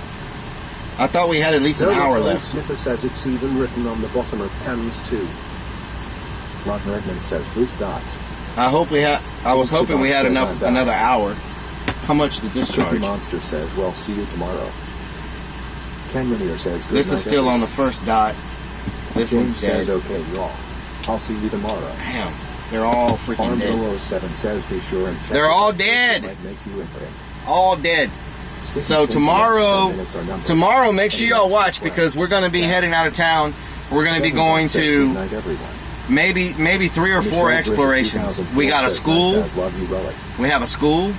I thought we had at least an hour left. Sniffer says it's even written on the bottom of cans too. Ron Redmond says boost dots. I was hoping we had another hour. How much did this charge? Monster says, well, see you tomorrow. Ken Renier says, this is still on the first dot. This James one's dead. Says, okay, y'all. I'll see you tomorrow. Damn, they're all freaking dead. 7 says, be sure and check. They're all dead. All dead. So tomorrow, make sure y'all watch because we're going to be heading out of town. We're going to be going to maybe 3 or 4 explorations. We got a school. We have a school.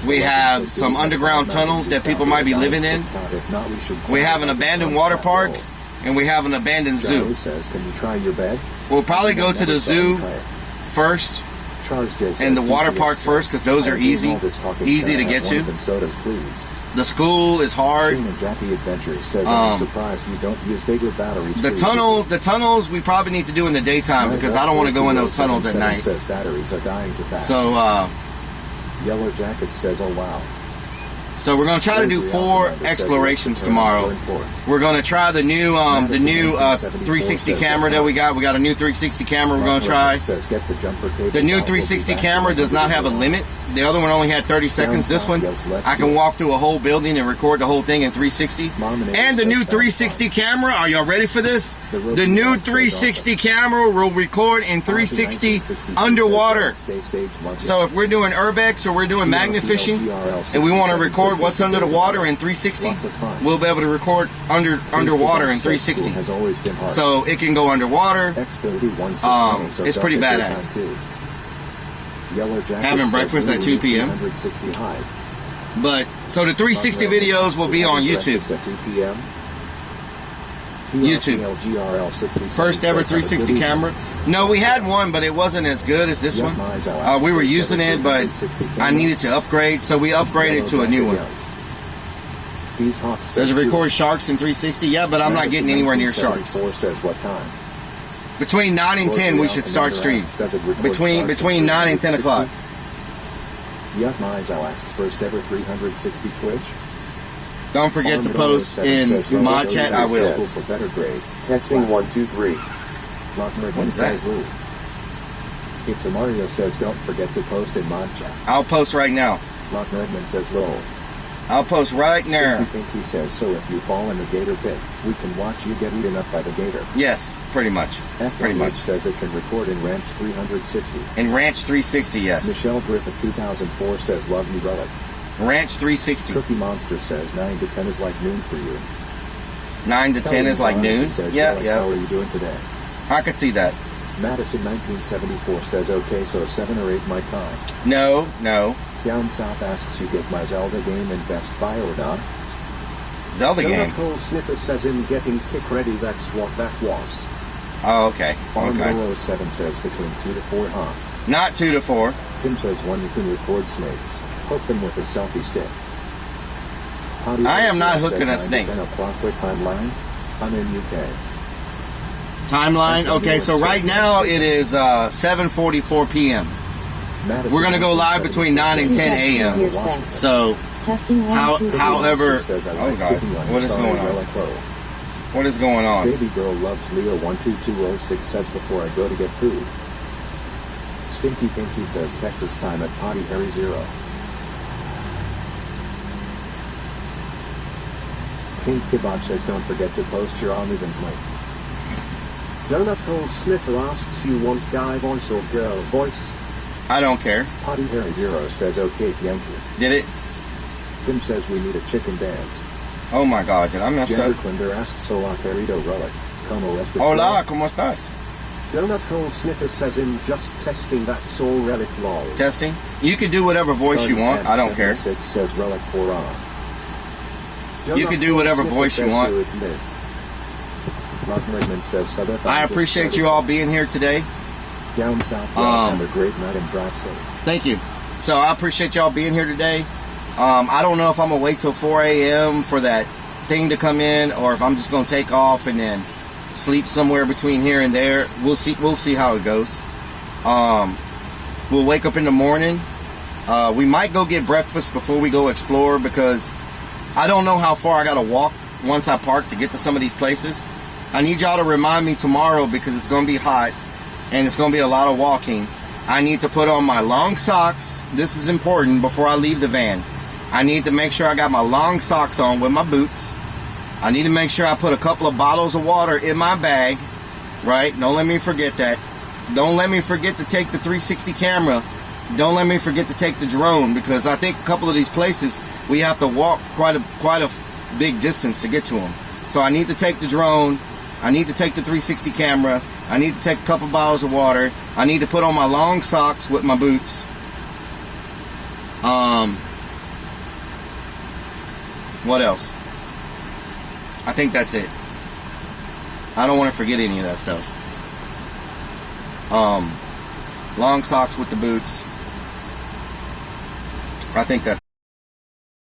We have some underground tunnels that people might be living in. We have an abandoned water park, and we have an abandoned zoo. We'll probably go to the zoo first and the water park first because those are easy to get to. The school is hard. The tunnels we probably need to do in the daytime because I don't want to go in those tunnels at night. So Yellow Jacket says, oh wow. So we're going to try to do 4 explorations tomorrow. We're going to try the new 360 camera that we got. We got a new 360 camera we're going to try. The new 360 camera does not have a limit. The other one only had 30 seconds. This one, I can walk through a whole building and record the whole thing in 360. And the new 360 camera, are y'all ready for this? The new 360 camera will record in 360 underwater. So if we're doing Urbex or we're doing magnet fishing and we want to record what's under the water in 360, we'll be able to record underwater in 360. So it can go underwater. It's pretty badass. Having breakfast at 2 p.m. But so the 360 videos will be on YouTube. YouTube. First ever 360 camera. No, we had one, but it wasn't as good as this one. We were using it, but I needed to upgrade, so we upgraded to a new one. Does it record sharks in 360? Yeah, but I'm not getting anywhere near sharks. Between 9 and 10, we should start stream. Between 9 and 10 o'clock. Yutmizel asks, first ever 360 Twitch. Don't forget to post in mod chat. I will. For better grades. Testing 1, 2, 3. What is that? It's a Mario says, don't forget to post in mod chat. I'll post right now. Lock Nerdman says, lol. I'll post right now. He says, so if you fall in the gator pit, we can watch you get eaten up by the gator. Yes, pretty much. Pretty much. Says it can record in Ranch 360. In Ranch 360, yes. Michelle Griffith 2004 says, love you, relic. Ranch 360. Cookie Monster says 9 to 10 is like noon for you. 9 to 10 is like noon? Yeah. How are you doing today? I could see that. Madison 1974 says, okay, so 7 or 8 my time. No. Down South asks, you get my Zelda game in Best Buy or not? Zelda game? Donut Sniffer says, in getting kick ready, that's what that was. Oh, okay. Arm 07 says, between 2 to 4, huh? Not 2 to 4. Tim says, one you can record snakes. Hook them with a selfie stick. I am not hooking a snake. 10 o'clock with timeline. I'm in UK. Timeline? Okay, so right now it is 7:44 p.m. We're going to go live between 9 and 10 a.m. So, however, oh God, what is going on? What is going on? Baby girl loves Leo 12206 says, before I go to get food. Stinky Pinky says, Texas time at Potty Harry 0. King Kebab says, don't forget to post your OnlyFans link. Donut Hole Sniffer asks, you want guy voice or girl voice? I don't care. Potty Harry 0 says, okay, Yankee. Did it? Tim says, we need a chicken dance. Oh my God, did I mess up? Klinder asks, hola, querido relic. Como estas? Hola, ¿cómo estás? Donut Hole Sniffer says, in just testing, that's all relic lol. Testing? You can do whatever voice you want. I don't care. Says relic for on. You can do whatever voice you want. I appreciate you all being here today. Down south, have a great night and drive safe. Thank you. So I appreciate y'all being here today. I don't know if I'm gonna wait till 4 a.m. for that thing to come in, or if I'm just gonna take off and then sleep somewhere between here and there. We'll see how it goes. We'll wake up in the morning. We might go get breakfast before we go explore, because I don't know how far I gotta walk once I park to get to some of these places. I need y'all to remind me tomorrow, because it's gonna be hot and it's gonna be a lot of walking. I need to put on my long socks. This is important before I leave the van. I need to make sure I got my long socks on with my boots. I need to make sure I put a couple of bottles of water in my bag, right? Don't let me forget that. Don't let me forget to take the 360 camera. Don't let me forget to take the drone, because I think a couple of these places we have to walk quite a big distance to get to them. So I need to take the drone. I need to take the 360 camera. I need to take a couple bottles of water. I need to put on my long socks with my boots. What else? I think that's it. I don't want to forget any of that stuff. Long socks with the boots. I think that's